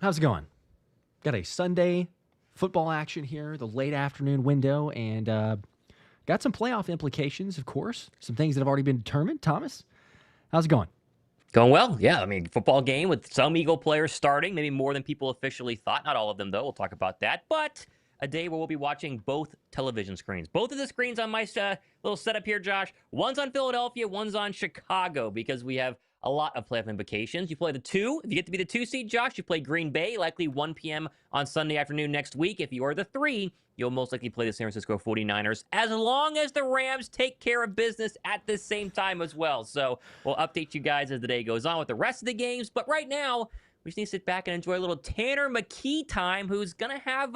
How's it going? Got a Sunday football action here, the late afternoon window, and got some playoff implications, of course. Some things that have already been determined. Thomas, how's it going? Going well, yeah. I mean, football game with some Eagle players starting, maybe more than people officially thought. Not all of them, though. We'll talk about that. But a day where we'll be watching both television screens. Both of the screens on my little setup here, Josh. One's on Philadelphia, one's on Chicago, because we have a lot of playoff implications. You play the two. If you get to be the 2 seed, Josh, you play Green Bay, likely 1 p.m. on Sunday afternoon next week. If you are the 3, you'll most likely play the San Francisco 49ers, as long as the Rams take care of business at the same time as well. So we'll update you guys as the day goes on with the rest of the games. But right now, we just need to sit back and enjoy a little Tanner McKee time, who's going to have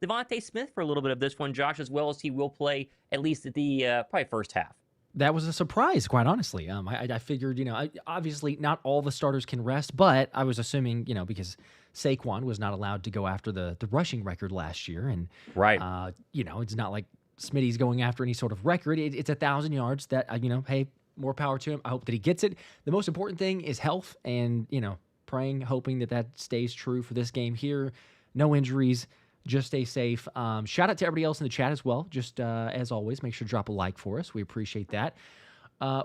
Devontae Smith for a little bit of this one, Josh, as well as he will play at least at the probably first half. That was a surprise, quite honestly. I figured, obviously not all the starters can rest, but I was assuming, because Saquon was not allowed to go after the rushing record last year. And, right. It's not like Smitty's going after any sort of record. It's 1,000 yards that, hey, more power to him. I hope that he gets it. The most important thing is health and, praying, hoping that stays true for this game here. No injuries. Just stay safe. Shout out to everybody else in the chat as well. Just as always, make sure to drop a like for us. We appreciate that.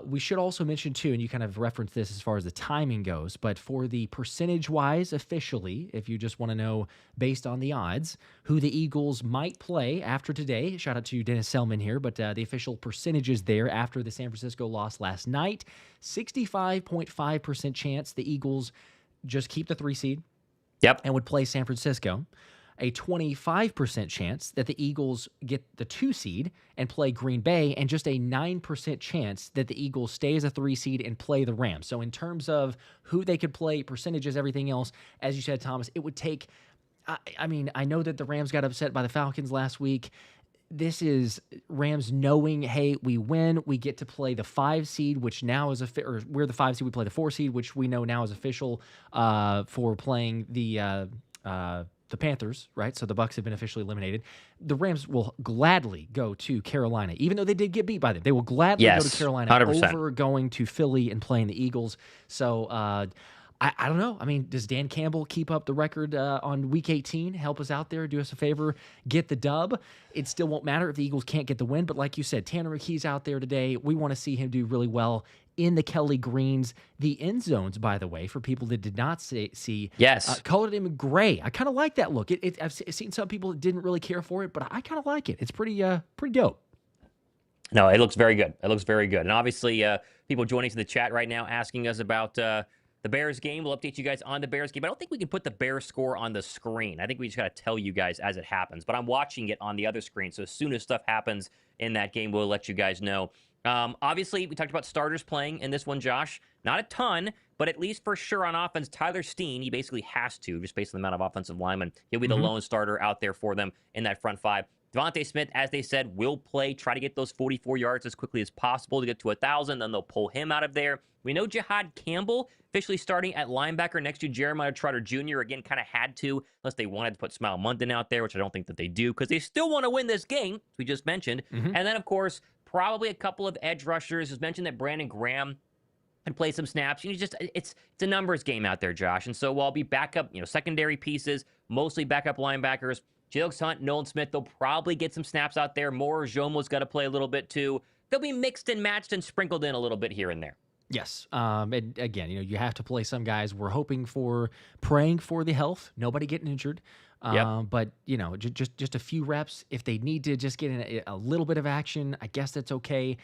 We should also mention, too, and you kind of referenced this as far as the timing goes, but for the percentage-wise officially, if you just want to know based on the odds, who the Eagles might play after today, shout out to Dennis Selman here, but the official percentages there after the San Francisco loss last night, 65.5% chance the Eagles just keep the 3 seed. Yep. And would play San Francisco. A 25% chance that the Eagles get the 2 seed and play Green Bay, and just a 9% chance that the Eagles stay as a 3 seed and play the Rams. So in terms of who they could play, percentages, everything else, as you said, Thomas, it would take I know that the Rams got upset by the Falcons last week. This is Rams knowing, hey, we win, we get to play the 5 seed, which now is or we're the 5 seed, we play the 4 seed, which we know now is official for playing the Panthers, right? So the Bucs have been officially eliminated. The Rams will gladly go to Carolina, even though they did get beat by them. They will gladly go to Carolina 100%. over going to Philly and playing the Eagles. So I don't know. I mean, does Dan Campbell keep up the record on Week 18? Help us out there. Do us a favor. Get the dub. It still won't matter if the Eagles can't get the win. But like you said, Tanner McKee's out there today. We want to see him do really well in the Kelly Greens. The end zones, by the way, for people that did not see. Yes. Colored him gray. I kind of like that look. I've seen some people that didn't really care for it, but I kind of like it. It's pretty dope. No, it looks very good. It looks very good. And obviously, people joining to the chat right now asking us about the Bears game. We'll update you guys on the Bears game. I don't think we can put the Bears score on the screen. I think we just got to tell you guys as it happens. But I'm watching it on the other screen. So as soon as stuff happens in that game, we'll let you guys know. Obviously, we talked about starters playing in this one, Josh. Not a ton, but at least for sure on offense, Tyler Steen, he basically has to, just based on the amount of offensive linemen. He'll be the lone starter out there for them in that front 5. Devontae Smith, as they said, will play, try to get those 44 yards as quickly as possible to get to 1,000. Then they'll pull him out of there. We know Jihad Campbell officially starting at linebacker next to Jeremiah Trotter Jr. Again, kind of had to, unless they wanted to put Smile Munden out there, which I don't think that they do, because they still want to win this game, as we just mentioned. And then, of course, probably a couple of edge rushers. As mentioned that Brandon Graham can play some snaps. It's a numbers game out there, Josh. And so while be backup, secondary pieces, mostly backup linebackers, Jalen Hunt, Nolan Smith, they'll probably get some snaps out there. More Jomo's got to play a little bit too. They'll be mixed and matched and sprinkled in a little bit here and there. Yes. And again, you have to play some guys. We're praying for the health, nobody getting injured. But, just a few reps. If they need to just get in a little bit of action, I guess that's okay.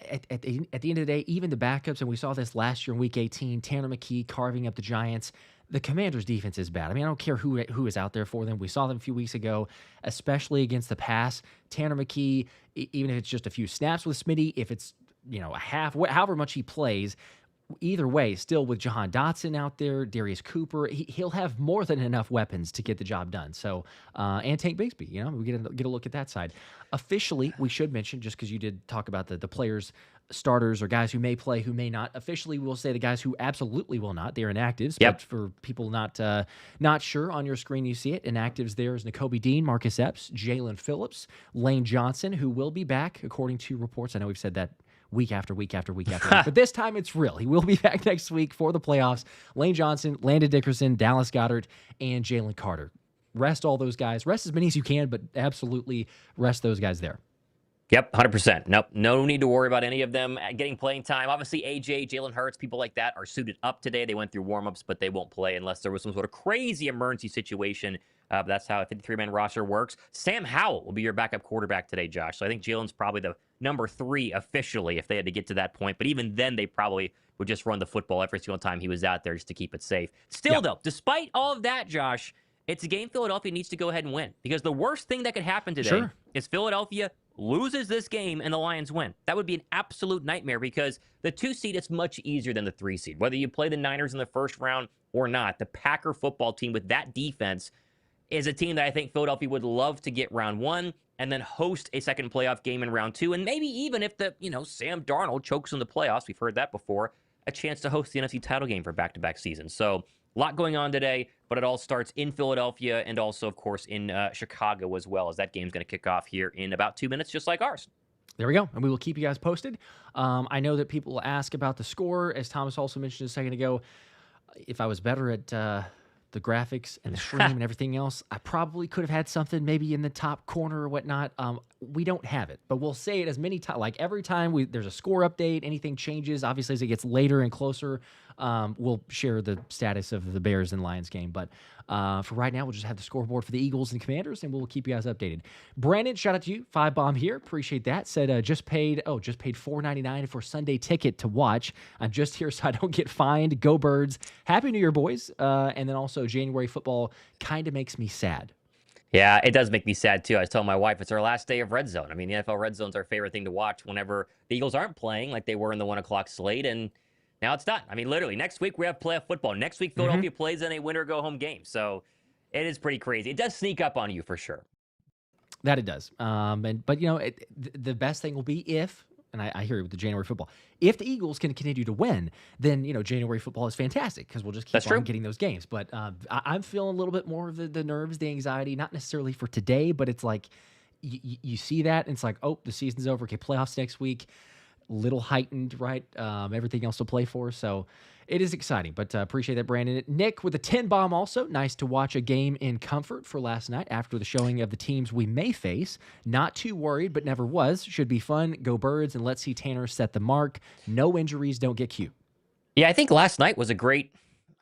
At the end of the day, even the backups, and we saw this last year in Week 18, Tanner McKee carving up the Giants. The Commanders' defense is bad. I mean, I don't care who is out there for them. We saw them a few weeks ago, especially against the pass. Tanner McKee, even if it's just a few snaps with Smitty, if it's a half, however much he plays, either way, still with Jahan Dotson out there, Darius Cooper, he'll have more than enough weapons to get the job done. So, and Tank Bigsby, we get a look at that side. Officially, we should mention, just because you did talk about the players, starters or guys who may play, who may not. Officially, we'll say the guys who absolutely will not. They're inactives. Yep. But for people not sure, on your screen you see it. Inactives there is Nakobe Dean, Marcus Epps, Jalen Phillips, Lane Johnson, who will be back according to reports. I know we've said that week after week after week after week. But this time it's real. He will be back next week for the playoffs. Lane Johnson, Landon Dickerson, Dallas Goedert, and Jalen Carter. Rest all those guys. Rest as many as you can, but absolutely rest those guys there. Yep, 100%. Nope, no need to worry about any of them getting playing time. Obviously, AJ, Jalen Hurts, people like that are suited up today. They went through warmups, but they won't play unless there was some sort of crazy emergency situation. But that's how a 53-man roster works. Sam Howell will be your backup quarterback today, Josh. So I think Jalen's probably the number 3 officially if they had to get to that point. But even then, they probably would just run the football every single time he was out there just to keep it safe. Still, though, despite all of that, Josh, it's a game Philadelphia needs to go ahead and win. Because the worst thing that could happen today is Philadelphia loses this game and the Lions win. That would be an absolute nightmare because the 2 seed is much easier than the 3 seed. Whether you play the Niners in the first round or not, the Packer football team with that defense is a team that I think Philadelphia would love to get round 1 and then host a second playoff game in round 2. And maybe even if Sam Darnold chokes in the playoffs, we've heard that before, a chance to host the NFC title game for back-to-back seasons. So a lot going on today, but it all starts in Philadelphia and also, of course, in Chicago as well, as that game's going to kick off here in about 2 minutes, just like ours. There we go, and we will keep you guys posted. I know that people ask about the score, as Thomas also mentioned a second ago. If I was better at the graphics and the stream and everything else, I probably could have had something maybe in the top corner or whatnot. We don't have it, but we'll say it as many times. Like every time there's a score update, anything changes. Obviously, as it gets later and closer, we'll share the status of the Bears and Lions game. But for right now, we'll just have the scoreboard for the Eagles and Commanders, and we'll keep you guys updated. Brandon, shout out to you. 5 Bomb here. Appreciate that. Said just paid $4.99 for Sunday ticket to watch. I'm just here so I don't get fined. Go Birds. Happy New Year, boys. And then also January football kind of makes me sad. Yeah, it does make me sad, too. I was telling my wife it's our last day of Red Zone. I mean, the NFL Red Zone's our favorite thing to watch whenever the Eagles aren't playing like they were in the 1 o'clock slate, and now it's done. I mean, literally, next week we have playoff football. Next week, Philadelphia plays in a winner-go-home game. So it is pretty crazy. It does sneak up on you for sure. That it does. But the best thing will be if, and I hear it with the January football, if the Eagles can continue to win, then, January football is fantastic because we'll just keep on getting those games. But I'm feeling a little bit more of the nerves, the anxiety, not necessarily for today, but it's like you see that and it's like, oh, the season's over. Okay, playoffs next week. Little heightened, right? Everything else to play for. So it is exciting, but appreciate that, Brandon. Nick with a 10 bomb also. Nice to watch a game in comfort for last night after the showing of the teams we may face. Not too worried, but never was. Should be fun. Go Birds, and let's see Tanner set the mark. No injuries, don't get cute. Yeah, I think last night was a great,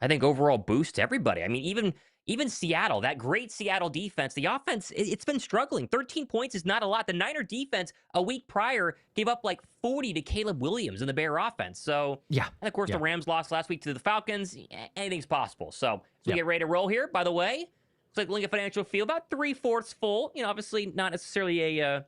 overall boost to everybody. I mean, even Seattle, that great Seattle defense, the offense, it's been struggling. 13 points is not a lot. The Niner defense a week prior gave up like 40 to Caleb Williams in the Bear offense. So, and of course, the Rams lost last week to the Falcons. Anything's possible. So, as we get ready to roll here, by the way, it's like Lincoln Financial Field, about 3/4 full. Obviously not necessarily a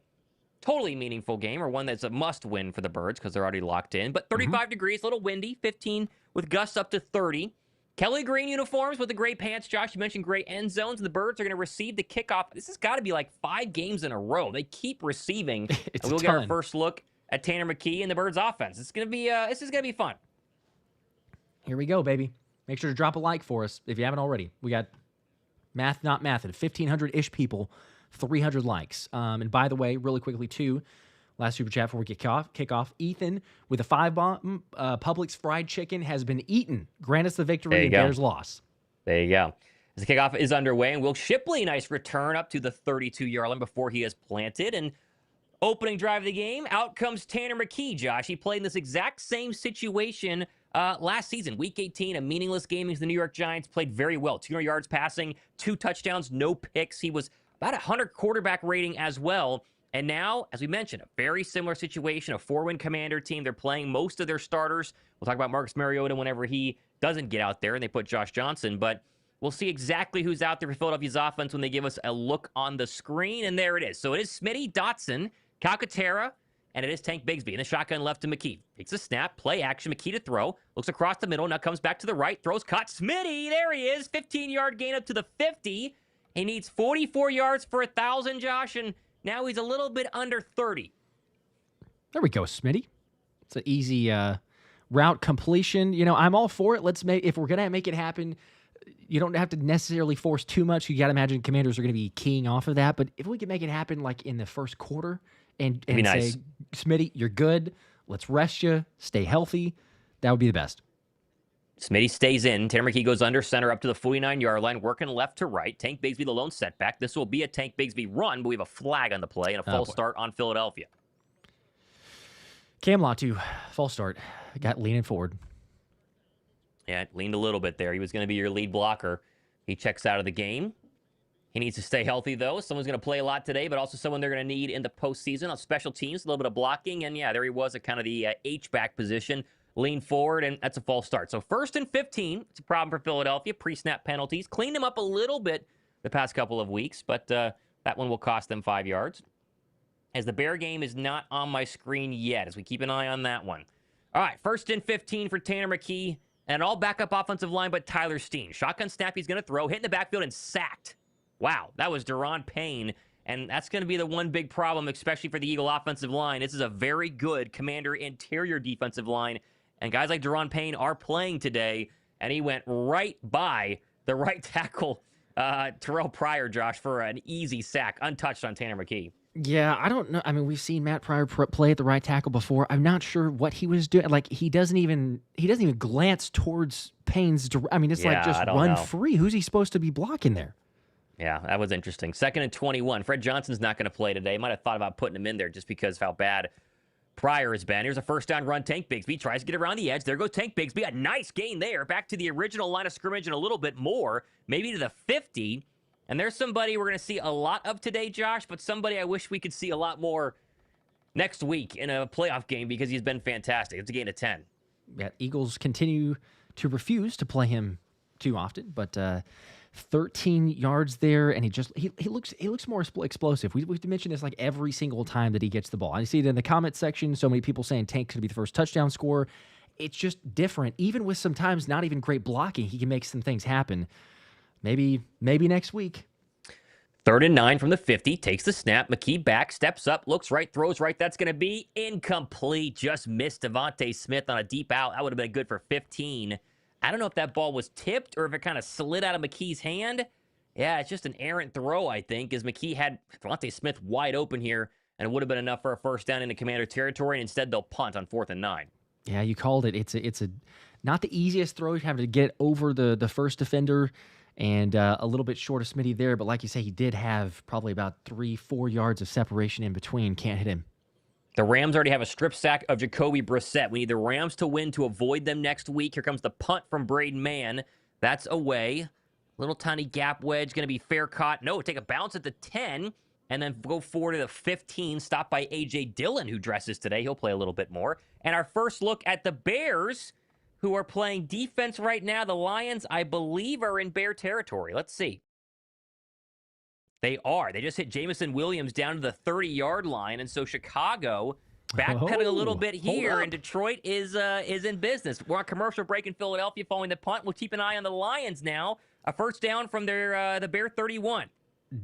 totally meaningful game or one that's a must-win for the Birds because they're already locked in. But 35 degrees, a little windy, 15 with gusts up to 30. Kelly green uniforms with the gray pants. Josh, you mentioned gray end zones. The Birds are going to receive the kickoff. This has got to be like 5 games in a row. They keep receiving. And we'll get our first look at Tanner McKee and the Birds offense. This is going to be fun. Here we go, baby. Make sure to drop a like for us if you haven't already. We got math, not math, 1,500-ish people, 300 likes. And by the way, really quickly too, last super chat before we kick off. Ethan with a 5 bomb. Publix fried chicken has been eaten. Grant us the victory and Bears loss. There you go. As the kickoff is underway, and Will Shipley, nice return up to the 32-yard line before he is planted. And opening drive of the game, out comes Tanner McKee, Josh. He played in this exact same situation last season. Week 18, a meaningless game against the New York Giants. Played very well. 200 yards passing, 2 touchdowns, no picks. He was about 100 quarterback rating as well. And now, as we mentioned, a very similar situation, a 4-win Commander team. They're playing most of their starters. We'll talk about Marcus Mariota whenever he doesn't get out there, and they put Josh Johnson. But we'll see exactly who's out there for Philadelphia's offense when they give us a look on the screen. And there it is. So it is Smitty, Dotson, Calcaterra, and it is Tank Bigsby. And the shotgun left to McKee. Takes a snap, play action, McKee to throw. Looks across the middle, now comes back to the right. Throws, caught, Smitty, there he is. 15-yard gain up to the 50. He needs 44 yards for 1,000, Josh, and now he's a little bit under 30. There we go, Smitty. It's an easy route completion. I'm all for it. If we're going to make it happen, you don't have to necessarily force too much. You got to imagine Commanders are going to be keying off of that. But if we can make it happen like in the first quarter and say, nice. Smitty, you're good. Let's rest you. Stay healthy. That would be the best. Smitty stays in. Tanner McKee goes under center up to the 49-yard line, working left to right. Tank Bigsby the lone setback. This will be a Tank Bigsby run, but we have a flag on the play and a false start on Philadelphia. Cam Latu, false start. Got leaning forward. Yeah, it leaned a little bit there. He was going to be your lead blocker. He checks out of the game. He needs to stay healthy, though. Someone's going to play a lot today, but also someone they're going to need in the postseason on special teams, a little bit of blocking. And, yeah, there he was at kind of the H-back position. Lean forward, and that's a false start. So 1st and 15. It's a problem for Philadelphia. Pre-snap penalties. Cleaned him up a little bit the past couple of weeks, but that one will cost them 5 yards. As the Bear game is not on my screen yet, as we keep an eye on that one. All right, 1st and 15 for Tanner McKee. And an all-backup offensive line, but Tyler Steen. Shotgun snap, he's going to throw. Hit in the backfield and sacked. Wow, that was Daron Payne. And that's going to be the one big problem, especially for the Eagle offensive line. This is a very good Commander interior defensive line. And guys like Daron Payne are playing today. And he went right by the right tackle, Terrell Pryor, Josh, for an easy sack, untouched on Tanner McKee. Yeah, I don't know. I mean, we've seen Matt Pryor play at the right tackle before. I'm not sure what he was doing. Like, he doesn't even glance towards Payne's. I mean, it's like just run free. Who's he supposed to be blocking there? Yeah, that was interesting. 2nd and 21. Fred Johnson's not going to play today. Might have thought about putting him in there just because of how bad Pryor has been. Here's a 1st down run. Tank Bigsby tries to get around the edge. There goes Tank Bigsby. A nice gain there. Back to the original line of scrimmage and a little bit more. Maybe to the 50. And there's somebody we're going to see a lot of today, Josh, but somebody I wish we could see a lot more next week in a playoff game because he's been fantastic. It's a gain of 10. Yeah, Eagles continue to refuse to play him too often, but 13 yards there, and he looks more explosive. We've mentioned this like every single time that he gets the ball. I see it in the comment section, so many people saying Tank could be the first touchdown scorer. It's just different. Even with sometimes not even great blocking, he can make some things happen. Maybe next week. 3rd and 9 from the 50. Takes the snap. McKee back. Steps up. Looks right. Throws right. That's going to be incomplete. Just missed Devontae Smith on a deep out. That would have been good for 15. I don't know if that ball was tipped or if it kind of slid out of McKee's hand. Yeah, it's just an errant throw, I think, as McKee had Devontae Smith wide open here, and it would have been enough for a 1st down into Commander territory, and instead they'll punt on 4th and 9. Yeah, you called it. It's a not the easiest throw. You have to get over the first defender. And a little bit short of Smitty there, but like you say, he did have probably about 3-4 yards of separation in between. Can't hit him. The Rams already have a strip sack of Jacoby Brissett. We need the Rams to win to avoid them next week. Here comes the punt from Braden Mann. That's away. Little tiny gap wedge, going to be fair caught. No, take a bounce at the 10, and then go forward to the 15. Stopped by A.J. Dillon, who dresses today. He'll play a little bit more. And our first look at the Bears, who are playing defense right now. The Lions, I believe, are in Bear territory. Let's see. They are. They just hit Jameson Williams down to the 30-yard line, and so Chicago backpedaling a little bit here, and Detroit is in business. We're on commercial break in Philadelphia following the punt. We'll keep an eye on the Lions now. A 1st down from their the Bear 31.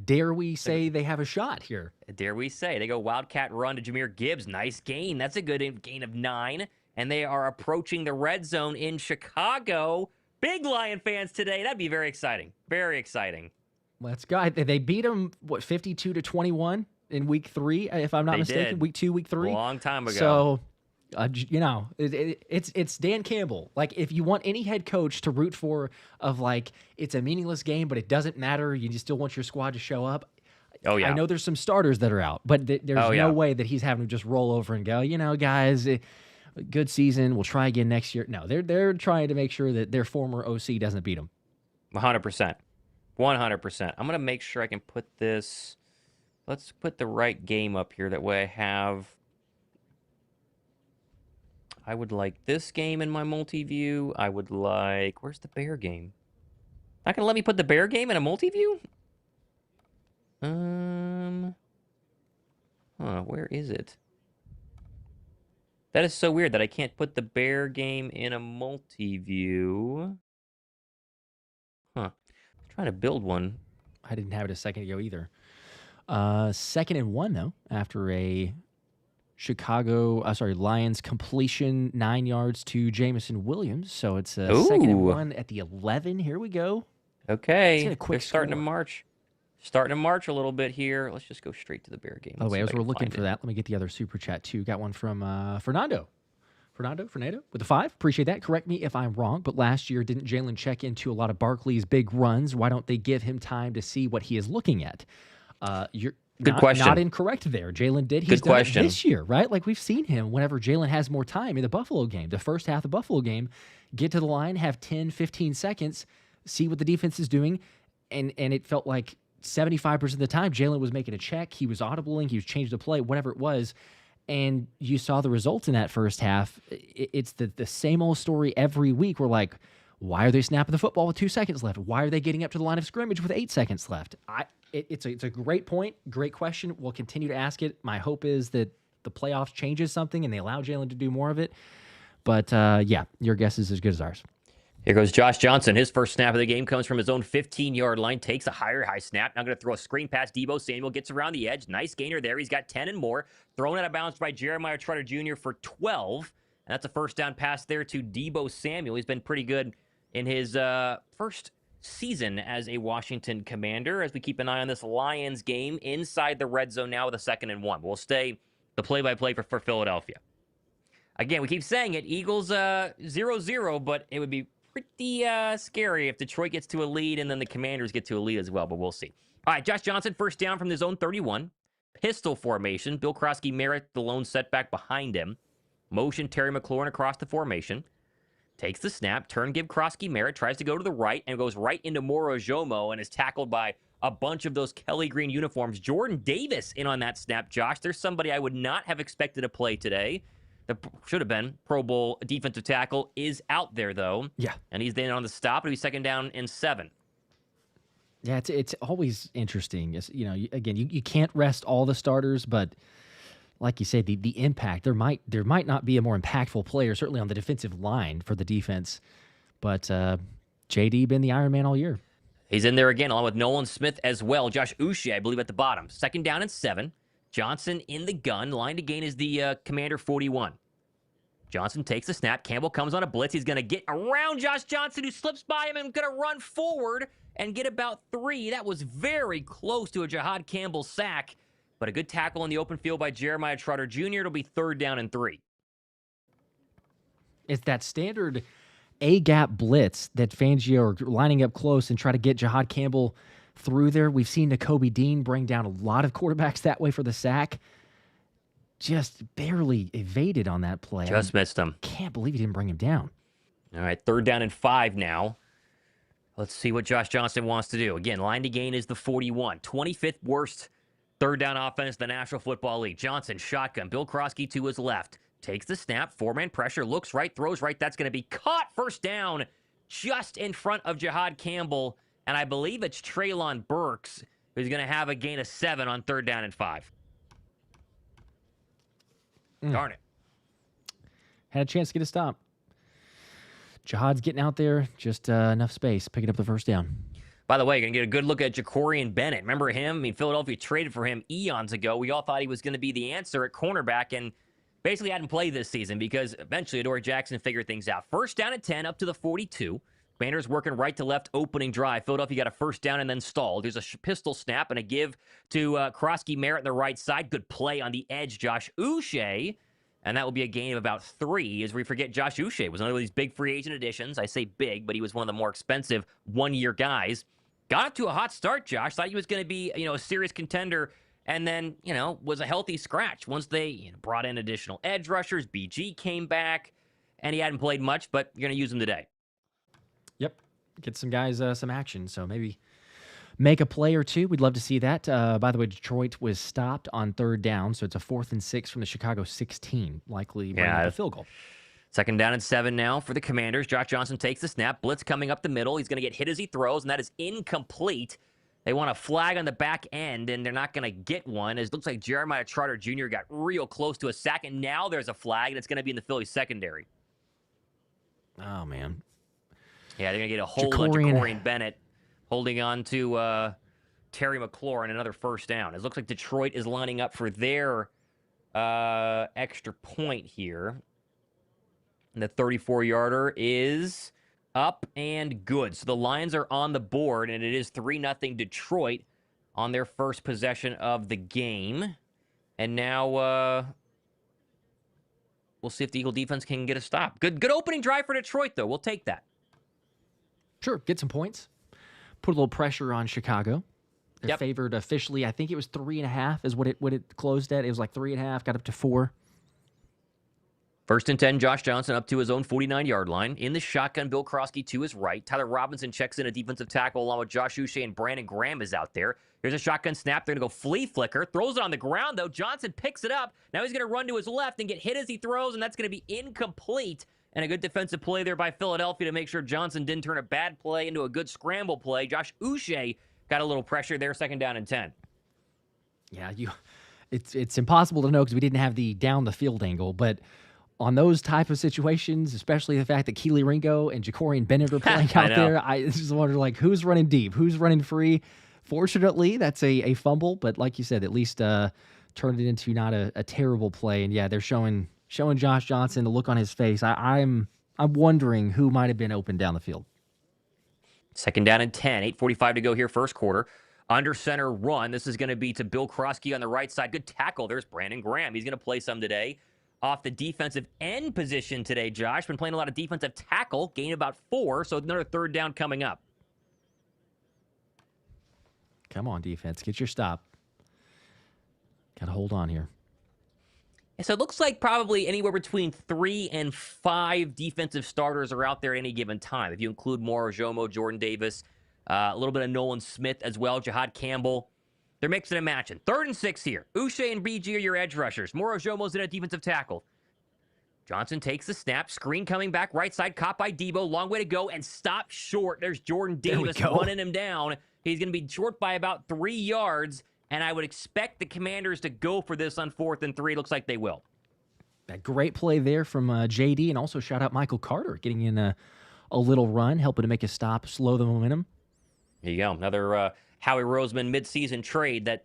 Dare we say they have a shot here? Dare we say. They go Wildcat run to Jahmyr Gibbs. Nice gain. That's a good gain of 9. And they are approaching the red zone in Chicago. Big Lion fans today. That'd be very exciting. Very exciting. Let's go. They beat them, 52-21 in week 3, if I'm not mistaken. Did. Week 2, week 3. A long time ago. So, it's Dan Campbell. Like, if you want any head coach to root for of, like, it's a meaningless game, but it doesn't matter, you just still want your squad to show up. Oh, yeah. I know there's some starters that are out, but there's no way that he's having to just roll over and go, guys, good season. We'll try again next year. No, they're trying to make sure that their former OC doesn't beat them. 100%. 100%. I'm going to make sure I can put this. Let's put the right game up here. That way I would like this game in my multi-view. I would like, where's the Bear game? Not going to let me put the Bear game in a multi-view? Where is it? That is so weird that I can't put the Bear game in a multi-view. I'm trying to build one. I didn't have it a second ago either. 2nd and 1, though, after a Lions completion, 9 yards to Jameson Williams. So it's a 2nd and 1 at the 11. Here we go. Okay. They're starting to march. Starting to march a little bit here. Let's just go straight to the Bear game. By the way, See if as I we're can looking find for it. that, let me get the other super chat too. Got one from Fernando with a 5. Appreciate that. Correct me if I'm wrong, but last year, didn't Jalen check into a lot of Barkley's big runs? Why don't they give him time to see what he is looking at? You're Good not question. incorrect there. Jalen did. He's Good done it question. this year, right? Like we've seen him whenever Jalen has more time in the Buffalo game, the first half of the Buffalo game, get to the line, have 10, 15 seconds, see what the defense is doing. And it felt like 75% of the time, Jalen was making a check. He was audibling. He was changing the play, whatever it was. And you saw the results in that first half. It's the same old story every week. We're like, why are they snapping the football with 2 seconds left? Why are they getting up to the line of scrimmage with 8 seconds left? It's a great point, great question. We'll continue to ask it. My hope is that the playoffs changes something and they allow Jalen to do more of it. But yeah, your guess is as good as ours. Here goes Josh Johnson. His first snap of the game comes from his own 15-yard line. Takes a high snap. Now going to throw a screen pass. Debo Samuel gets around the edge. Nice gainer there. He's got 10 and more. Thrown out of bounds by Jeremiah Trotter Jr. for 12. And that's a first down pass there to Debo Samuel. He's been pretty good in his first season as a Washington Commander, as we keep an eye on this Lions game inside the red zone now with a 2nd and 1. We'll stay the play-by-play for Philadelphia. Again, we keep saying it. Eagles 0-0, but it would be pretty scary if Detroit gets to a lead and then the Commanders get to a lead as well, but we'll see. All right, Josh Johnson, first down from his own 31. Pistol formation. Bill Krosky Merritt, the lone setback behind him. Motion Terry McLaurin across the formation. Takes the snap. Turn give Krosky Merritt. Tries to go to the right and goes right into Moro Jomo and is tackled by a bunch of those Kelly Green uniforms. Jordan Davis in on that snap, Josh. There's somebody I would not have expected to play today. That should have been Pro Bowl defensive tackle, is out there, though. Yeah. And he's then on the stop. It'll be 2nd down and 7. Yeah, it's always interesting. Again, you can't rest all the starters, but like you say, the impact, there might not be a more impactful player, certainly on the defensive line for the defense. But JD been the Iron Man all year. He's in there again, along with Nolan Smith as well. Josh Uche, I believe, at the bottom. 2nd down and 7. Johnson in the gun. Line to gain is the Commander 41. Johnson takes the snap. Campbell comes on a blitz. He's going to get around Josh Johnson, who slips by him and going to run forward and get about 3. That was very close to a Jahad Campbell sack, but a good tackle in the open field by Jeremiah Trotter Jr. It'll be 3rd down and 3. It's that standard A-gap blitz that Fangio are lining up close and try to get Jahad Campbell through there. We've seen Nakobe Dean bring down a lot of quarterbacks that way for the sack. Just barely evaded on that play. Just missed him. Can't believe he didn't bring him down. All right, 3rd down and 5 now. Let's see what Josh Johnson wants to do. Again, line to gain is the 41. 25th worst 3rd down offense in the National Football League. Johnson, shotgun. Bill Krosky to his left. Takes the snap. 4-man pressure. Looks right. Throws right. That's going to be caught. First down just in front of Jahad Campbell. And I believe it's Treylon Burks who's going to have a gain of 7 on 3rd down and 5. Darn it. Had a chance to get a stop. Jahad's getting out there, just enough space, picking up the first down. By the way, you're going to get a good look at Jacorian Bennett. Remember him? I mean, Philadelphia traded for him eons ago. We all thought he was going to be the answer at cornerback and basically hadn't played this season because eventually Adoree Jackson figured things out. First down at 10, up to the 42. Commanders working right to left opening drive. Philadelphia got a first down and then stalled. There's a pistol snap and a give to Krosky Merritt on the right side. Good play on the edge, Josh Uche. And that will be a gain of about 3 as we forget Josh Uche was one of these big free agent additions. I say big, but he was one of the more expensive one-year guys. Got up to a hot start, Josh. Thought he was going to be, a serious contender. And then, was a healthy scratch. Once they brought in additional edge rushers, BG came back, and he hadn't played much, but you're going to use him today. Yep. Get some guys some action. So maybe make a play or two. We'd love to see that. By the way, Detroit was stopped on 3rd down, so it's a 4th and 6 from the Chicago 16, likely bringing up a field goal. 2nd down and 7 now for the Commanders. Josh Johnson takes the snap. Blitz coming up the middle. He's going to get hit as he throws, and that is incomplete. They want a flag on the back end, and they're not going to get one. It looks like Jeremiah Trotter Jr. got real close to a sack, and now there's a flag, and it's going to be in the Phillies secondary. Oh, man. Yeah, they're going to get a hold on Jacorian Bennett, holding on to Terry McLaurin, another first down. It looks like Detroit is lining up for their extra point here. And the 34-yarder is up and good. So the Lions are on the board, and it is 3-0 Detroit on their first possession of the game. And now we'll see if the Eagle defense can get a stop. Good opening drive for Detroit, though. We'll take that. Sure, get some points. Put a little pressure on Chicago. They're favored officially. I think it was 3.5 is what it closed at. It was like 3.5, got up to 4. First and 10, Josh Johnson up to his own 49-yard line. In the shotgun, Bill Krosky to his right. Tyler Robinson checks in a defensive tackle along with Josh Uche, and Brandon Graham is out there. Here's a shotgun snap. They're going to go flea flicker. Throws it on the ground, though. Johnson picks it up. Now he's going to run to his left and get hit as he throws, and that's going to be incomplete. And a good defensive play there by Philadelphia to make sure Johnson didn't turn a bad play into a good scramble play. Josh Uche got a little pressure there, second down and 10. Yeah, it's impossible to know because we didn't have the down the field angle, but on those type of situations, especially the fact that Keely Ringo and Jacorian Bennett are playing out there, I just wonder, like, who's running deep, who's running free. Fortunately, that's a fumble, but like you said, at least turned it into not a terrible play. And yeah, they're showing Josh Johnson the look on his face. I'm wondering who might have been open down the field. Second down and 10, 8:45 to go here, first quarter. Under center run. This is going to be to Bill Krosky on the right side. Good tackle. There's Brandon Graham. He's going to play some today. Off the defensive end position today, Josh. Been playing a lot of defensive tackle. Gain about 4, so another third down coming up. Come on, defense. Get your stop. Got to hold on here. So it looks like probably anywhere between 3 and 5 defensive starters are out there at any given time. If you include Moro Jomo, Jordan Davis, a little bit of Nolan Smith as well, Jihad Campbell. They're mixing and matching. 3rd and 6 here. Uche and BG are your edge rushers. Moro Jomo's in a defensive tackle. Johnson takes the snap. Screen coming back right side. Caught by Debo. Long way to go and stop short. There's Jordan Davis running him down. He's going to be short by about 3 yards. And I would expect the Commanders to go for this on 4th and 3. Looks like they will. That great play there from JD, and also shout out Michael Carter getting in a little run, helping to make a stop, slow the momentum. There you go. Another Howie Roseman midseason trade that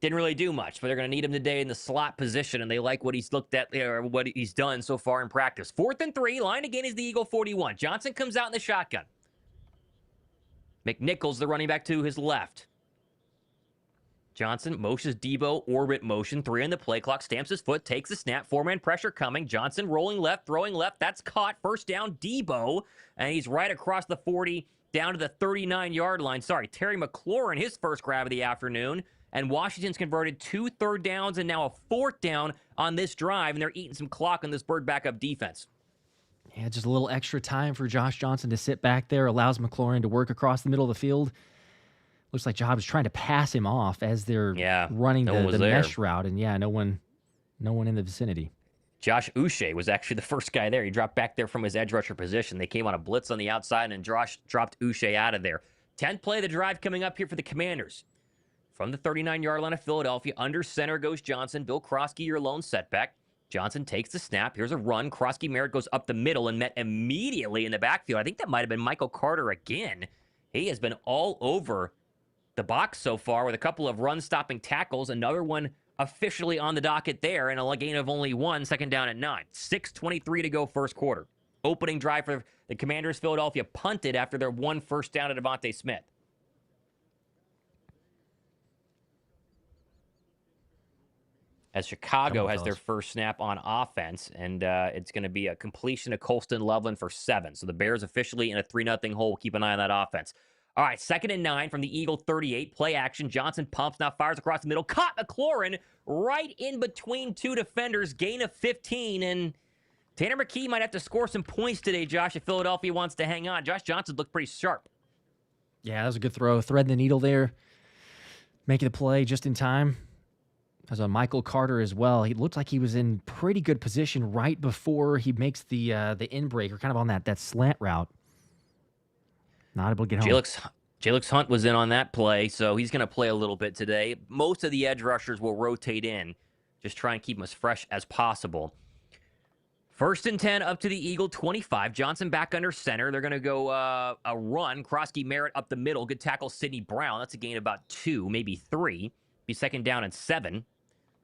didn't really do much, but they're going to need him today in the slot position, and they like what he's looked at or what he's done so far in practice. 4th and 3. Line again is the Eagle 41. Johnson comes out in the shotgun. McNichols, the running back, to his left. Johnson motions Debo, orbit motion, 3 on the play clock, stamps his foot, takes the snap, 4-man pressure coming. Johnson rolling left, throwing left. That's caught. First down, Debo, and he's right across the 40 down to the 39-yard line. Sorry, Terry McLaurin, his first grab of the afternoon, and Washington's converted 2 third downs and now a 4th down on this drive, and they're eating some clock on this Bird backup defense. Yeah, just a little extra time for Josh Johnson to sit back there, allows McLaurin to work across the middle of the field. Looks like Job is trying to pass him off as they're running the mesh route, and no one in the vicinity. Josh Uche was actually the first guy there. He dropped back there from his edge rusher position. They came on a blitz on the outside, and Josh dropped Uche out of there. 10th play of the drive coming up here for the Commanders. From the 39-yard line of Philadelphia, under center goes Johnson. Bill Krosky, your lone setback. Johnson takes the snap. Here's a run. Krosky Merritt goes up the middle and met immediately in the backfield. I think that might have been Michael Carter again. He has been all over the box so far with a couple of run-stopping tackles. Another one officially on the docket there, and a gain of only 1, second down at 9. 6:23 to go first quarter. Opening drive for the Commanders. Philadelphia punted after their 1 first down to Devontae Smith. As Chicago has their first snap on offense, and it's going to be a completion to Colston Loveland for 7. So the Bears officially in a 3-0 hole. Keep an eye on that offense. All right, 2nd and 9 from the Eagle 38. Play action. Johnson pumps, now fires across the middle. Caught McLaurin right in between 2 defenders. Gain of 15, and Tanner McKee might have to score some points today, Josh, if Philadelphia wants to hang on. Josh Johnson looked pretty sharp. Yeah, that was a good throw. Threading the needle there. Making the play just in time. As a Michael Carter as well. He looked like he was in pretty good position right before he makes the in break, or kind of on that slant route. Not able to get home. Jalix Hunt was in on that play, so he's going to play a little bit today. Most of the edge rushers will rotate in. Just try and keep them as fresh as possible. 1st and 10 up to the Eagle 25. Johnson back under center. They're going to go a run. Krosky Merritt up the middle. Good tackle, Sidney Brown. That's a gain of about 2, maybe 3. Be 2nd down and 7.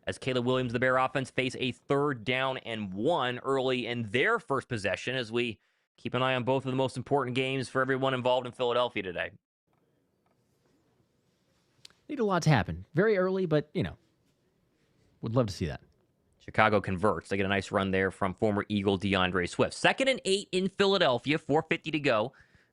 As Caleb Williams, the Bear offense, face a 3rd down and 1 early in their first possession, as we keep an eye on both of the most important games for everyone involved in Philadelphia today. Need a lot to happen. Very early, but, would love to see that. Chicago converts. They get a nice run there from former Eagle DeAndre Swift. 2nd and 8 in Philadelphia, 4:50 to go.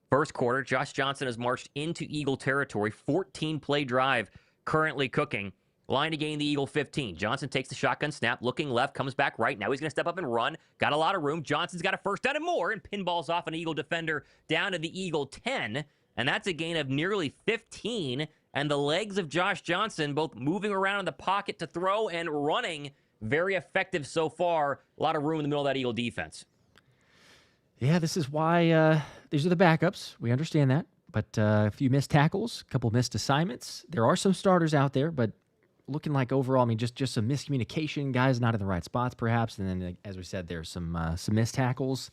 First quarter, Josh Johnson has marched into Eagle territory. 14-play drive currently cooking. Line to gain the Eagle 15. Johnson takes the shotgun snap, looking left, comes back right. Now he's going to step up and run. Got a lot of room. Johnson's got a first down and more, and pinballs off an Eagle defender down to the Eagle 10. And that's a gain of nearly 15. And the legs of Josh Johnson both moving around in the pocket to throw and running. Very effective so far. A lot of room in the middle of that Eagle defense. Yeah, this is why these are the backups. We understand that. But a few missed tackles, a couple missed assignments. There are some starters out there, but looking like overall, just some miscommunication, guys not in the right spots perhaps. And then, as we said, there's some missed tackles.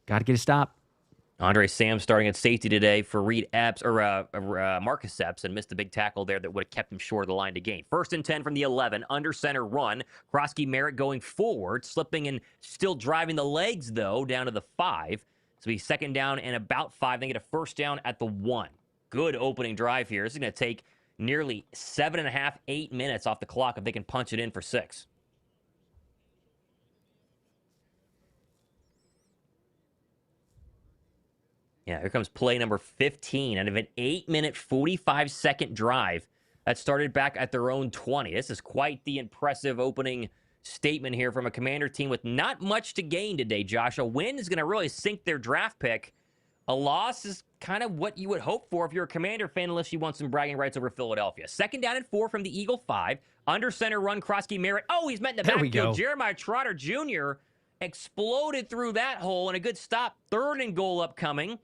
Got to get a stop. Andre Sam starting at safety today for Reed Epps, or Marcus Epps, and missed the big tackle there that would have kept him short of the line to gain. 1st and 10 from the 11, under center run. Krosky Merritt going forward, slipping and still driving the legs, though, down to the 5. So he's 2nd down and about 5. They get a first down at the 1. Good opening drive here. This is going to take nearly 7.5, 8 minutes off the clock if they can punch it in for 6. Yeah, here comes play number 15 out of an 8-minute, 45-second drive that started back at their own 20. This is quite the impressive opening statement here from a Commander team with not much to gain today, Josh. A win is going to really sink their draft pick. A loss is kind of what you would hope for if you're a Commander fan, unless you want some bragging rights over Philadelphia. 2nd down and 4 from the Eagle 5. Under center run, Krosky Merritt. Oh, he's met in the backfield. Jeremiah Trotter Jr. exploded through that hole, and a good stop. 3rd and goal upcoming.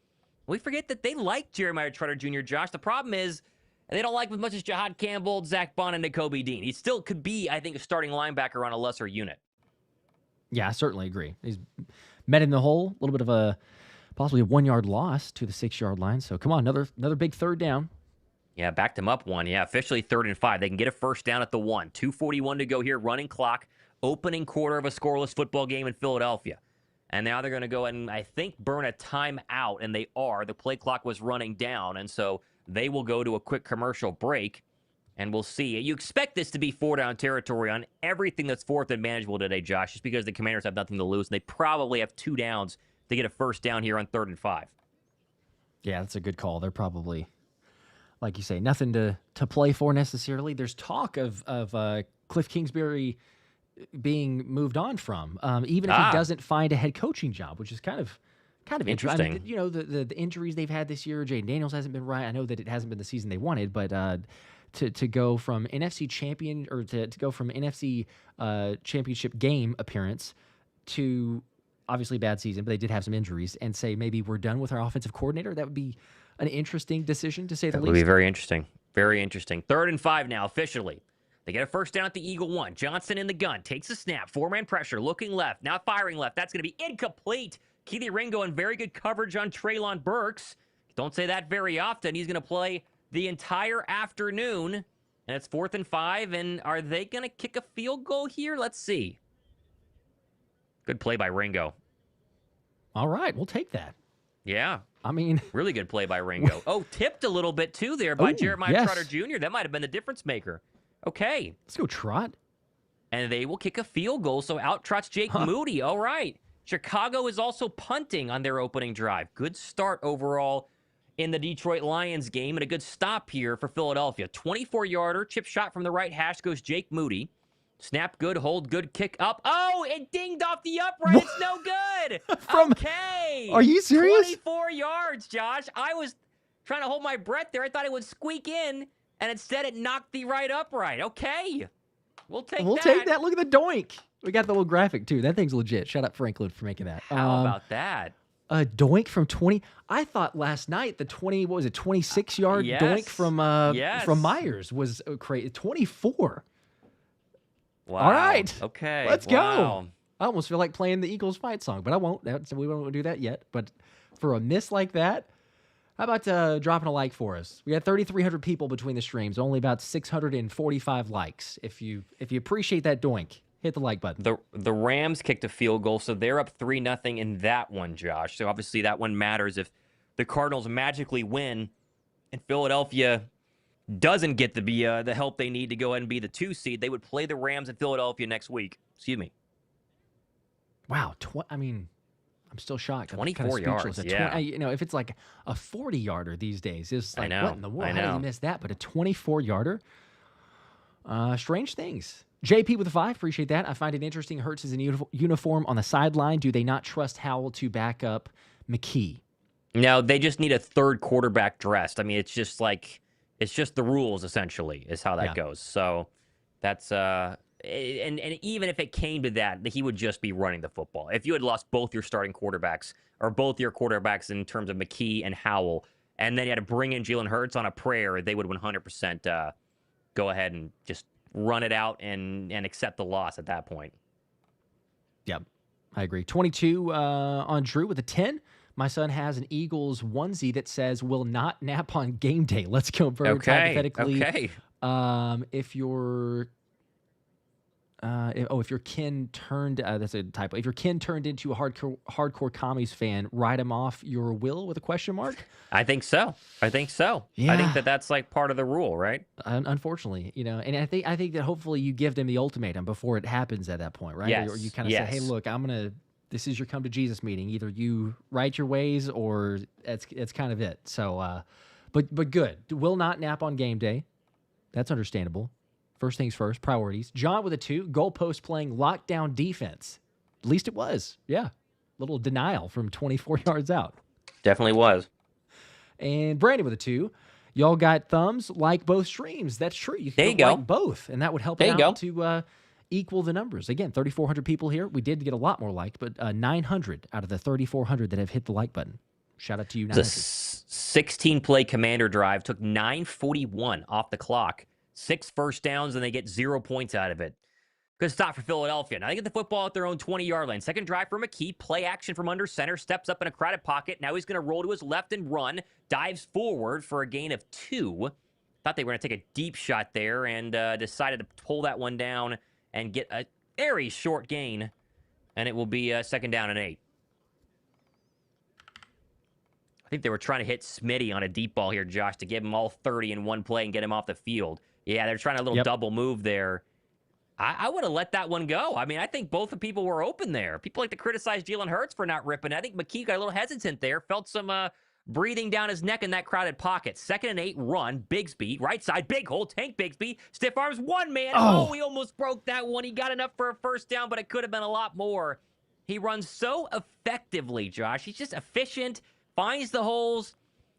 We forget that they like Jeremiah Trotter Jr., Josh. The problem is they don't like him as much as Jahad Campbell, Zach Bond, and Nakobe Dean. He still could be, I think, a starting linebacker on a lesser unit. Yeah, I certainly agree. He's met in the hole. A little bit of possibly a 1-yard loss to the 6-yard line. So come on, another big 3rd down. Yeah, backed him up 1. Yeah, officially 3rd and 5. They can get a first down at the 1. 2:41 to go here, running clock. Opening quarter of a scoreless football game in Philadelphia. And now they're going to go and, I think, burn a timeout, and they are. The play clock was running down, and so they will go to a quick commercial break, and we'll see. You expect this to be 4-down territory on everything that's 4th and manageable today, Josh, just because the Commanders have nothing to lose, and they probably have 2 downs to get a first down here on 3rd and 5. Yeah, that's a good call. They're probably, like you say, nothing to play for necessarily. There's talk of Cliff Kingsbury being moved on from, even if he doesn't find a head coaching job, which is kind of interesting. I mean, the injuries they've had this year, Jaden Daniels hasn't been right. I know that it hasn't been the season they wanted, but to go from NFC champion, or to go from NFC championship game appearance to obviously a bad season, but they did have some injuries, and say maybe we're done with our offensive coordinator, that would be an interesting decision, to say the least. That would be very interesting. Very interesting. 3rd and 5 now, officially. They get a first down at the Eagle 1. Johnson in the gun. Takes a snap. 4-man pressure. Looking left. Now firing left. That's going to be incomplete. Keely Ringo in very good coverage on Treylon Burks. Don't say that very often. He's going to play the entire afternoon. And it's 4th and 5. And are they going to kick a field goal here? Let's see. Good play by Ringo. All right. We'll take that. Yeah. I mean, really good play by Ringo. Oh, tipped a little bit too there by Jeremiah Trotter Jr. That might have been the difference maker. Okay. Let's go Trot. And they will kick a field goal, so out trots Jake Moody. All right. Chicago is also punting on their opening drive. Good start overall in the Detroit Lions game, and a good stop here for Philadelphia. 24-yarder, chip shot from the right hash goes Jake Moody. Snap good, hold good, kick up. Oh, it dinged off the upright. It's no good. Okay. Are you serious? 24 yards, Josh. I was trying to hold my breath there. I thought it would squeak in. And instead, it knocked the right upright. Okay. We'll take that. Look at the doink. We got the little graphic, too. That thing's legit. Shout out Franklin for making that. How about that? A doink from 20. I thought last night the 26-yard doink from Myers was crazy. 24. Wow. All right. Okay. Let's go. I almost feel like playing the Eagles fight song, but I won't. We won't do that yet. But for a miss like that, how about dropping a like for us? We got 3,300 people between the streams, only about 645 likes. If you appreciate that doink, hit the like button. The Rams kicked a field goal, so they're up 3-0 in that one, Josh. So obviously that one matters if the Cardinals magically win and Philadelphia doesn't get the help they need to go ahead and be the 2 seed, they would play the Rams in Philadelphia next week. Excuse me. Wow. I mean, I'm still shocked. 24 yards, yeah. If it's like a 40-yarder these days, it's like, know, what in the world? I How did know. you miss that? But a 24-yarder? Strange things. JP with a 5. Appreciate that. I find it interesting. Hurts is in uniform on the sideline. Do they not trust Howell to back up McKee? No, they just need a third quarterback dressed. I mean, it's just the rules, essentially, is how that goes. So that's and even if it came to that, he would just be running the football. If you had lost both your starting quarterbacks, or both your quarterbacks in terms of McKee and Howell, and then you had to bring in Jalen Hurts on a prayer, they would 100% go ahead and just run it out and accept the loss at that point. Yep, I agree. 22 on Drew with a 10. My son has an Eagles onesie that says "will not nap on game day." Let's go birds. Hypothetically, if your if your kin turned that's a typo. If your kin turned into a hardcore commies fan, write him off your will with a question mark. I think so. Yeah. I think that's like part of the rule, right? Unfortunately, and I think that hopefully you give them the ultimatum before it happens at that point, right? Yes. Or you kind of say, "Hey, look, this is your come to Jesus meeting. Either you right your ways, or it's kind of it." So, but good. Will not nap on game day. That's understandable. First things first, priorities. John with a 2. Goalpost playing lockdown defense. At least it was. Yeah. Little denial from 24 yards out. Definitely was. And Brandon with a 2. Y'all got thumbs, like both streams. That's true. You can like both, and that would help out to equal the numbers. Again, 3,400 people here. We did get a lot more liked, but 900 out of the 3,400 that have hit the like button. Shout out to you, 900. The 16-play commander drive took 9:41 off the clock. 6 first downs, and they get 0 points out of it. Good stop for Philadelphia. Now they get the football at their own 20-yard line. Second drive for McKee. Play action from under center. Steps up in a crowded pocket. Now he's going to roll to his left and run. Dives forward for a gain of 2. Thought they were going to take a deep shot there and decided to pull that one down and get a very short gain. And it will be second down and 8. I think they were trying to hit Smitty on a deep ball here, Josh, to give him all 30 in one play and get him off the field. Yeah, they're trying a little double move there. I would have let that one go. I mean, I think both the people were open there. People like to criticize Jalen Hurts for not ripping. I think McKee got a little hesitant there, felt some breathing down his neck in that crowded pocket. 2nd and 8 run, Bigsby, right side, big hole, Tank Bigsby, stiff arms, one man. Oh, he almost broke that one. He got enough for a first down, but it could have been a lot more. He runs so effectively, Josh. He's just efficient, finds the holes.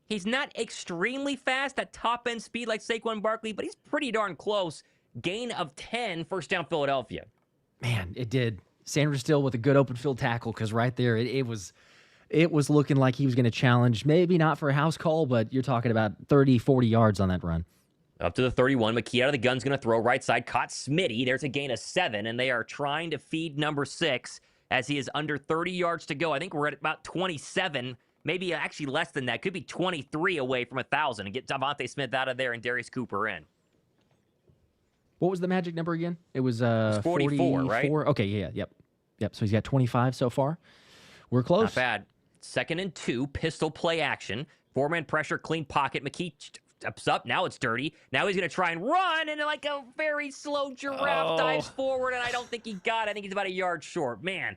He's not extremely fast at top-end speed like Saquon Barkley, but he's pretty darn close. Gain of 10, first down Philadelphia. Man, it did. Sanders still with a good open field tackle, because right there it was looking like he was going to challenge, maybe not for a house call, but you're talking about 30, 40 yards on that run. Up to the 31. McKee out of the gun's going to throw right side. Caught Smitty. There's a gain of 7, and they are trying to feed number 6 as he is under 30 yards to go. I think we're at about 27. Maybe actually less than that. Could be 23 away from 1,000 and get Devontae Smith out of there and Darius Cooper in. What was the magic number again? It was 44, right? Okay, yep. So he's got 25 so far. We're close. Not bad. 2nd and 2, pistol play action. 4-man pressure, clean pocket. McKee steps up. Now it's dirty. Now he's going to try and run, and like a very slow giraffe dives forward, and I don't think he got it. I think he's about a yard short. Man.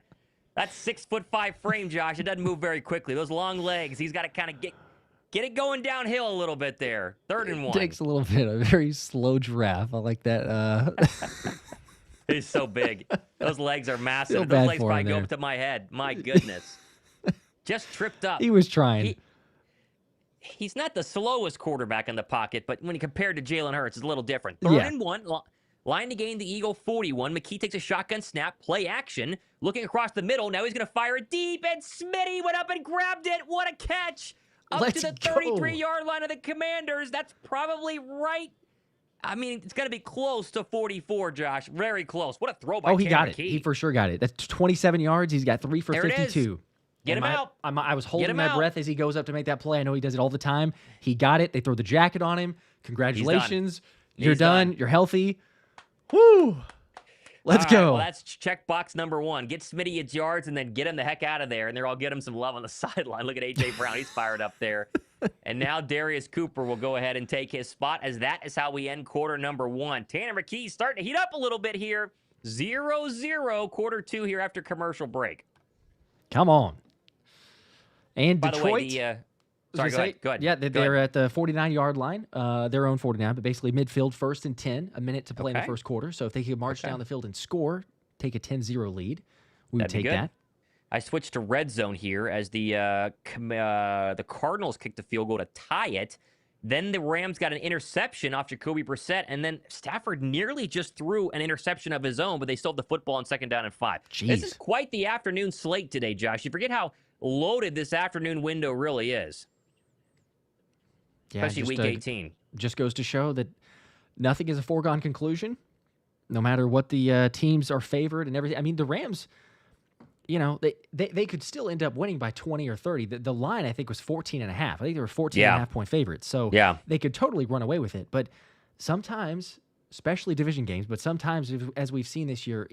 That's 6'5" frame, Josh. It doesn't move very quickly. Those long legs, he's got to kind of get it going downhill a little bit there. 3rd and 1. Takes a little bit. A very slow giraffe. I like that. He's so big. Those legs are massive. Those legs probably go up to my head. My goodness. Just tripped up. He was trying. He's not the slowest quarterback in the pocket, but when he compared to Jalen Hurts, it's a little different. 3rd and 1. Line to gain the Eagle 41. McKee takes a shotgun snap, play action, looking across the middle. Now he's going to fire it deep, and Smitty went up and grabbed it. What a catch. Up to the 33-yard line of the Commanders. That's probably right. I mean, it's going to be close to 44, Josh. Very close. What a throw by Tanner McKee. He got it. He for sure got it. That's 27 yards. He's got 3 for 52. Get him out. I was holding my breath as he goes up to make that play. I know he does it all the time. He got it. They throw the jacket on him. Congratulations. You're done. You're healthy. Woo! Let's go. Well, that's checkbox number 1. Get Smitty his yards and then get him the heck out of there. And they're all get him some love on the sideline. Look at A.J. Brown. He's fired up there. And now Darius Cooper will go ahead and take his spot, as that is how we end quarter number 1. Tanner McKee starting to heat up a little bit here. 0-0, quarter 2 here after commercial break. Come on. And By Detroit. the way, sorry, go ahead. Yeah, they're at the 49-yard line, their own 49, but basically midfield, 1st and 10, a minute to play in the first quarter. So if they could march down the field and score, take a 10-0 lead, we would take that. I switched to red zone here as the Cardinals kicked the field goal to tie it. Then the Rams got an interception off Jacoby Brissett, and then Stafford nearly just threw an interception of his own, but they still have the football on 2nd down and 5. Jeez. This is quite the afternoon slate today, Josh. You forget how loaded this afternoon window really is. Yeah, especially week 18. Just goes to show that nothing is a foregone conclusion, no matter what the teams are favored and everything. I mean, the Rams, they could still end up winning by 20 or 30. The line, I think, was 14.5. I think they were 14.5 point favorites. So they could totally run away with it. But sometimes, especially division games, but sometimes, as we've seen this year,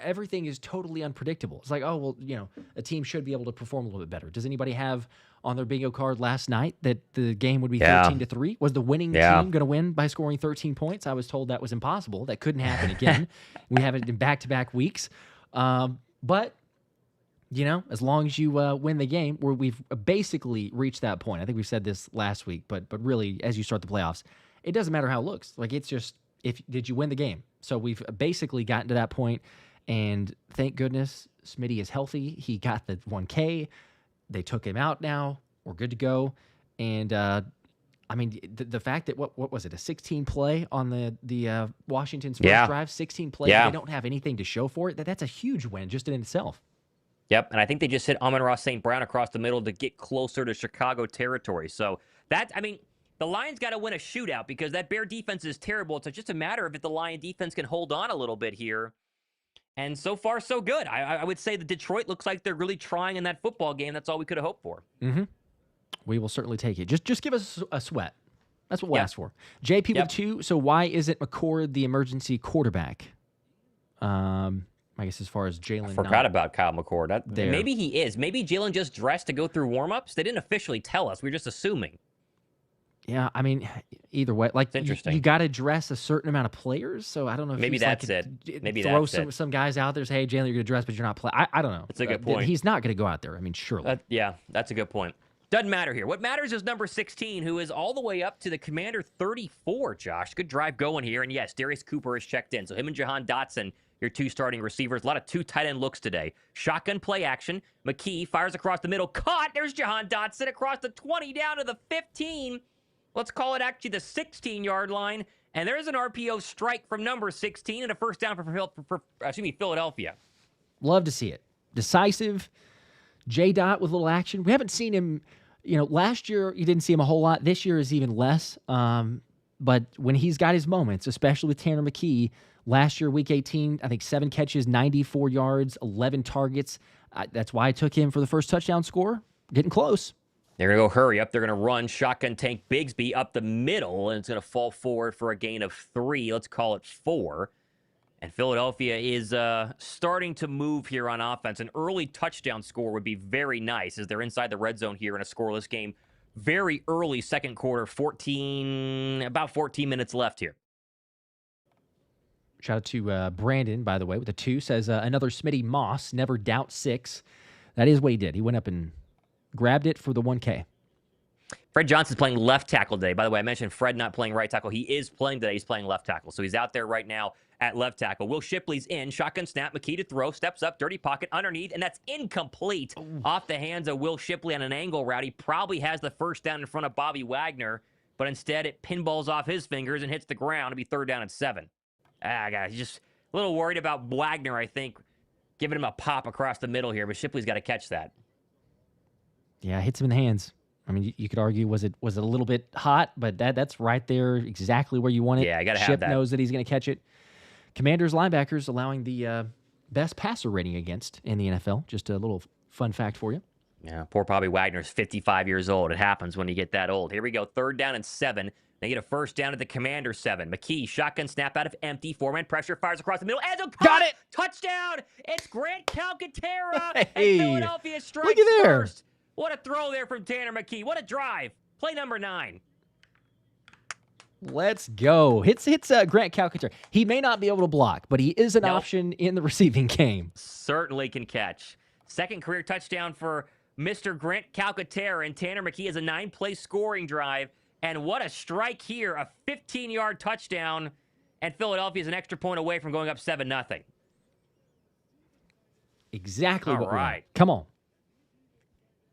everything is totally unpredictable. It's like, oh, well, a team should be able to perform a little bit better. Does anybody have on their bingo card last night that the game would be 13-3? Was the winning team going to win by scoring 13 points? I was told that was impossible. That couldn't happen again. We have it in back-to-back weeks. But as long as you win the game, where we've basically reached that point. I think we said this last week, but really, as you start the playoffs, it doesn't matter how it looks. Like, it's just, did you win the game? So we've basically gotten to that point, and thank goodness Smitty is healthy. He got the 1K. They took him out now. We're good to go. And I mean, the fact that what was it, a 16 play on the Washington's first drive, 16 plays. They don't have anything to show for it. That's a huge win just in itself. Yep, and I think they just hit Amon-Ra St. Brown across the middle to get closer to Chicago territory. So the Lions got to win a shootout because that Bear defense is terrible. It's just a matter of if the Lion defense can hold on a little bit here. And so far, so good. I would say that Detroit looks like they're really trying in that football game. That's all we could have hoped for. Mm-hmm. We will certainly take it. Just give us a sweat. That's what we'll ask for. JP with 2. So why isn't McCord the emergency quarterback? I guess as far as Jalen. I forgot about Kyle McCord. Maybe he is. Maybe Jalen just dressed to go through warm-ups. They didn't officially tell us. We were just assuming. Yeah, I mean, either way, like, interesting. You got to dress a certain amount of players. So I don't know if maybe that's it. Maybe throw that's some guys out there. Say, hey, Jalen, you're going to dress, but you're not playing. I don't know. That's a good point. He's not going to go out there. I mean, surely. That's a good point. Doesn't matter here. What matters is number 16, who is all the way up to the Commander 34, Josh. Good drive going here. And yes, Darius Cooper is checked in. So him and Jahan Dotson, your 2 starting receivers. A lot of 2 tight end looks today. Shotgun play action. McKee fires across the middle. Caught. There's Jahan Dotson across the 20 down to the 15. Let's call it actually the 16-yard line. And there's an RPO strike from number 16 and a first down for Philadelphia. Love to see it. Decisive. J-Dot with a little action. We haven't seen him. Last year you didn't see him a whole lot. This year is even less. But when he's got his moments, especially with Tanner McKee, last year, week 18, I think 7 catches, 94 yards, 11 targets. That's why I took him for the first touchdown score. Getting close. They're going to go hurry up. They're going to run shotgun tank Bigsby up the middle, and it's going to fall forward for a gain of 3. Let's call it 4. And Philadelphia is starting to move here on offense. An early touchdown score would be very nice as they're inside the red zone here in a scoreless game. Very early second quarter, about 14 minutes left here. Shout out to Brandon, by the way, with a 2. Says, another Smitty Moss, never doubt 6. That is what he did. He went up and grabbed it for the 1K. Fred Johnson's playing left tackle today. By the way, I mentioned Fred not playing right tackle. He is playing today. He's playing left tackle. So he's out there right now at left tackle. Will Shipley's in. Shotgun snap. McKee to throw. Steps up. Dirty pocket underneath. And that's incomplete. Off the hands of Will Shipley on an angle route. He probably has the first down in front of Bobby Wagner. But instead, it pinballs off his fingers and hits the ground. It'll be 3rd down and 7. Guys, just a little worried about Wagner, I think, giving him a pop across the middle here. But Shipley's got to catch that. Yeah, hits him in the hands. I mean, you could argue, was it a little bit hot, but that's right there exactly where you want it. Yeah, I got to have that. Ship knows that he's going to catch it. Commanders linebackers allowing the best passer rating against in the NFL. Just a little fun fact for you. Yeah, poor Bobby Wagner's 55 years old. It happens when you get that old. Here we go, 3rd down and 7. They get a first down at the Commander 7. McKee, shotgun snap out of empty. 4-man pressure, fires across the middle. Got it! Touchdown! It's Grant Calcaterra. Hey, and Philadelphia strikes look at there. first. What a throw there from Tanner McKee. What a drive. Play number 9. Let's go. Hits Grant Calcaterra. He may not be able to block, but he is an option in the receiving game. Certainly can catch. Second career touchdown for Mr. Grant Calcaterra, and Tanner McKee has a 9-play scoring drive. And what a strike here, a 15-yard touchdown, and Philadelphia is an extra point away from going up 7-0. Exactly what we want. Right. Come on.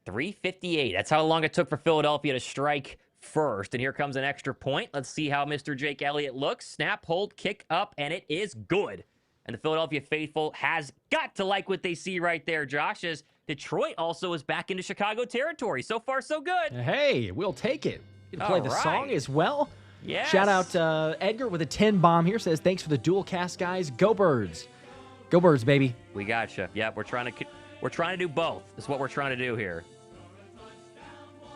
3:58. That's how long it took for Philadelphia to strike first. And here comes an extra point. Let's see how Mr. Jake Elliott looks. Snap, hold, kick up, and it is good. And the Philadelphia faithful has got to like what they see right there, Josh, as Detroit also is back into Chicago territory. So far, so good. Hey, we'll take it. You can play the song as well. Yes. Shout out Edgar with a 10 bomb here. Says, thanks for the dual cast, guys. Go Birds. Go Birds, baby. We gotcha. Yeah, we're trying to do both. That's what we're trying to do here.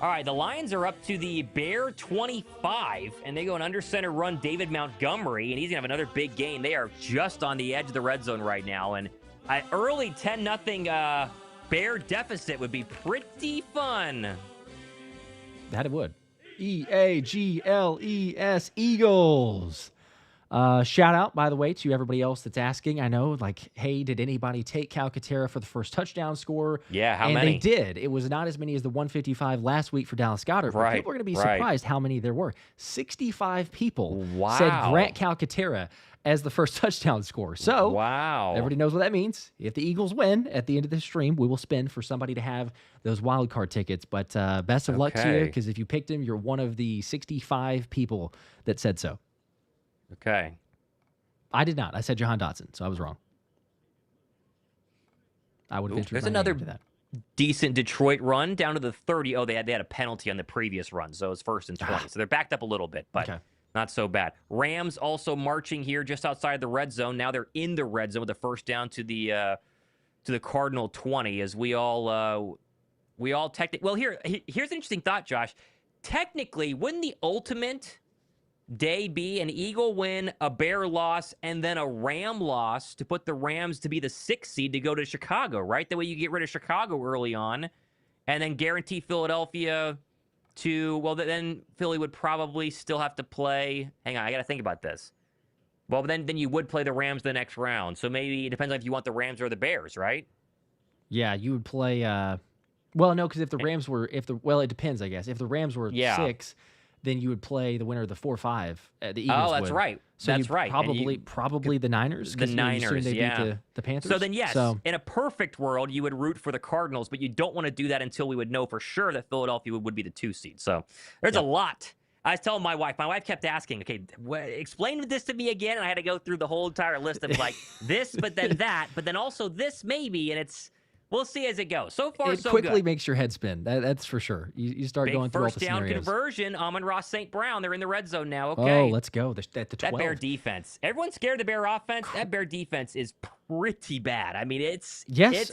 All right, the Lions are up to the Bear 25, and they go an under center run David Montgomery, and he's going to have another big game. They are just on the edge of the red zone right now, and an early 10-0 Bear deficit would be pretty fun. That it would. EAGLES Eagles. Shout out, by the way, to everybody else that's asking. I know, like, hey, did anybody take Calcaterra for the first touchdown score? Yeah, how many? And they did. It was not as many as the 155 last week for Dallas Goedert. But people are going to be surprised how many there were. 65 people said Grant Calcaterra as the first touchdown score. So, everybody knows what that means. If the Eagles win at the end of this stream, we will spin for somebody to have those wild card tickets. But best of luck to you, because if you picked him, you're one of the 65 people that said so. Okay. I did not. I said Jahan Dotson, so I was wrong. I would have ventured There's another to that. Decent Detroit run down to the 30. Oh, they had a penalty on the previous run, so it was 1st and 20. So they're backed up a little bit, but not so bad. Rams also marching here just outside the red zone. Now they're in the red zone with a first down to the Cardinal 20. As we all technically. Well, here's an interesting thought, Josh. Technically, wouldn't the ultimate day be an Eagle win, a Bear loss, and then a Ram loss to put the Rams to be the 6th seed to go to Chicago, right? That way you get rid of Chicago early on and then guarantee Philadelphia to, well, then Philly would probably still have to play. Hang on, I got to think about this. Well, then you would play the Rams the next round. So maybe it depends on if you want the Rams or the Bears, right? Yeah, you would play, well, no, because if the Rams were, well, it depends, I guess. If the Rams were 6, then you would play the winner of the 4-5. The Eagles Oh, that's would. right. So that's right. Probably the Niners. The Niners, they beat the Panthers. So then, yes, in a perfect world, you would root for the Cardinals, but you don't want to do that until we would know for sure that Philadelphia would be the 2 seed. So there's a lot. I was telling my wife kept asking, okay, explain this to me again, and I had to go through the whole entire list of like this, but then that, but then also this maybe, and we'll see as it goes. So far, so good. It quickly makes your head spin. That's for sure. You start going through all the scenarios. First down conversion. Amon-Ra St. Brown. They're in the red zone now. Okay. Oh, let's go. At the 12. That Bear defense. Everyone's scared of the Bear offense. That Bear defense is pretty bad. I mean, it's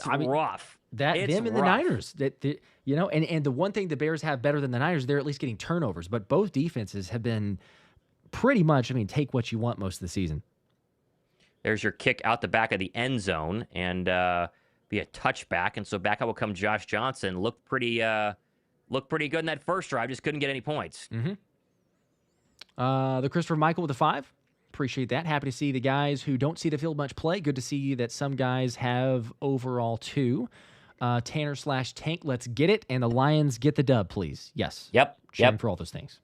rough. Them and the Niners. And the one thing the Bears have better than the Niners, they're at least getting turnovers. But both defenses have been pretty much, take what you want most of the season. There's your kick out the back of the end zone, and be a touchback, and so back out will come Josh Johnson. Looked pretty good in that first drive. Just couldn't get any points. Mm-hmm. The Christopher Michael with a 5. Appreciate that. Happy to see the guys who don't see the field much play. Good to see that some guys have overall 2. Tanner/Tank, let's get it, and the Lions get the dub, please. Yes. Yep. Cheering for all those things.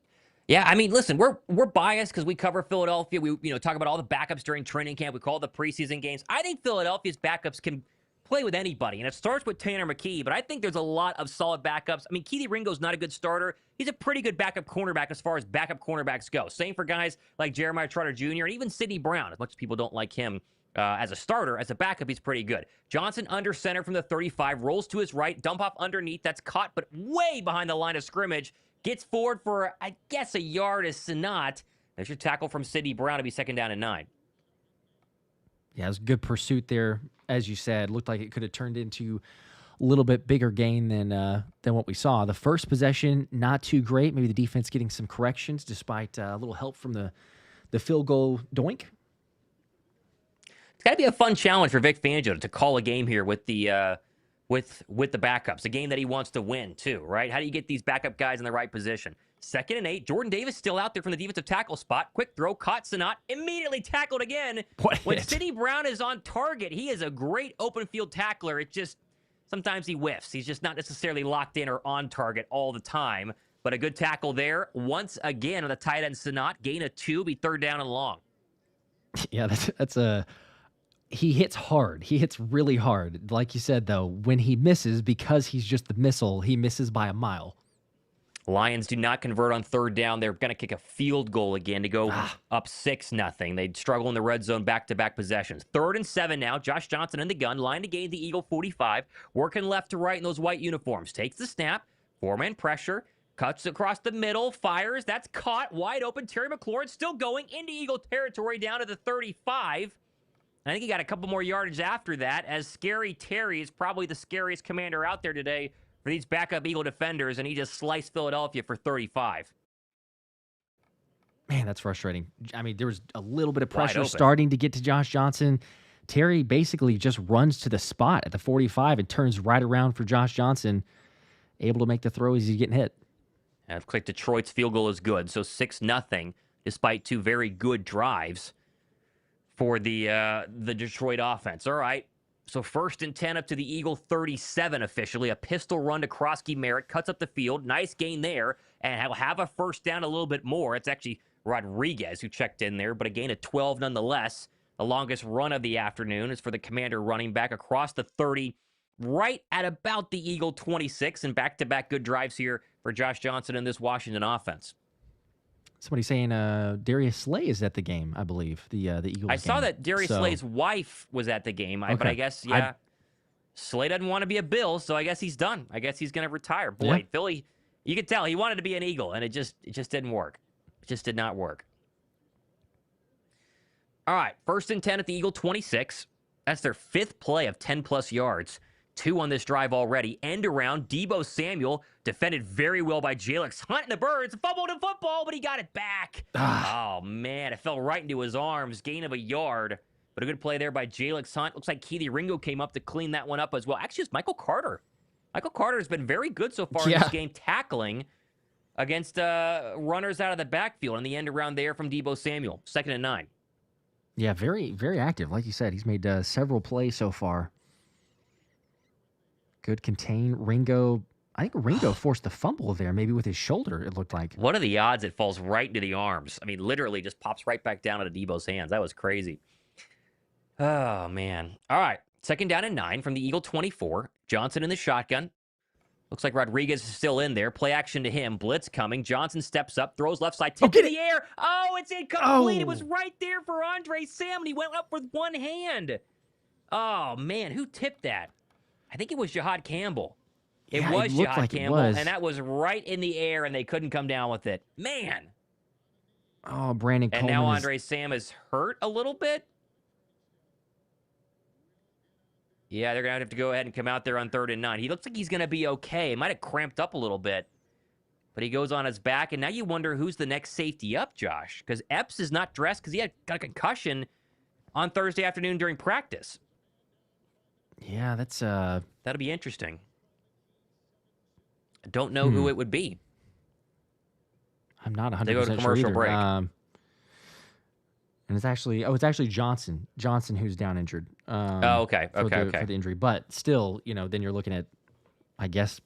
Yeah, listen, we're biased because we cover Philadelphia. We talk about all the backups during training camp. We call the preseason games. I think Philadelphia's backups can play with anybody, and it starts with Tanner McKee, but I think there's a lot of solid backups. Keely Ringo's not a good starter. He's a pretty good backup cornerback as far as backup cornerbacks go. Same for guys like Jeremiah Trotter Jr. and even Sidney Brown. As much as people don't like him as a starter, as a backup, he's pretty good. Johnson under center from the 35, rolls to his right, dump off underneath. That's caught, but way behind the line of scrimmage. Gets forward for, I guess, a yard is not. There's your tackle from Sidney Brown to be 2nd down and 9. Yeah, it was a good pursuit there. As you said, looked like it could have turned into a little bit bigger gain than what we saw. The first possession, not too great. Maybe the defense getting some corrections despite a little help from the field goal doink. It's got to be a fun challenge for Vic Fangio to call a game here with the backups, a game that he wants to win too, right? How do you get these backup guys in the right position? 2nd and 8. Jordan Davis still out there from the defensive tackle spot. Quick throw, caught Sanat, immediately tackled again. What When hit? Smitty Brown is on target, he is a great open field tackler. It just, sometimes he whiffs. He's just not necessarily locked in or on target all the time. But a good tackle there. Once again on the tight end Sanat. Gain of 2, be 3rd down and long. Yeah, that's a... He hits hard. He hits really hard. Like you said, though, when he misses, because he's just the missile, he misses by a mile. Lions do not convert on 3rd down. They're going to kick a field goal again to go up 6-0. They'd struggle in the red zone back-to-back possessions. 3rd and 7 now. Josh Johnson in the gun. Line to gain the Eagle 45. Working left to right in those white uniforms. Takes the snap. 4-man pressure. Cuts across the middle. Fires. That's caught. Wide open. Terry McLaurin still going into Eagle territory down to the 35. I think he got a couple more yardage after that, as Scary Terry is probably the scariest commander out there today for these backup Eagle defenders, and he just sliced Philadelphia for 35. Man, that's frustrating. I mean, there was a little bit of Wide pressure open. starting to get to Josh Johnson. Terry basically just runs to the spot at the 45 and turns right around for Josh Johnson, able to make the throw as he's getting hit. And I've clicked Detroit's field goal is good, so 6-0, despite 2 very good drives for the Detroit offense. All right, so 1st and 10 up to the Eagle 37 officially. A pistol run to Krosky Merritt, cuts up the field. Nice gain there, and he'll have a 1st down a little bit more. It's actually Rodriguez who checked in there, but a gain of 12 nonetheless. The longest run of the afternoon is for the Commander running back across the 30, right at about the Eagle 26, and back-to-back good drives here for Josh Johnson in this Washington offense. Somebody saying Darius Slay is at the game, I believe, the Eagles I saw game. that Darius Slay's wife was at the game, but I guess, Slay doesn't want to be a Bill, so I guess he's done. I guess he's going to retire. Boy, Yeah. Philly, you could tell he wanted to be an Eagle, and it just didn't work. It just did not work. All right, 1st and 10 at the Eagle 26. That's their 5th play of 10-plus yards. 2 on this drive already. End around. Deebo Samuel defended very well by Jalix Hunt and the Birds. Fumbled a football, but he got it back. Oh, man. It fell right into his arms. Gain of a yard. But a good play there by Jalix Hunt. Looks like Keely Ringo came up to clean that one up as well. Actually, it's Michael Carter. Michael Carter has been very good so far in this game, tackling against runners out of the backfield on the end around there from Deebo Samuel. 2nd and 9. Yeah, very, very active. Like you said, he's made several plays so far. Good contain. Ringo, I think Ringo forced the fumble there, maybe with his shoulder, it looked like. What are the odds it falls right into the arms? I mean, literally just pops right back down into Deebo's hands. That was crazy. Oh, man. All right. 2nd down and 9 from the Eagle 24. Johnson in the shotgun. Looks like Rodriguez is still in there. Play action to him. Blitz coming. Johnson steps up, throws left side, tip in the air. Oh, it's incomplete. It was right there for Andre Sam, and he went up with one hand. Oh, man. Who tipped that? I think it was Jihad Campbell. It was Jihad Campbell, and that was right in the air, and they couldn't come down with it. Man. Oh, Brandon Coleman. And now Andre Sam is hurt a little bit. Yeah, they're going to have to go ahead and come out there on 3rd and 9. He looks like he's going to be okay. He might have cramped up a little bit. But he goes on his back, and now you wonder who's the next safety up, Josh. Because Epps is not dressed because he got a concussion on Thursday afternoon during practice. Yeah, that's... That'll be interesting. I don't know who it would be. I'm not 100% They go to commercial sure break. And it's actually Johnson who's down injured. Okay. For the injury, but still, then you're looking at, I guess,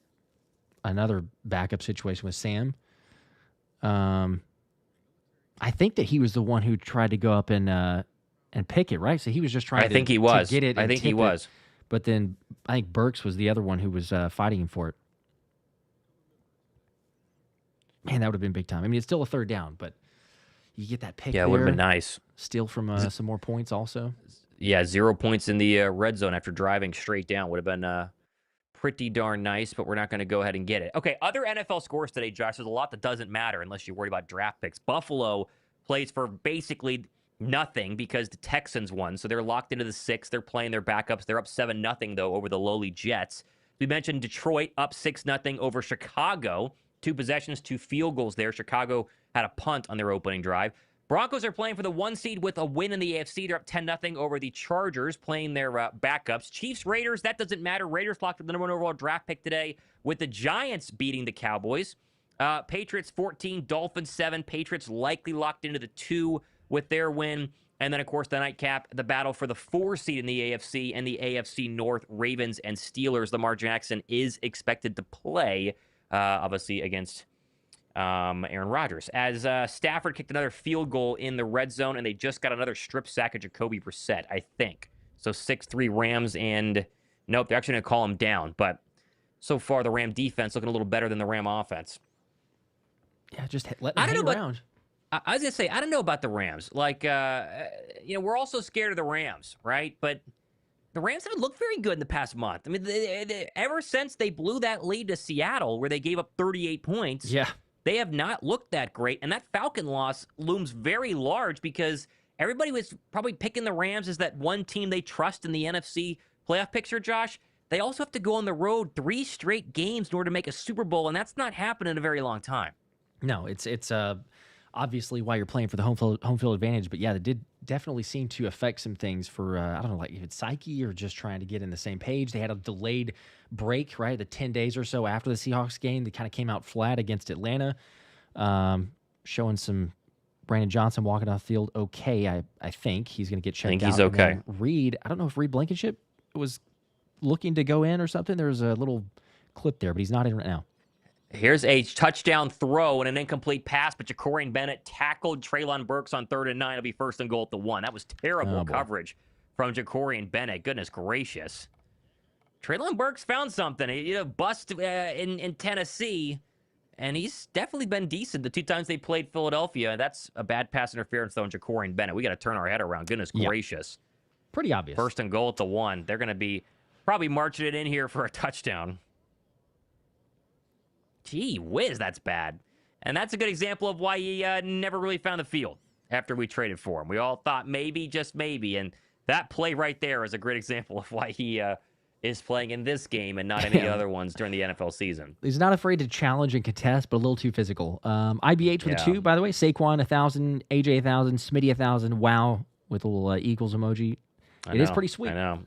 another backup situation with Sam. I think that he was the one who tried to go up and pick it, right? So he was just trying. To get it. I think he was. But then I think Burks was the other one who was fighting him for it. Man, that would have been big time. I mean, it's still a 3rd down, but you get that pick. Yeah, it would have been nice. Steal from some more points also. Yeah, 0 points in the red zone after driving straight down would have been pretty darn nice, but we're not going to go ahead and get it. Okay, other NFL scores today, Josh. There's a lot that doesn't matter unless you're worried about draft picks. Buffalo plays for basically nothing because the Texans won, so they're locked into the 6th. They're playing their backups. They're up 7-0, though, over the lowly Jets. We mentioned Detroit up 6-0 over Chicago. 2 possessions, 2 field goals there. Chicago had a punt on their opening drive. Broncos are playing for the 1 seed with a win in the AFC. They're up 10-0 over the Chargers, playing their backups. Chiefs, Raiders, that doesn't matter. Raiders locked up the #1 overall draft pick today with the Giants beating the Cowboys. Patriots 14, Dolphins 7. Patriots likely locked into the 2 with their win. And then, of course, the nightcap, the battle for the 4 seed in the AFC and the AFC North, Ravens and Steelers. Lamar Jackson is expected to play, obviously, against Aaron Rodgers. As Stafford kicked another field goal in the red zone, and they just got another strip sack of Jacoby Brissett, I think. So 6-3 Rams, and nope, they're actually going to call him down. But so far, the Ram defense looking a little better than the Ram offense. Yeah, just let them hang around. I was going to say, I don't know about the Rams. Like, we're also scared of the Rams, right? But the Rams haven't looked very good in the past month. I mean, ever since they blew that lead to Seattle, where they gave up 38 points, they have not looked that great. And that Falcon loss looms very large because everybody was probably picking the Rams as that one team they trust in the NFC playoff picture, Josh. They also have to go on the road 3 straight games in order to make a Super Bowl, and that's not happened in a very long time. No, it's obviously why you're playing for the home field advantage, but yeah, it did definitely seem to affect some things for I don't know, like if it's psyche or just trying to get in the same page. They had a delayed break, right? The 10 days or so after the Seahawks game, they kind of came out flat against Atlanta, showing some Brandon Johnson walking off the field. Okay, I think he's going to get checked out. I think he's okay. Reed, I don't know if Reed Blankenship was looking to go in or something. There was a little clip there, but he's not in right now. Here's a touchdown throw and an incomplete pass, but Jacorian Bennett tackled Treylon Burks on 3rd and 9. It'll be 1st and goal at the 1. That was terrible coverage from Jacorian Bennett. Goodness gracious. Treylon Burks found something. He bust in Tennessee, and he's definitely been decent the 2 times they played Philadelphia. That's a bad pass interference, though, on Jacorian Bennett. We got to turn our head around. Goodness gracious. Pretty obvious. 1st and goal at the 1. They're going to be probably marching it in here for a touchdown. Gee whiz, that's bad. And that's a good example of why he never really found the field after we traded for him. We all thought maybe, just maybe. And that play right there is a great example of why he is playing in this game and not any other ones during the NFL season. He's not afraid to challenge and contest, but a little too physical. IBH with a 2, by the way. Saquon 1,000, AJ 1,000, Smitty 1,000. Wow, with a little Eagles emoji. It is pretty sweet. I know.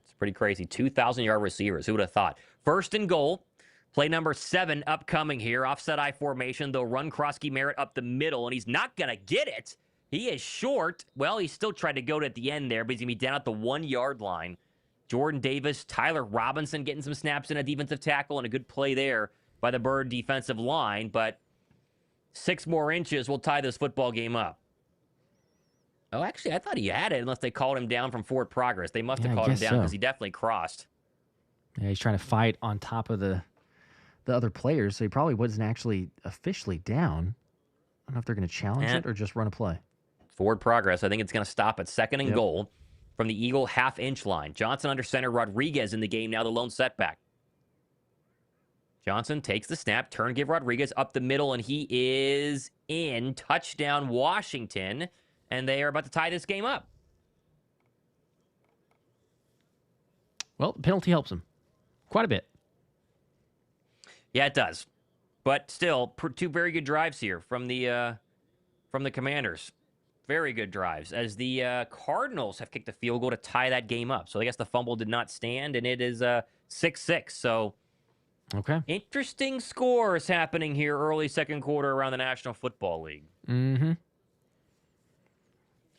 It's pretty crazy. 2,000-yard receivers. Who would have thought? 1st and goal. Play number 7 upcoming here. Offset I formation. They'll run Krosky Merritt up the middle, and he's not going to get it. He is short. Well, he still tried to go to at the end there, but he's going to be down at the 1-yard line. Jordan Davis, Tyler Robinson getting some snaps in a defensive tackle, and a good play there by the Bird defensive line. But 6 more inches will tie this football game up. Oh, actually, I thought he had it unless they called him down from forward progress. They must have called him down because he definitely crossed. Yeah, he's trying to fight on top of the other players, so he probably wasn't actually officially down. I don't know if they're going to challenge it or just run a play. Forward progress. I think it's going to stop at 2nd and goal from the Eagle half-inch line. Johnson under center. Rodriguez in the game now, the lone setback. Johnson takes the snap. Turn, give Rodriguez up the middle, and he is in. Touchdown, Washington. And they are about to tie this game up. Well, the penalty helps him quite a bit. Yeah, it does. But still, 2 very good drives here from the Commanders. Very good drives, as the Cardinals have kicked a field goal to tie that game up. So I guess the fumble did not stand, and it is 6-6. So interesting scores happening here early 2nd quarter around the National Football League. Mm-hmm.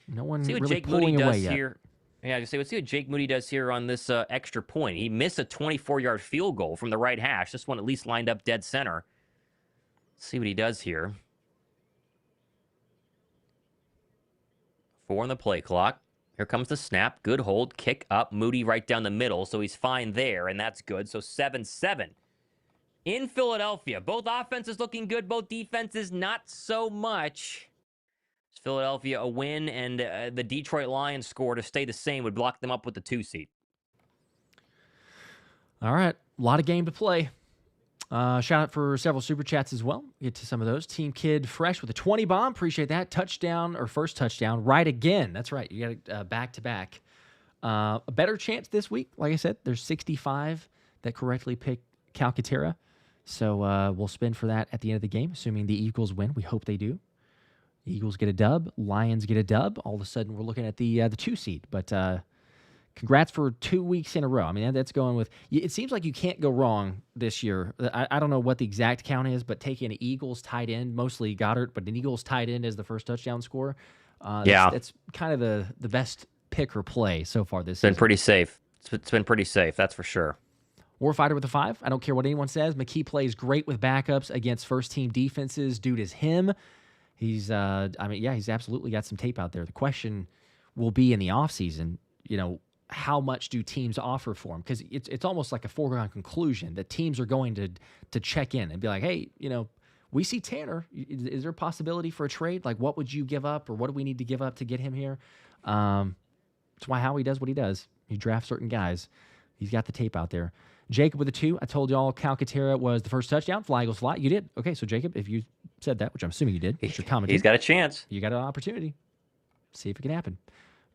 No one see what really Jake Moody does yet. here. Yeah, let's see what Jake Moody does here on this extra point. He missed a 24-yard field goal from the right hash. This one at least lined up dead center. Let's see what he does here. 4 on the play clock. Here comes the snap. Good hold. Kick up. Moody right down the middle, so he's fine there, and that's good. So 7-7. In Philadelphia, both offenses looking good, both defenses not so much. Philadelphia a win, and the Detroit Lions score to stay the same would block them up with the 2 seed. All right, a lot of game to play. Shout out for several super chats as well. Get to some of those. Team Kid Fresh with a 20 bomb. Appreciate that. Touchdown or first touchdown. Right again. That's right. You got it back to back. A better chance this week. Like I said, there's 65 that correctly picked Calcaterra. So we'll spin for that at the end of the game, assuming the Eagles win. We hope they do. The Eagles get a dub. Lions get a dub. All of a sudden, we're looking at the 2 seed. But Congrats for 2 weeks in a row. I mean, that's going with. It seems like you can't go wrong this year. I don't know what the exact count is, but taking an Eagles tight end, mostly Goddard, but an Eagles tight end as the first touchdown scorer. That's kind of the best pick or play so far this season. Been pretty safe. It's been pretty safe, that's for sure. Warfighter with a 5. I don't care what anyone says. McKee plays great with backups against first-team defenses. Dude is him. He's absolutely got some tape out there. The question will be in the offseason, how much do teams offer for him? Because it's almost like a foregone conclusion that teams are going to check in and be like, hey, we see Tanner. Is there a possibility for a trade? Like, what would you give up, or what do we need to give up to get him here? That's why Howie does what he does. He drafts certain guys. He's got the tape out there. Jacob with a 2. I told y'all Calcaterra was the first touchdown. Fly Eagles fly. You did. Okay, so Jacob, if you said that, which I'm assuming you did, it's your comment. He's got a chance. You got an opportunity. See if it can happen.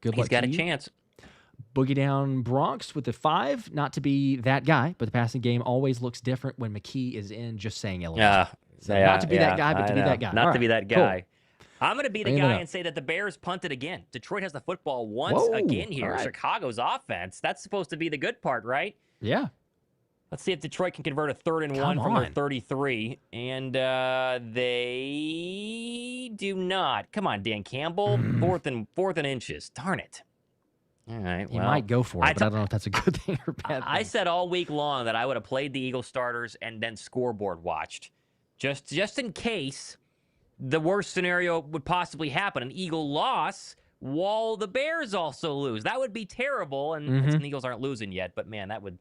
Good luck. He's got a chance. Boogie Down Bronx with the 5. Not to be that guy, but the passing game always looks different when McKee is in. Just saying, not to be that guy, but to be that guy. Not to be that guy. Cool. I'm going to be the guy and say that the Bears punted again. Detroit has the football once again here. Right. Chicago's offense. That's supposed to be the good part, right? Yeah. Let's see if Detroit can convert a 3rd and 1 from their 33. And they do not. Come on, Dan Campbell. Fourth and inches. Darn it. All right. He might go for it, but I don't know if that's a good thing or bad thing. I said all week long that I would have played the Eagles starters and then scoreboard watched. Just in case the worst scenario would possibly happen. An Eagle loss while the Bears also lose. That would be terrible. And the Eagles aren't losing yet, but man, that would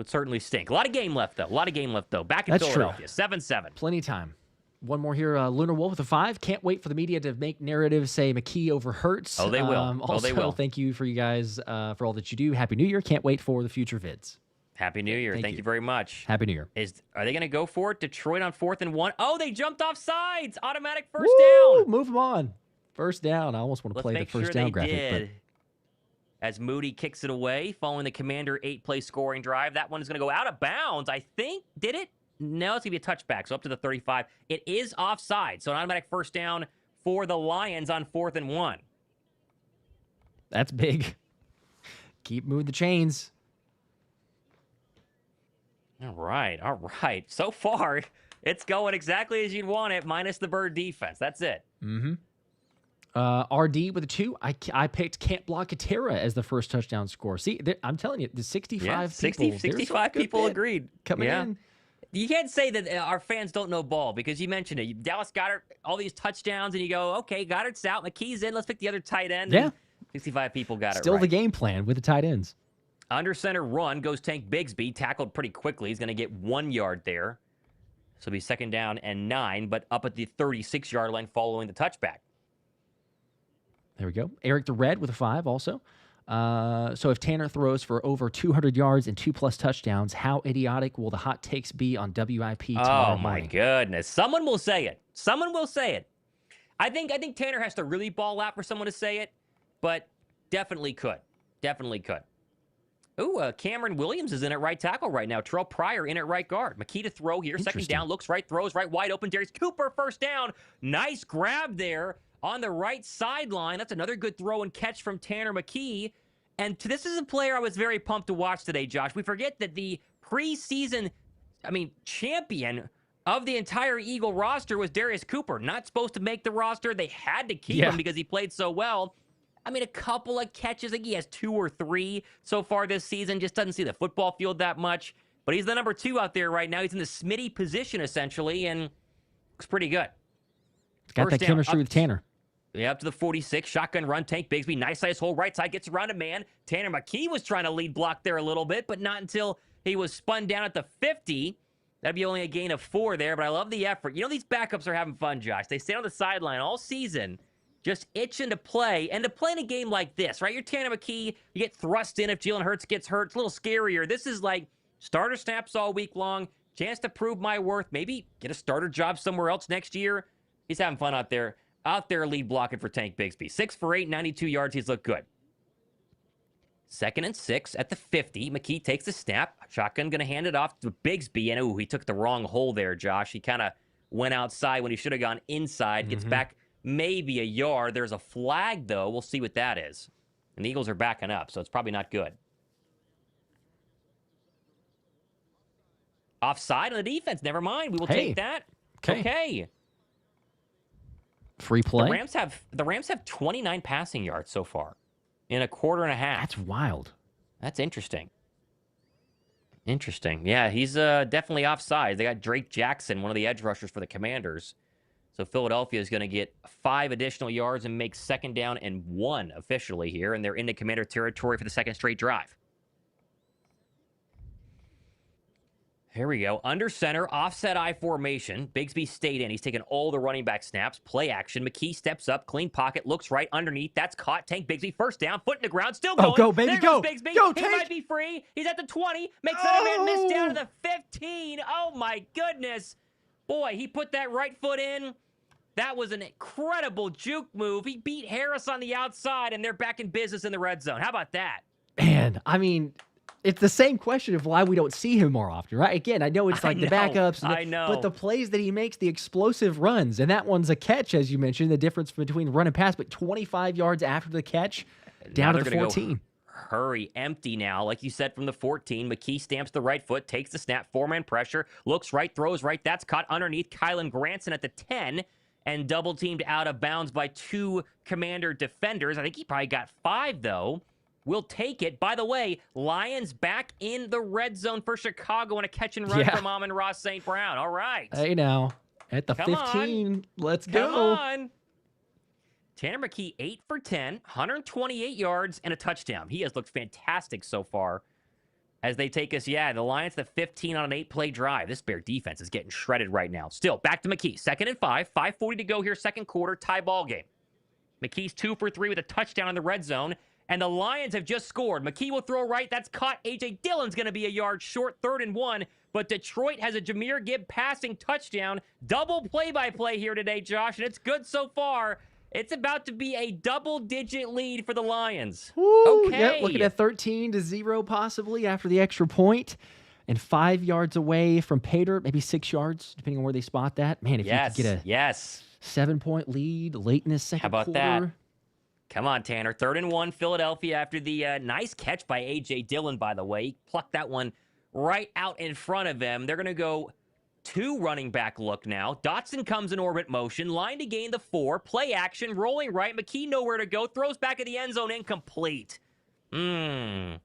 certainly stink. A lot of game left, though. Back in Philadelphia. 7-7. Plenty of time. One more here. Lunar Wolf with a 5. Can't wait for the media to make narratives say McKee over Hurts. Oh, they will. Also, they will. Thank you for you guys for all that you do. Happy New Year. Can't wait for the future vids. Happy New Year. Thank you very much. Happy New Year. Are they going to go for it? Detroit on 4th and 1. Oh, they jumped off sides. Automatic first down. Move them on. First down. I almost want to play the first down graphic. As Moody kicks it away, following the Commander 8-play scoring drive. That one is going to go out of bounds, I think. Did it? No, it's going to be a touchback, so up to the 35. It is offside, so an automatic first down for the Lions on 4th and 1. That's big. Keep moving the chains. All right. So far, it's going exactly as you'd want it, minus the Bird defense. That's it. RD with a 2. I picked Can't Block Katera as the first touchdown score. See, I'm telling you, the 65 people agreed. Coming in. You can't say that our fans don't know ball because you mentioned it. Dallas Goedert, all these touchdowns, and you go, okay, Goddard's out, McKee's in, let's pick the other tight end. Yeah. 65 people got it right. Still the game plan with the tight ends. Under center run goes Tank Bigsby, tackled pretty quickly. He's going to get 1 yard there. So it'll be 2nd down and 9, but up at the 36-yard line following the touchback. There we go. Eric the Red with a 5 also. So if Tanner throws for over 200 yards and 2+ touchdowns, how idiotic will the hot takes be on WIP tomorrow morning? My goodness. Someone will say it. I think Tanner has to really ball out for someone to say it, but definitely could. Ooh, Cameron Williams is in at right tackle right now. Terrell Pryor in at right guard. McKee to throw here. 2nd down, looks right, throws right, wide open. Darius Cooper, first down. Nice grab there on the right sideline. That's another good throw and catch from Tanner McKee. And this is a player I was very pumped to watch today, Josh. We forget that the preseason, champion of the entire Eagle roster was Darius Cooper. Not supposed to make the roster. They had to keep him because he played so well. A couple of catches. I think he has 2 or 3 so far this season. Just doesn't see the football field that much. But he's the number 2 out there right now. He's in the Smitty position, essentially, and looks pretty good. Got that chemistry with Tanner. Yeah, up to the 46. Shotgun run. Tank Bigsby. Nice size hole. Right side. Gets around a man. Tanner McKee was trying to lead block there a little bit, but not until he was spun down at the 50. That'd be only a gain of 4 there, but I love the effort. These backups are having fun, Josh. They stay on the sideline all season, just itching to play, and to play in a game like this, right? You're Tanner McKee. You get thrust in if Jalen Hurts gets hurt. It's a little scarier. This is like starter snaps all week long. Chance to prove my worth. Maybe get a starter job somewhere else next year. He's having fun out there lead blocking for Tank Bigsby. 6 for 8, 92 yards. He's looked good. 2nd and 6 at the 50. McKee takes the snap. Shotgun going to hand it off to Bigsby. And, he took the wrong hole there, Josh. He kind of went outside when he should have gone inside. Gets back maybe a yard. There's a flag, though. We'll see what that is. And the Eagles are backing up, so it's probably not good. Offside on the defense. Never mind. We will take that. Okay. Free play. The Rams have 29 passing yards so far in a quarter and a half. That's wild. That's interesting. Yeah, he's definitely offside. They got Drake Jackson, one of the edge rushers for the Commanders. So Philadelphia is going to get 5 additional yards and make 2nd down and 1 officially here, and they're into Commander territory for the 2nd straight drive. Here we go. Under center, offset I formation. Bigsby stayed in. He's taken all the running back snaps. Play action. McKee steps up. Clean pocket. Looks right underneath. That's caught. Tank Bigsby. First down. Foot in the ground. Still going. Oh, go, baby, there go. Goes Bigsby. Go, he Tank. might be free. He's at the 20. Makes another man miss down to the 15. Oh, my goodness. Boy, he put that right foot in. That was an incredible juke move. He beat Harris on the outside, and they're back in business in the red zone. How about that? Man, I mean, it's the same question of why we don't see him more often, right? Again, I know it's like the backups. But the plays that he makes, the explosive runs, and that one's a catch, as you mentioned, the difference between run and pass, but 25 yards after the catch, down to the 14. Hurry, empty now. Like you said, from the 14, McKee stamps the right foot, takes the snap, 4-man pressure, looks right, throws right. That's caught underneath. Kylan Granson at the 10, and double teamed out of bounds by 2 Commander defenders. I think he probably got 5, though. We'll take it. By the way, Lions back in the red zone for Chicago on a catch and run from Amon-Ra St. Brown. All right. Hey, now, at the 15, let's go. Come on. Tanner McKee, 8 for 10, 128 yards, and a touchdown. He has looked fantastic so far as they take us, the Lions, the 15 on an 8-play drive. This Bear defense is getting shredded right now. Still, back to McKee. 2nd and 5, 5:40 to go here, 2nd quarter, tie ball game. McKee's 2 for 3 with a touchdown in the red zone. And the Lions have just scored. McKee will throw right. That's caught. A.J. Dillon's going to be a yard short, 3rd and 1. But Detroit has a Jahmyr Gibb passing touchdown. Double play-by-play here today, Josh, and it's good so far. It's about to be a double-digit lead for the Lions. Woo, okay. Yep, looking at 13-0 possibly after the extra point. And 5 yards away from Pater, maybe 6 yards, depending on where they spot that. Man, if you could get a 7-point lead late in the second quarter. How about that? Come on, Tanner. 3rd and 1, Philadelphia after the nice catch by A.J. Dillon, by the way. He plucked that one right out in front of him. They're going to go 2 running back look now. Dotson comes in orbit motion. Line to gain the 4. Play action. Rolling right. McKee nowhere to go. Throws back at the end zone. Incomplete. Good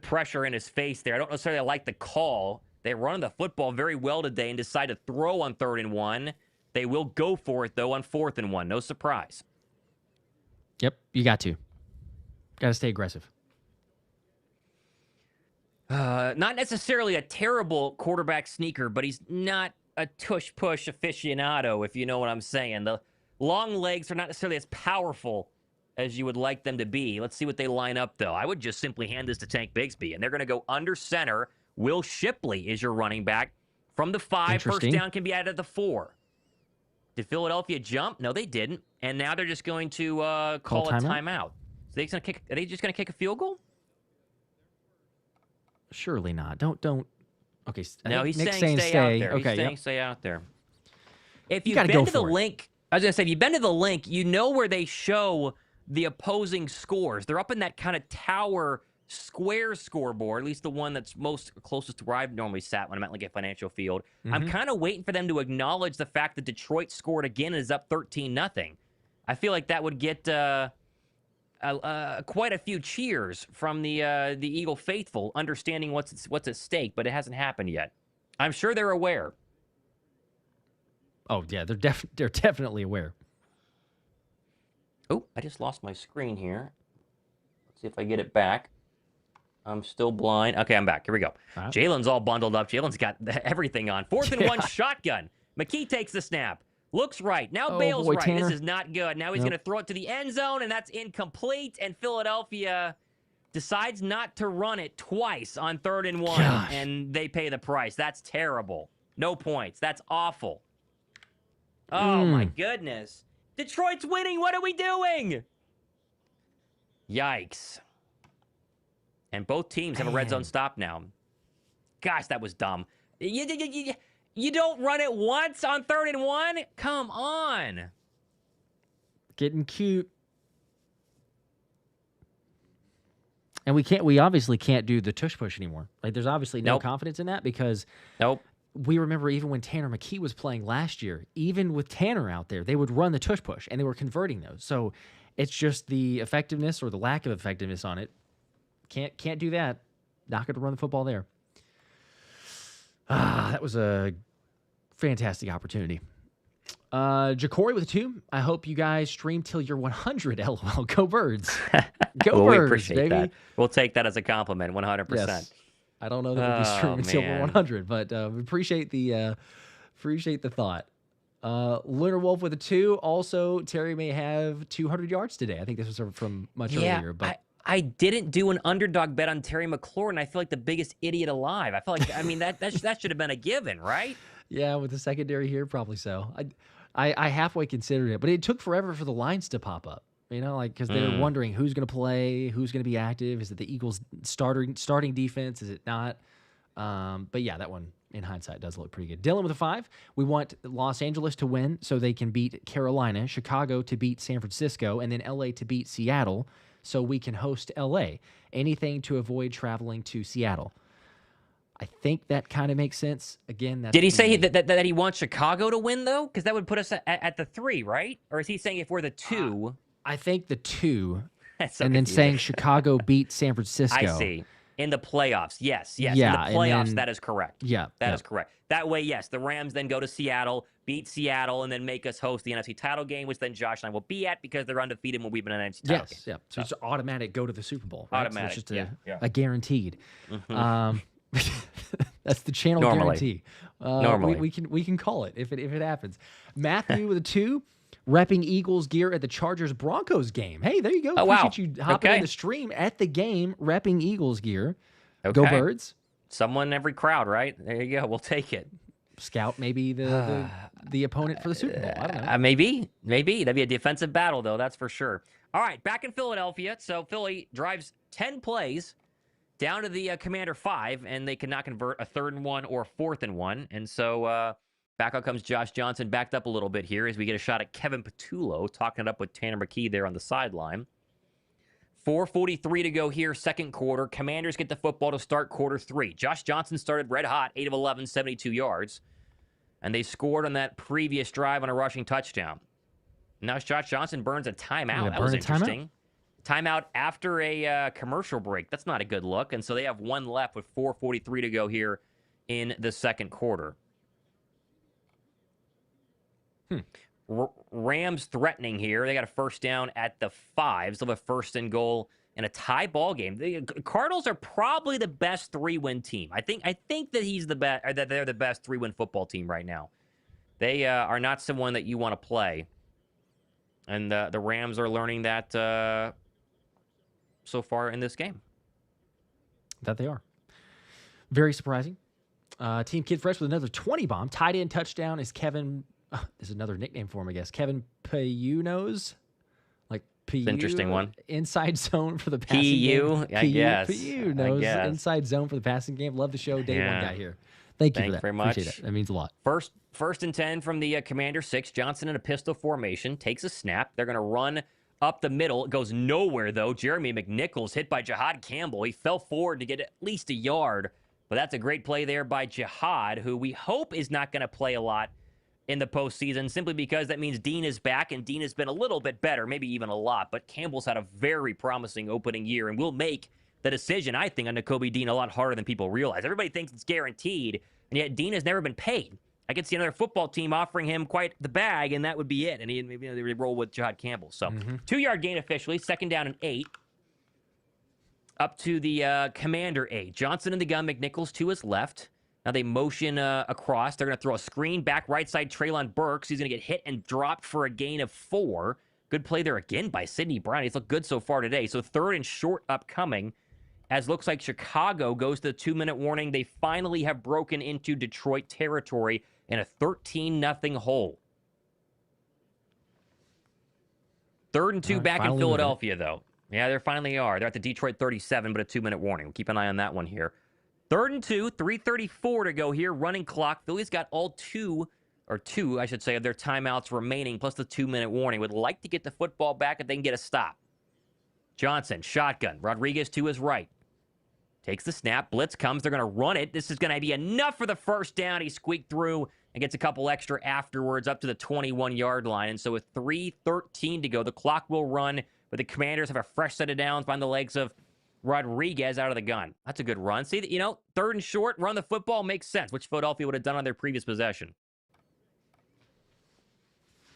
pressure in his face there. I don't necessarily like the call. They run the football very well today and decide to throw on 3rd and 1. They will go for it, though, on 4th and 1. No surprise. Yep, you got to. Got to stay aggressive. Not necessarily a terrible quarterback sneaker, but he's not a tush-push aficionado, if you know what I'm saying. The long legs are not necessarily as powerful as you would like them to be. Let's see what they line up, though. I would just simply hand this to Tank Bigsby, and they're going to go under center. Will Shipley is your running back. From the 5, first down can be added at the 4. Did Philadelphia jump? No, they didn't. And now they're just going to call a timeout. So are they just going to kick a field goal? Surely not. Don't. Okay. No, he's Nick's saying stay out there. Okay, he's saying stay out there. If you've been to the link, I was going to say, if you've been to the link, you know where they show the opposing scores. They're up in that kind of tower square scoreboard, at least the one that's most closest to where I've normally sat when I'm at like a financial field. I'm kind of waiting for them to acknowledge the fact that Detroit scored again and is up 13-0. I feel like that would get quite a few cheers from the Eagle faithful, understanding what's at stake, but it hasn't happened yet. I'm sure they're aware. Oh yeah, they're definitely aware. Oh, I just lost my screen here. Let's see if I get it back. I'm still blind. Okay, I'm back. Here we go. Right. Jalen's all bundled up. Jalen's got everything on. 4th and 1 shotgun. McKee takes the snap. Looks right. Now bails right. Tanner. This is not good. Now he's going to throw it to the end zone, and that's incomplete. And Philadelphia decides not to run it twice on 3rd and 1, and they pay the price. That's terrible. No points. That's awful. Oh, my goodness. Detroit's winning. What are we doing? Yikes. And both teams have a red zone stop now. Gosh, that was dumb. You don't run it once on 3rd and 1? Come on. Getting cute. And we obviously can't do the tush push anymore. Like, there's obviously no Nope. confidence in that because Nope. we remember even when Tanner McKee was playing last year, even with Tanner out there, they would run the tush push and they were converting those. So it's just the effectiveness or the lack of effectiveness on it. Can't do that. Not going to run the football there. That was a fantastic opportunity. Jacory with a 2. I hope you guys stream till you're 100. LOL. Go Birds. Go Well, Birds, we appreciate baby. that. We'll take that as a compliment, 100%. Yes. I don't know that we'll be streaming until we're 100, but we appreciate the thought. Lunar Wolf with a 2. Also, Terry may have 200 yards today. I think this was from much earlier. But I didn't do an underdog bet on Terry McLaurin. I feel like the biggest idiot alive. I feel like, I mean, that should have been a given, right? Yeah, with the secondary here, probably so. I halfway considered it, but it took forever for the lines to pop up. You know, like, because they're wondering who's going to play, who's going to be active. Is it the Eagles' starting defense? Is it not? But yeah, that one in hindsight does look pretty good. Dylan with a 5. We want Los Angeles to win so they can beat Carolina, Chicago to beat San Francisco, and then LA to beat Seattle so we can host LA. Anything to avoid traveling to Seattle. I think that kind of makes sense. Again, that's did he say that he wants Chicago to win, though? Because that would put us at the 3, right? Or is he saying if we're the 2? I think the 2, so and then saying Chicago beat San Francisco. I see. In the playoffs, yes. Yeah, in the playoffs, that is correct. Yeah. That is correct. That way, yes, the Rams then go to Seattle, beat Seattle, and then make us host the NFC title game, which then Josh and I will be at because they're undefeated when we've been an NFC title game. Yeah. So it's automatic go to the Super Bowl. Right? Automatic, So it's just yeah. a guaranteed. That's the channel Normally. guarantee. Normally. We can call it if it happens. Matthew with a 2. Repping Eagles gear at the Chargers-Broncos game. Hey, there you go. Oh, wow. Appreciate you hopping in the stream at the game, repping Eagles gear. Okay. Go Birds. Someone in every crowd, right? There you go. We'll take it. Scout maybe the opponent for the Super Bowl. I don't know. Maybe. That'd be a defensive battle, though. That's for sure. All right, back in Philadelphia. So Philly drives 10 plays down to the Commander 5, and they cannot convert a 3rd and 1 or 4th and 1. And so back out comes Josh Johnson, backed up a little bit here as we get a shot at Kevin Patullo, talking it up with Tanner McKee there on the sideline. 4:43 to go here, second quarter. Commanders get the football to start quarter 3. Josh Johnson started red hot, 8 of 11, 72 yards. And they scored on that previous drive on a rushing touchdown. Now Josh Johnson burns a timeout. That was interesting. Timeout after a commercial break. That's not a good look. And so they have one left with 4:43 to go here in the second quarter. Rams threatening here. They got a first down at the 5. Still have a 1st and goal in a tie ball game. The Cardinals are probably the best 3-win team. I think that he's the best. That they're the best 3-win football team right now. They are not someone that you want to play, and the Rams are learning that so far in this game. That they are. Very surprising. Team Kid Fresh with another 20 bomb. Tight end touchdown is Kevin. There's another nickname for him, I guess. Kevin Payunos. Like P-U. Interesting one. Inside zone for the passing P-U, game. I guess. Payunos. Inside zone for the passing game. Love the show. Day one guy here. Thank you for that. Very much. Appreciate it. That means a lot. First and 10 from the Commander 6. Johnson in a pistol formation. Takes a snap. They're going to run up the middle. It goes nowhere, though. Jeremy McNichols hit by Jihad Campbell. He fell forward to get at least a yard. But that's a great play there by Jihad, who we hope is not going to play a lot in the postseason, simply because that means Dean is back, and Dean has been a little bit better, maybe even a lot. But Campbell's had a very promising opening year, and will make the decision, I think, on Nakobe Dean a lot harder than people realize. Everybody thinks it's guaranteed, and yet Dean has never been paid. I could see another football team offering him quite the bag, and that would be it. And maybe they roll with Jihad Campbell. So 2-yard gain officially, 2nd down and 8. Up to the Commander 8. Johnson in the gun, McNichols to his left. Now they motion across. They're going to throw a screen back right side, Treylon Burks. He's going to get hit and dropped for a gain of 4. Good play there again by Sidney Brown. He's looked good so far today. So 3rd and short upcoming, as looks like Chicago goes to the 2-minute warning. They finally have broken into Detroit territory in a 13-0 hole. 3rd and 2 back in Philadelphia, though. Yeah, they finally are. They're at the Detroit 37, but a 2-minute warning. Keep an eye on that one here. 3rd and 2, 3:34 to go here. Running clock. Philly's got all two, I should say, of their timeouts remaining, plus the 2-minute warning. Would like to get the football back if they can get a stop. Johnson, shotgun. Rodriguez to his right. Takes the snap. Blitz comes. They're going to run it. This is going to be enough for the first down. He squeaked through and gets a couple extra afterwards up to the 21-yard line. And so with 3:13 to go, the clock will run, but the Commanders have a fresh set of downs behind the legs of Rodriguez out of the gun. That's a good run. See, third and short, run the football makes sense, which Philadelphia would have done on their previous possession.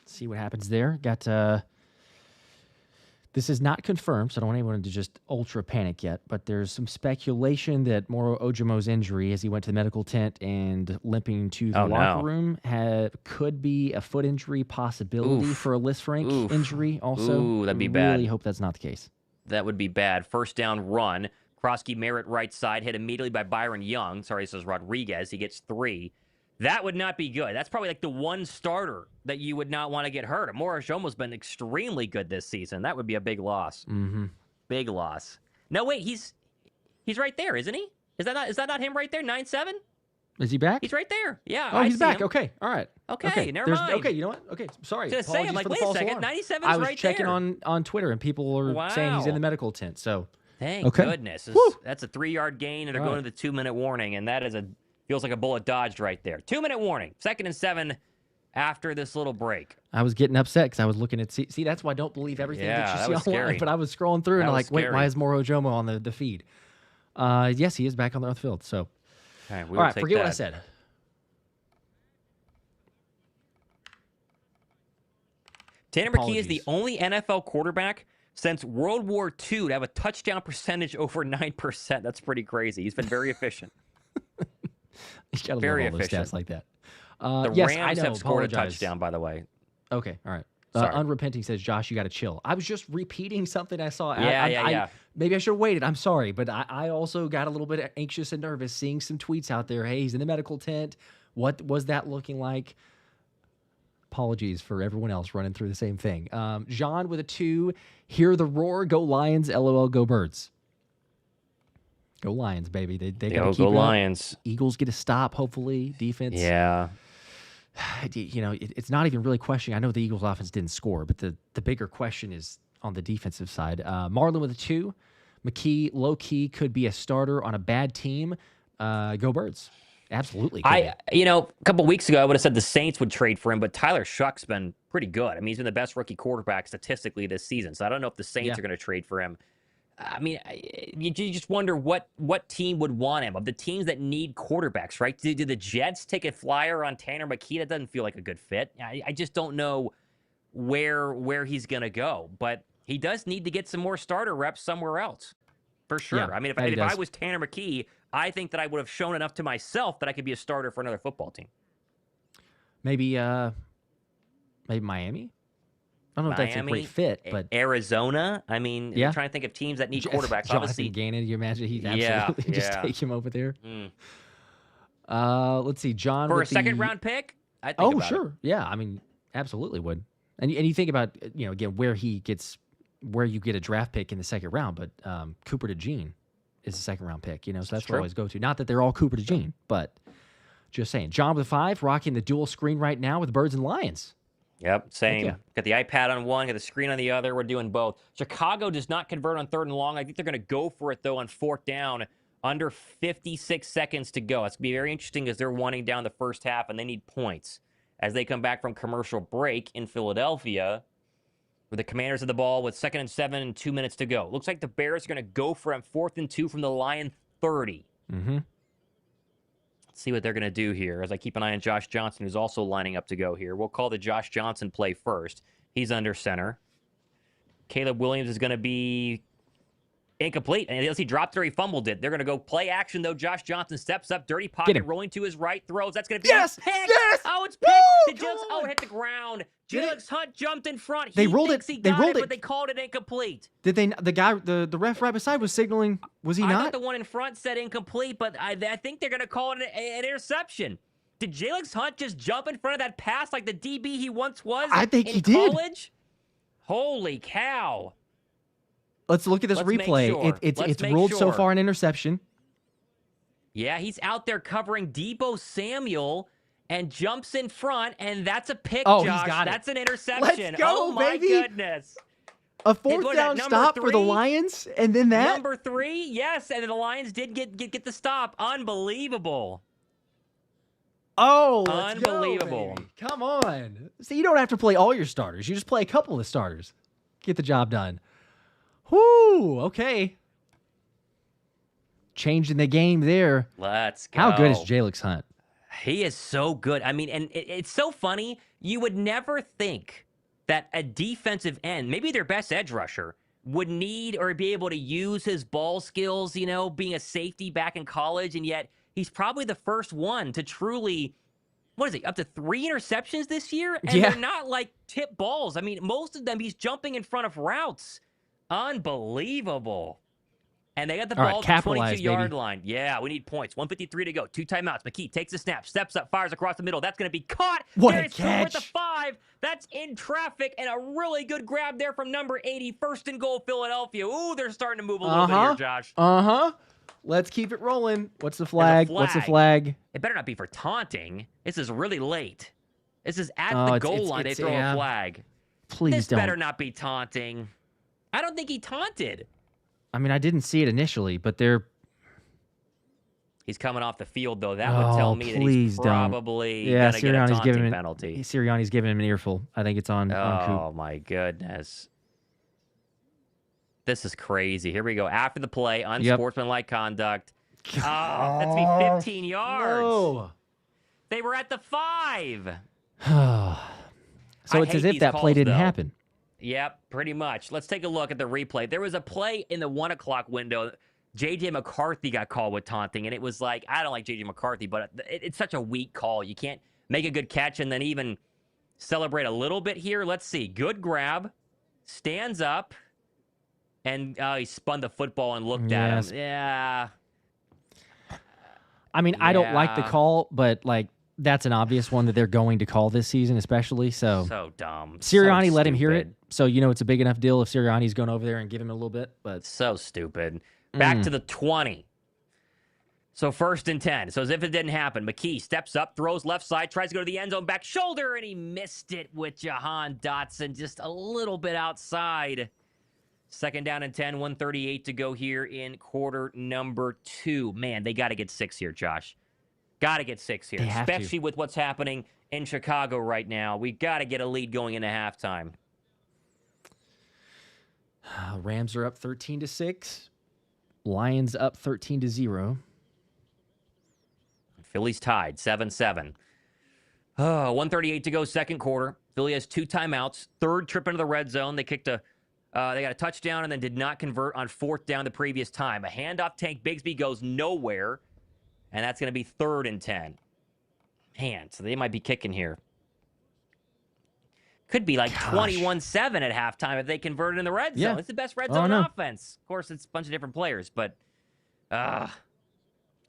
See what happens there. This is not confirmed, so I don't want anyone to just ultra panic yet, but there's some speculation that Moro Ojomo's injury as he went to the medical tent and limping to the locker room could be a foot injury possibility for a Lisfranc injury also. Ooh, that'd be bad. Really hope that's not the case. That would be bad. First down run. Krosky Merritt right side, hit immediately by Byron Young. Sorry, this is Rodriguez. He gets 3. That would not be good. That's probably like the one starter that you would not want to get hurt. Morris Jomo's been extremely good this season. That would be a big loss. Mm-hmm. Big loss. No, wait, he's right there, isn't he? Is that not him right there? 9-7? Is he back? He's right there. Yeah. Oh, he's back. Him. Okay. All right. Okay. Never mind. Okay. You know what? Okay. Sorry. I was gonna say, I'm like, wait a second. 97's right there. I was checking on Twitter, and people are saying he's in the medical tent. So. Thank goodness. That's a 3-yard gain, and they're going to the 2-minute warning, and that is feels like a bullet dodged right there. 2-minute warning. 2nd and 7 after this little break. I was getting upset because I was looking at see that's why I don't believe everything that you see online. But I was scrolling through and I'm like, wait, why is Moro Ojomo on the feed? Yes, he is back on the field. So, all right, forget what I said. Tanner McKee is the only NFL quarterback since World War II to have a touchdown percentage over 9%. That's pretty crazy. He's been very efficient. He's got very efficient stats like that. The Rams have scored a touchdown, by the way. Okay, all right. Unrepenting says, Josh, you got to chill. I was just repeating something I saw. Yeah. Maybe I should have waited. I'm sorry, but I also got a little bit anxious and nervous seeing some tweets out there. Hey, he's in the medical tent. What was that looking like? Apologies for everyone else running through the same thing. Jean with a 2. Hear the roar. Go Lions. LOL. Go Birds. Go Lions, baby. They got to keep go Lions. Eagles get a stop, hopefully. Defense. Yeah. It's not even really questioning. I know the Eagles offense didn't score, but the bigger question is on the defensive side. Marlon with a 2. McKee, low-key, could be a starter on a bad team. Go Birds. Absolutely. A couple weeks ago, I would have said the Saints would trade for him, but Tyler Shuck's been pretty good. I mean, he's been the best rookie quarterback statistically this season, so I don't know if the Saints are going to trade for him. I mean, you just wonder what team would want him. Of the teams that need quarterbacks, right? Do the Jets take a flyer on Tanner McKee? That doesn't feel like a good fit. I just don't know where he's going to go. But he does need to get some more starter reps somewhere else, for sure. Yeah, I mean, if I was Tanner McKee, I think that I would have shown enough to myself that I could be a starter for another football team. Maybe Miami? I don't know if that's a great fit, but Arizona. I mean, I'm trying to think of teams that need quarterbacks. Jonathan Gannon, you imagine he'd absolutely just take him over there. Let's see, John for a second-round pick. I think about sure, it. Yeah. I mean, absolutely would. And you think about again where you get a draft pick in the second round, but Cooper DeJean is a second-round pick. So that's what I always go to. Not that they're all Cooper DeJean, but just saying. John with a 5, rocking the dual screen right now with Birds and Lions. Yep, same. Got the iPad on one, got the screen on the other. We're doing both. Chicago does not convert on 3rd and long. I think they're going to go for it, though, on 4th down, under 56 seconds to go. It's going to be very interesting as they're winding down the first half, and they need points as they come back from commercial break in Philadelphia, where the Commanders have the ball with 2nd and 7 and 2 minutes to go. Looks like the Bears are going to go for it 4th and 2 from the Lion 30. Mm-hmm. See what they're going to do here as I keep an eye on Josh Johnson, who's also lining up to go here. We'll call the Josh Johnson play first. He's under center. Caleb Williams is going to be incomplete. And as he dropped there, he fumbled it. They're going to go play action, though. Josh Johnson steps up, dirty pocket, rolling to his right, throws. That's going to be a pick. Yes! Oh, it's picked. It hit the ground. Felix Hunt jumped in front. They rolled it. He got it, but they called it incomplete. Did they? The ref right beside was signaling. Was he not? I thought the one in front said incomplete, but I think they're going to call it an interception. Did Felix Hunt just jump in front of that pass like the DB he once was? I think he did. College? Holy cow! Let's look at this replay. Sure. It's ruled so far an interception. Yeah, he's out there covering Deebo Samuel and jumps in front, and that's a pick, Josh. He's got it. That's an interception. Let's go, my baby. Goodness. A fourth down stop for the Lions, and then that number 3, yes, and then the Lions did get the stop. Unbelievable. Oh, unbelievable. Let's go, baby. Come on. See, you don't have to play all your starters. You just play a couple of the starters. Get the job done. Whoo, okay. Changing the game there. Let's go. How good is Jalix Hunt? He is so good. I mean, and it's so funny. You would never think that a defensive end, maybe their best edge rusher, would need or be able to use his ball skills, you know, being a safety back in college, and yet he's probably the first one to truly, what is it, up to 3 interceptions this year? And they're not like tip balls. I mean, most of them he's jumping in front of routes. Unbelievable. And they got the ball at the 22-yard line. Yeah, we need points. 1:53 to go. 2 timeouts. McKee takes a snap, steps up, fires across the middle. That's going to be caught. What a catch. With the 5. That's in traffic, and a really good grab there from number 80. First and goal, Philadelphia. Ooh, they're starting to move a little bit here, Josh. Let's keep it rolling. What's the flag? What's the flag? It better not be for taunting. This is really late. This is at the goal line. They throw a flag. Please don't. This better not be taunting. I don't think he taunted. I mean, I didn't see it initially, but he's coming off the field, though. That would tell me that he's probably going to get a taunting penalty. Sirianni's giving him an earful. I think it's on Coop. Oh, my goodness. This is crazy. Here we go. After the play, unsportsmanlike conduct. Oh, that's me 15 yards. No. They were at the 5. So it's as if that play didn't happen. Yep, pretty much. Let's take a look at the replay. There was a play in the 1 o'clock window. J.J. McCarthy got called with taunting, and it was like, I don't like J.J. McCarthy, but it's such a weak call. You can't make a good catch and then even celebrate a little bit here. Let's see. Good grab. Stands up. And he spun the football and looked at him. Yeah. I mean, I don't like the call, but, like, that's an obvious one that they're going to call this season, especially. So dumb. Sirianni let him hear it, so you know it's a big enough deal if Sirianni's going over there and give him a little bit. But so stupid. Back to the 20. So 1st and 10. So as if it didn't happen, McKee steps up, throws left side, tries to go to the end zone, back shoulder, and he missed it with Jahan Dotson just a little bit outside. 2nd down and 10, 1:38 to go here in quarter number 2. Man, they got to get 6 here, Josh. Got to get 6 here, especially with what's happening in Chicago right now. We got to get a lead going into halftime. Rams are up 13-6. Lions up 13-0. Philly's tied 7-7. 1:38 to go, 2nd quarter. Philly has 2 timeouts. 3rd trip into the red zone. They kicked they got a touchdown and then did not convert on 4th down the previous time. A handoff, Tank Bigsby goes nowhere. And that's going to be 3rd and 10. Man, so they might be kicking here. Could be like 21-7 at halftime if they converted in the red zone. It's the best red zone offense. Of course, it's a bunch of different players, but 3rd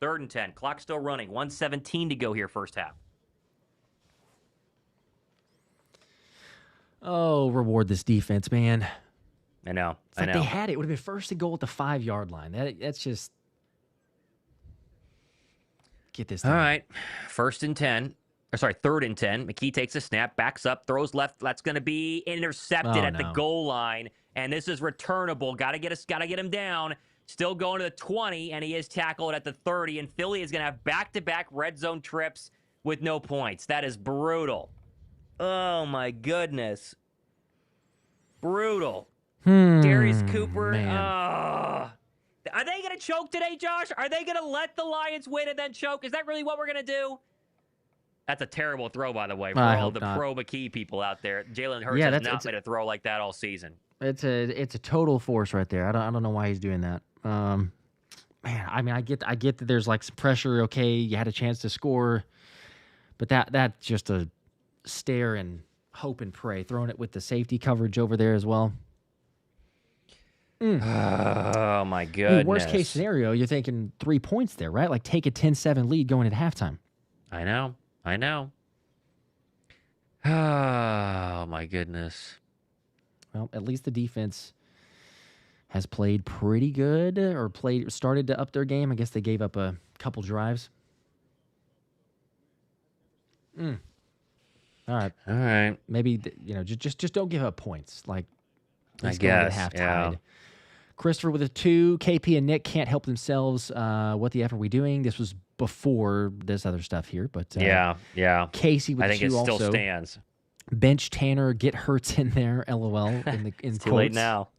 and 10. Clock still running. 1:17 to go here, first half. Oh, reward this defense, man. I know. It's like they had it. It would have been 1st and goal at the 5-yard line. That's just... Get this done. All right. 1st and 10. Or sorry, 3rd and 10. McKee takes a snap, backs up, throws left. That's going to be intercepted at the goal line. And this is returnable. Got to get him down. Still going to the 20, and he is tackled at the 30. And Philly is going to have back-to-back red zone trips with no points. That is brutal. Oh, my goodness. Brutal. Darius Cooper. Are they going to choke today, Josh? Are they going to let the Lions win and then choke? Is that really what we're going to do? That's a terrible throw, by the way, for all the pro McKee people out there. Jalen Hurts has not made a throw like that all season. It's a total force right there. I don't know why he's doing that. Man, I mean, I get that there's like some pressure. Okay, you had a chance to score, but that's just a stare and hope and pray. Throwing it with the safety coverage over there as well. Oh, my goodness. Ooh, worst case scenario, you're thinking 3 points there, right? Like take a 10-7 lead going into halftime. I know. Oh, my goodness. Well, at least the defense has played pretty good or started to up their game. I guess they gave up a couple drives. All right. Maybe, just don't give up points. Like, At I least going into guess, half yeah. tied. Christopher with a 2. KP and Nick can't help themselves. What the F are we doing? This was before this other stuff here, but Yeah. Casey with I the think it 2 still also. stands. Bench Tanner, get Hurts in there, LOL, in It's too quotes. late now.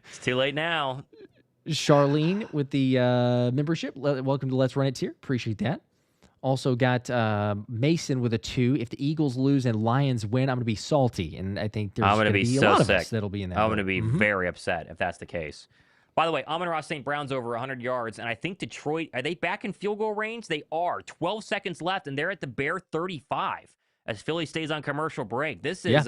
It's too late now. Charlene with the membership. Welcome to Let's Run It tier. Appreciate that. Also got Mason with a 2. If the Eagles lose and Lions win, I'm going to be salty. And I think there's going to be so a lot sick. of us that'll be in that I'm boat. going to be very upset if that's the case. By the way, Amon-Ra St. Brown's over 100 yards, and I think Detroit, are they back in field goal range? They are. 12 seconds left, and they're at the Bear 35 as Philly stays on commercial break. This is...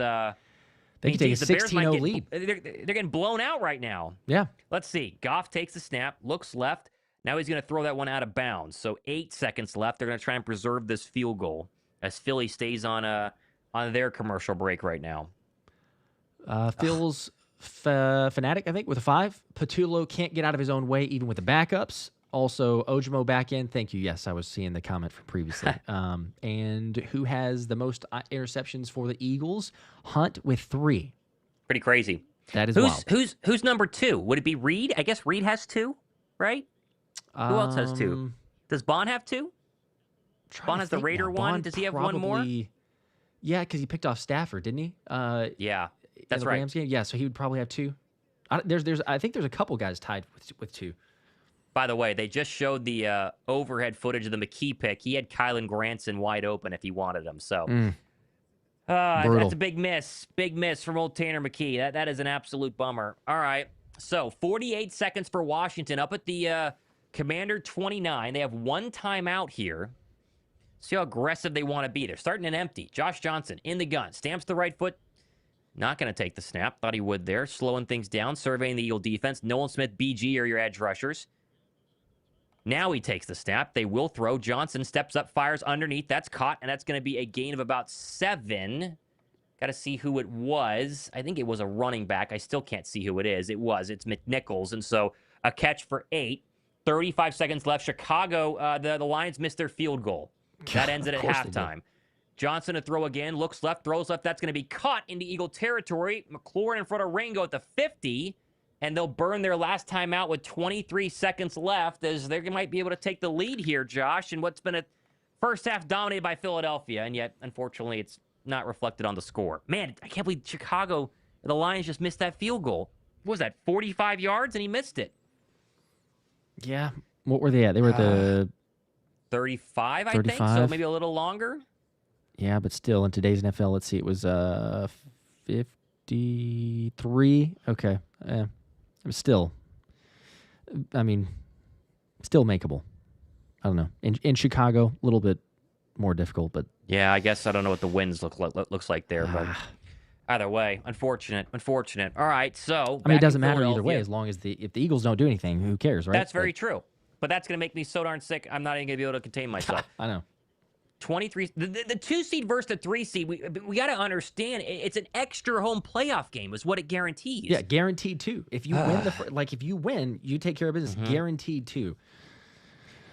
They can take a the Bears 16-0 lead. They're getting blown out right now. Yeah. Let's see. Goff takes the snap, looks left. Now he's going to throw that one out of bounds. So 8 seconds left. They're going to try and preserve this field goal as Philly stays on their commercial break right now. Phil's Fanatic, I think, with a 5. Patullo can't get out of his own way even with the backups. Also, Ojimo back in. Thank you. Yes, I was seeing the comment from previously. And who has the most interceptions for the Eagles? Hunt with 3. Pretty crazy. That is wild. Who's number 2? Would it be Reed? I guess Reed has 2, right? Who else has 2? Does Bond have 2? Bond has the Raider one. Does he have one more? Yeah, because he picked off Stafford, didn't he? Yeah, that's in the right. Rams game? Yeah, so he would probably have 2. I think there's a couple guys tied with 2. By the way, they just showed the overhead footage of the McKee pick. He had Kylan Granson wide open if he wanted him. So that's a big miss. Big miss from old Tanner McKee. That is an absolute bummer. All right. So 48 seconds for Washington up at the Commander 29. They have 1 timeout here. See how aggressive they want to be. They're starting an empty. Josh Johnson in the gun. Stamps the right foot. Not going to take the snap. Thought he would there. Slowing things down. Surveying the Eagle defense. Nolan Smith, BG are your edge rushers. Now he takes the snap. They will throw. Johnson steps up, fires underneath. That's caught, and that's going to be a gain of about 7. Got to see who it was. I think it was a running back. I still can't see who it is. It's McNichols, and so a catch for 8. 35 seconds left. Chicago, the Lions missed their field goal. That ends it at halftime. Johnson to throw again. Looks left, throws left. That's going to be caught into Eagle territory. McLaurin in front of Rango at the 50. And they'll burn their last time out with 23 seconds left as they might be able to take the lead here, Josh, in what's been a first half dominated by Philadelphia. And yet, unfortunately, it's not reflected on the score. Man, I can't believe Chicago, the Lions just missed that field goal. What was that, 45 yards? And he missed it. Yeah. What were they at? They were at the 35, I think. So maybe a little longer. Yeah, but still, in today's NFL, let's see, it was 53. Okay. Still makeable. I don't know. In Chicago, a little bit more difficult, but yeah, I guess I don't know what the winds looks like there, but either way, unfortunate. All right, so it doesn't matter either way as long as if the Eagles don't do anything, who cares, right? That's very true. But that's going to make me so darn sick. I'm not even going to be able to contain myself. I know. 23. The 2 seed versus the 3 seed. We got to understand it's an extra home playoff game is what it guarantees. Yeah, guaranteed 2. If you win if you win, you take care of business. Guaranteed 2.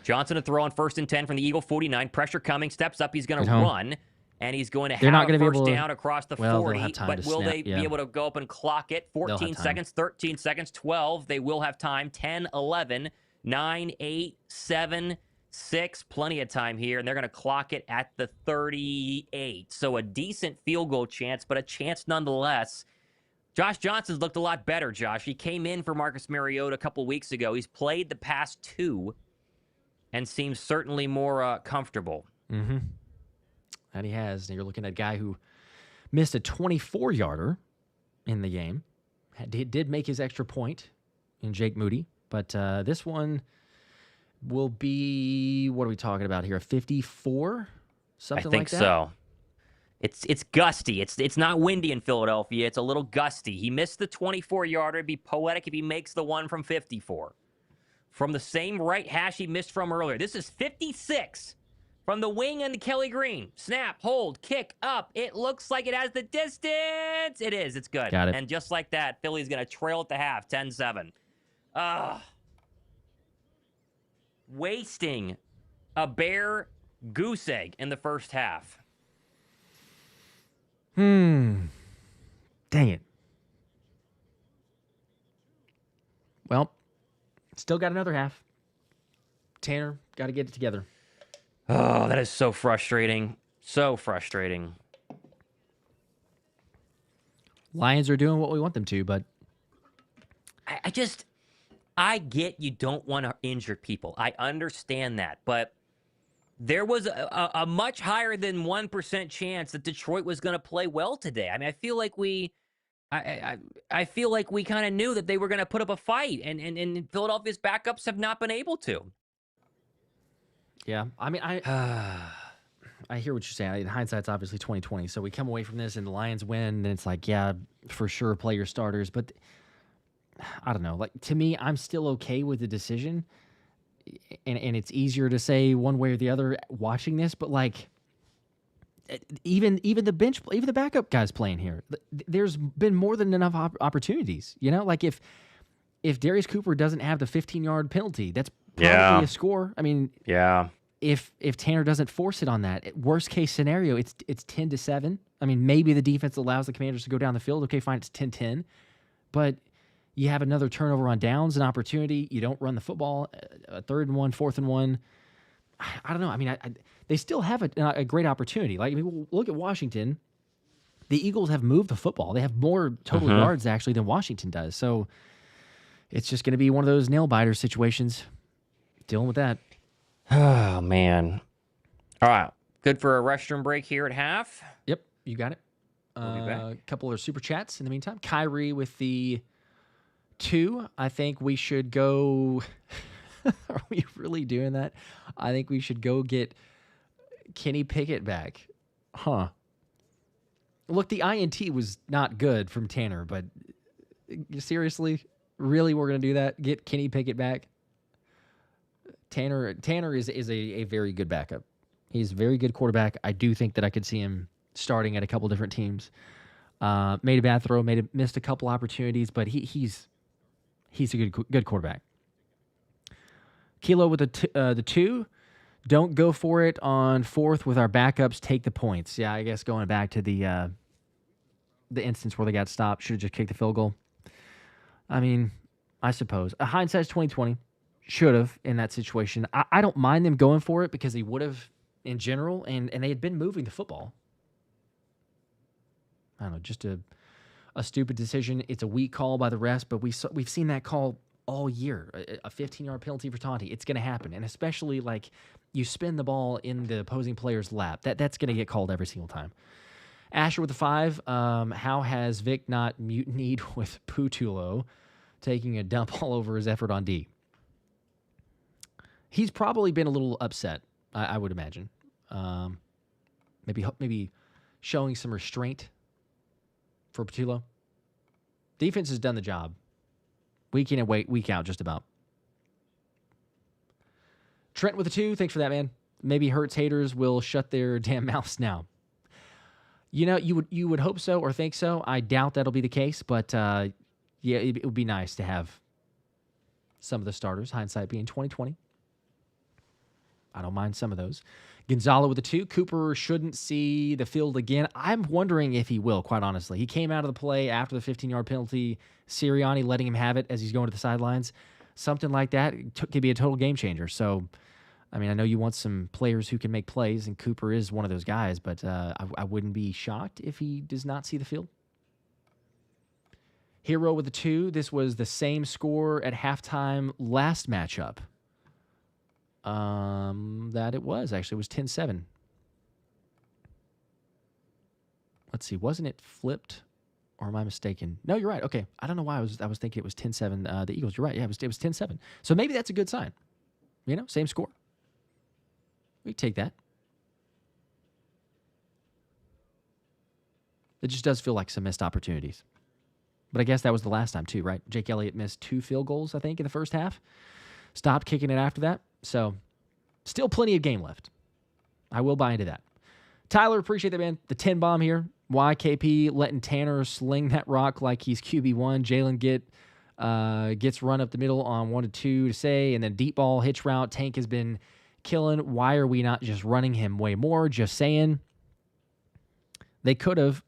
Johnson to throw on 1st and 10 from the Eagle 49. Pressure coming. Steps up. He's going to run. And he's going to have a first down across the 40. But will they be able to go up and clock it? 14 seconds, 13 seconds, 12. They will have time. 10, 11, 9, 8, 7, 6, plenty of time here, and they're going to clock it at the 38. So a decent field goal chance, but a chance nonetheless. Josh Johnson's looked a lot better, Josh. He came in for Marcus Mariota a couple weeks ago. He's played the past 2 and seems certainly more comfortable. Mm-hmm. And he has. And you're looking at a guy who missed a 24-yarder in the game. He did make his extra point in Jake Moody, but this one will be, what are we talking about here? A 54? Something like that? I think so. It's gusty. It's not windy in Philadelphia. It's a little gusty. He missed the 24-yarder. It'd be poetic if he makes the one from 54. From the same right hash he missed from earlier. This is 56 from the wing and the Kelly Green. Snap, hold, kick, up. It looks like it has the distance. It is. It's good. Got it. And just like that, Philly's going to trail at the half, 10-7. Wasting a Bear goose egg in the first half. Dang it. Well, still got another half. Tanner, got to get it together. Oh, that is so frustrating. So frustrating. Lions are doing what we want them to, but I get you don't want to injure people. I understand that, but there was a much higher than 1% chance that Detroit was going to play well today. I mean, I feel like we kind of knew that they were going to put up a fight, and Philadelphia's backups have not been able to. yeah, I mean, I hear what you're saying. In hindsight's obviously 2020, so we come away from this and the Lions win, and it's like, yeah, for sure, play your starters. But I don't know. Like, to me, I'm still okay with the decision, and it's easier to say one way or the other watching this. But like, even the backup guys playing here, there's been more than enough opportunities. You know, like if Darius Cooper doesn't have the 15-yard penalty, that's probably a score. I mean, yeah. If Tanner doesn't force it on that, worst case scenario, it's 10-7. I mean, maybe the defense allows the Commanders to go down the field. Okay, fine, it's 10-10. But you have another turnover on downs, an opportunity. You don't run the football, a 3rd and 1, 4th and 1. I don't know. I mean, they still have a great opportunity. Like, I mean, look at Washington. The Eagles have moved the football. They have more total yards, actually, than Washington does. So it's just going to be one of those nail-biter situations. Dealing with that. Oh, man. All right. Good for a restroom break here at half. Yep, you got it. We'll be back. A couple of super chats in the meantime. Kyrie with the 2. I think we should go... Are we really doing that? I think we should go get Kenny Pickett back. Huh. Look, the INT was not good from Tanner, but seriously? Really, we're going to do that? Get Kenny Pickett back? Tanner is a very good backup. He's a very good quarterback. I do think that I could see him starting at a couple different teams. Made a bad throw, missed a couple opportunities, but he's a good quarterback. Kilo with the 2. Don't go for it on 4th with our backups. Take the points. Yeah, I guess going back to the instance where they got stopped, should have just kicked the field goal. I mean, I suppose. Hindsight's 2020. Should have in that situation. I don't mind them going for it because they would have in general, and they had been moving the football. I don't know, just a stupid decision. It's a weak call by the refs, but we've seen that call all year. A 15-yard penalty for taunting. It's going to happen, and especially like you spin the ball in the opposing player's lap. That's going to get called every single time. Asher with the 5. How has Vic not mutinied with Putulo taking a dump all over his effort on D? He's probably been a little upset, I would imagine. Maybe showing some restraint for Patullo. Defense has done the job. Week in and week out, just about. Trent with the 2. Thanks for that, man. Maybe Hurts haters will shut their damn mouths now. You know, you would hope so or think so. I doubt that'll be the case, but yeah, it would be nice to have some of the starters. Hindsight being 2020. I don't mind some of those. Gonzalo with the 2. Cooper shouldn't see the field again. I'm wondering if he will, quite honestly. He came out of the play after the 15-yard penalty. Sirianni letting him have it as he's going to the sidelines. Something like that could be a total game changer. So, I mean, I know you want some players who can make plays, and Cooper is one of those guys, but I wouldn't be shocked if he does not see the field. Hero with the 2. This was the same score at halftime last matchup. That it was. Actually, it was 10-7. Let's see. Wasn't it flipped? Or am I mistaken? No, you're right. Okay. I don't know why I was thinking it was 10-7. The Eagles. You're right. Yeah, it was 10-7. So maybe that's a good sign. You know, same score. We take that. It just does feel like some missed opportunities. But I guess that was the last time too, right? Jake Elliott missed 2 field goals, I think, in the first half. Stopped kicking it after that. So, still plenty of game left. I will buy into that. Tyler, appreciate that, man. The 10 bomb here. YKP letting Tanner sling that rock like he's QB1. Jalen gets run up the middle on 1-2 to say, and then deep ball, hitch route. Tank has been killing. Why are we not just running him way more? Just saying. They could have.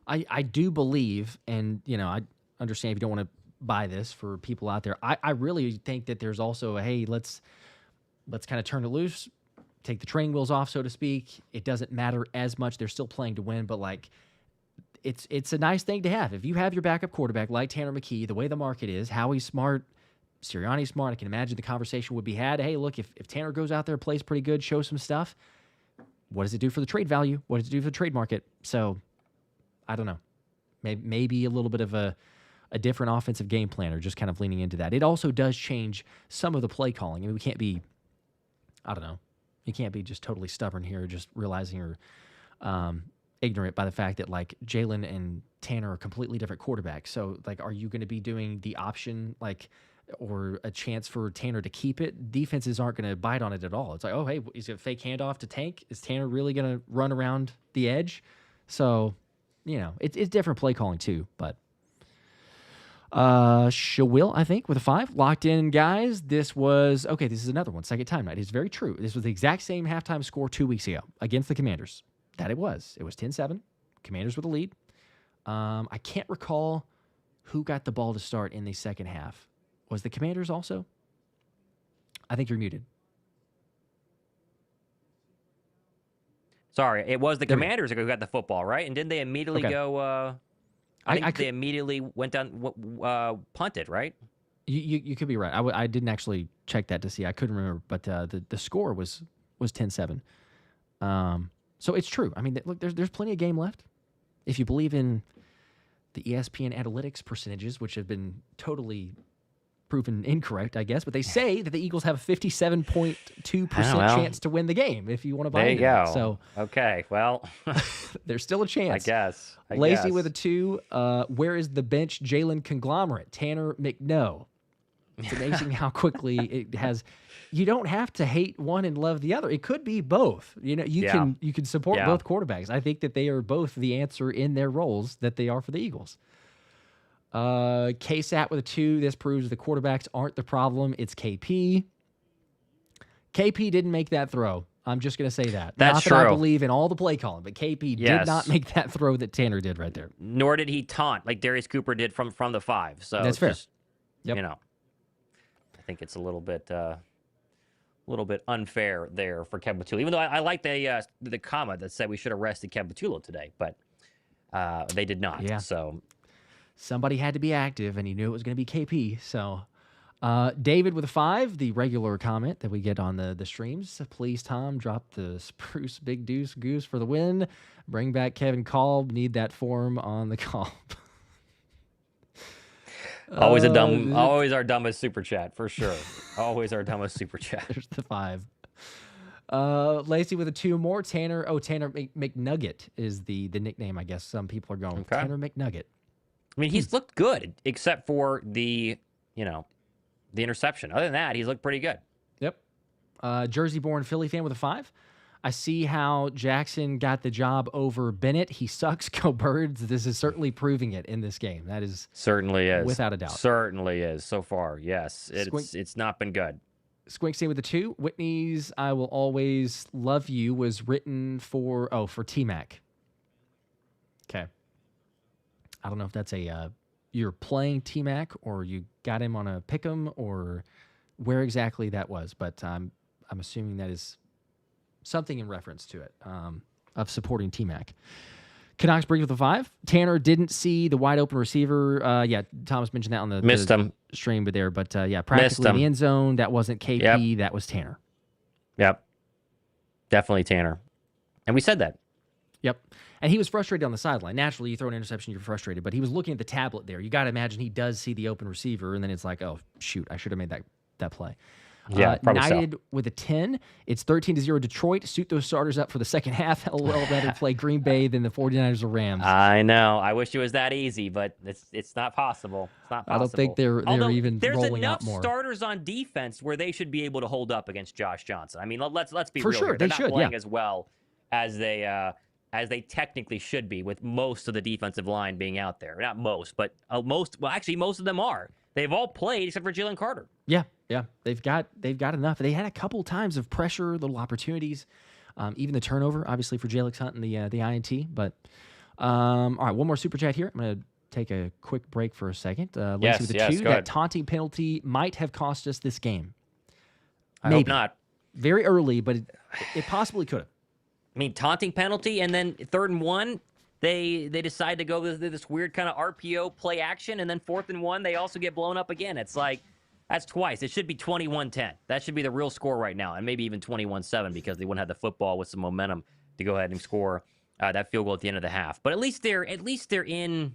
I do believe, and, you know, I understand if you don't want to buy this for people out there. I really think that there's also a, hey, let's kind of turn it loose, take the training wheels off, so to speak. It doesn't matter as much. They're still playing to win, but like it's a nice thing to have. If you have your backup quarterback like Tanner McKee, the way the market is, Howie's smart, Sirianni's smart, I can imagine the conversation would be had. Hey, look, if Tanner goes out there, plays pretty good, shows some stuff, what does it do for the trade value? What does it do for the trade market? So I don't know. Maybe a little bit of a different offensive game plan, or just kind of leaning into that. It also does change some of the play calling. I mean, we can't be, I don't know, you can't be just totally stubborn here, just realizing or ignorant by the fact that like Jalen and Tanner are completely different quarterbacks. So like, are you going to be doing the option like, or a chance for Tanner to keep it? Defenses aren't going to bite on it at all. It's like, oh, hey, is it a fake handoff to Tank? Is Tanner really going to run around the edge? So, you know, it's different play calling too, but Shawil, I think, with a 5. Locked in, guys. This is another one. Second time night. It's very true. This was the exact same halftime score 2 weeks ago against the Commanders. That it was. It was 10-7. Commanders with the lead. I can't recall who got the ball to start in the second half. Was the Commanders also? I think you're muted. Sorry, it was the Commanders who got the football, right? And didn't they immediately go... I think they immediately went down, punted, right? You could be right. I didn't actually check that to see. I couldn't remember, but the score was 10-7. So it's true. I mean, look, there's plenty of game left. If you believe in the ESPN analytics percentages, which have been totally proven incorrect, I guess, but they say that the Eagles have a 57.2% chance to win the game if you want to buy into that. So okay, well, there's still a chance. I guess. Lacy with a 2. Where is the bench Jalen conglomerate? Tanner McNo. It's amazing how quickly it has. You don't have to hate one and love the other. It could be both. You know, you can support both quarterbacks. I think that they are both the answer in their roles that they are for the Eagles. KSAT with a 2. This proves the quarterbacks aren't the problem. It's KP. KP didn't make that throw. I'm just going to say that. That's not true. that I believe in all the play calling, but KP did not make that throw that Tanner did right there. Nor did he taunt like Darius Cooper did from the 5. So that's fair. Just, you know, I think it's a little bit unfair there for Kevin Patullo. Even though I like the comment that said we should have rested Kevin Patullo today, but they did not. Yeah. So somebody had to be active, and he knew it was going to be KP. So David with a 5, the regular comment that we get on the streams. Please, Tom, drop the spruce big deuce goose for the win. Bring back Kevin Kolb. Need that form on the Kolb. Always our dumbest super chat, for sure. Always our dumbest super chat. There's the 5. Lacey with a 2 more. Tanner McNugget is the nickname, I guess some people are going. Okay. Tanner McNugget. I mean, he's looked good, except for the interception. Other than that, he's looked pretty good. Yep. Jersey-born Philly fan with a 5. I see how Jackson got the job over Bennett. He sucks. Go Birds. This is certainly proving it in this game. That is certainly is without a doubt. Certainly is so far. Yes, it's not been good. Squinksy with the 2. Whitney's "I Will Always Love You" was written for T-Mac. Okay. I don't know if that's you're playing T-Mac or you got him on a pick'em or where exactly that was, but I'm assuming that is something in reference to it, of supporting T-Mac. Canucks Breeze with a 5. Tanner didn't see the wide open receiver. Thomas mentioned that on the stream, but practically in the end zone. That wasn't KP. Yep. That was Tanner. Yep. Definitely Tanner. And we said that. Yep. And he was frustrated on the sideline. Naturally, you throw an interception, you're frustrated, but he was looking at the tablet there. You got to imagine he does see the open receiver, and then it's like, oh, shoot, I should have made that play. Yeah, probably United so. With a 10. It's 13-0 Detroit. Suit those starters up for the second half. LOL, rather play Green Bay than the 49ers or Rams. I know. I wish it was that easy, but it's not possible. It's not possible. I don't think they're even rolling out more. There's enough starters on defense where they should be able to hold up against Josh Johnson. I mean, let's be for real sure. Here. They're They not should, playing as well as they technically should be, with most of the defensive line being out there. Not most, but most of them are. They've all played except for Jalen Carter. Yeah. They've got enough. They had a couple times of pressure, little opportunities, even the turnover, obviously for Jalix Hunt and the INT. But all right, one more super chat here. I'm going to take a quick break for a second. Lacey Yes, with the yes, 2, go that ahead. taunting penalty might have cost us this game. I Maybe. hope not. Very early, but it possibly could have. I mean, taunting penalty, and then 3rd and 1, they decide to go this weird kind of RPO play action, and then 4th and 1, they also get blown up again. It's like, that's twice. It should be 21-10. That should be the real score right now, and maybe even 21-7 because they wouldn't have the football with some momentum to go ahead and score that field goal at the end of the half. But at least they're in.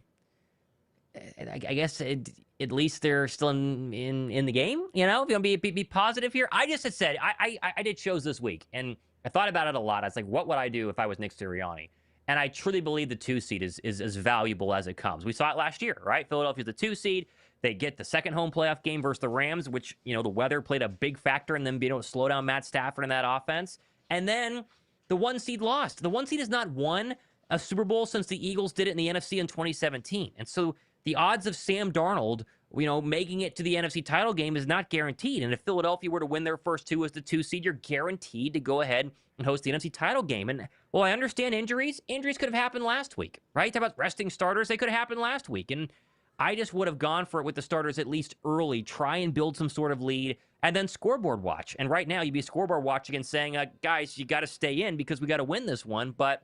I guess at least they're still in the game. You know, if you want to be positive here. I just had said I did shows this week, and I thought about it a lot. I was like, what would I do if I was Nick Sirianni? And I truly believe the 2 seed is as valuable as it comes. We saw it last year, right? Philadelphia's the 2 seed. They get the second home playoff game versus the Rams, which, you know, the weather played a big factor in them being able to slow down Matt Stafford in that offense. And then the 1 seed lost. The 1 seed has not won a Super Bowl since the Eagles did it in the NFC in 2017. And so the odds of Sam Darnold, you know, making it to the NFC title game is not guaranteed. And if Philadelphia were to win their first 2 as the 2 seed, you're guaranteed to go ahead and host the NFC title game. And, well, I understand injuries. Injuries could have happened last week, right? Talk about resting starters. They could have happened last week. And I just would have gone for it with the starters at least early, try and build some sort of lead, and then scoreboard watch. And right now, you'd be scoreboard watching and saying, guys, you got to stay in because we got to win this one. But,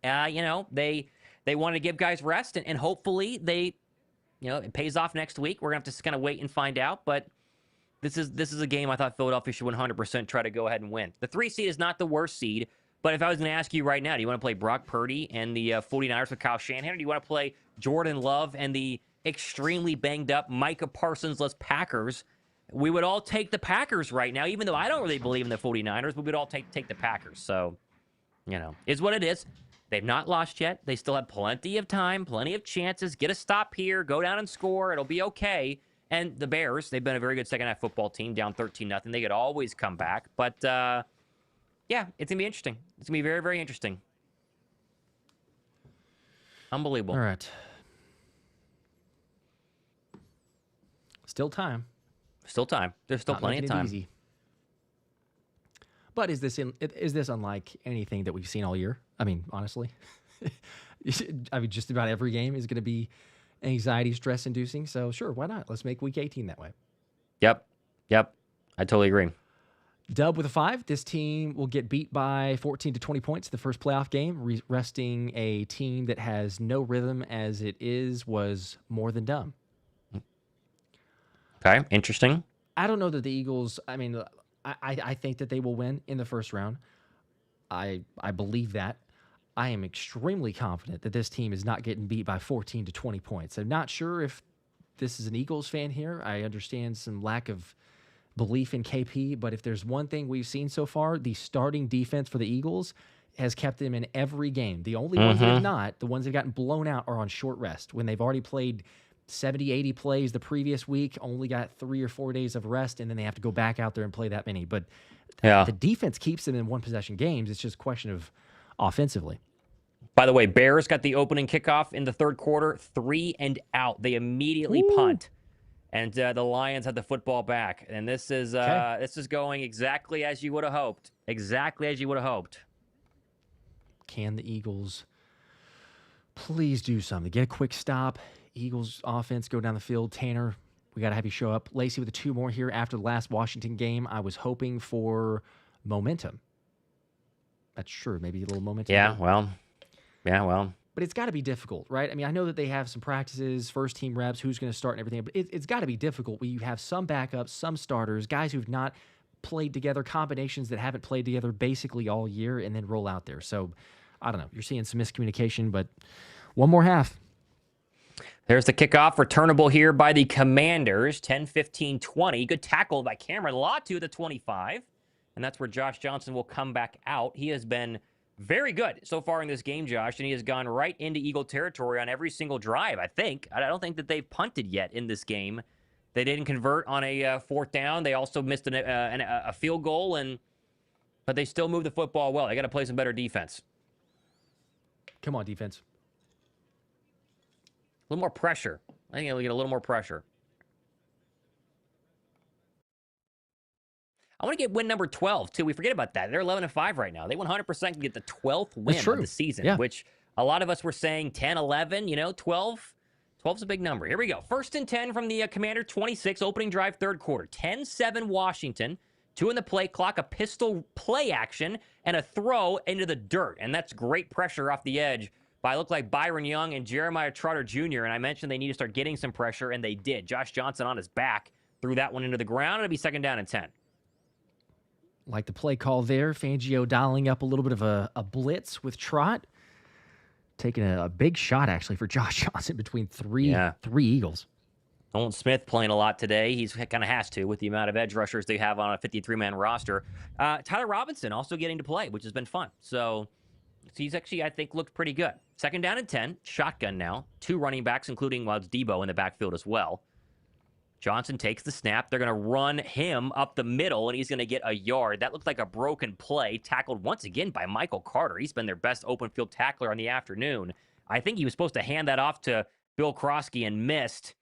you know, they want to give guys rest, and hopefully they, you know, it pays off next week. We're going to have to kind of wait and find out. But this is a game I thought Philadelphia should 100% try to go ahead and win. The 3 seed is not the worst seed. But if I was going to ask you right now, do you want to play Brock Purdy and the 49ers with Kyle Shanahan, or do you want to play Jordan Love and the extremely banged up Micah Parsons-less Packers? We would all take the Packers right now, even though I don't really believe in the 49ers, but we'd all take the Packers. So, you know, is what it is. They've not lost yet. They still have plenty of time, plenty of chances. Get a stop here, go down and score. It'll be okay. And the Bears, they've been a very good second-half football team, down 13-0. They could always come back. But, yeah, it's going to be interesting. It's going to be very, very interesting. Unbelievable. All right. Still time. Still time. There's still plenty of time. Easy. But is this unlike anything that we've seen all year? I mean, honestly. I mean, just about every game is going to be anxiety, stress-inducing. So, sure, why not? Let's make Week 18 that way. Yep. I totally agree. Dub with a 5. This team will get beat by 14 to 20 points the first playoff game, resting a team that has no rhythm as it was more than dumb. Okay, interesting. I don't know that the Eagles, I mean, I think that they will win in the first round. I believe that. I am extremely confident that this team is not getting beat by 14 to 20 points. I'm not sure if this is an Eagles fan here. I understand some lack of belief in KP, but if there's one thing we've seen so far, the starting defense for the Eagles has kept them in every game. The only ones that have not, the ones that have gotten blown out, are on short rest. When they've already played 70, 80 plays the previous week, only got 3 or 4 days of rest, and then they have to go back out there and play that many. But the defense keeps them in one-possession games. It's just a question of offensively. By the way, Bears got the opening kickoff in the third quarter, 3 and out. They immediately punt. And the Lions had the football back. And this is going exactly as you would have hoped. Exactly as you would have hoped. Can the Eagles please do something? Get a quick stop. Eagles offense, go down the field. Tanner, we got to have you show up. Lacey with the 2 more here after the last Washington game. I was hoping for momentum. That's true. Maybe a little momentum. Yeah, well. But it's got to be difficult, right? I mean, I know that they have some practices, first-team reps, who's going to start and everything, but it's got to be difficult when you have some backups, some starters, guys who've not played together, combinations that haven't played together basically all year, and then roll out there. So, I don't know. You're seeing some miscommunication, but one more half. There's the kickoff, returnable here by the Commanders, 10-15-20. Good tackle by Cameron Latu at the 25. And that's where Josh Johnson will come back out. He has been very good so far in this game, Josh, and he has gone right into Eagle territory on every single drive, I think. I don't think that they've punted yet in this game. They didn't convert on a fourth down. They also missed a field goal, but they still move the football well. They got to play some better defense. Come on, defense. A little more pressure. I think they'll get a little more pressure. I want to get win number 12, too. We forget about that. They're 11-5 right now. They 100% can get the 12th win of the season, which a lot of us were saying 10, 11, 12. 12's a big number. Here we go. 1st and 10 from the Commander 26, opening drive, third quarter. 10-7 Washington. 2 in the play clock, a pistol play action, and a throw into the dirt. And that's great pressure off the edge by, look like, Byron Young and Jeremiah Trotter Jr. And I mentioned they need to start getting some pressure, and they did. Josh Johnson on his back threw that one into the ground. It'll be 2nd down and 10. Like the play call there, Fangio dialing up a little bit of a blitz with Trot. Taking a big shot, actually, for Josh Johnson between three Eagles. Nolan Smith playing a lot today. He's kind of has to with the amount of edge rushers they have on a 53-man roster. Tyler Robinson also getting to play, which has been fun. So he's actually, I think, looked pretty good. 2nd down and 10. Shotgun now. 2 running backs, including, it's Debo in the backfield as well. Johnson takes the snap. They're going to run him up the middle, and he's going to get a yard. That looked like a broken play, tackled once again by Michael Carter. He's been their best open field tackler on the afternoon. I think he was supposed to hand that off to Bill Krosky and missed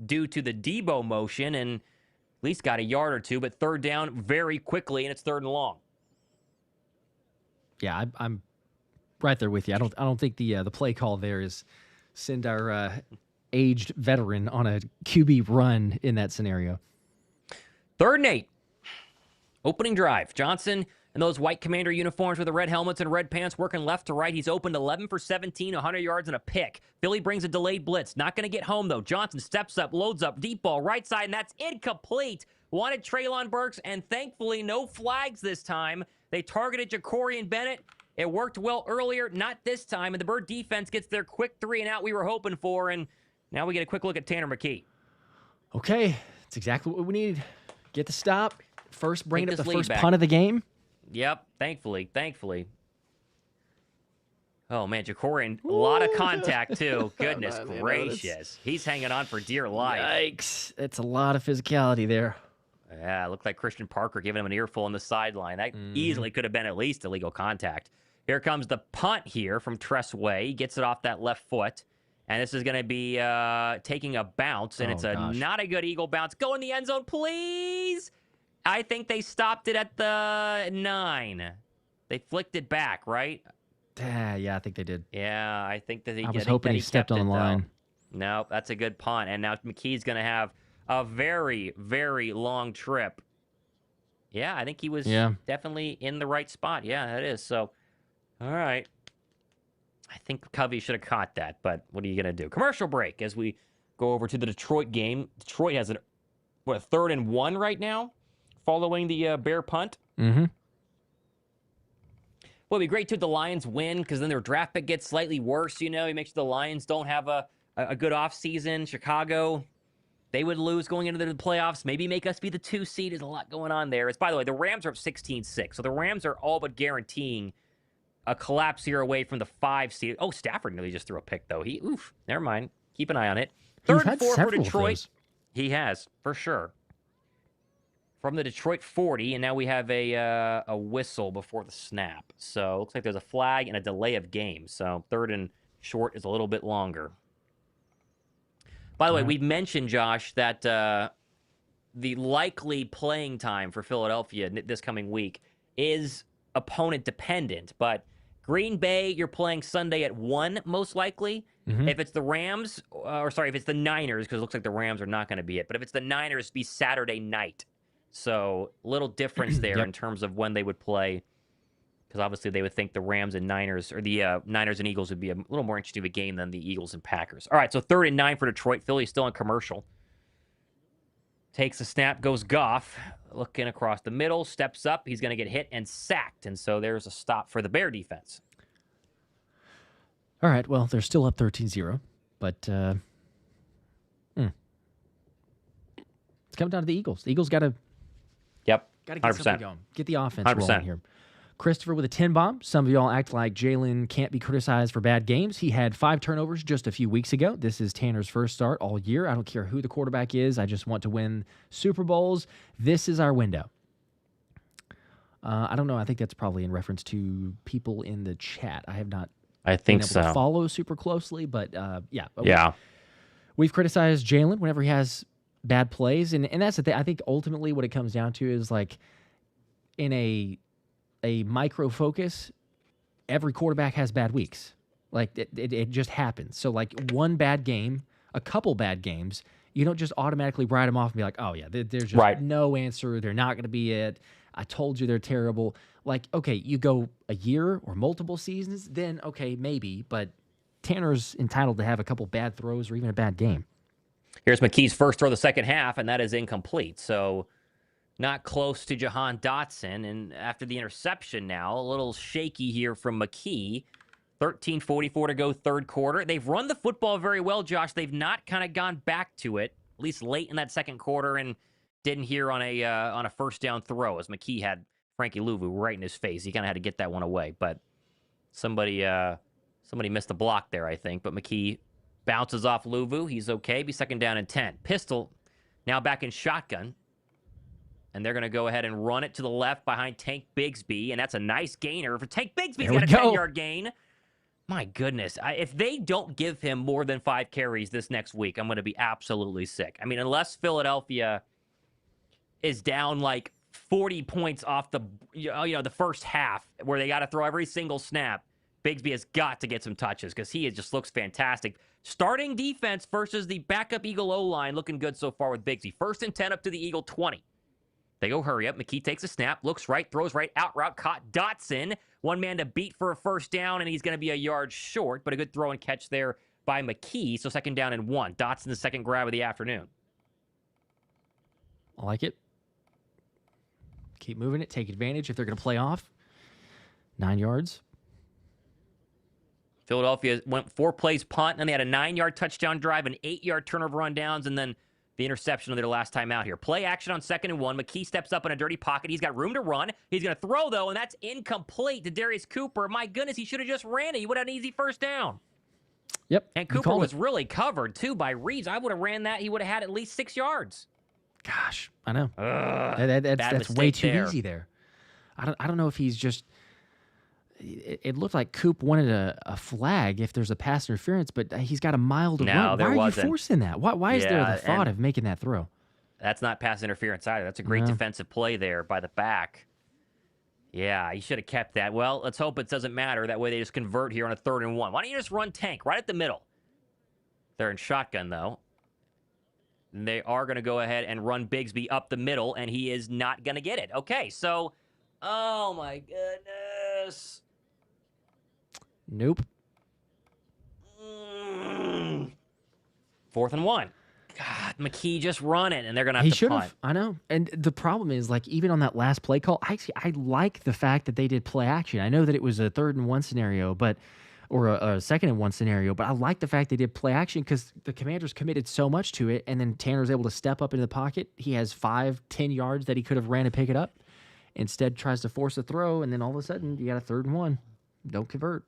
due to the Debo motion, and at least got a yard or 2, but 3rd down very quickly, and it's 3rd and long. Yeah, I'm right there with you. I don't think the play call there is send our aged veteran on a QB run in that scenario. 3rd and 8. Opening drive. Johnson in those white Commander uniforms with the red helmets and red pants working left to right. He's opened 11 for 17, 100 yards and a pick. Philly brings a delayed blitz. Not going to get home, though. Johnson steps up, loads up, deep ball, right side, and that's incomplete. Wanted Treylon Burks, and thankfully no flags this time. They targeted Jacorian Bennett. It worked well earlier, not this time, and the Bird defense gets their quick 3 and out we were hoping for, and now we get a quick look at Tanner McKee. Okay, that's exactly what we need. Get the stop. First, bring up the first back. punt of the game. Yep, thankfully. Oh, man, Jacorian, a lot of contact, too. Goodness gracious. He's hanging on for dear life. Yikes. That's a lot of physicality there. Yeah, it looked like Christian Parker giving him an earful on the sideline. That easily could have been at least illegal contact. Here comes the punt here from Tress Way. He gets it off that left foot. And this is going to be taking a bounce, and it's not a good Eagle bounce. Go in the end zone, please. I think they stopped it at the 9. They flicked it back, right? Yeah, I think they did. Yeah, I think that I was hoping he stepped on the line. No, that's a good punt. And now McKee's going to have a very, very long trip. Yeah, I think he was definitely in the right spot. Yeah, that is. So, all right. I think Covey should have caught that, but what are you going to do? Commercial break as we go over to the Detroit game. Detroit has a 3rd and 1 right now following the Bear punt. Mm-hmm. Well, it'd be great, too, if the Lions win because then their draft pick gets slightly worse, He makes sure the Lions don't have a good offseason. Chicago, they would lose going into the playoffs. Maybe make us be the 2 seed. There's a lot going on there. By the way, the Rams are up 16-6, so the Rams are all but guaranteeing a collapse here away from the 5 seed. Oh, Stafford nearly just threw a pick, though. Never mind. Keep an eye on it. 3rd and 4 for Detroit. He has, for sure. From the Detroit 40, and now we have a whistle before the snap. So, looks like there's a flag and a delay of game. So, 3rd and short is a little bit longer. By the way, we've mentioned, Josh, that the likely playing time for Philadelphia this coming week is opponent dependent, but Green Bay, you're playing Sunday at 1, most likely. Mm-hmm. If it's the Rams, if it's the Niners, because it looks like the Rams are not going to be it, but if it's the Niners, it'd be Saturday night. So, little difference there in terms of when they would play, because obviously they would think the Rams and Niners, or the Niners and Eagles would be a little more interesting of a game than the Eagles and Packers. All right, so 3rd and 9 for Detroit. Philly's still in commercial. Takes a snap, goes Goff, looking across the middle, steps up. He's going to get hit and sacked. And so there's a stop for the Bear defense. All right, well, they're still up 13-0, but it's coming down to the Eagles. The Eagles got to get 100%. something going. Get the offense 100%. rolling here. Christopher with a 10 bomb. Some of y'all act like Jalen can't be criticized for bad games. He had 5 turnovers just a few weeks ago. This is Tanner's first start all year. I don't care who the quarterback is. I just want to win Super Bowls. This is our window. I don't know. I think that's probably in reference to people in the chat. I have not been able to follow super closely, but yeah. We've criticized Jalen whenever he has bad plays, and that's the thing. I think ultimately what it comes down to is like in a micro focus, every quarterback has bad weeks. Like it just happens. So like one bad game, a couple bad games, you don't just automatically write them off and be like, oh, yeah, there's just Right. no answer. They're not going to be it. I told you they're terrible. Like, okay, you go a year or multiple seasons, then okay, maybe. But Tanner's entitled to have a couple bad throws or even a bad game. Here's McKee's first throw of the second half, and that is incomplete. So not close to Jahan Dotson. And after the interception now, a little shaky here from McKee. 13:44 to go, third quarter. They've run the football very well, Josh. They've not kind of gone back to it, at least late in that second quarter, and didn't hear on a first down throw as McKee had Frankie Louvu right in his face. He kind of had to get that one away, but somebody missed the block there, I think. But McKee bounces off Louvu. He's okay. Be second down and 10. Pistol now back in shotgun. And they're going to go ahead and run it to the left behind Tank Bigsby. And that's a nice gainer. For Tank Bigsby's got a 10-yard gain. My goodness. If they don't give him more than 5 carries this next week, I'm going to be absolutely sick. I mean, unless Philadelphia is down like 40 points off the first half where they got to throw every single snap, Bigsby has got to get some touches because he just looks fantastic. Starting defense versus the backup Eagle O-line looking good so far with Bigsby. 1st and 10 up to the Eagle 20. They go hurry up. McKee takes a snap, looks right, throws right, out route, caught Dotson. One man to beat for a first down, and he's going to be a yard short, but a good throw and catch there by McKee. So second down and 1. Dotson, the second grab of the afternoon. I like it. Keep moving it. Take advantage if they're going to play off. 9 yards. Philadelphia went 4 plays punt, and they had a 9-yard touchdown drive, an 8-yard turnover on downs, and then the interception of their last time out here. Play action on 2nd and 1. McKee steps up in a dirty pocket. He's got room to run. He's going to throw, though, and that's incomplete to Darius Cooper. My goodness, he should have just ran it. He would have had an easy first down. Yep. And Cooper was really covered, too, by Reeves. I would have ran that. He would have had at least 6 yards. Gosh, I know. That's way too easy there. I don't know if he's just... It looked like Coop wanted a flag if there's a pass interference, but he's got a mile to run. Why are you forcing that? Why is there the thought of making that throw? That's not pass interference either. That's a great defensive play there by the back. Yeah, he should have kept that. Well, let's hope it doesn't matter. That way they just convert here on a 3rd and 1. Why don't you just run Tank right at the middle? They're in shotgun, though. And they are going to go ahead and run Bigsby up the middle, and he is not going to get it. Okay, so, oh my goodness. Nope. 4th and 1. God, McKee just run it, and they're going to have to punt. I know. And the problem is, like, even on that last play call, I like the fact that they did play action. I know that it was a 3rd and 1 scenario, or a 2nd and 1 scenario, but I like the fact they did play action because the Commanders committed so much to it, and then Tanner was able to step up into the pocket. He has 5-10 yards that he could have ran and pick it up. Instead, tries to force a throw, and then all of a sudden, you got a 3rd and 1. Don't convert.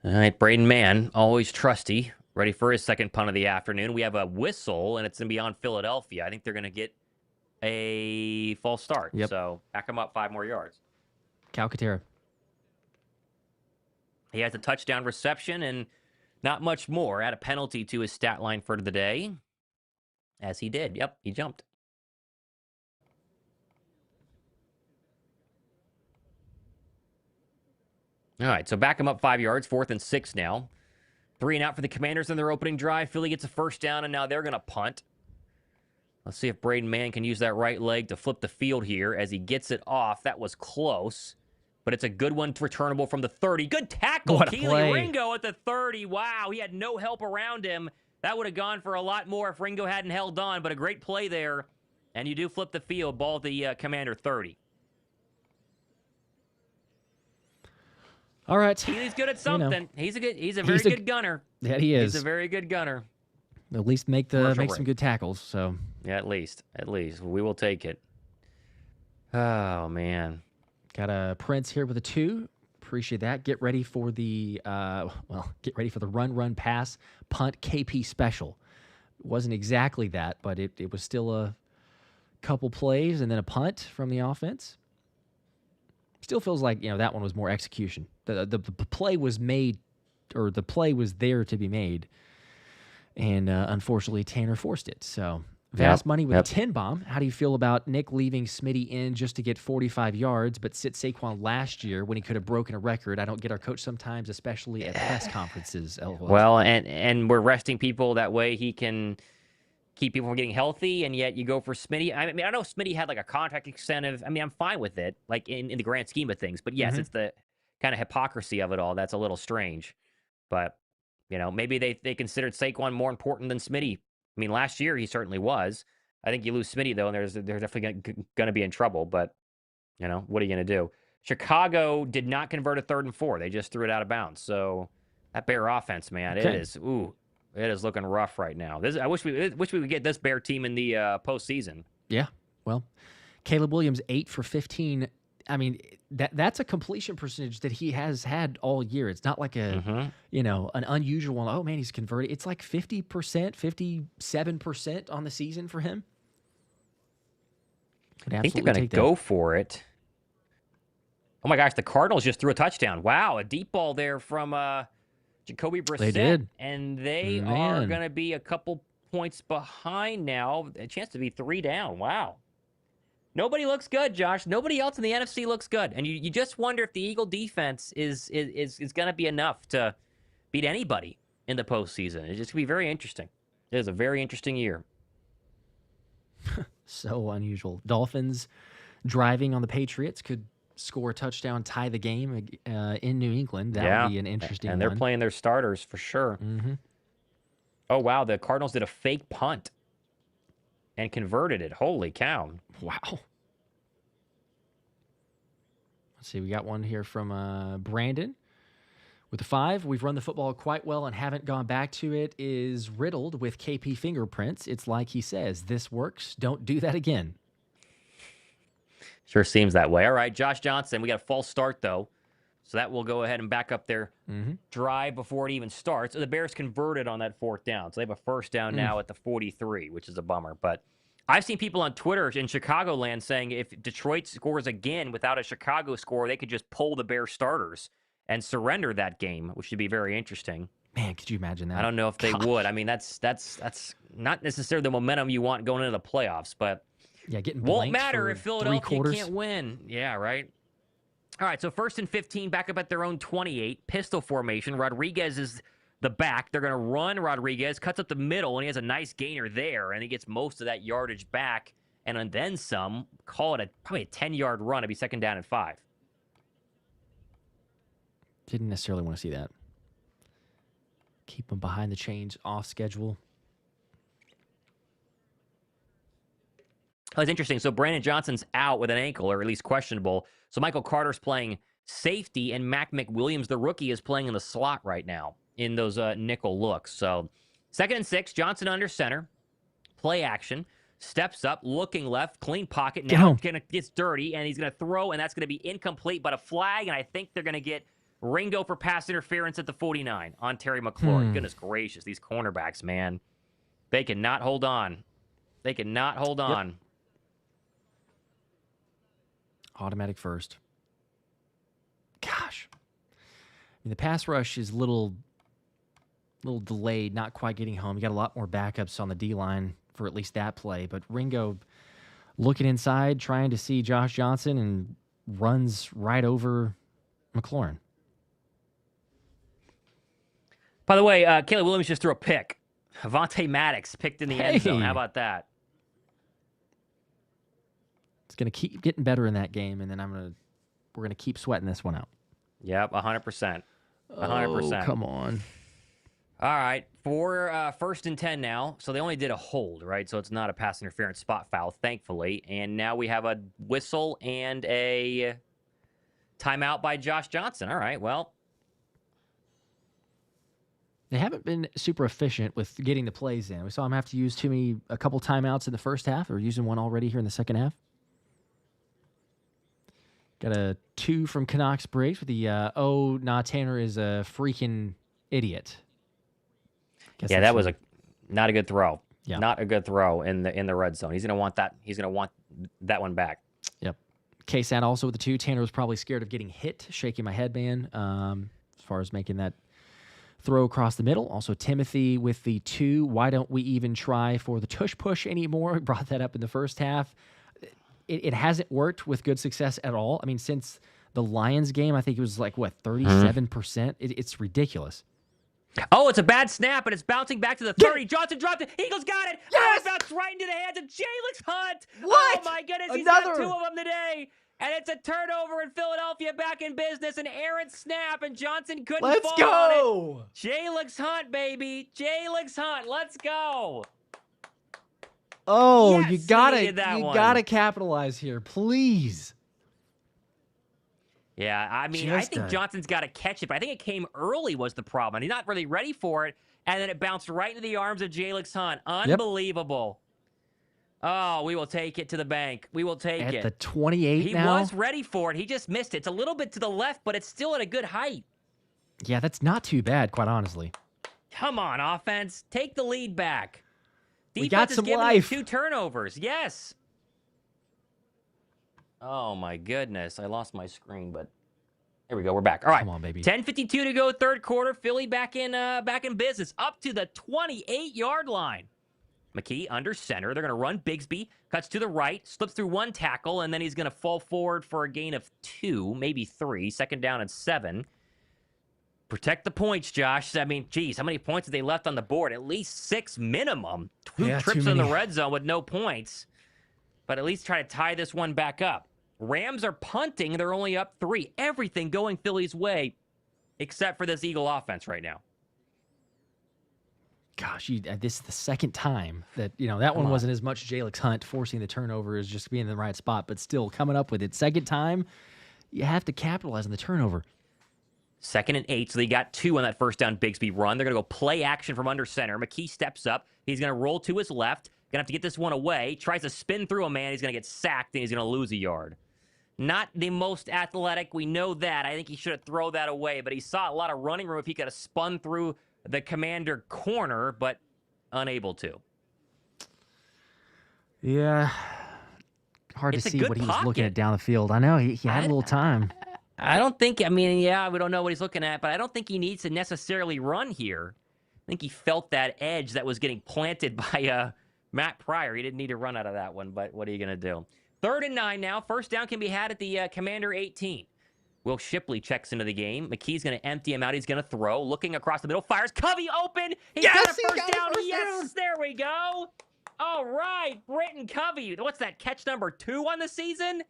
All right, Braden Mann, always trusty, ready for his second punt of the afternoon. We have a whistle, and it's going to be on Philadelphia. I think they're going to get a false start. Yep. So back him up 5 more yards. Calcaterra. He has a touchdown reception and not much more. Add a penalty to his stat line for the day, as he did. Yep, he jumped. All right, so back him up 5 yards, 4th and 6 now. 3 and out for the Commanders in their opening drive. Philly gets a first down, and now they're going to punt. Let's see if Braden Mann can use that right leg to flip the field here as he gets it off. That was close, but it's a good one, returnable from the 30. Good tackle, Keely Ringo at the 30. Wow, he had no help around him. That would have gone for a lot more if Ringo hadn't held on, but a great play there. And you do flip the field, ball at the Commander 30. All right. He's good at something. He's a very good gunner. Yeah, he is. He's a very good gunner. At least make some good tackles. So yeah, at least we will take it. Oh man, got a Prince here with a 2. Appreciate that. Get ready for the run pass punt KP special. It wasn't exactly that, but it was still a couple plays and then a punt from the offense. Still feels like that one was more execution. The play was made, or the play was there to be made, and unfortunately Tanner forced it. So Vast money with 10 bomb. How do you feel about Nick leaving Smitty in just to get 45 yards, but sit Saquon last year when he could have broken a record? I don't get our coach sometimes, especially at press conferences. LOL. Well, and we're resting people that way he can keep people from getting healthy, and yet you go for Smitty. I mean, I know Smitty had like a contract incentive. I mean, I'm fine with it, like in the grand scheme of things. But yes, it's the kind of hypocrisy of it all that's a little strange. But maybe they considered Saquon more important than Smitty. I mean, last year he certainly was. I think you lose Smitty though, and they're definitely going to be in trouble. But what are you going to do? Chicago did not convert a 3rd and 4. They just threw it out of bounds. So that Bear offense, man, it is looking rough right now. I wish we would get this Bear team in the postseason. Yeah, well, Caleb Williams 8 for 15. I mean, that's a completion percentage that he has had all year. It's not like an unusual one. Oh man, he's converted. It's like 50%, 57% on the season for him. I think they're going to go for it. Oh my gosh, the Cardinals just threw a touchdown. Wow, a deep ball there from Jacoby Brissett. They did. And they are going to be a couple points behind now. A chance to be 3 down. Wow. Nobody looks good, Josh. Nobody else in the NFC looks good. And you just wonder if the Eagle defense is going to be enough to beat anybody in the postseason. It's just going to be very interesting. It is a very interesting year. So unusual. Dolphins driving on the Patriots could score a touchdown, tie the game in New England. That would be an interesting one. And they're playing their starters for sure. Oh, wow. The Cardinals did a fake punt and converted it. Holy cow. Wow. Let's see. We got one here from Brandon. With the 5, we've run the football quite well and haven't gone back to it. Is riddled with KP fingerprints. It's like he says, this works. Don't do that again. Sure seems that way. All right, Josh Johnson. We got a false start, though. So that will go ahead and back up their drive before it even starts. So the Bears converted on that 4th down. So they have a 1st down now at the 43, which is a bummer. But I've seen people on Twitter in Chicagoland saying if Detroit scores again without a Chicago score, they could just pull the Bears starters and surrender that game, which would be very interesting. Man, could you imagine that? I don't know if they would. I mean, that's not necessarily the momentum you want going into the playoffs, but getting won't matter if Philadelphia can't win. Yeah, right. All right, so 1st and 15, back up at their own 28, pistol formation. Rodriguez is the back. They're going to run Rodriguez, cuts up the middle, and he has a nice gainer there, and he gets most of that yardage back, and then some. Call it probably a 10-yard run. It'd be 2nd down and 5. Didn't necessarily want to see that. Keep them behind the chains, off schedule. Oh, it's interesting. So Brandon Johnson's out with an ankle, or at least questionable. So Michael Carter's playing safety, and Mac McWilliams, the rookie, is playing in the slot right now in those nickel looks. So 2nd and 6, Johnson under center, play action, steps up, looking left, clean pocket. Now gets dirty, and he's going to throw, and that's going to be incomplete, but a flag, and I think they're going to get Ringo for pass interference at the 49 on Terry McLaurin. Goodness gracious, these cornerbacks, man. They cannot hold on. They cannot hold on. Yep. Automatic first. Gosh. I mean, the pass rush is a little delayed, not quite getting home. You got a lot more backups on the D-line for at least that play. But Ringo looking inside, trying to see Josh Johnson, and runs right over McLaurin. By the way, Caleb Williams just threw a pick. Avonte Maddox picked in the end zone. How about that? It's going to keep getting better in that game, and then we're going to keep sweating this one out. Yep, 100%. 100%. Oh, come on. All right, for 1st and 10 now. So they only did a hold, right? So it's not a pass interference spot foul, thankfully. And now we have a whistle and a timeout by Josh Johnson. All right, well. They haven't been super efficient with getting the plays in. We saw them have to use a couple timeouts in the first half. They're using one already here in the second half. Got a 2 from Canucks Briggs with the, Tanner is a freaking idiot. Yeah, that was not a good throw. Yeah. Not a good throw in the red zone. He's going to want that. He's going to want that one back. Yep. KSAT also with the 2. Tanner was probably scared of getting hit, shaking my headband, as far as making that throw across the middle. Also, Timothy with the 2. Why don't we even try for the tush push anymore? We brought that up in the first half. It hasn't worked with good success at all. I mean, since the Lions game, I think it was like, 37%? It's ridiculous. Oh, it's a bad snap, and it's bouncing back to the 30. Johnson dropped it. Eagles got it. Yes! Oh, it bounced right into the hands of Jalen Hunt. What? Oh, my goodness. He's got 2 of them today. And it's a turnover in Philadelphia back in business. An errant snap, and Johnson couldn't fall on it. Jalen Hunt, baby. Jalen Hunt. Let's go. Oh, yes, you gotta capitalize here, please. Yeah, I mean, I think Johnson's got to catch it, but I think it came early was the problem. And he's not really ready for it, and then it bounced right into the arms of Jalen Hunt. Unbelievable. Yep. Oh, we will take it to the bank. We will take it. At the 28 he now? He was ready for it. He just missed it. It's a little bit to the left, but it's still at a good height. Yeah, that's not too bad, quite honestly. Come on, offense. Take the lead back. We got some life. 2 turnovers. Yes. Oh, my goodness. I lost my screen, but here we go. We're back. All right. Come on, baby. 10:52 to go, third quarter. Philly back in business. Up to the 28-yard line. McKee under center. They're going to run Bigsby. Cuts to the right. Slips through 1 tackle, and then he's going to fall forward for a gain of 2, maybe 3. Second down and 7. Protect the points, Josh. I mean, geez, how many points have they left on the board? At least 6 minimum. 2 trips in the red zone with no points. But at least try to tie this one back up. Rams are punting. They're only up 3. Everything going Philly's way except for this Eagle offense right now. Gosh, this is the second time that, that one wasn't as much Jalen Hunt forcing the turnover as just being in the right spot, but still coming up with it. Second time, you have to capitalize on the turnover. 2nd and 8, so they got 2 on that first down Bigsby run. They're going to go play action from under center. McKee steps up. He's going to roll to his left. Going to have to get this one away. Tries to spin through a man. He's going to get sacked, and he's going to lose a yard. Not the most athletic. We know that. I think he should have thrown that away, but he saw a lot of running room if he could have spun through the Commander corner, but unable to. Yeah. Hard to see what he was looking at down the field. I know. He had a little time. I don't think, we don't know what he's looking at, but I don't think he needs to necessarily run here. I think he felt that edge that was getting planted by Matt Pryor. He didn't need to run out of that one, but what are you going to do? 3rd and 9 now. First down can be had at the Commander 18. Will Shipley checks into the game. McKee's going to empty him out. He's going to throw. Looking across the middle. Fires. Covey open. He's got a first down. Yes, there we go. All right. Britton Covey. What's that, catch number 2 on the season?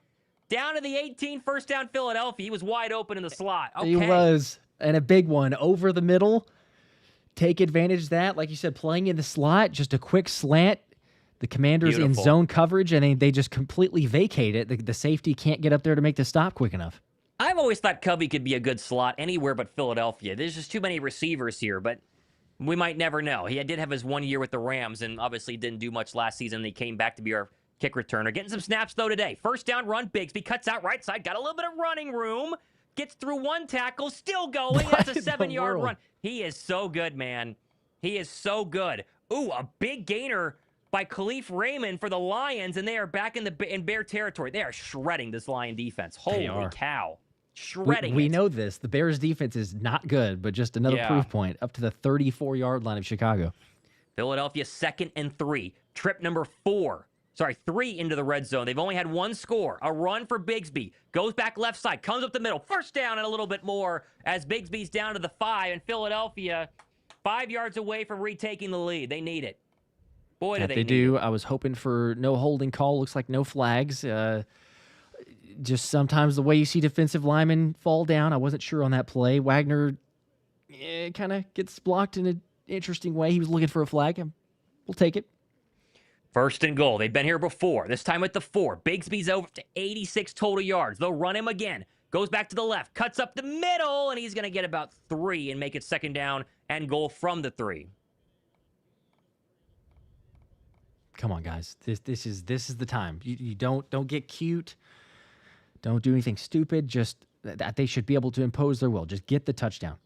Down to the 18, first down Philadelphia. He was wide open in the slot. Okay. He was. And a big one over the middle. Take advantage of that. Like you said, playing in the slot. Just a quick slant. The Commanders in zone coverage, and they just completely vacate it. The safety can't get up there to make the stop quick enough. I've always thought Covey could be a good slot anywhere but Philadelphia. There's just too many receivers here, but we might never know. He did have his 1 year with the Rams, and obviously didn't do much last season. He came back to be our kick returner. Getting some snaps, though, today. First down run, Bigsby cuts out right side. Got a little bit of running room. Gets through 1 tackle. Still going. That's a 7-yard run. He is so good, man. He is so good. Ooh, a big gainer by Khalif Raymond for the Lions, and they are back in Bear territory. They are shredding this Lion defense. Holy cow. Shredding we know this. The Bears defense is not good, but just another proof point up to the 34-yard line of Chicago. Philadelphia 2nd and 3. Trip number 3 into the red zone. They've only had 1 score. A run for Bigsby. Goes back left side. Comes up the middle. First down and a little bit more as Bigsby's down to the 5. And Philadelphia 5 yards away from retaking the lead. They need it. Boy, do they need it. I was hoping for no holding call. Looks like no flags. Just sometimes the way you see defensive linemen fall down. I wasn't sure on that play. Wagner kind of gets blocked in an interesting way. He was looking for a flag. We'll take it. 1st and goal. They've been here before. This time at the 4. Bigsby's over to 86 total yards. They'll run him again. Goes back to the left. Cuts up the middle, and he's going to get about 3 and make it 2nd down and goal from the 3. Come on, guys. This is the time. You don't get cute. Don't do anything stupid. Just that they should be able to impose their will. Just get the touchdown.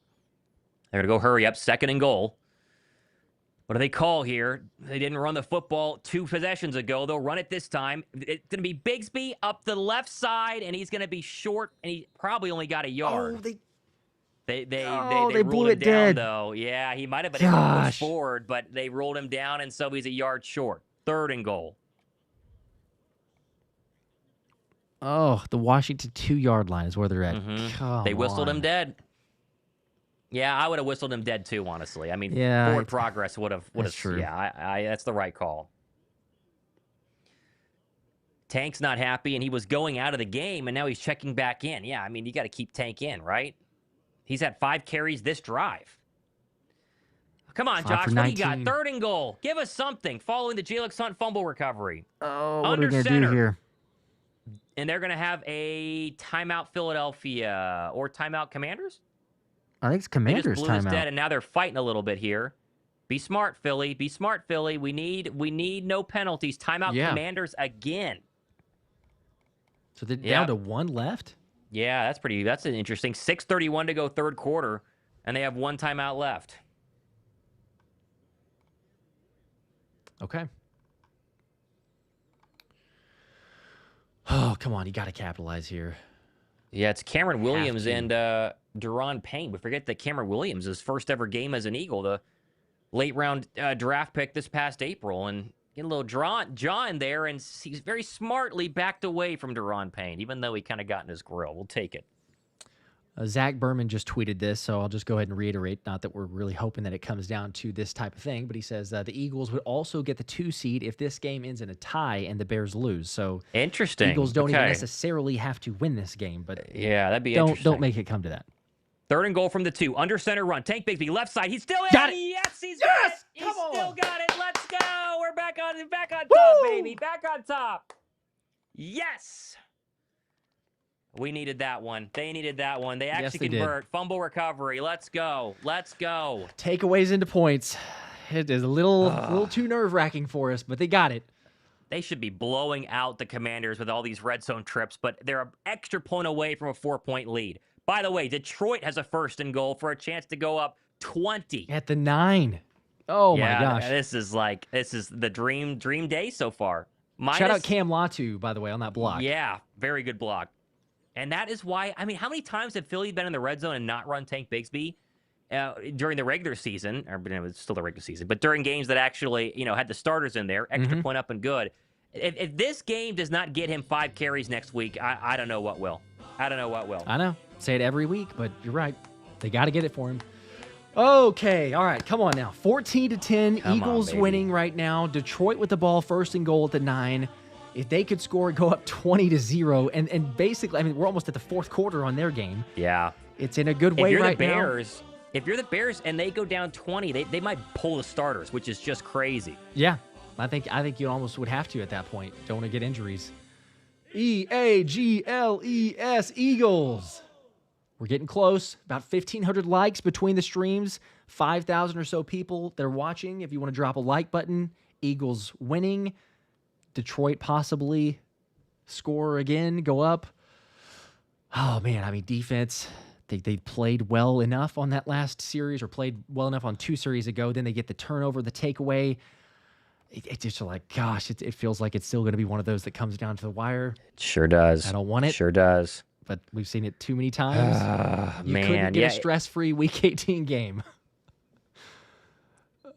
They're going to go hurry up. 2nd and goal. What do they call here? They didn't run the football 2 possessions ago. They'll run it this time. It's going to be Bigsby up the left side, and he's going to be short, and he probably only got a yard. Oh, They blew ruled him it down, dead. though. Yeah, he might have been able to push Gosh. forward, but they ruled him down, and so he's a yard short. 3rd and goal. Oh, the Washington 2-yard line is where they're at. They whistled him on. dead. Yeah, I would have whistled him dead too, honestly. I mean, Yeah, forward progress would have. that's true. Yeah, that's the right call. Tank's not happy, and he was going out of the game, and now he's checking back in. Yeah, I mean, you got to keep Tank in, right? He's had 5 carries this drive. Come on, 5 Josh, for what do you got? 19. 3rd and goal. Give us something following the Jalen Hunt fumble recovery. Oh, what Under are we going to do center. here? And they're going to have a timeout Philadelphia or timeout Commanders? I think it's They Commanders just blew this timeout. dead, and now they're fighting a little bit here. Be smart, Philly. Be smart, Philly. We need no penalties. Timeout Commanders again. So they're down to 1 left? Yeah, that's an interesting. 6:31 to go 3rd quarter, and they have 1 timeout left. Okay. Oh, come on. You got to capitalize here. Yeah, it's Cameron Williams and Deron Payne. We forget that Cameron Williams, his first ever game as an Eagle, the late round draft pick this past April, and getting a little jaw in there, and he's very smartly backed away from Deron Payne, even though he kind of got in his grill. We'll take it. Zach Berman just tweeted this, so I'll just go ahead and reiterate. Not that we're really hoping that it comes down to this type of thing, but he says the Eagles would also get the 2 seed if this game ends in a tie and the Bears lose. So interesting. Eagles don't even necessarily have to win this game, but yeah, that'd be interesting. Don't make it come to that. 3rd and goal from the 2. Under center run. Tank Bigsby left side. He's still in. Got it. Yes, he's Yes! got it. He's Come on. still got it. Let's go. We're back on top, Woo! baby. Back on top. Yes. We needed that one. They needed that one. They actually convert. Fumble recovery. Let's go. Let's go. Takeaways into points. It is a little too nerve-wracking for us, but they got it. They should be blowing out the Commanders with all these red zone trips, but they're an extra point away from a 4-point lead. By the way, Detroit has a 1st and goal for a chance to go up 20. At the 9. Oh, yeah, my gosh. This is the dream day so far. Shout out Cam Latu, by the way, on that block. Yeah, very good block. And that is why, I mean, how many times have Philly been in the red zone and not run Tank Bigsby during the regular season? Or it was still the regular season, but during games that actually, had the starters in there, extra point up and good. If this game does not get him 5 carries next week, I don't know what will. I know. Say it every week, but you're right. They got to get it for him. Okay, all right, come on now. 14-10, Eagles winning right now. Detroit with the ball, 1st and goal at the 9. If they could score, go up 20-0, and basically, I mean, we're almost at the 4th quarter on their game. Yeah, it's in a good way right now. If you're the Bears and they go down 20, they might pull the starters, which is just crazy. Yeah, I think you almost would have to at that point. Don't want to get injuries. EAGLES, Eagles. We're getting close. About 1,500 likes between the streams. 5,000 or so people that are watching. If you want to drop a like button, Eagles winning. Detroit possibly score again, go up. Oh, man, I mean, defense, they played well enough on that last series or played well enough on 2 series ago. Then they get the turnover, the takeaway. It's just like, gosh, it feels like it's still going to be one of those that comes down to the wire. It sure does. I don't want it. Sure does. But we've seen it too many times. You couldn't get a stress-free Week 18 game.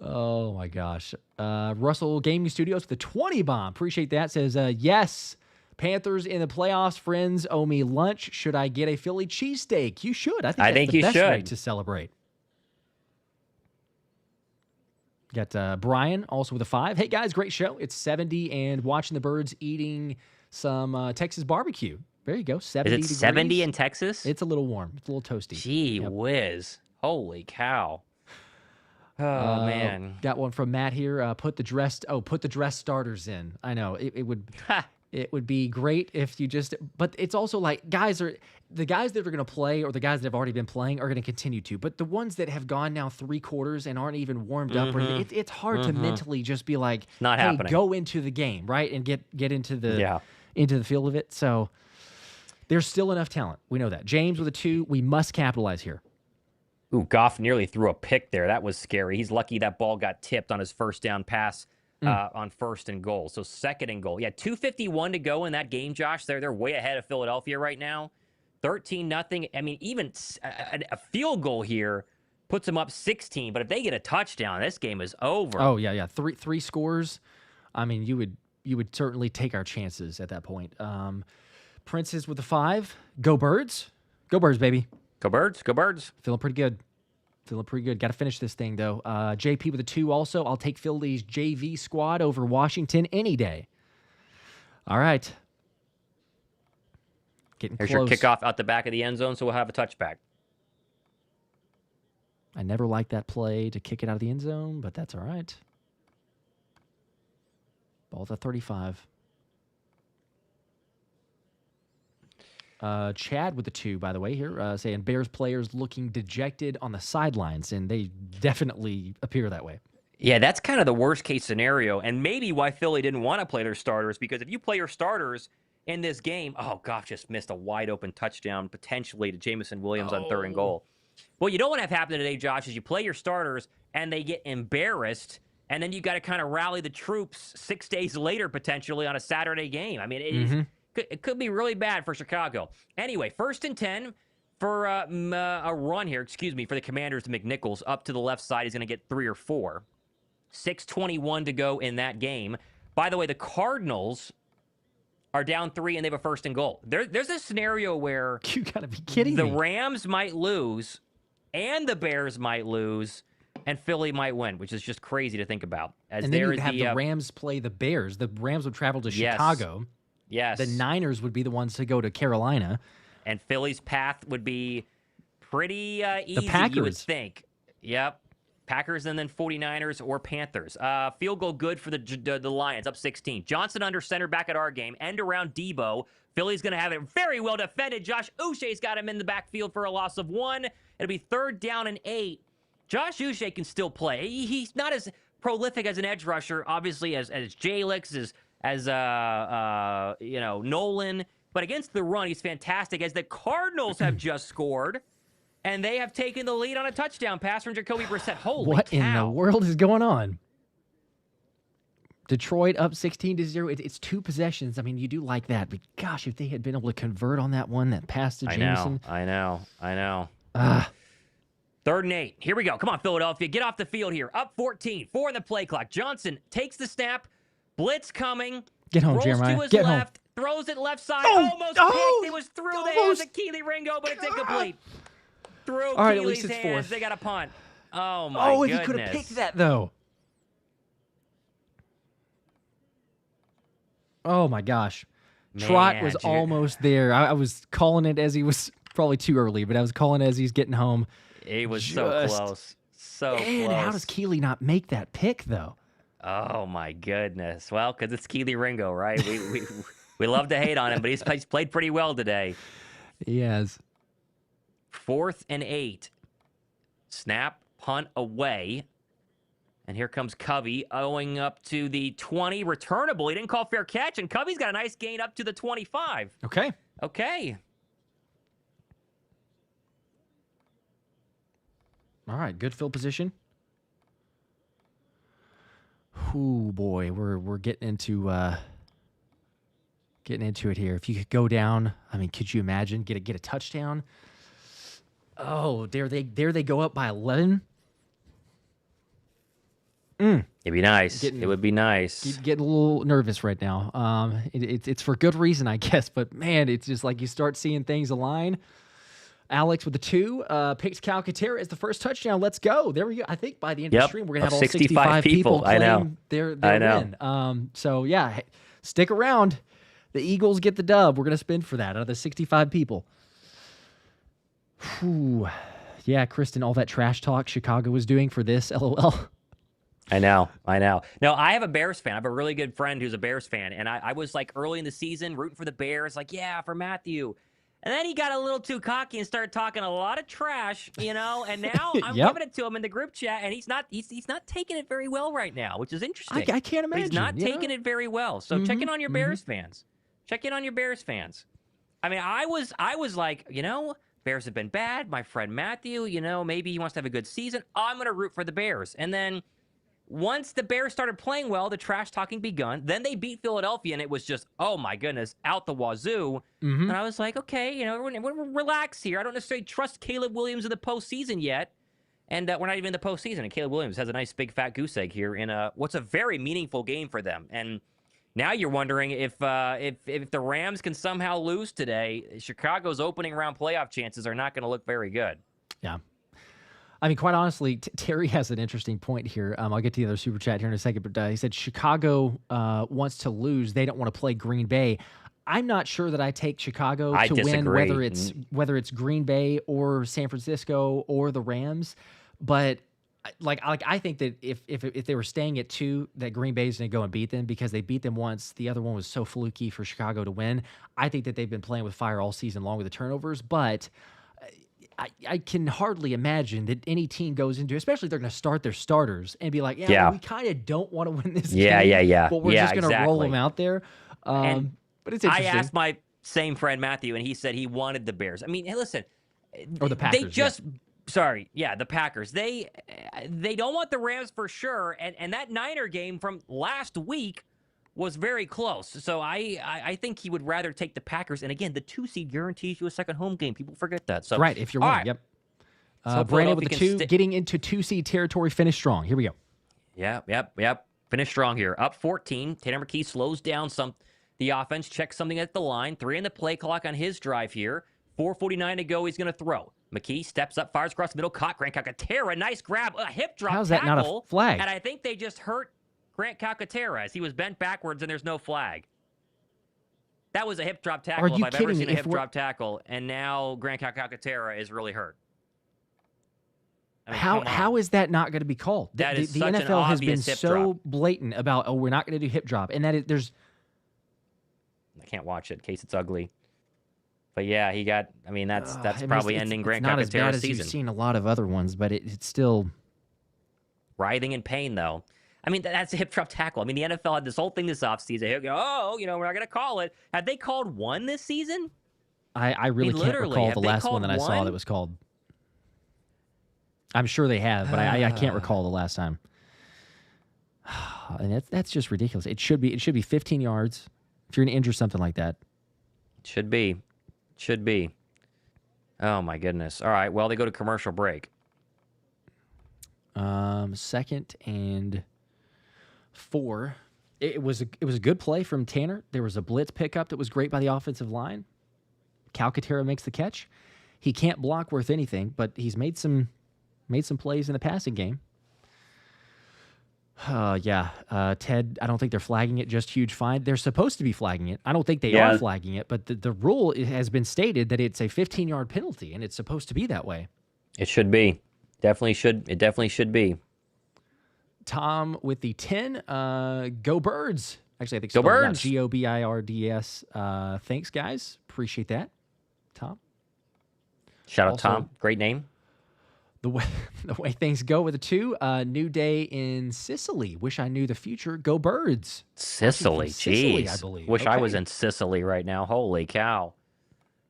Oh, my gosh. Russell Gaming Studios with the 20 bomb. Appreciate that. Says, yes, Panthers in the playoffs. Friends owe me lunch. Should I get a Philly cheesesteak? You should. I think that's the best way to celebrate. Got Brian also with a 5. Hey, guys, great show. It's 70 and watching the birds eating some Texas barbecue. There you go. 70 Is it degrees. 70 in Texas? It's a little warm. It's a little toasty. Gee whiz. Holy cow. Oh, man. Got one from Matt here. Put the dress starters in. I know. It would it would be great if you just, but it's also like the guys that are going to play or the guys that have already been playing are going to continue to. But the ones that have gone now 3 quarters and aren't even warmed up, or anything, it's hard to mentally just be like, not happening. Go into the game, right? And get into the feel of it. So there's still enough talent. We know that. James with a 2. We must capitalize here. Ooh, Goff nearly threw a pick there. That was scary. He's lucky that ball got tipped on his first down pass on 1st and goal. So 2nd and goal. Yeah, 2:51 to go in that game, Josh. They're way ahead of Philadelphia right now. 13-0. I mean, even a field goal here puts them up 16. But if they get a touchdown, this game is over. Oh yeah. Three scores. I mean, you would certainly take our chances at that point. Princes with the 5. Go Birds. Go Birds, baby. Go Birds. Go Birds. Feeling pretty good. Got to finish this thing, though. JP with a 2 also. I'll take Philly's JV squad over Washington any day. All right. Getting Here's close. your kickoff out the back of the end zone, so we'll have a touchback. I never liked that play to kick it out of the end zone, but that's all right. Ball's at 35. Chad with the 2, by the way, here, saying Bears players looking dejected on the sidelines, and they definitely appear that way. Yeah, that's kind of the worst case scenario, and maybe why Philly didn't want to play their starters, because if you play your starters in this game, oh, gosh, just missed a wide open touchdown potentially to Jamison Williams on 3rd and goal. What you don't want to have happen today, Josh, is you play your starters and they get embarrassed, and then you got to kind of rally the troops 6 days later potentially on a Saturday game. I mean, it could be really bad for Chicago. Anyway, 1st and 10 for a run here, for the Commanders to McNichols up to the left side. He's going to get 3 or 4. 6:21 to go in that game. By the way, the Cardinals are down 3 and they have a 1st and goal. There's a scenario where you got to be kidding me. The Rams might lose and the Bears might lose and Philly might win, which is just crazy to think about. And then you would have the Rams play the Bears. The Rams would travel to Chicago. Yes. The Niners would be the ones to go to Carolina. And Philly's path would be pretty easy, the Packers. You would think. Yep. Packers and then 49ers or Panthers. Field goal good for the Lions, up 16. Johnson under center back at our game. End around Debo. Philly's going to have it very well defended. Josh Uche's got him in the backfield for a loss of 1. It'll be 3rd down and 8. Josh Uche can still play. He's not as prolific as an edge rusher, obviously, as Jalix, as Nolan. But against the run, he's fantastic, as the Cardinals have just scored. And they have taken the lead on a touchdown pass from Jacoby Brissett. Holy what cow. in the world is going on? Detroit up 16-0. It's 2 possessions. I mean, you do like that. But gosh, if they had been able to convert on that one, that pass to Jameson. I know. 3rd and 8. Here we go. Come on, Philadelphia. Get off the field here. Up 14. 4 in the play clock. Johnson takes the snap. Blitz coming. Get home, rolls Jeremiah. to his Get left. home. Throws it left side. Oh, Almost picked. It was through the hands of Keely Ringo, but it's incomplete. Through all right, Keely's at least it's hands. 4th. They got a punt. Oh, my goodness. If you could have picked that, though. Oh, my gosh. Trot was almost there. I was calling it as he was probably too early, but I was calling it as he's getting home. It was so close. So close. How does Keely not make that pick, though? Oh, my goodness. Well, because it's Keely Ringo, right? We love to hate on him, but he's played pretty well today. He has. 4th and 8. Snap, punt away. And here comes Covey owing up to the 20. Returnable. He didn't call fair catch, and Covey's got a nice gain up to the 25. Okay. All right, good field position. Ooh, boy, we're getting into it here. If you could go down, I mean, could you imagine get a touchdown? Oh, there they go up by 11. It'd be nice. It would be nice. Getting a little nervous right now. It's for good reason, I guess. But man, it's just like you start seeing things align. Alex with the 2 picks Calcaterra as the first touchdown. Let's go. There we go. I think by the end of the stream, we're gonna have all 65 people claim their win. So yeah, stick around. The Eagles get the dub. We're gonna spin for that out of the 65 people. Whew. Yeah, Kristen, all that trash talk Chicago was doing for this, LOL. I know. No, I have a Bears fan. I have a really good friend who's a Bears fan, and I was like early in the season rooting for the Bears, like, yeah, for Matthew. And then he got a little too cocky and started talking a lot of trash, and now I'm giving it to him in the group chat, and he's not taking it very well right now, which is interesting. I can't imagine. He's not taking it very well. So check in on your Bears fans. Check in on your Bears fans. I mean, I was like, Bears have been bad. My friend Matthew, maybe he wants to have a good season. I'm going to root for the Bears. And then once the Bears started playing well, the trash talking begun. Then they beat Philadelphia, and it was just, oh my goodness, out the wazoo. Mm-hmm. And I was like, okay, we're relax here. I don't necessarily trust Caleb Williams in the postseason yet. And we're not even in the postseason. And Caleb Williams has a nice big fat goose egg here in what's a very meaningful game for them. And now you're wondering if the Rams can somehow lose today, Chicago's opening round playoff chances are not going to look very good. Yeah. I mean, quite honestly, Terry has an interesting point here. I'll get to the other super chat here in a second, but he said Chicago wants to lose. They don't want to play Green Bay. I'm not sure that I take Chicago to disagree. win, whether it's Green Bay or San Francisco or the Rams. But I think that if they were staying at 2, that Green Bay's going to go and beat them because they beat them once. The other one was so fluky for Chicago to win. I think that they've been playing with fire all season long with the turnovers, but I can hardly imagine that any team goes into, especially if they're going to start their starters and be like, well, we kind of don't want to win this game. But we're just going to roll them out there. But it's interesting. I asked my same friend Matthew, and he said he wanted the Bears. I mean, hey, listen. Or the Packers. They just... Yeah. Sorry, the Packers. They don't want the Rams for sure, and that Niner game from last week was very close. So I think he would rather take the Packers. And again, the 2 seed guarantees you a second home game. People forget that. So right, if you're winning, yep. Brandon with the 2, getting into 2 seed territory, finish strong. Here we go. Yep. Finish strong here. Up 14. Tanner McKee slows down the offense, checks something at the line. 3 in the play clock on his drive here. 4:49 to go. He's going to throw. McKee steps up, fires across the middle, caught Grant Calcaterra. Nice grab, a hip drop. How's that tackle, not a flag? And I think they just hurt Grant Calcaterra as he was bent backwards, and there's no flag. That was a hip drop tackle if I've ever seen a hip drop tackle, and now Grant Calcaterra is really hurt. I mean, how is that not going to be called? That is the such an NFL has been obvious hip so drop. blatant about, we're not going to do hip drop, and there's. I can't watch it in case it's ugly. But yeah, he got. I mean, that's probably ending Grant Calcaterra's season. Not as bad as you've seen a lot of other ones, but it's still writhing in pain, though. I mean, that's a hip drop tackle. I mean, the NFL had this whole thing this offseason. We're not going to call it. Have they called one this season? I really can't recall the last one that I saw that was called. I'm sure they have, but I can't recall the last time. And that's just ridiculous. It should be 15 yards if you're going to injure something like that. It should be. Oh my goodness. All right. Well, they go to commercial break. 2nd and 4. It was a good play from Tanner. There was a blitz pickup that was great by the offensive line. Calcaterra makes the catch. He can't block worth anything, but he's made some plays in the passing game. Ted, I don't think they're flagging it, just huge fine. They're supposed to be flagging it. I don't think they are flagging it, but the rule has been stated that it's a 15-yard penalty, and it's supposed to be that way. It should be. It definitely should be. Tom with the 10. Go Birds. Actually, I think Go Birds. Gobirds. Thanks, guys. Appreciate that, Tom. Shout out Tom. Great name. The way things go with the 2, new day in Sicily. Wish I knew the future. Go Birds. Sicily, jeez. I believe. Wish I was in Sicily right now. Holy cow.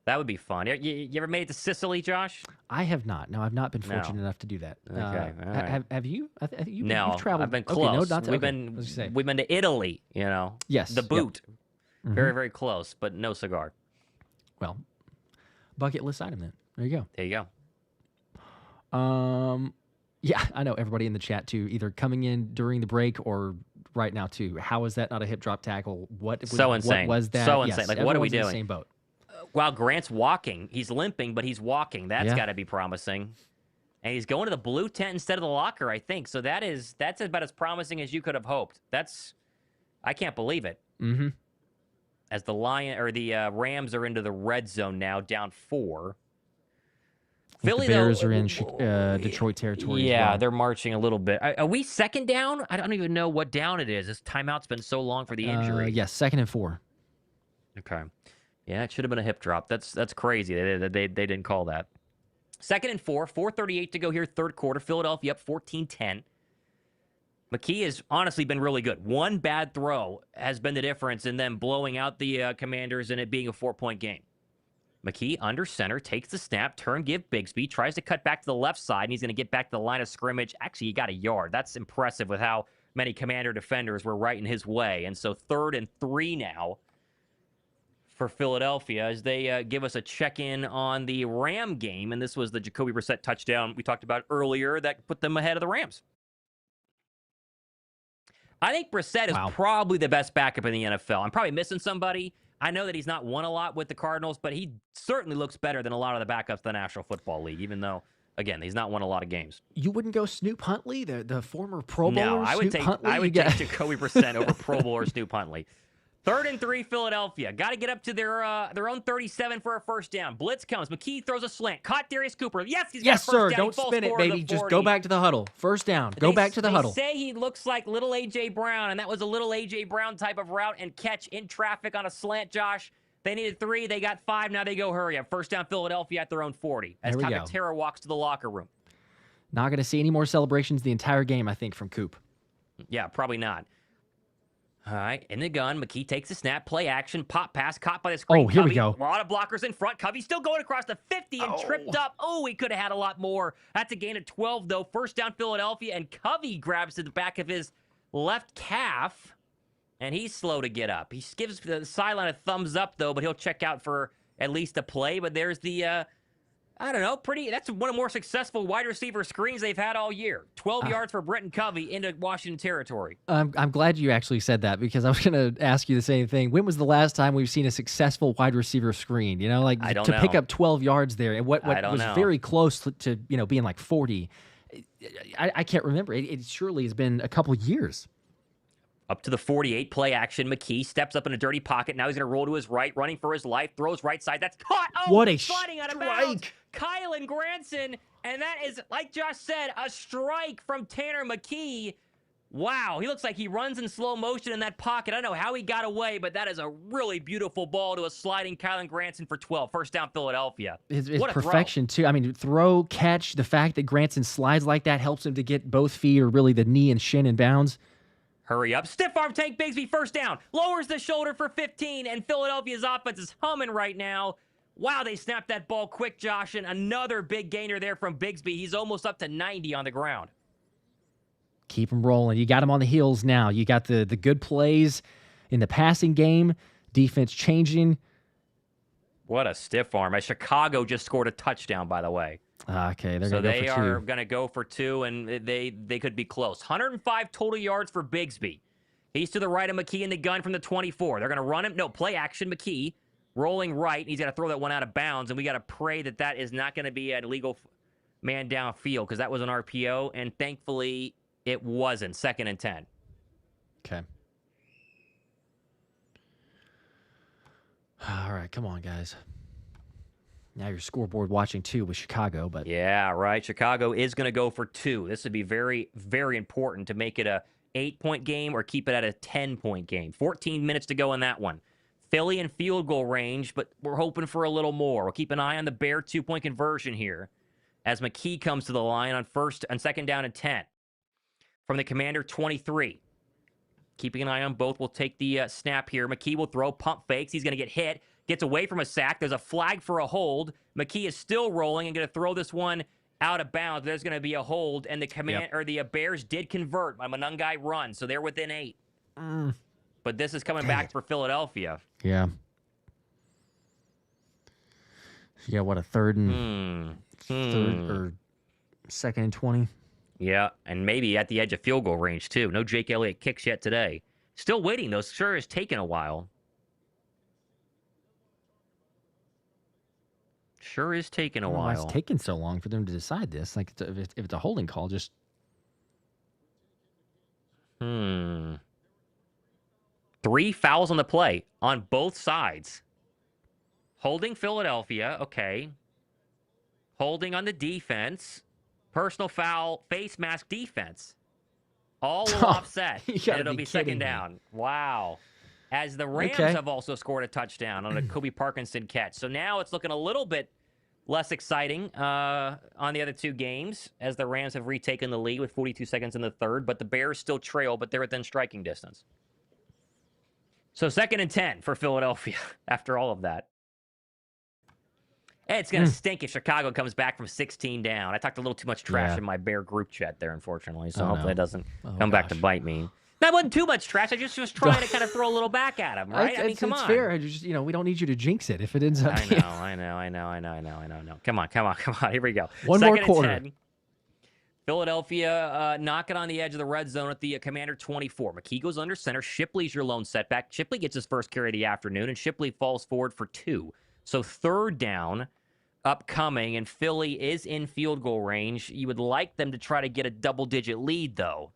That would be fun. You ever made it to Sicily, Josh? I have not. No, I've not been fortunate enough to do that. Okay. All right. Have you? No, you've traveled. I've been close. Okay, we've been to Italy, Yes. The boot. Yep. Very, very close, but no cigar. Well, bucket list item then. There you go. There you go. Yeah, I know everybody in the chat too, either coming in during the break or right now too. How is that not a hip drop tackle? Insane. What was that? So insane. Like, what are we doing? In the same boat. While Grant's walking, he's limping, but he's walking. That's got to be promising. And he's going to the blue tent instead of the locker, I think. So that's about as promising as you could have hoped. I can't believe it. Mm-hmm. As the Rams are into the red zone now, down 4. Philly, the Bears are in Detroit territory. Yeah, as well. They're marching a little bit. Are we second down? I don't even know what down it is. This timeout's been so long for the injury. Yes, 2nd and 4. Okay. Yeah, it should have been a hip drop. That's crazy. They didn't call that. 2nd and 4, 4:38 to go here, third quarter. Philadelphia up 14-10. McKee has honestly been really good. One bad throw has been the difference in them blowing out the Commanders and it being a 4-point game. McKee under center, takes the snap, turn, give Bigsby, tries to cut back to the left side, and he's going to get back to the line of scrimmage. Actually, he got a yard. That's impressive with how many Commander defenders were right in his way. And so 3rd and 3 now for Philadelphia as they give us a check-in on the Ram game. And this was the Jacoby Brissett touchdown we talked about earlier that put them ahead of the Rams. I think Brissett is probably the best backup in the NFL. I'm probably missing somebody. I know that he's not won a lot with the Cardinals, but he certainly looks better than a lot of the backups in the National Football League, even though, again, he's not won a lot of games. You wouldn't go Snoop Huntley, the former Pro Bowler? No, I would take Jacoby Brissett over Pro Bowler Snoop Huntley. 3rd and 3, Philadelphia. Got to get up to their own 37 for a first down. Blitz comes. McKee throws a slant. Caught Darius Cooper. Yes, he's got a first sir. down. Don't spin it, baby. Just go back to the huddle. First down. Go back to the huddle. They say he looks like little A.J. Brown, and that was a little A.J. Brown type of route and catch in traffic on a slant, Josh. They needed 3. They got 5. Now they go hurry up. First down, Philadelphia at their own 40. As Takatera walks to the locker room. Not going to see any more celebrations the entire game, I think, from Coop. Yeah, probably not. All right, in the gun, McKee takes the snap, play action, pop pass, caught by the screen. Oh, here Covey, we go. A lot of blockers in front. Covey's still going across the 50 and tripped up. Oh, he could have had a lot more. That's a gain of 12, though. First down, Philadelphia, and Covey grabs to the back of his left calf, and he's slow to get up. He gives the sideline a thumbs up, though, but he'll check out for at least a play. But there's the, that's one of the more successful wide receiver screens they've had all year. 12 yards for Britton Covey into Washington territory. I'm glad you actually said that because I was going to ask you the same thing. When was the last time we've seen a successful wide receiver screen? You know, like to pick up 12 yards there and what was very close to being like 40. I can't remember. It surely has been a couple years. Up to the 48, play action. McKee steps up in a dirty pocket. Now he's going to roll to his right, running for his life. Throws right side. That's caught. Oh, what a sliding out of bounds. Kylan Granson. And that is, like Josh said, a strike from Tanner McKee. Wow, he looks like he runs in slow motion in that pocket. I don't know how he got away, but that is a really beautiful ball to a sliding Kylan Granson for 12. First down, Philadelphia. His perfection, too. I mean, throw, catch, the fact that Granson slides like that helps him to get both feet or really the knee and shin in bounds. Hurry up. Stiff arm Tank Bigsby, first down. Lowers the shoulder for 15, and Philadelphia's offense is humming right now. Wow, they snapped that ball quick, Josh, and another big gainer there from Bigsby. He's almost up to 90 on the ground. Keep him rolling. You got him on the heels now. You got the good plays in the passing game, defense changing. What a stiff arm. Chicago just scored a touchdown, by the way. Okay, they're so going to go for 2. They are going to go for 2, and they could be close. 105 total yards for Bigsby. He's to the right of McKee in the gun from the 24. They're going to run him. No, play action McKee. Rolling right. He's got to throw that one out of bounds, and we got to pray that that is not going to be an illegal man downfield because that was an RPO, and thankfully it wasn't. 2nd and 10. Okay. All right, come on, guys. Now you're scoreboard watching too with Chicago, but yeah, right. Chicago is going to go for 2. This would be very, very important to make it a 8-point game or keep it at a 10-point game. 14 minutes to go in that one. Philly in field goal range, but we're hoping for a little more. We'll keep an eye on the Bear 2-point conversion here as McKee comes to the line on 2nd down and 10 from the Commander 23. Keeping an eye on both. We'll take the snap here. McKee will throw pump fakes. He's going to get hit. Gets away from a sack. There's a flag for a hold. McKee is still rolling and going to throw this one out of bounds. There's going to be a hold, and the Bears did convert on a Manungai run, so they're within 8. But this is coming back for Philadelphia. Yeah. Yeah, what, a 3rd or 2nd and 20? Yeah, and maybe at the edge of field goal range, too. No Jake Elliott kicks yet today. Still waiting, though. Sure has taken a while. Sure is taking a while. Why it's taking so long for them to decide this? Like, if it's a holding call, just... 3 fouls on the play on both sides. Holding Philadelphia, okay. Holding on the defense. Personal foul, face mask defense. All will offset. And it'll be 2nd down. Wow. As the Rams have also scored a touchdown on a Kobe Parkinson catch. So now it's looking a little bit less exciting on the other 2 games as the Rams have retaken the lead with 42 seconds in the 3rd. But the Bears still trail, but they're within striking distance. So 2nd and 10 for Philadelphia after all of that. It's going to stink if Chicago comes back from 16 down. I talked a little too much trash in my Bear group chat there, unfortunately. So hopefully it doesn't come back to bite me. That wasn't too much trash. I just was trying to kind of throw a little back at him, right? Come on. It's fair. We don't need you to jinx it if it ends up. I know. Come on. Here we go. One more quarter. 10. Philadelphia knocking on the edge of the red zone at the Commander 24. McKee goes under center. Shipley's your lone setback. Shipley gets his first carry of the afternoon, and Shipley falls forward for 2. So 3rd down upcoming, and Philly is in field goal range. You would like them to try to get a double-digit lead, though.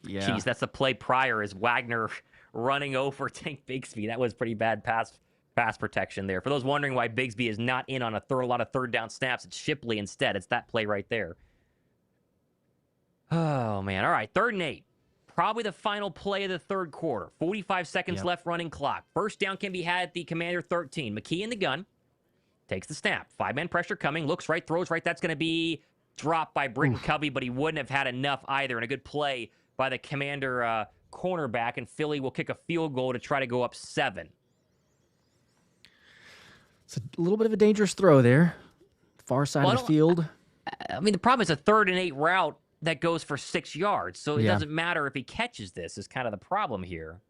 Yeah. Jeez, that's the play prior is Wagner running over Tank Bigsby. That was pretty bad pass protection there. For those wondering why Bigsby is not in on a lot of 3rd down snaps, it's Shipley instead. It's that play right there. Oh, man. All right, 3rd and 8. Probably the final play of the 3rd quarter. 45 seconds left running clock. First down can be had at the Commander 13. McKee in the gun. Takes the snap. 5-man pressure coming. Looks right, throws right. That's going to be dropped by Britton Covey, but he wouldn't have had enough either. And a good play by the Commander cornerback, and Philly will kick a field goal to try to go up 7. It's a little bit of a dangerous throw there. Far side of the field. I mean, the problem is a 3rd and 8 route that goes for 6 yards. So it doesn't matter if he catches this is kind of the problem here.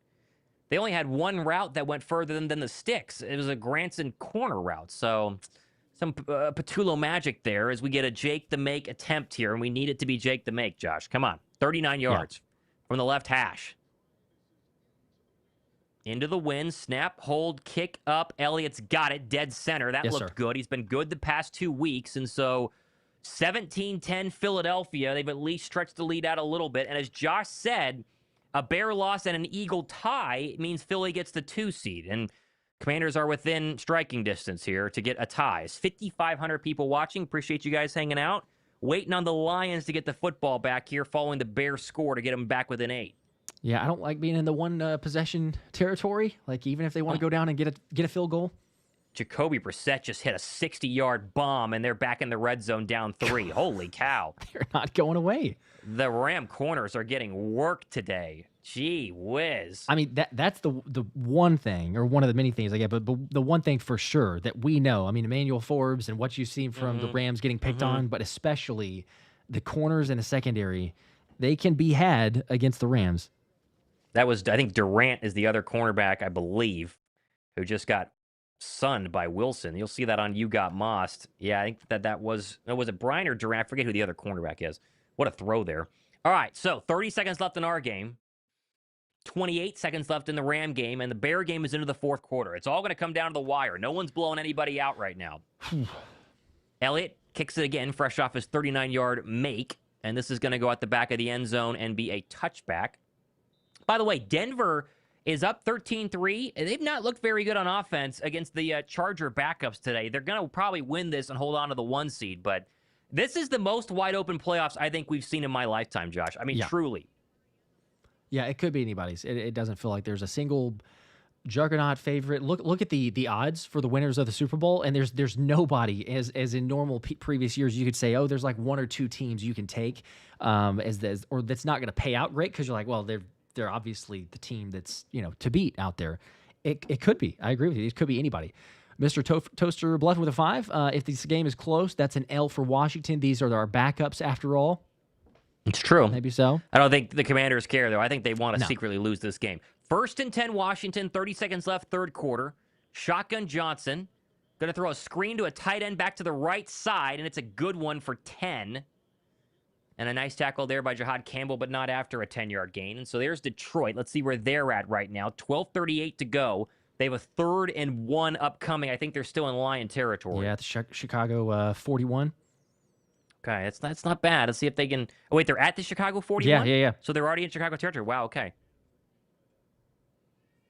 They only had one route that went further than the sticks. It was a Granson corner route. So some Patullo magic there as we get a Jake the Make attempt here, and we need it to be Jake the Make, Josh. Come on. 39 yards from the left hash. Into the wind, snap, hold, kick up. Elliott's got it, dead center. That looked good. He's been good the past 2 weeks, and so 17-10 Philadelphia. They've at least stretched the lead out a little bit. And as Josh said, a Bear loss and an Eagle tie means Philly gets the 2 seed. And Commanders are within striking distance here to get a tie. It's 5,500 people watching. Appreciate you guys hanging out. Waiting on the Lions to get the football back here following the Bears score to get them back within 8. Yeah, I don't like being in the one possession territory. Like, even if they want to go down and get a field goal. Jacoby Brissett just hit a 60-yard bomb, and they're back in the red zone down 3. Holy cow. They're not going away. The Ram corners are getting work today. Gee whiz. I mean, that's the one thing, or one of the many things I get, but the one thing for sure that we know. I mean, Emmanuel Forbes and what you've seen from the Rams getting picked on, but especially the corners in the secondary, they can be had against the Rams. That was, I think Durant is the other cornerback, I believe, who just got sunned by Wilson. You'll see that on You Got Mossed. Yeah, I think that was it Brian or Durant? I forget who the other cornerback is. What a throw there. All right, so 30 seconds left in our game. 28 seconds left in the Ram game, and the Bear game is into the 4th quarter. It's all going to come down to the wire. No one's blowing anybody out right now. Elliott kicks it again, fresh off his 39-yard make, and this is going to go at the back of the end zone and be a touchback. By the way, Denver is up 13-3. They've not looked very good on offense against the Charger backups today. They're going to probably win this and hold on to the 1 seed, but this is the most wide-open playoffs I think we've seen in my lifetime, Josh. I mean, truly. Yeah, it could be anybody's. It doesn't feel like there's a single juggernaut favorite. Look at the odds for the winners of the Super Bowl, and there's nobody as in normal previous years you could say, oh, there's like 1 or 2 teams you can take or that's not going to pay out great because you're like, well, they're obviously the team that's to beat out there. It could be. I agree with you. It could be anybody. Mr. Toaster bluffing with a 5. If this game is close, that's an L for Washington. These are our backups after all. It's true. Maybe so. I don't think the Commanders care, though. I think they want to secretly lose this game. 1st and 10 Washington, 30 seconds left, 3rd quarter. Shotgun Johnson. Going to throw a screen to a tight end back to the right side, and it's a good one for 10. And a nice tackle there by Jahad Campbell, but not after a 10-yard gain. And so there's Detroit. Let's see where they're at right now. 12:38 to go. They have a 3rd and 1 upcoming. I think they're still in Lion territory. Yeah, the Chicago 41. Okay, that's not bad. Let's see if they can... Oh, wait, they're at the Chicago 41? Yeah. So they're already in Chicago territory. Wow, okay.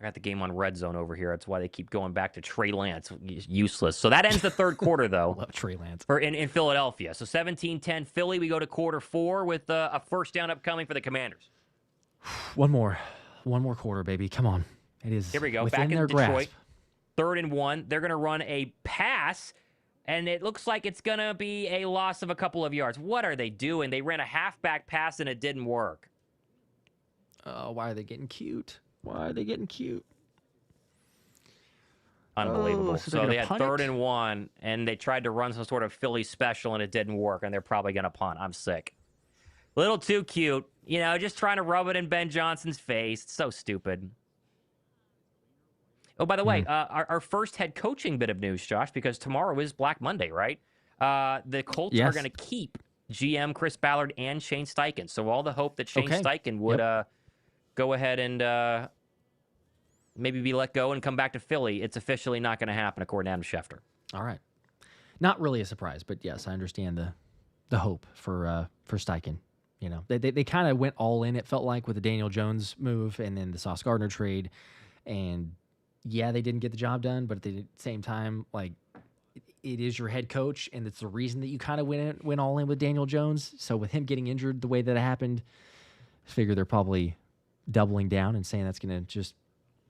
I got the game on red zone over here. That's why they keep going back to Trey Lance. Useless. So that ends the 3rd quarter, though. Love Trey Lance. In Philadelphia. So 17-10 Philly. We go to quarter 4 with a first down upcoming for the Commanders. One more quarter, baby. Come on. It is Here we go. within Back in their Detroit. grasp. 3rd and 1. They're going to run a pass, and it looks like it's going to be a loss of a couple of yards. What are they doing? They ran a halfback pass, and it didn't work. Oh, why are they getting cute? Why are they getting cute? Unbelievable. Oh, so they're So they gonna had punt 3rd it? and 1, and they tried to run some sort of Philly special, and it didn't work, and they're probably going to punt. I'm sick. Little too cute. Just trying to rub it in Ben Johnson's face. It's so stupid. Oh, by the way, our first head coaching bit of news, Josh, because tomorrow is Black Monday, right? The Colts are Yes. going to keep GM Chris Ballard and Shane Steichen. So all the hope that Shane Okay. Steichen would go ahead and maybe be let go and come back to Philly, it's officially not going to happen, according to Adam Schefter. All right. Not really a surprise, but yes, I understand the hope for Steichen. They kind of went all in, it felt like, with the Daniel Jones move and then the Sauce Gardner trade. And yeah, they didn't get the job done, but at the same time, like, it is your head coach, and it's the reason that you kind of went all in with Daniel Jones. So with him getting injured the way that it happened, I figure they're probably doubling down and saying that's going to just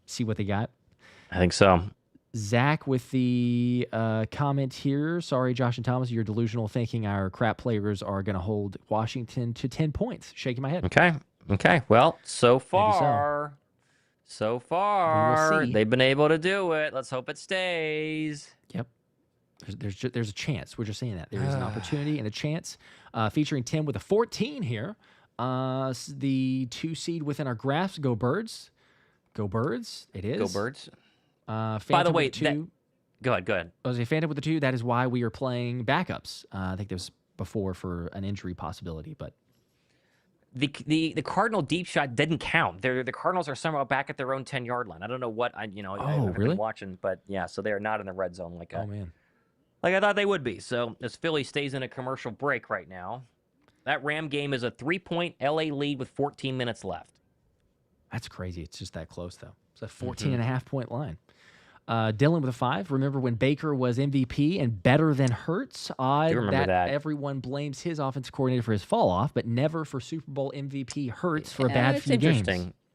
see what they got. I think so. Zach with the comment here. Sorry, Josh and Thomas, you're delusional thinking our crap players are going to hold Washington to 10 points. Shaking my head. Okay. Well, so far, they've been able to do it. Let's hope it stays. Yep. There's a chance. We're just saying that. There is an opportunity and a chance. Featuring Tim with a 14 here. The 2 seed within our graphs. Go Birds. Go Birds. It is. Go Birds. By the way, go ahead. I was a Phantom with the 2. That is why we are playing backups. I think there was before for an injury possibility, but the Cardinal deep shot didn't count. The Cardinals are somehow back at their own 10-yard line. I don't know what I've really been watching, but yeah, so they are not in the red zone like man, like I thought they would be. So as Philly stays in a commercial break right now, that Ram game is a 3-point LA lead with 14 minutes left. That's crazy. It's just that close, though. It's a 14.5-point line. Dylan with a 5. Remember when Baker was MVP and better than Hurts? Odd that everyone blames his offensive coordinator for his fall off, but never for Super Bowl MVP Hurts for a bad few games.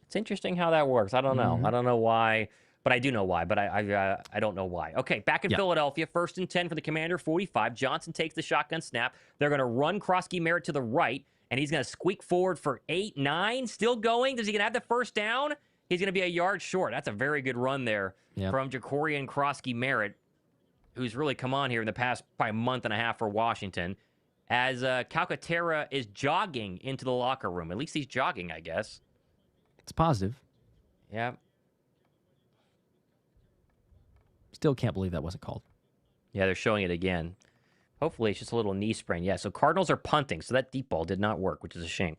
It's interesting how that works. I don't know. I don't know why, but I do know why. But I don't know why. Okay, back in Philadelphia, 1st and 10 for the Commander, 45. Johnson takes the shotgun snap. They're going to run Krosky Merritt to the right, and he's going to squeak forward for 8, 9. Still going. Is he going to have the first down? He's going to be a yard short. That's a very good run there from Jacorian Krosky Merritt, who's really come on here in the past probably month and a half for Washington, as Calcaterra is jogging into the locker room. At least he's jogging, I guess. It's positive. Yeah. Still can't believe that wasn't called. Yeah, they're showing it again. Hopefully it's just a little knee sprain. Yeah, so Cardinals are punting, so that deep ball did not work, which is a shame.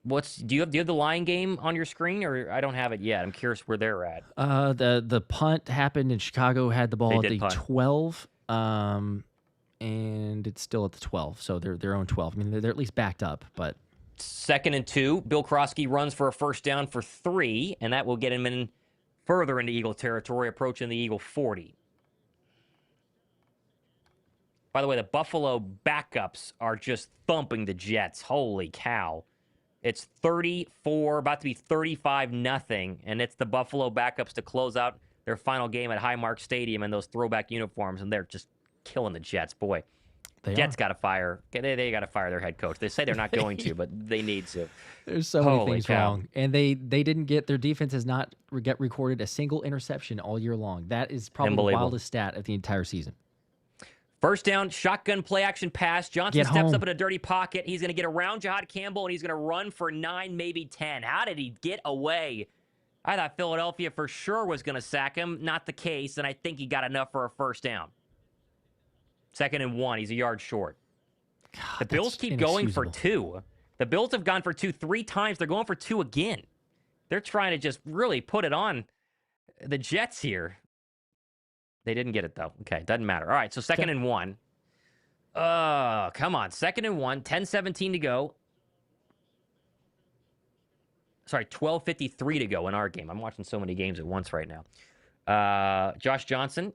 Do you have the Lion game on your screen, or I don't have it yet? I'm curious where they're at. The punt happened in Chicago. Had the ball at the 12, and it's still at the 12. So they're their own 12. I mean, they're at least backed up. But 2nd and 2, Bill Krosky runs for a first down for 3, and that will get him in further into Eagle territory, approaching the Eagle 40. By the way, the Buffalo backups are just thumping the Jets. Holy cow. It's 34, about to be 35-0, and it's the Buffalo backups to close out their final game at Highmark Stadium in those throwback uniforms, and they're just killing the Jets. Boy, Jets got to fire. They got to fire their head coach. They say they're not going to, but they need to. There's so many things wrong, and they didn't get their defense has not recorded a single interception all year long. That is probably the wildest stat of the entire season. First down, shotgun play action pass. Johnson steps up in a dirty pocket. He's going to get around Jahad Campbell, and he's going to run for 9, maybe 10. How did he get away? I thought Philadelphia for sure was going to sack him. Not the case, and I think he got enough for a first down. 2nd and 1. He's a yard short. God, the Bills keep going for 2. The Bills have gone for 2 3 times. They're going for 2 again. They're trying to just really put it on the Jets here. They didn't get it, though. Okay, doesn't matter. All right, so 2nd and 1. Come on. 2nd and 1, 10:17 to go. Sorry, 12:53 to go in our game. I'm watching so many games at once right now. Josh Johnson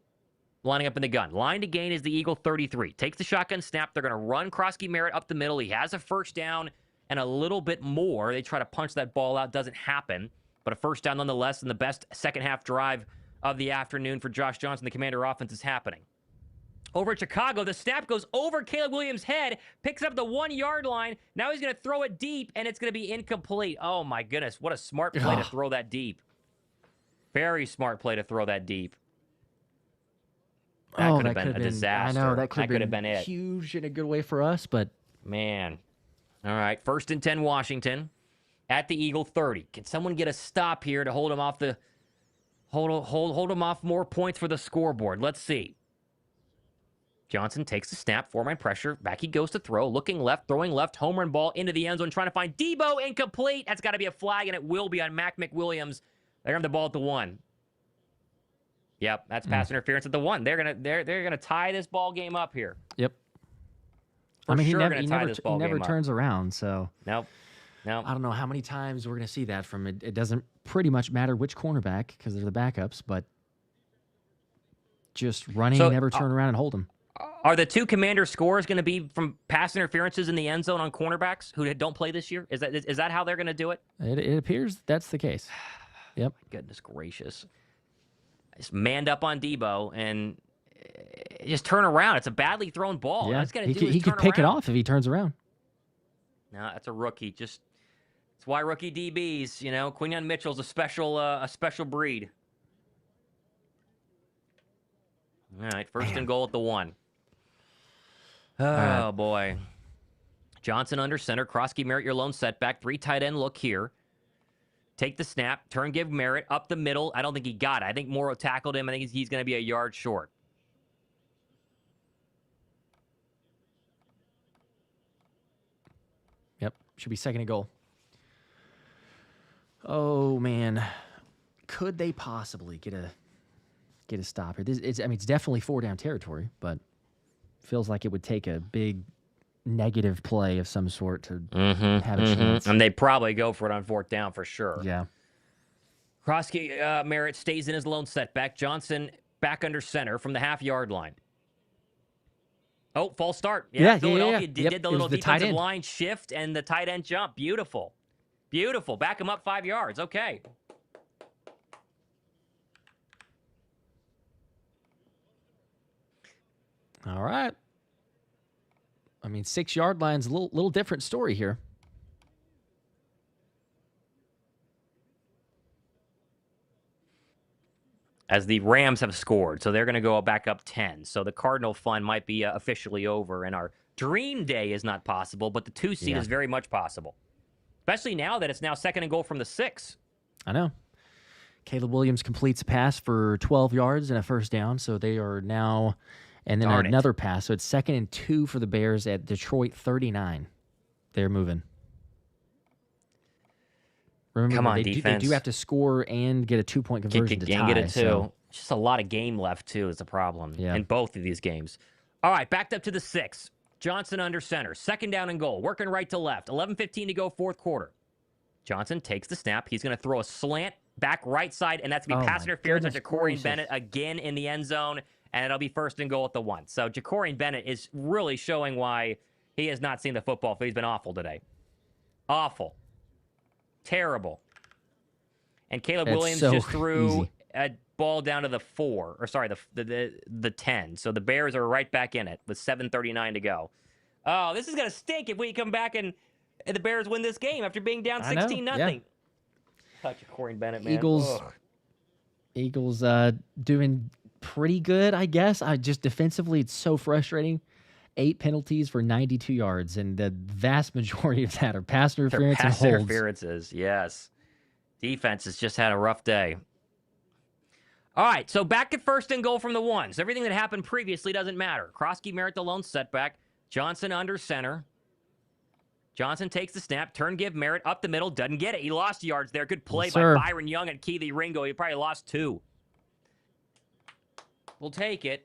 lining up in the gun. Line to gain is the Eagle 33. Takes the shotgun snap. They're going to run Krosky Merritt up the middle. He has a first down and a little bit more. They try to punch that ball out. Doesn't happen. But a first down nonetheless, and the best second-half drive of the afternoon for Josh Johnson. The Commander offense is happening. Over at Chicago, the snap goes over Caleb Williams' head, picks up the 1-yard line. Now he's going to throw it deep, and it's going to be incomplete. Oh, my goodness. What a smart play to throw that deep. Very smart play to throw that deep. That could have been a disaster. I know, that could have been it. Huge in a good way for us, but... Man. All right, 1st and 10 Washington. At the Eagle 30. Can someone get a stop here to hold him off the... Hold him off more points for the scoreboard? Let's see. Johnson takes the snap, 4-man pressure. Back he goes to throw. Looking left, throwing left. Home run ball into the end zone. Trying to find Debo. Incomplete. That's got to be a flag, and it will be on Mac McWilliams. They're going to have the ball at the 1. Yep, that's pass interference at the 1. They're gonna tie this ball game up here. Yep. For he sure never turns around, so... Nope. I don't know how many times we're going to see that from it. It doesn't pretty much matter which cornerback because they're the backups, but just running, never turn around and hold them. Are the 2 commander scores going to be from pass interferences in the end zone on cornerbacks who don't play this year? Is that how they're going to do it? It appears that's the case. Yep. Goodness gracious. Just manned up on Debo and just turn around. It's a badly thrown ball. Yeah. He could pick it off if he turns around. No, that's a rookie. That's why rookie DBs, Quinyon Mitchell's a special breed. All right, 1st and goal at the 1. Oh, boy. Johnson under center. Krosky, Merritt, your lone setback. 3 tight end look here. Take the snap. Turn, give Merritt up the middle. I don't think he got it. I think Morrow tackled him. I think he's going to be a yard short. Yep, should be 2nd and goal. Oh, man. Could they possibly get a stop here? It's definitely 4-down territory, but feels like it would take a big negative play of some sort to have a chance. And they probably go for it on 4th down for sure. Yeah. Krosky, Merritt stays in his lone setback. Johnson back under center from the half-yard line. Oh, false start. Philadelphia did the little defensive line shift and the tight end jump. Beautiful. Back him up 5 yards. Okay. All right. 6-yard line's a little different story here. As the Rams have scored, so they're going to go back up 10. So the Cardinal fun might be officially over, and our dream day is not possible, but the 2 seed is very much possible. Especially now that it's now 2nd and goal from the 6. I know. Caleb Williams completes a pass for 12 yards and a 1st down, so they are now... And then another pass. So it's 2nd and 2 for the Bears at Detroit 39. They're moving. Remember, come on, they defense. They do have to score and get a 2-point conversion to tie. Get it, too. So. Just a lot of game left, too, is the problem in both of these games. All right, backed up to the 6. Johnson under center. 2nd down and goal. Working right to left. 11:15 to go, 4th quarter. Johnson takes the snap. He's going to throw a slant back right side, and that's going to be pass interference with Ja'Cory Bennett again in the end zone. And it'll be 1st and goal at the 1. So Ja'Cory Bennett is really showing why he has not seen the football field. He's been awful today. Awful. Terrible. And Caleb Williams just threw a ball down to the 4. Or sorry, the 10. So the Bears are right back in it with 7:39 to go. Oh, this is going to stink if we come back and the Bears win this game after being down 16-0. Yeah. Ja'Cory Bennett, man. Eagles doing... pretty good, I guess. Just defensively, it's so frustrating. 8 penalties for 92 yards, and the vast majority of that are pass interference and holds. Interferences, yes. Defense has just had a rough day. All right, so back at 1st and goal from the 1. So everything that happened previously doesn't matter. Krosky, Merritt, the lone setback. Johnson under center. Johnson takes the snap. Turn, give Merritt up the middle. Doesn't get it. He lost yards there. Good play by Byron Young and Keely Ringo. He probably lost 2. We'll take it.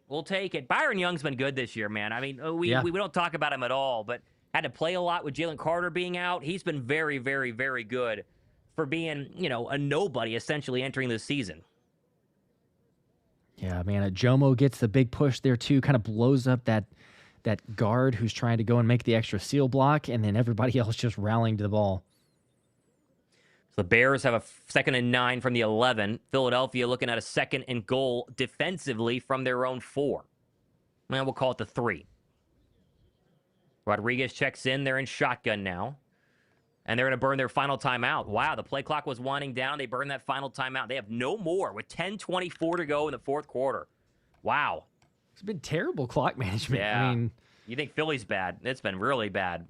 Byron Young's been good this year, man. We don't talk about him at all, but had to play a lot with Jalen Carter being out. He's been very, very, very good for being, a nobody essentially entering the season. Yeah, man. Jomo gets the big push there too, kind of blows up that guard who's trying to go and make the extra seal block, and then everybody else just rallying to the ball. The Bears have a 2nd and 9 from the 11. Philadelphia looking at a 2nd and goal defensively from their own 4. We'll call it the 3. Rodriguez checks in. They're in shotgun now. And they're going to burn their final timeout. Wow, the play clock was winding down. They burned that final timeout. They have no more with 10:24 to go in the fourth quarter. Wow. It's been terrible clock management. Yeah. I mean, you think Philly's bad. It's been really bad.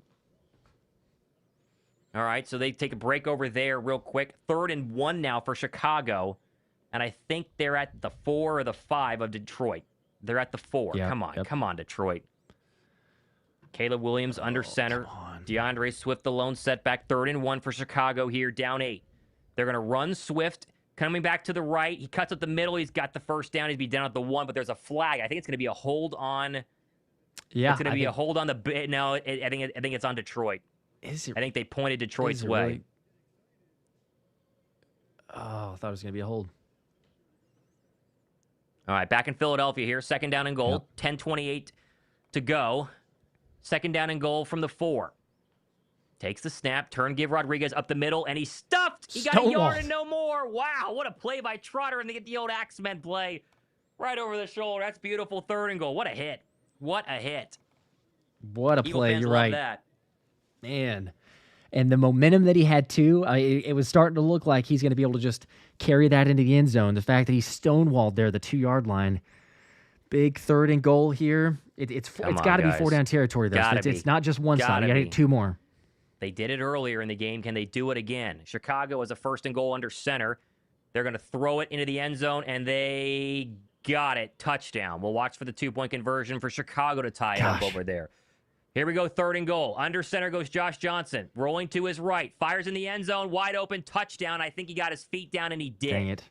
All right, so they take a break over there real quick. 3rd and 1 now for Chicago. And I think they're at the 4 or the 5 of Detroit. They're at the 4. Yep, Come on, Detroit. Caleb Williams under center. DeAndre Swift, the lone setback. 3rd and 1 for Chicago here, down 8. They're going to run Swift. Coming back to the right. He cuts up the middle. He's got the first down. He'd be down at the 1, but there's a flag. I think it's going to be a hold on. Yeah. It's going to be a hold on the. No, I think it's on Detroit. Is it? I think they pointed Detroit's way. Really? Oh, I thought it was going to be a hold. All right, back in Philadelphia here. 2nd down and goal. 10:28 to go. 2nd down and goal from the 4. Takes the snap, give Rodriguez up the middle, and he's stuffed. He got a yard and no more. Wow, what a play by Trotter, and they get the old Axemen play right over the shoulder. That's beautiful. 3rd and goal. What a hit. What a hit. What a Eagle play. fans You're love right. That. Man. And the momentum that he had, too, it was starting to look like he's going to be able to just carry that into the end zone. The fact that he's stonewalled there, the 2-yard line. Big 3rd and goal here. It's got to be 4-down territory, though. So it's not just one side. You got to hit 2 more. They did it earlier in the game. Can they do it again? Chicago has a 1st and goal under center. They're going to throw it into the end zone, and they got it. Touchdown. We'll watch for the 2-point conversion for Chicago to tie it up over there. Here we go, 3rd and goal. Under center goes Josh Johnson. Rolling to his right. Fires in the end zone. Wide open. Touchdown. I think he got his feet down, and he did. Dang it.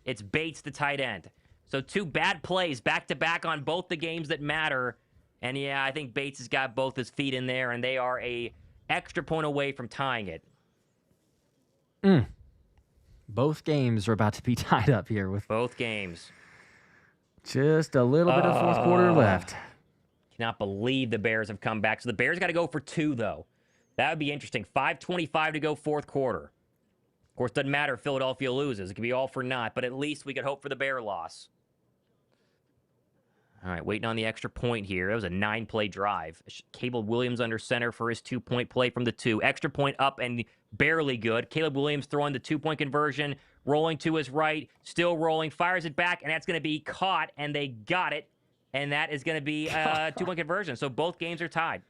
It's Bates, the tight end. So 2 bad plays back-to-back on both the games that matter. And, yeah, I think Bates has got both his feet in there, and they are a extra point away from tying it. Both games are about to be tied up here with both games. Just a little bit of fourth quarter left. Cannot believe the Bears have come back. So the Bears got to go for 2, though. That would be interesting. 5:25 to go, fourth quarter. Of course, doesn't matter if Philadelphia loses. It could be all for naught, but at least we could hope for the Bear loss. All right, waiting on the extra point here. That was a 9-play drive. Caleb Williams under center for his 2-point play from the 2. Extra point up and barely good. Caleb Williams throwing the 2-point conversion, rolling to his right, still rolling, fires it back, and that's going to be caught, and they got it. And that is going to be a 2-point conversion. So both games are tied.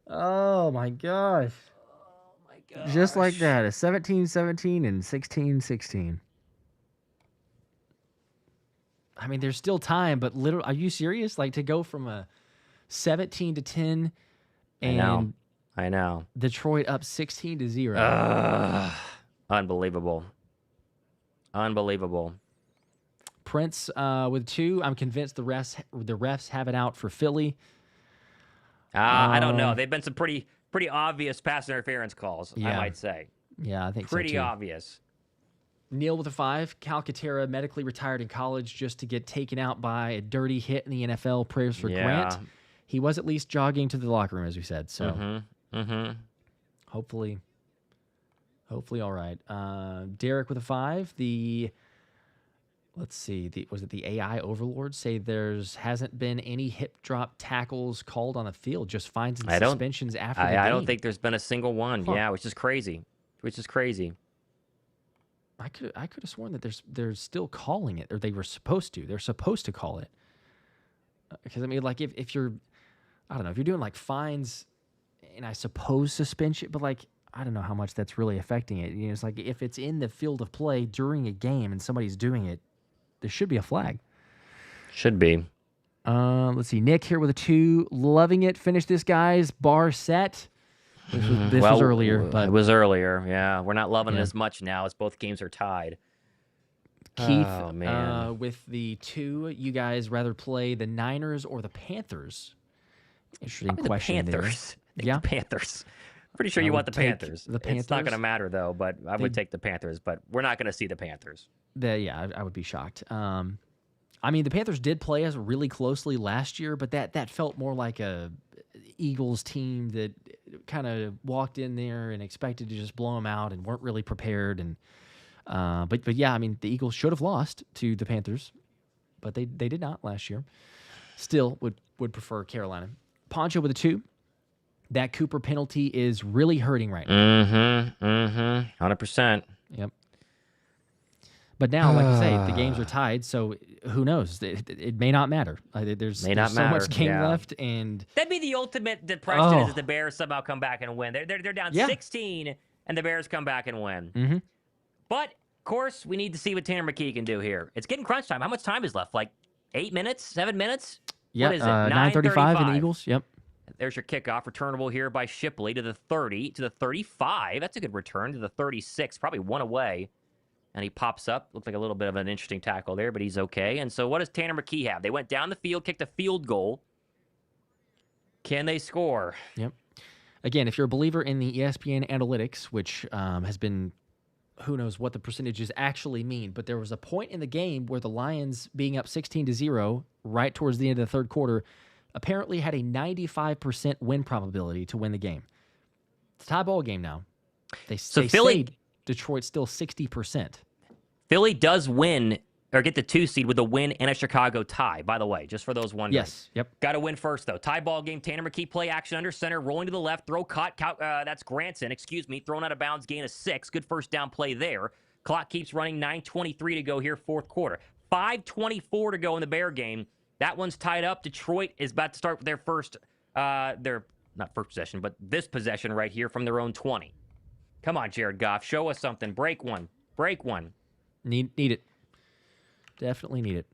Oh, my gosh. Oh, my gosh. Just like that. A 17-17 and 16-16. I mean, there's still time, but literally, are you serious? Like, to go from a 17-10 and I know. Detroit up 16-0. Unbelievable. Unbelievable. Prince with 2. I'm convinced the refs have it out for Philly. I don't know. They've been some pretty obvious pass interference calls, I might say. Yeah, I think so, pretty too. obvious. Neil with a 5. Calcaterra medically retired in college just to get taken out by a dirty hit in the NFL. Prayers for Grant. He was at least jogging to the locker room, as we said. So hopefully all right. Derek with a 5. Let's see. Was it the AI overlords say hasn't been any hip drop tackles called on the field, just fines and suspensions after the game? I don't think there's been a single one. Huh. Yeah, which is crazy. I could have sworn that they're still calling it, or they were supposed to. They're supposed to call it. Because I mean, like if you're, I don't know, if you're doing like fines, and I suppose suspension, but like I don't know how much that's really affecting it. You know, it's like if it's in the field of play during a game and somebody's doing it, there should be a flag. Should be. Let's see. Nick here with a 2. Loving it. Finish this, guys. Bar set. This was earlier. But it was earlier, yeah. We're not loving it as much now as both games are tied. Keith, oh, man. with the 2, you guys rather play the Niners or the Panthers? Interesting question. The Panthers. Yeah. The Panthers. Pretty sure you want the Panthers. The Panthers. It's not going to matter, though, but I would take the Panthers, but we're not going to see the Panthers. I would be shocked. I mean, the Panthers did play us really closely last year, but that felt more like a Eagles team that kind of walked in there and expected to just blow them out and weren't really prepared. And but yeah, I mean, the Eagles should have lost to the Panthers, but they did not last year. Still would prefer Carolina. Poncho with a 2. That Cooper penalty is really hurting right now. 100%. Yep. But now, like you say, the games are tied, so who knows? It may not matter. There's so much game left, and that'd be the ultimate depression is if the Bears somehow come back and win. They're down 16, and the Bears come back and win. Mm-hmm. But of course, we need to see what Tanner McKee can do here. It's getting crunch time. How much time is left? Like 8 minutes, 7 minutes? Yeah, what is it? 9:35 in the Eagles. Yep. There's your kickoff, returnable here by Shipley to the 30, to the 35. That's a good return to the 36, probably one away. And he pops up. Looked like a little bit of an interesting tackle there, but he's okay. And so what does Tanner McKee have? They went down the field, kicked a field goal. Can they score? Yep. Again, if you're a believer in the ESPN analytics, which has been, who knows what the percentages actually mean, but there was a point in the game where the Lions, being up 16-0, right towards the end of the third quarter, apparently had a 95% win probability to win the game. It's a tie ball game now. They say Detroit's still 60%. Philly does win or get the 2 seed with a win and a Chicago tie, by the way, just for those wondering. Yes, yep. Got to win first, though. Tie ball game, Tanner McKee play action under center, rolling to the left, throw caught. That's Granson, thrown out of bounds, gain of 6. Good first down play there. Clock keeps running, 9:23 to go here, fourth quarter. 5:24 to go in the Bear game. That one's tied up. Detroit is about to start with their not first possession, but this possession right here from their own 20. Come on, Jared Goff. Show us something. Break one. Need it. Definitely need it.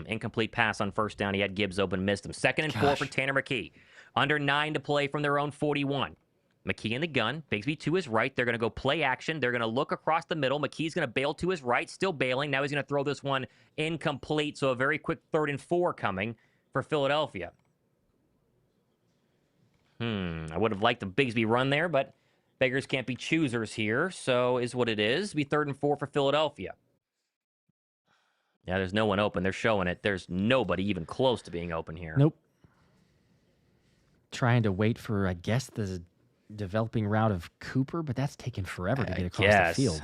Incomplete pass on first down. He had Gibbs open, missed him. 2nd and 4 for Tanner McKee. Under 9 to play from their own 41. McKee in the gun. Bigsby to his right. They're going to go play action. They're going to look across the middle. McKee's going to bail to his right. Still bailing. Now he's going to throw this one incomplete. So a very quick 3rd and 4 coming for Philadelphia. I would have liked the Bigsby run there, but beggars can't be choosers here. So is what it is. It'll be 3rd and 4 for Philadelphia. Yeah, there's no one open. They're showing it. There's nobody even close to being open here. Nope. Trying to wait for, I guess, the developing route of Cooper, but that's taken forever to get across the field.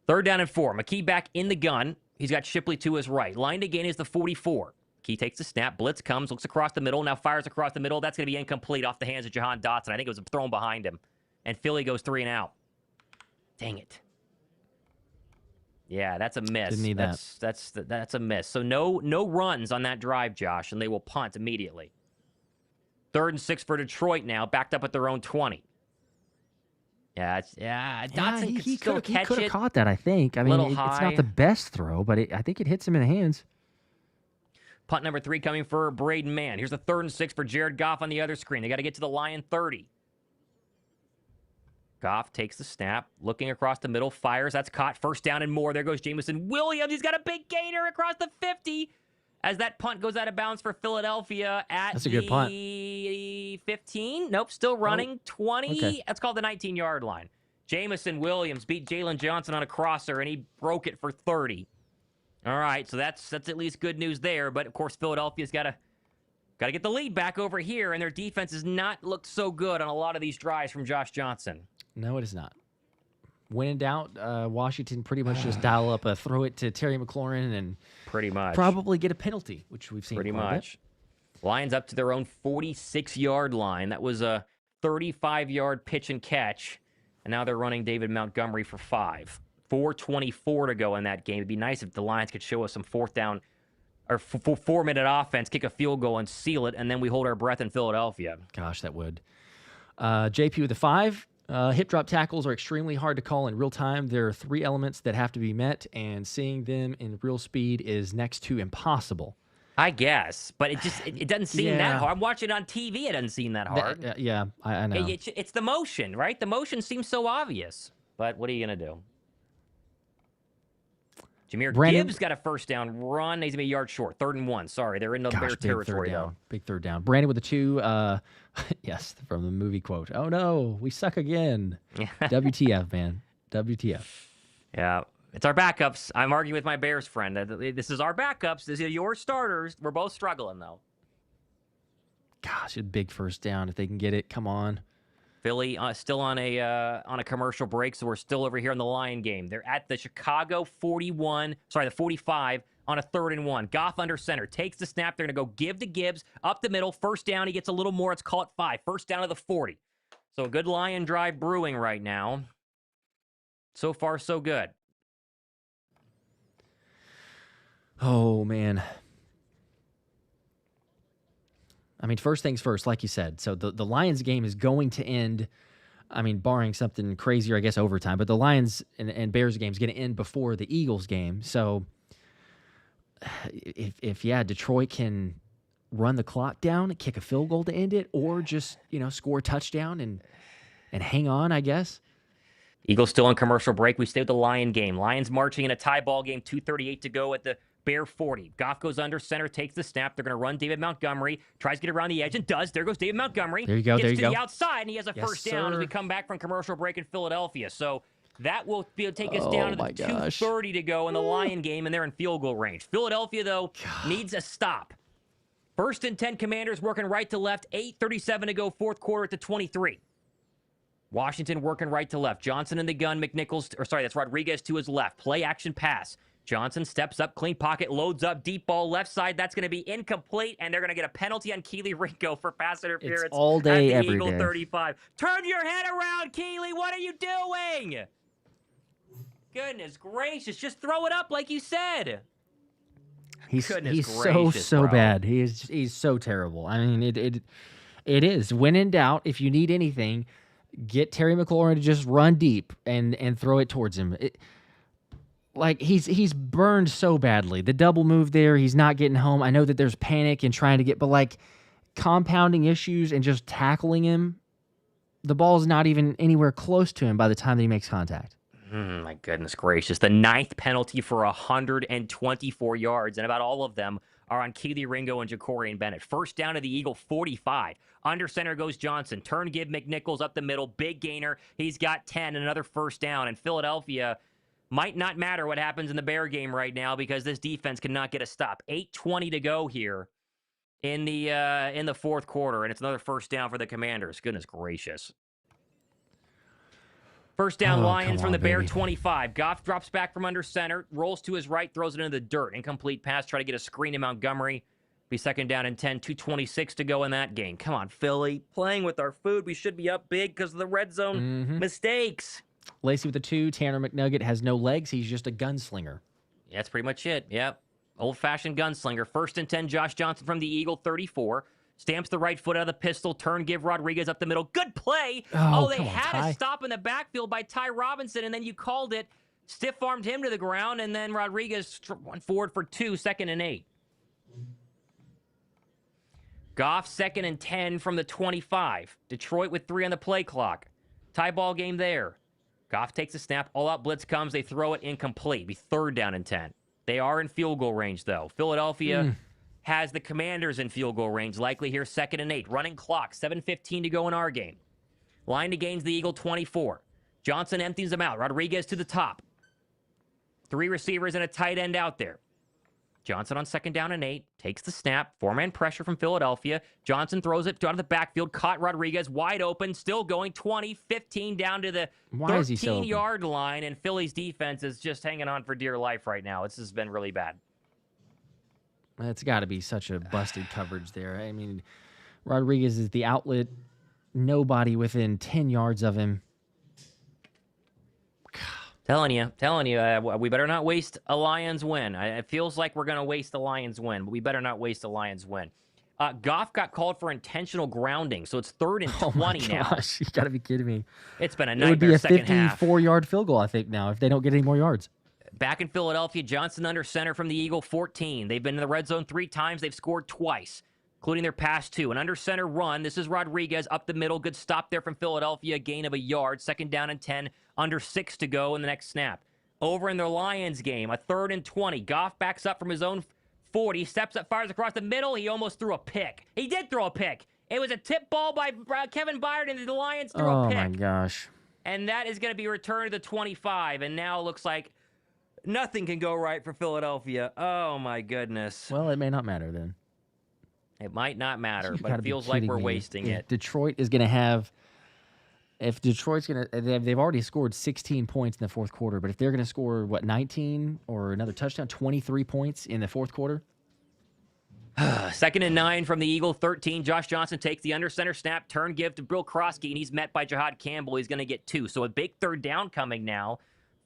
3rd down and 4. McKee back in the gun. He's got Shipley to his right. Line to gain is the 44. McKee takes the snap. Blitz comes, looks across the middle, now fires across the middle. That's going to be incomplete off the hands of Jahan Dotson. I think it was thrown behind him. And Philly goes 3 and out. Dang it. Yeah, that's a miss. Didn't need that. That's a miss. So no runs on that drive, Josh, and they will punt immediately. 3rd and 6 for Detroit now, backed up at their own 20. Dotson he could have caught that, I think. I mean, it's not the best throw, but I think it hits him in the hands. Punt number 3 coming for Braden Mann. Here's the 3rd and 6 for Jared Goff on the other screen. They got to get to the Lion 30. Goff takes the snap, looking across the middle, fires. That's caught. 1st down and more. There goes Jameson Williams. He's got a big gainer across the 50 as that punt goes out of bounds for Philadelphia at That's a good punt. 15. Nope, still running. 20. Okay. That's called the 19-yard line. Jameson Williams beat Jalen Johnson on a crosser, and he broke it for 30. All right, so that's at least good news there. But, of course, Philadelphia's got to get the lead back over here, and their defense has not looked so good on a lot of these drives from Josh Johnson. No, it is not. When in doubt, Washington pretty much just dial up a throw it to Terry McLaurin and pretty much probably get a penalty, which we've seen pretty much. Lions up to their own 46-yard line. That was a 35-yard pitch and catch, and now they're running David Montgomery for 5. 4:24 to go in that game. It'd be nice if the Lions could show us some 4th down or 4-minute offense, kick a field goal and seal it, and then we hold our breath in Philadelphia. Gosh, that would. JP with the 5. Hip drop tackles are extremely hard to call in real time. There are 3 elements that have to be met, and seeing them in real speed is next to impossible. I guess, but it doesn't seem that hard. I'm watching it on TV. It doesn't seem that hard. I know. It's the motion, right? The motion seems so obvious, but what are you going to do? Jahmyr Gibbs got a 1st down run. He's going to be a yard short. 3rd and 1. Sorry, they're in the Bear territory, though. Big 3rd down. Brandon with the 2. Yes, from the movie quote. Oh, no, we suck again. WTF, man. WTF. Yeah, it's our backups. I'm arguing with my Bears friend. This is our backups. This is your starters. We're both struggling, though. Gosh, a big 1st down if they can get it. Come on. Philly still on a commercial break, so we're still over here in the Lion game. They're at the Chicago 45, on a 3rd and 1. Goff under center. Takes the snap. They're going to go give to Gibbs. Up the middle. First down. He gets a little more. Let's call it 5. First down to the 40. So a good Lion drive brewing right now. So far, so good. Oh, man. I mean, first things first, like you said. So the Lions game is going to end, I mean, barring something crazier, I guess, overtime. But the Lions and Bears game is going to end before the Eagles game. So if Detroit can run the clock down, kick a field goal to end it, or just, score a touchdown and hang on, I guess. Eagles still on commercial break. We stay with the Lion game. Lions marching in a tie ball game, 2:38 to go at the Bear 40. Goff goes under center, takes the snap. They're going to run David Montgomery. Tries to get around the edge and does. There goes David Montgomery. There you go. Gets to the outside, and he has a first down sir. as we come back from commercial break in Philadelphia. So that will be able to take us down to the 2:30 to go in the Lion game, and they're in field goal range. Philadelphia, though, needs a stop. 1st and 10 Commanders working right to left. 8:37 to go, 4th quarter at the 23. Washington working right to left. Johnson in the gun. That's Rodriguez to his left. Play action pass. Johnson steps up, clean pocket, loads up, deep ball left side. That's going to be incomplete, and they're going to get a penalty on Keely Ringo for pass interference. It's all day, at the every Eagle day. 35. Turn your head around, Keely. What are you doing? Goodness gracious. Just throw it up like you said. He's gracious, so bro. bad. He's so terrible. I mean, it is. When in doubt, if you need anything, get Terry McLaurin to just run deep and throw it towards him. He's burned so badly. The double move there, he's not getting home. I know that there's panic and trying to but compounding issues and just tackling him, the ball's not even anywhere close to him by the time that he makes contact. My goodness gracious. The 9th penalty for 124 yards, and about all of them are on Keely Ringo and Jacorian Bennett. First down to the Eagle 45. Under center goes Johnson. Turn give McNichols up the middle. Big gainer. He's got 10, another first down. And Philadelphia might not matter what happens in the Bear game right now because this defense cannot get a stop. 8:20 to go here in the 4th quarter, and it's another first down for the Commanders. Goodness gracious. First down, Lions from the Bear 25. Goff drops back from under center, rolls to his right, throws it into the dirt. Incomplete pass, try to get a screen to Montgomery. Be 2nd down and 10, 2:26 to go in that game. Come on, Philly. Playing with our food. We should be up big because of the red zone mistakes. Lacey with the 2. Tanner McNugget has no legs. He's just a gunslinger. Yeah, that's pretty much it. Yep. Old-fashioned gunslinger. 1st and 10, Josh Johnson from the Eagle 34. Stamps the right foot out of the pistol. Turn, give Rodriguez up the middle. Good play. They had a stop in the backfield by Ty Robinson, and then you called it. Stiff-armed him to the ground, and then Rodriguez went forward for 2, 2nd and 8. Goff 2nd and 10 from the 25. Detroit with 3 on the play clock. Tie ball game there. Goff takes a snap. All-out blitz comes. They throw it incomplete. Be 3rd down and 10. They are in field goal range, though. Philadelphia has the Commanders in field goal range. Likely here 2nd and 8. Running clock. 7:15 to go in our game. Line to gains the Eagle 24. Johnson empties them out. Rodriguez to the top. 3 receivers and a tight end out there. Johnson on 2nd down and 8. Takes the snap. 4-man pressure from Philadelphia. Johnson throws it out of the backfield. Caught Rodriguez. Wide open. Still going 20, 15 down to the 13-yard line. And Philly's defense is just hanging on for dear life right now. This has been really bad. It's got to be such a busted coverage there. I mean, Rodriguez is the outlet. Nobody within 10 yards of him. Telling you, we better not waste a Lions win. It feels like we're going to waste a Lions win, but we better not waste a Lions win. Goff got called for intentional grounding, so it's 3rd and 20 now. Gosh, you got to be kidding me. It's been a nightmare second half. It would be a 54-yard field goal, I think, now, if they don't get any more yards. Back in Philadelphia, Johnson under center from the Eagle 14. They've been in the red zone 3 times. They've scored twice, including their past 2. An under center run. This is Rodriguez up the middle. Good stop there from Philadelphia. Gain of a yard. 2nd down and 10. Under 6 to go in the next snap. Over in the Lions game, a 3rd and 20. Goff backs up from his own 40. Steps up, fires across the middle. He almost threw a pick. He did throw a pick. It was a tip ball by Kevin Byard, and the Lions threw a pick. Oh, my gosh. And that is going to be returned to the 25. And now it looks like nothing can go right for Philadelphia. Oh, my goodness. Well, it may not matter then. It might not matter, but it feels like we're wasting it. Detroit is going to have if Detroit's going to, they've already scored 16 points in the fourth quarter, but if they're going to score, 19 or another touchdown, 23 points in the fourth quarter? 2nd and 9 from the Eagle 13. Josh Johnson takes the under center snap, turn give to Bill Krosky, and he's met by Jahad Campbell. He's going to get 2. So a big third down coming now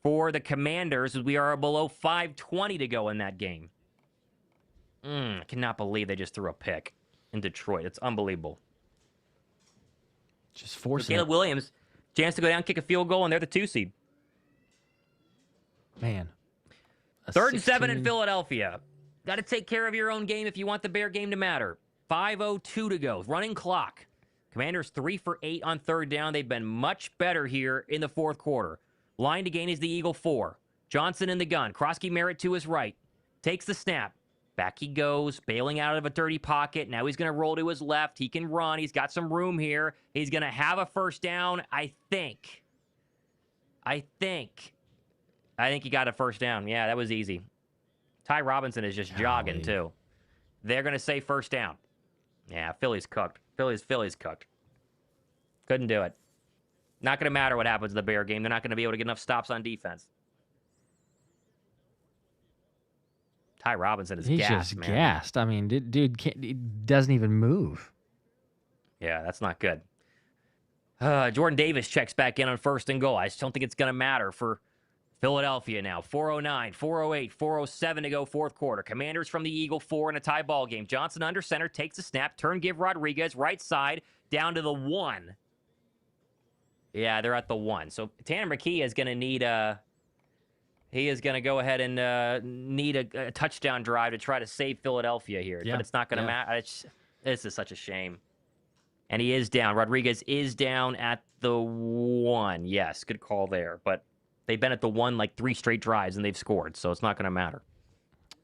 for the Commanders as we are below 5:20 to go in that game. I cannot believe they just threw a pick in Detroit. It's unbelievable. Just forcing Caleb Williams, chance to go down, kick a field goal, and they're the 2 seed. Man. 3rd and 7 in Philadelphia. Got to take care of your own game if you want the Bear game to matter. 5:02 to go. Running clock. Commanders 3 for 8 on 3rd down. They've been much better here in the 4th quarter. Line to gain is the Eagle 4. Johnson in the gun. Krosky Merritt to his right. Takes the snap. Back he goes, bailing out of a dirty pocket. Now he's going to roll to his left. He can run. He's got some room here. He's going to have a first down, I think. I think he got a first down. Yeah, that was easy. Ty Robinson is just jogging, too. They're going to say first down. Yeah, Philly's cooked. Philly's cooked. Couldn't do it. Not going to matter what happens in the Bear game. They're not going to be able to get enough stops on defense. Ty Robinson is He's gassed, just man. gassed. I mean, dude he doesn't even move. Yeah, that's not good. Jordan Davis checks back in on 1st and goal. I just don't think it's going to matter for Philadelphia now. 4:09, 4:08, 4:07 to go 4th quarter. Commanders from the Eagle 4 in a tie ball game. Johnson under center, takes a snap, turn give Rodriguez, right side, down to the 1. Yeah, they're at the 1. So Tanner McKee is going to need he is going to go ahead and need a touchdown drive to try to save Philadelphia here. Yeah, but it's not going to matter. This is such a shame. And he is down. Rodriguez is down at the 1. Yes, good call there. But they've been at the 1 like 3 straight drives, and they've scored, so it's not going to matter.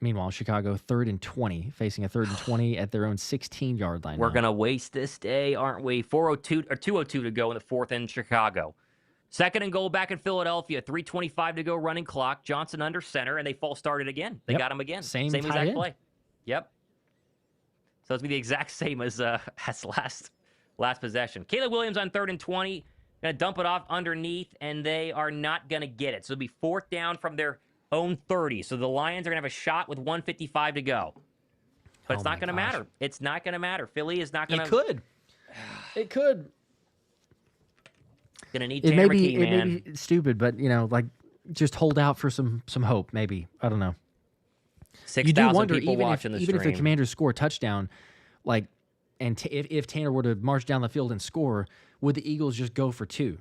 Meanwhile, Chicago 3rd and 20, facing a 3rd and 20 at their own 16-yard line. We're going to waste this day, aren't we? 4:02 or 2:02 to go in the 4th in Chicago. 2nd and goal back in Philadelphia. 3:25 to go running clock. Johnson under center, and they false started again. They got him again. Same exact play. Yep. So it's be the exact same as last possession. Caleb Williams on 3rd and 20. Going to dump it off underneath, and they are not going to get it. So it'll be 4th down from their own 30. So the Lions are going to have a shot with 1:55 to go. But it's not going to matter. It's not going to matter. Philly is not going to. It could. It could. Going to need Tanner McKee, man. It may be stupid, but, just hold out for some hope, maybe. I don't know. 6,000 people watching the stream. Even if the Commanders score a touchdown, if Tanner were to march down the field and score, would the Eagles just go for 2?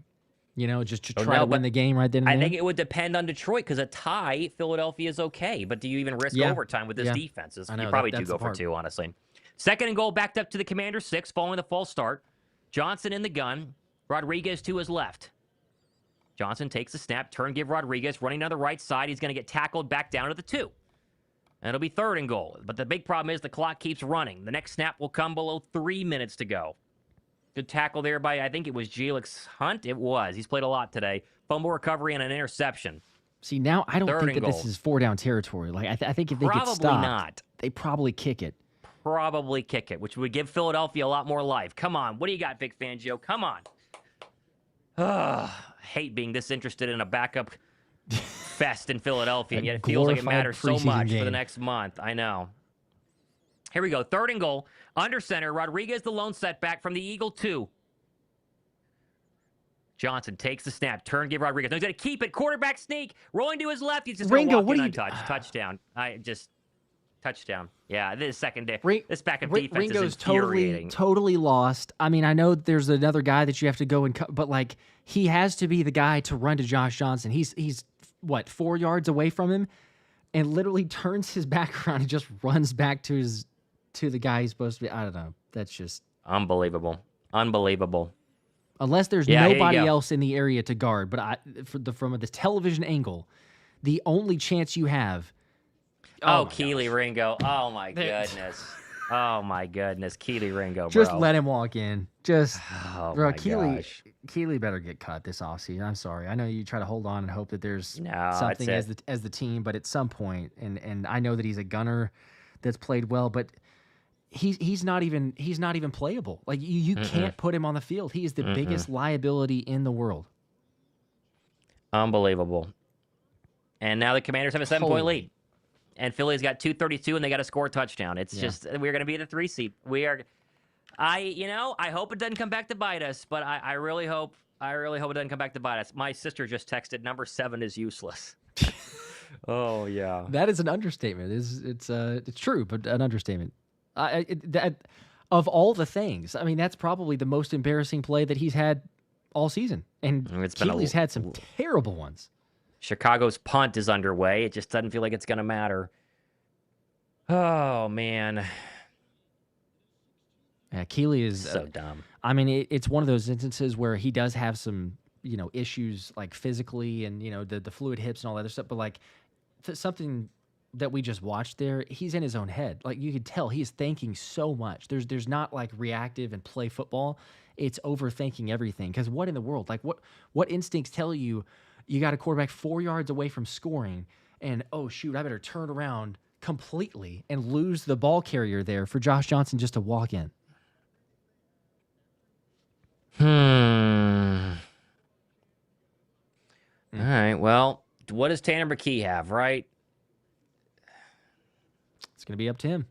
Just to try to win the game right then and there? I think it would depend on Detroit, because a tie, Philadelphia is okay. But do you even risk overtime with this defense? You probably do go for 2, honestly. 2nd and goal, backed up to the Commanders' 6, following the false start. Johnson in the gun. Rodriguez to his left. Johnson takes the snap, turn give Rodriguez, running down the right side. He's going to get tackled back down to the 2. And it'll be 3rd and goal. But the big problem is the clock keeps running. The next snap will come below 3 minutes to go. Good tackle there by, I think it was Jelix Hunt. It was. He's played a lot today. Fumble recovery and an interception. See, now I don't think that this is 4-down territory. I think if they get stopped, they probably kick it. Probably kick it, which would give Philadelphia a lot more life. Come on. What do you got, Vic Fangio? Come on. Hate being this interested in a backup fest in Philadelphia, and yet it feels like it matters so much for the next month. I know. Here we go. 3rd and goal. Under center. Rodriguez, the lone setback from the Eagle 2. Johnson takes the snap. Turn, give Rodriguez. No, he's going to keep it. Quarterback sneak. Rolling to his left. He's just going to walk in untouched. Touchdown. Touchdown. Yeah, this secondary. This backup defense Ringo's is infuriating. totally lost. I mean, I know there's another guy that you have to go and cut, but he has to be the guy to run to Josh Johnson. He's what, 4 yards away from him, and literally turns his back around and just runs back to the guy he's supposed to be. I don't know. That's just unbelievable. Unless there's nobody else in the area to guard, but from the television angle, the only chance you have. Oh, Keely Ringo. Oh, my goodness. Oh, my goodness. Keely Ringo, bro. Just let him walk in. Bro, Keely better get cut this offseason. I'm sorry. I know you try to hold on and hope that there's something as the team, but at some point, and I know that he's a gunner that's played well, but he's not even playable. Like you can't put him on the field. He is the biggest liability in the world. Unbelievable. And now the Commanders have a 7-point lead. Holy. And Philly's got 2:32, and they got to score a touchdown. It's just we're going to be the 3 seed. We are. I hope it doesn't come back to bite us, but I really hope it doesn't come back to bite us. My sister just texted, number 7 is useless. Oh yeah, that is an understatement. It's true, but an understatement. Of all the things, I mean, that's probably the most embarrassing play that he's had all season, and Keely's had some terrible ones. Chicago's punt is underway. It just doesn't feel like it's going to matter. Oh, man. Yeah, Keely is so dumb. I mean, it's one of those instances where he does have some, issues like physically and, the fluid hips and all that other stuff. But like something that we just watched there, he's in his own head. Like you could tell he's thinking so much. There's not like reactive and play football. It's overthinking everything. Because what in the world? Like what instincts tell you got a quarterback 4 yards away from scoring and, oh, shoot, I better turn around completely and lose the ball carrier there for Josh Johnson just to walk in. All right, well, what does Tanner McKee have, right? It's going to be up to him.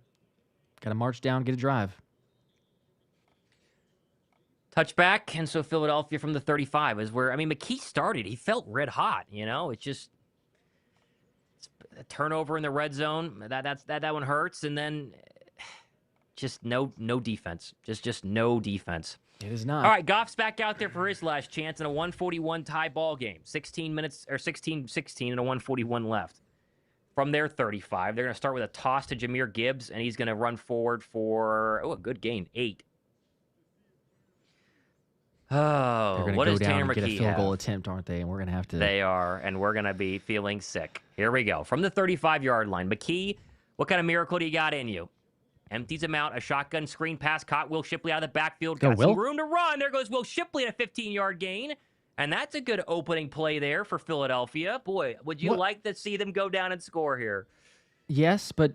Got to march down, get a drive. Touchback, and so Philadelphia from the 35 is where, McKee started. He felt red hot, It's just a turnover in the red zone. That one hurts, and then just no defense. Just no defense. It is not. All right, Goff's back out there for his last chance in a 141 tie ball game. 16-16 and a 141 left. From their 35, they're going to start with a toss to Jahmyr Gibbs, and he's going to run forward for, a good gain, 8. Oh, what does Tanner McKee have? They're going to go down and get a field goal attempt, aren't they? And we're going to have to. They are, and we're going to be feeling sick. Here we go. From the 35-yard line, McKee, what kind of miracle do you got in you? Empties him out. A shotgun screen pass caught Will Shipley out of the backfield. Got some room to run. There goes Will Shipley at a 15-yard gain. And that's a good opening play there for Philadelphia. Boy, would you like to see them go down and score here? Yes, but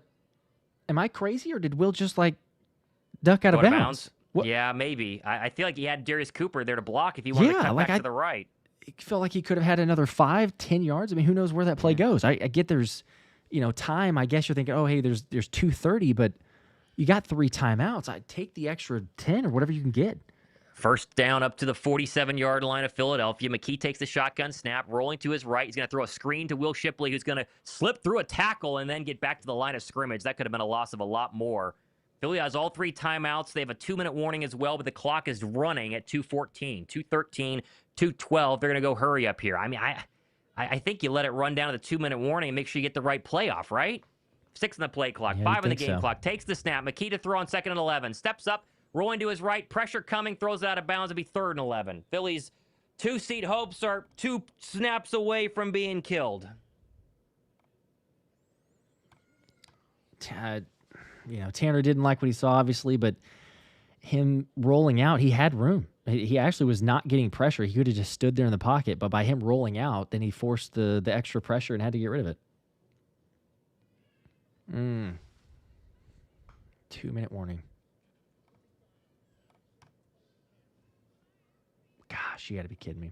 am I crazy or did Will just duck out of bounds? Yeah, maybe. I feel like he had Darius Cooper there to block if he wanted to cut back to the right. I felt like he could have had another 5-10 yards. I mean, who knows where that play goes? I get there's, time. I guess you're thinking, oh, hey, there's 2:30, but you got 3 timeouts. I'd take the extra 10 or whatever you can get. First down up to the 47-yard line of Philadelphia. McKee takes the shotgun snap, rolling to his right. He's going to throw a screen to Will Shipley, who's going to slip through a tackle and then get back to the line of scrimmage. That could have been a loss of a lot more. Philly has all 3 timeouts. They have a 2-minute warning as well, but the clock is running at 2:14, 2:13, 2:12. They're going to go hurry up here. I think you let it run down to the 2-minute warning and make sure you get the right playoff, right? 6 on the play clock, 5 on the game clock. Takes the snap. McKee to throw on 2nd and 11. Steps up. Rolling to his right, pressure coming, throws it out of bounds. It'll be 3rd and 11. Philly's 2-seed hopes are 2 snaps away from being killed. Tanner didn't like what he saw, obviously, but him rolling out, he had room. He actually was not getting pressure. He could have just stood there in the pocket, but by him rolling out, then he forced the extra pressure and had to get rid of it. 2-minute warning. Gosh, you got to be kidding me.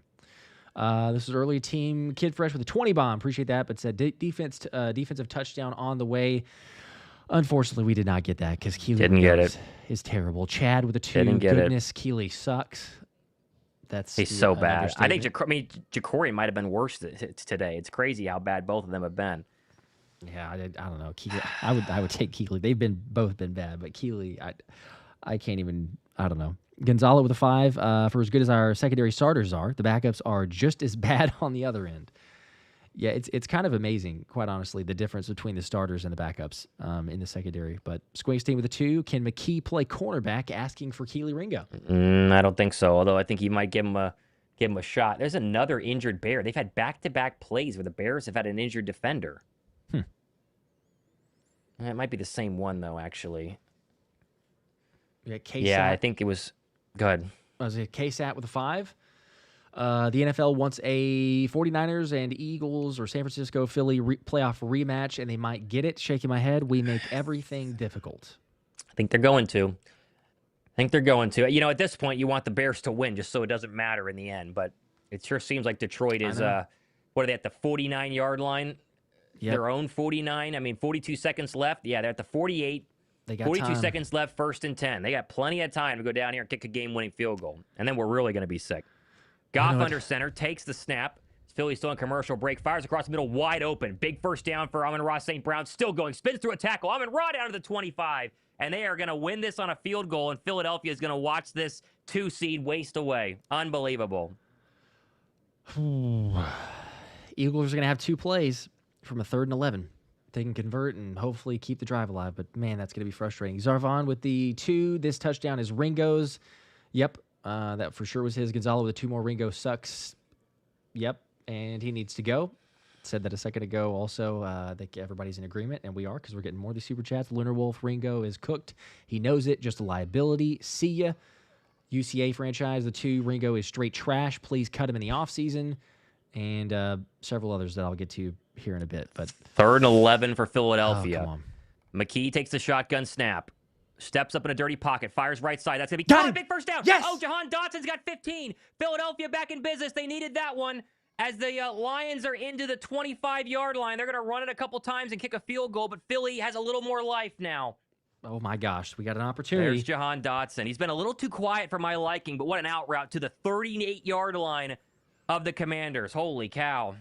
This is early team Kid Fresh with a 20 bomb. Appreciate that, but said defensive touchdown on the way. Unfortunately, we did not get that because Keely didn't get it. Is terrible. Chad with a 2. Didn't get Goodness, Keely sucks. He's so bad. I think Jacory might have been worse today. It's crazy how bad both of them have been. Yeah, I don't know. Keely, I would take Keely. They've both been bad, but Keely, I can't even. I don't know. Gonzalo with a 5. For as good as our secondary starters are, the backups are just as bad on the other end. Yeah, it's kind of amazing, quite honestly, the difference between the starters and the backups in the secondary. But Squingstein with a 2. Can McKee play cornerback? Asking for Keely Ringo. I don't think so. Although I think he might give him a shot. There's another injured Bear. They've had back-to-back plays where the Bears have had an injured defender. It might be the same one though, actually. Yeah, I think it was. Go ahead. Was it KSAT with a 5? The NFL wants a 49ers and Eagles or San Francisco Philly playoff rematch, and they might get it. Shaking my head. We make everything difficult. think they're going to. I think they're going to. You know, at this point, you want the Bears to win just so it doesn't matter in the end. But it sure seems like Detroit is, what are they, at the 49-yard line? Yep. Their own 49. I mean, 42 seconds left. Yeah, they're at the 48. They got 42 time. seconds left, 1st and 10. They got plenty of time to go down here and kick a game-winning field goal. And then we're really going to be sick. Goff under center, takes the snap. Philly still in commercial break. Fires across the middle, wide open. Big first down for Amon-Ra St. Brown. Still going. Spins through a tackle. Amon-Ra down to the 25. And they are going to win this on a field goal. And Philadelphia is going to watch this 2-seed waste away. Unbelievable. Eagles are going to have 2 plays from a 3rd and 11. They can convert and hopefully keep the drive alive. But, man, that's going to be frustrating. Zarvon with the 2. This touchdown is Ringo's. Yep, that for sure was his. Gonzalo with the 2 more. Ringo sucks. Yep, and he needs to go. Said that a second ago also. I think everybody's in agreement, and we are because we're getting more of these super chats. Lunar Wolf, Ringo is cooked. He knows it. Just a liability. See ya. UCA franchise, the 2. Ringo is straight trash. Please cut him in the offseason. And several others that I'll get to here in a bit. But 3rd and 11 for Philadelphia. Oh, come on. McKee takes the shotgun snap. Steps up in a dirty pocket. Fires right side. That's going to be Got a him. big first down. Yes. Oh, Jahan Dotson's got 15. Philadelphia back in business. They needed that one. As the Lions are into the 25-yard line, they're going to run it a couple times and kick a field goal, but Philly has a little more life now. Oh, my gosh. We got an opportunity. There's Jahan Dotson. He's been a little too quiet for my liking, but what an out route to the 38-yard line of the Commanders. Holy cow.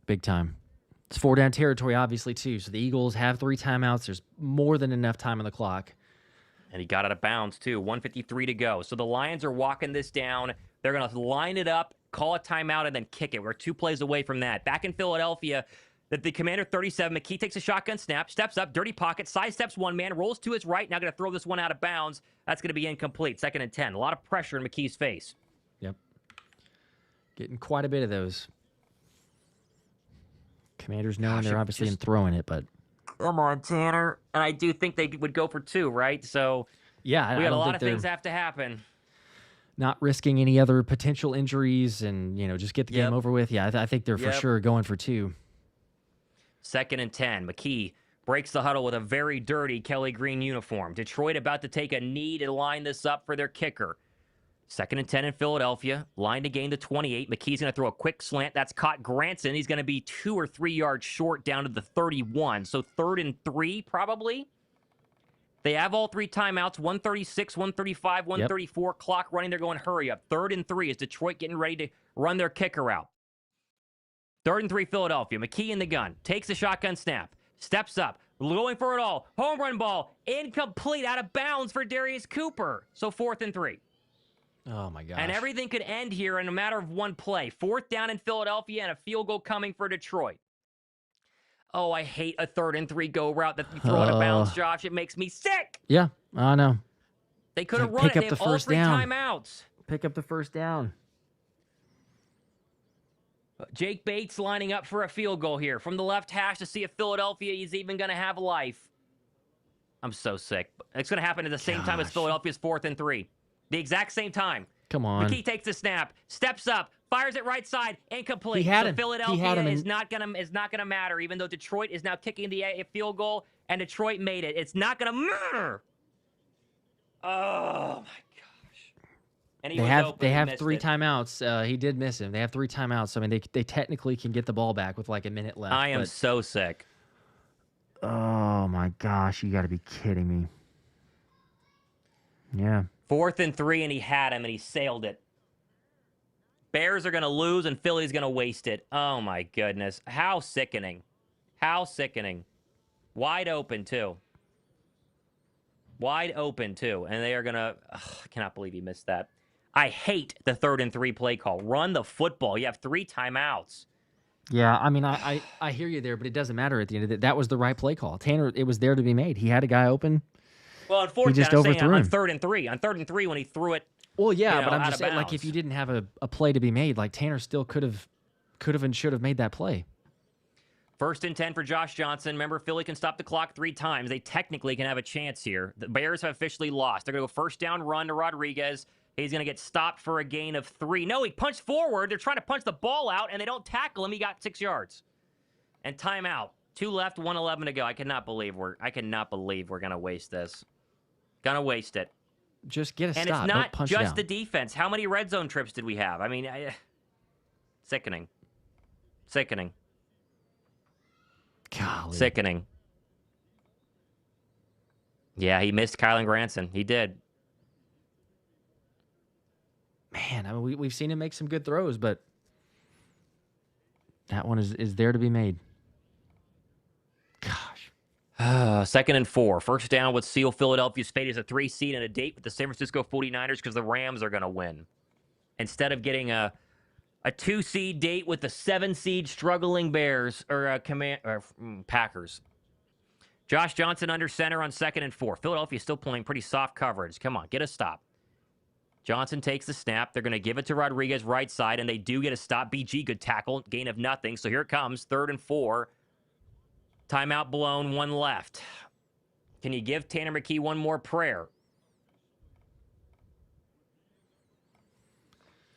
Big time. It's 4-down territory, obviously, too. So the Eagles have 3 timeouts. There's more than enough time on the clock. And he got out of bounds, too. 1:53 to go. So the Lions are walking this down. They're going to line it up, call a timeout, and then kick it. We're 2 plays away from that. Back in Philadelphia, the Commander 37, McKee takes a shotgun snap, steps up, dirty pocket, side steps one man, rolls to his right, now going to throw this one out of bounds. That's going to be incomplete. 2nd and 10. A lot of pressure in McKee's face. Yep. Getting quite a bit of those. Commanders knowing they're obviously in throwing it, but... Come on, Tanner. And I do think they would go for 2, right? So yeah, we got a lot of things have to happen. Not risking any other potential injuries and, just get the game over with. Yeah, I think they're for sure going for 2. 2nd and 10. McKee breaks the huddle with a very dirty Kelly Green uniform. Detroit about to take a knee to line this up for their kicker. 2nd and 10 in Philadelphia. Line to gain the 28. McKee's going to throw a quick slant. That's caught Granson. He's going to be 2 or 3 yards short down to the 31. So 3rd and 3 probably. They have all 3 timeouts. 136, 135, 134. Clock running. They're going hurry up. 3rd and 3 is Detroit getting ready to run their kicker out. 3rd and 3 Philadelphia. McKee in the gun. Takes the shotgun snap. Steps up. Going for it all. Home run ball. Incomplete. Out of bounds for Darius Cooper. So 4th and 3. Oh, my gosh. And everything could end here in a matter of 1 play. 4th down in Philadelphia and a field goal coming for Detroit. Oh, I hate a 3rd and 3 go route that you throw out of bounds, Josh. It makes me sick. Yeah, I know. They could have run it. They have all 3 timeouts. Pick up the first down. Jake Bates lining up for a field goal here from the left hash to see if Philadelphia is even going to have life. I'm so sick. It's going to happen at the same time as Philadelphia's 4th and 3. The exact same time. Come on. McKee takes the snap, steps up, fires it right side, incomplete. He had so him. Philadelphia is not gonna matter, even though Detroit is now kicking the field goal and Detroit made it. It's not gonna matter. Oh my gosh. And they have 3 timeouts. He did miss him. They have 3 timeouts. I mean, they technically can get the ball back with like a minute left. I am so sick. Oh my gosh, you got to be kidding me. Yeah. 4th and 3, and he had him, and he sailed it. Bears are going to lose, and Philly's going to waste it. Oh, my goodness. How sickening. How sickening. Wide open, too. Wide open, too. And they are going to... I cannot believe he missed that. I hate the 3rd and 3 play call. Run the football. You have 3 timeouts. Yeah, I mean, I hear you there, but it doesn't matter at the end of it. That was the right play call. Tanner, it was there to be made. He had a guy open. Well, unfortunately, I'm saying on 3rd and 3. On 3rd and 3 when he threw it. Well, yeah, but I'm just saying, like, if you didn't have a play to be made, like, Tanner still could have and should have made that play. 1st and 10 for Josh Johnson. Remember, Philly can stop the clock 3 times. They technically can have a chance here. The Bears have officially lost. They're going to go 1st down run to Rodriguez. He's going to get stopped for a gain of 3. No, he punched forward. They're trying to punch the ball out, and they don't tackle him. He got 6 yards. And timeout. 2 left, 1:11 to go. I cannot believe we're gonna waste this. Gonna waste it. Just get a And stop. it's Don't not punch just down. the defense. How many red zone trips did we have? I mean, sickening. Sickening. Golly. Sickening. Yeah, he missed Kylan Granson. He did. Man, I mean, we've seen him make some good throws, but that one is there to be made. Gosh. 2nd and 4. First down would seal Philadelphia's fate as a 3 seed and a date with the San Francisco 49ers because the Rams are going to win. Instead of getting a 2 seed date with the 7 seed struggling Bears or Packers. Josh Johnson under center on 2nd and 4. Philadelphia still playing pretty soft coverage. Come on, get a stop. Johnson takes the snap. They're going to give it to Rodriguez right side, and they do get a stop. BG, good tackle, gain of nothing. So here it comes, 3rd and 4. Timeout blown, 1 left. Can you give Tanner McKee one more prayer?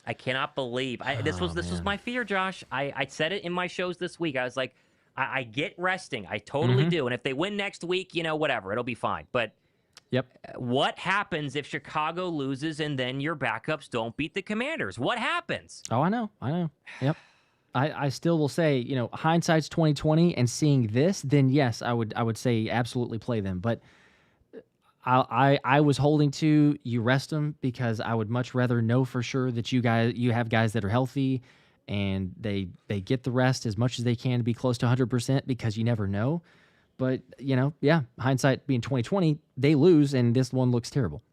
I cannot believe. This was my fear, Josh. I said it in my shows this week. I was like, I get resting. I totally do. And if they win next week, whatever. It'll be fine. But Yep. what happens if Chicago loses and then your backups don't beat the Commanders? What happens? Oh, I know. Yep. I still will say, hindsight's 2020, and seeing this, then yes, I would say absolutely play them. But I was holding to you rest them because I would much rather know for sure that you have guys that are healthy and they get the rest as much as they can to be close to 100% because you never know. But, hindsight being 2020, they lose, and this one looks terrible.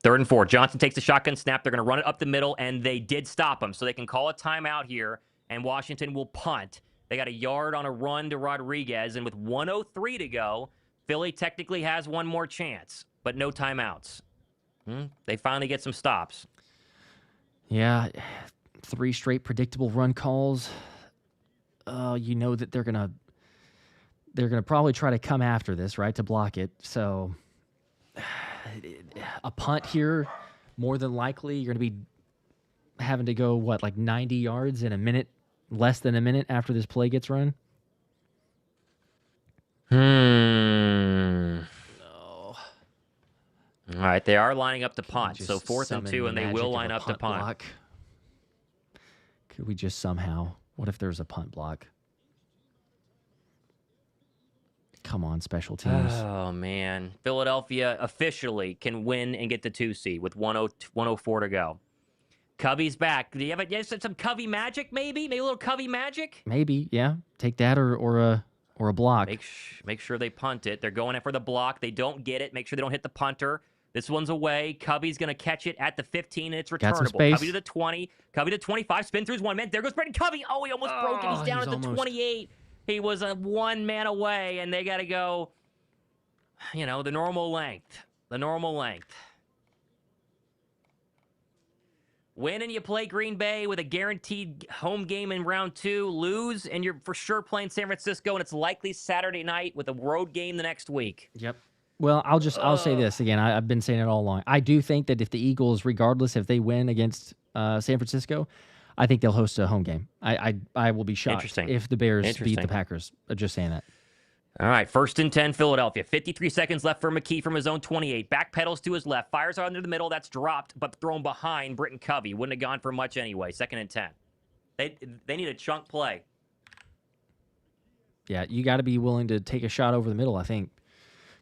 3rd and 4. Johnson takes the shotgun snap. They're going to run it up the middle, and they did stop him. So they can call a timeout here, and Washington will punt. They got a yard on a run to Rodriguez, and with 1:03 to go, Philly technically has one more chance, but no timeouts. They finally get some stops. Yeah, 3 straight predictable run calls. You know that they're gonna probably try to come after this, right, to block it. So a punt here, more than likely, you're going to be having to go, like 90 yards in a minute, less than a minute after this play gets run? No. All right, they are lining up to punt. So 4th and 2, and they will line up to punt. Block? Could we just somehow... What if there's a punt block? Come on, special teams. Oh, man. Philadelphia officially can win and get the 2 seed with 1:04 to go. Covey's back. Do you have some Covey magic, maybe? Maybe a little Covey magic? Maybe, yeah. Take that or a block. Make sure they punt it. They're going in for the block. They don't get it. Make sure they don't hit the punter. This one's away. Covey's going to catch it at the 15, and it's returnable. Got some space. Covey to the 20. Covey to 25. Spin through his 1 man. There goes Brendan Covey. Oh, he almost broke it. He's down at the 28. He was a 1 man away, and they got to go, the normal length. The normal length. Win and you play Green Bay with a guaranteed home game in round 2. Lose, and you're for sure playing San Francisco, and it's likely Saturday night with a road game the next week. Yep. Well, I'll say this again. I've been saying it all along. I do think that if the Eagles, regardless if they win against San Francisco, I think they'll host a home game. I will be shocked if the Bears beat the Packers. Just saying that. All right, 1st and 10, Philadelphia. 53 seconds left for McKee from his own 28. Backpedals to his left. Fires out into the middle. That's dropped, but thrown behind Britton Covey. Wouldn't have gone for much anyway. 2nd and 10. They need a chunk play. Yeah, you got to be willing to take a shot over the middle, I think.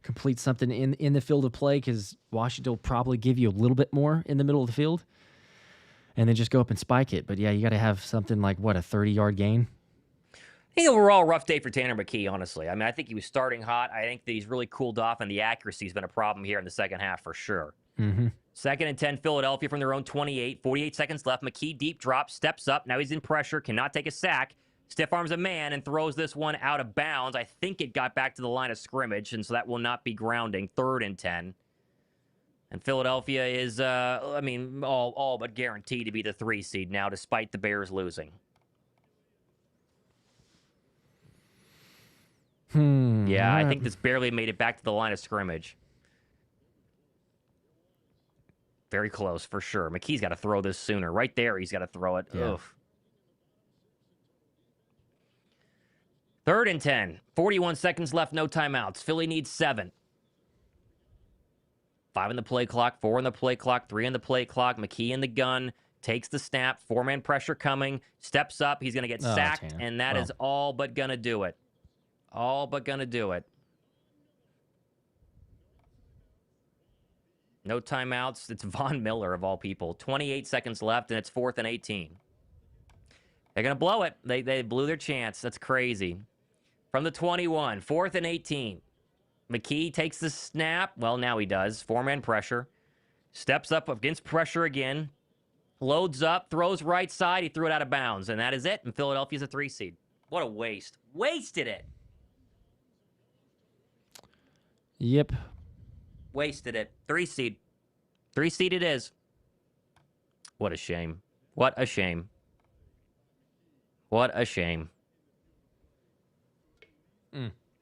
Complete something in the field of play because Washington will probably give you a little bit more in the middle of the field and then just go up and spike it. But, yeah, you got to have something like, a 30-yard gain? I think overall a rough day for Tanner McKee, honestly. I mean, I think he was starting hot. I think that he's really cooled off, and the accuracy has been a problem here in the second half for sure. 2nd and 10, Philadelphia from their own 28. 48 seconds left. McKee deep drop, steps up. Now he's in pressure, cannot take a sack. Stiff arms a man and throws this one out of bounds. I think it got back to the line of scrimmage, and so that will not be grounding. 3rd and 10. And Philadelphia is, all but guaranteed to be the 3 seed now, despite the Bears losing. Yeah, I think this barely made it back to the line of scrimmage. Very close, for sure. McKee's got to throw this sooner. Right there, he's got to throw it. Yeah. Oof. 3rd and 10. 41 seconds left, no timeouts. Philly needs 7. 5 in the play clock, 4 in the play clock, 3 in the play clock. McKee in the gun, takes the snap, 4-man pressure coming, steps up. He's going to get sacked, Tanner. and that is all but going to do it. All but going to do it. No timeouts. It's Von Miller, of all people. 28 seconds left, and it's 4th and 18. They're going to blow it. They blew their chance. That's crazy. From the 21, 4th and 18. McKee takes the snap. Well, now he does. 4-man pressure. Steps up against pressure again. Loads up. Throws right side. He threw it out of bounds. And that is it. And Philadelphia's a 3 seed. What a waste. Wasted it. Yep. Wasted it. 3 seed. 3 seed it is. What a shame. What a shame. What a shame.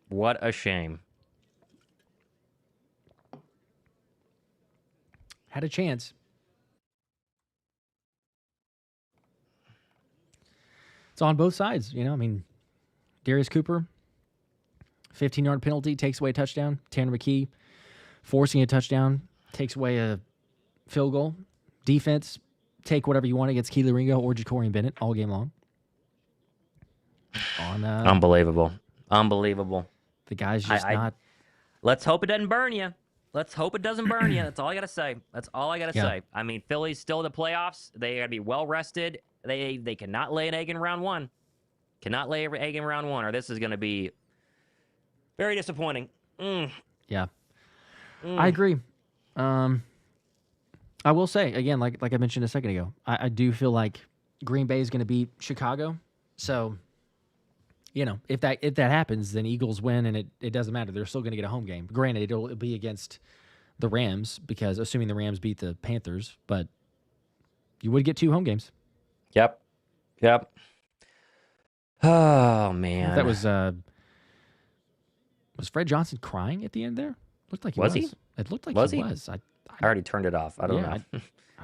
What a shame. Had a chance. It's on both sides, you know. I mean, Darius Cooper, 15-yard penalty, takes away a touchdown. Tanner McKee, forcing a touchdown, takes away a field goal. Defense, take whatever you want against Keely Ringo or Ja'Cory Bennett all game long. Unbelievable. Unbelievable. The guy's just not. Let's hope it doesn't burn you. Let's hope it doesn't burn you. That's all I got to say. That's all I got to say. I mean, Philly's still in the playoffs. They got to be well rested. They cannot lay an egg in round 1. Cannot lay an egg in round 1, or this is going to be very disappointing. Yeah. I agree. I will say, again, like I mentioned a second ago, I do feel like Green Bay is going to beat Chicago. So, you know, if that happens, then Eagles win, and it doesn't matter. They're still going to get a home game. Granted, it'll be against the Rams, because assuming the Rams beat the Panthers, but you would get 2 home games. Yep. Oh, man. That was Fred Johnson crying at the end there? Looked like he was. He? It looked like was he he was. I already turned it off. I don't know. I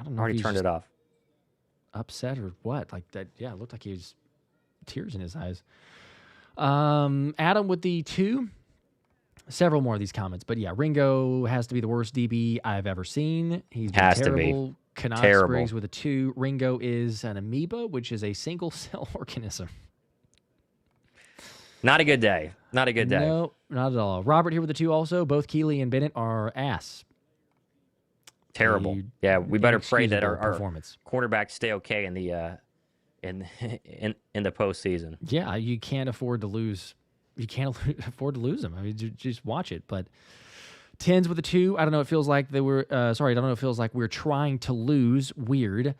don't know. I already turned it off. Upset or what? Like that? Yeah, it looked like he was tears in his eyes. Adam with the 2. Several more of these comments, but yeah, Ringo has to be the worst DB I've ever seen. He's been terrible. Kanad Spriggs with a 2. Ringo is an amoeba, which is a single-cell organism. Not a good day. Not a good day. No, not at all. Robert here with the 2 also. Both Keely and Bennett are ass. Terrible. Yeah, we better pray that our performance quarterbacks stay okay in the in the postseason. Yeah, you can't afford to lose. You can't afford to lose them. I mean, just watch it. But 10s with a 2. I don't know. It feels like they were. I don't know. It feels like we're trying to lose. Weird.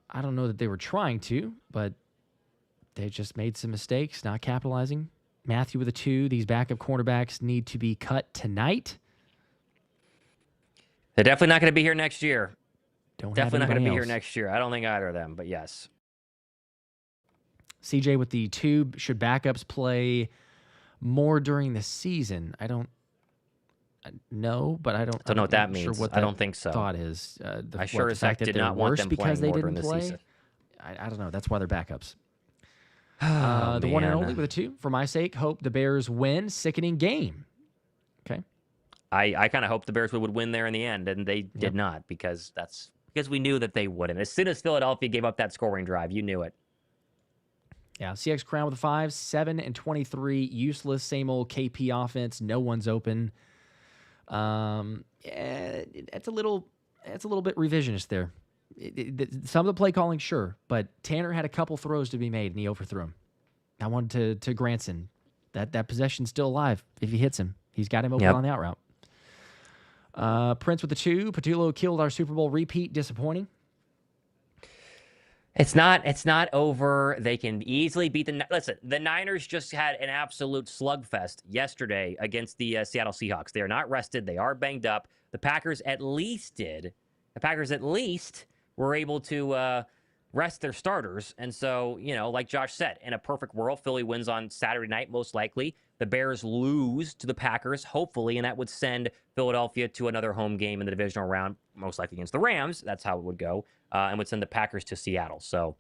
I don't know that they were trying to, but they just made some mistakes, not capitalizing. Matthew with a 2. These backup cornerbacks need to be cut tonight. They're definitely not going to be here next year. Definitely not going to be here next year. I don't think either of them, but yes. CJ with the 2. Should backups play more during the season? I don't know, but I don't know what that means. Sure what I don't think so. Thought is I sure as heck did not want them because playing they more didn't during the play. season. I don't know. That's why they're backups. The one and only with a 2. For my sake, hope the Bears win. Sickening game. Okay. I kind of hoped the Bears would win there in the end, and they did not, because we knew that they wouldn't. As soon as Philadelphia gave up that scoring drive, you knew it. Yeah, CX Crown with a 5, 7 and 23. Useless, same old KP offense. No one's open. It's a little bit revisionist there. Some of the play calling, sure, but Tanner had a couple throws to be made, and he overthrew him. I wanted to Granson. That possession's still alive if he hits him. He's got him open on the out route. Prince with the 2. Patullo killed our Super Bowl repeat. Disappointing. It's not over. They can easily beat listen, the Niners just had an absolute slugfest yesterday against the Seattle Seahawks. They are not rested. They are banged up. The Packers at least did. The Packers at least were able to rest their starters. And so, like Josh said, in a perfect world, Philly wins on Saturday night, most likely. The Bears lose to the Packers, hopefully, and that would send Philadelphia to another home game in the divisional round, most likely against the Rams. That's how it would go, and would send the Packers to Seattle. So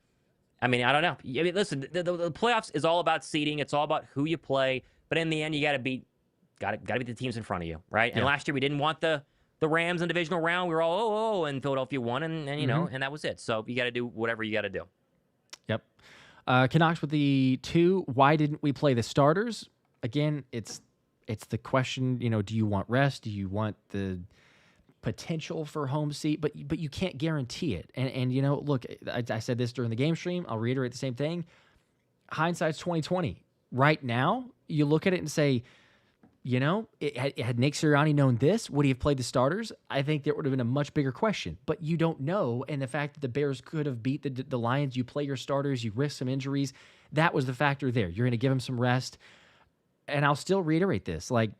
I mean, I don't know. I mean, listen, the playoffs is all about seeding. It's all about who you play. But in the end, you got to beat the teams in front of you, right? And last year we didn't want the Rams in divisional round. We were all and Philadelphia won, and you know, and that was it. So you got to do whatever you got to do. Yep. Canucks with the 2. Why didn't we play the starters? Again, it's the question. You know, do you want rest? Do you want the potential for home seat? But you can't guarantee it. And you know, look, I said this during the game stream. I'll reiterate the same thing. Hindsight's 2020. Right now, you look at it and say, you know, had Nick Sirianni known this, would he have played the starters? I think there would have been a much bigger question. But you don't know, and the fact that the Bears could have beat the Lions, you play your starters, you risk some injuries, that was the factor there. You're going to give them some rest. And I'll still reiterate this. Like,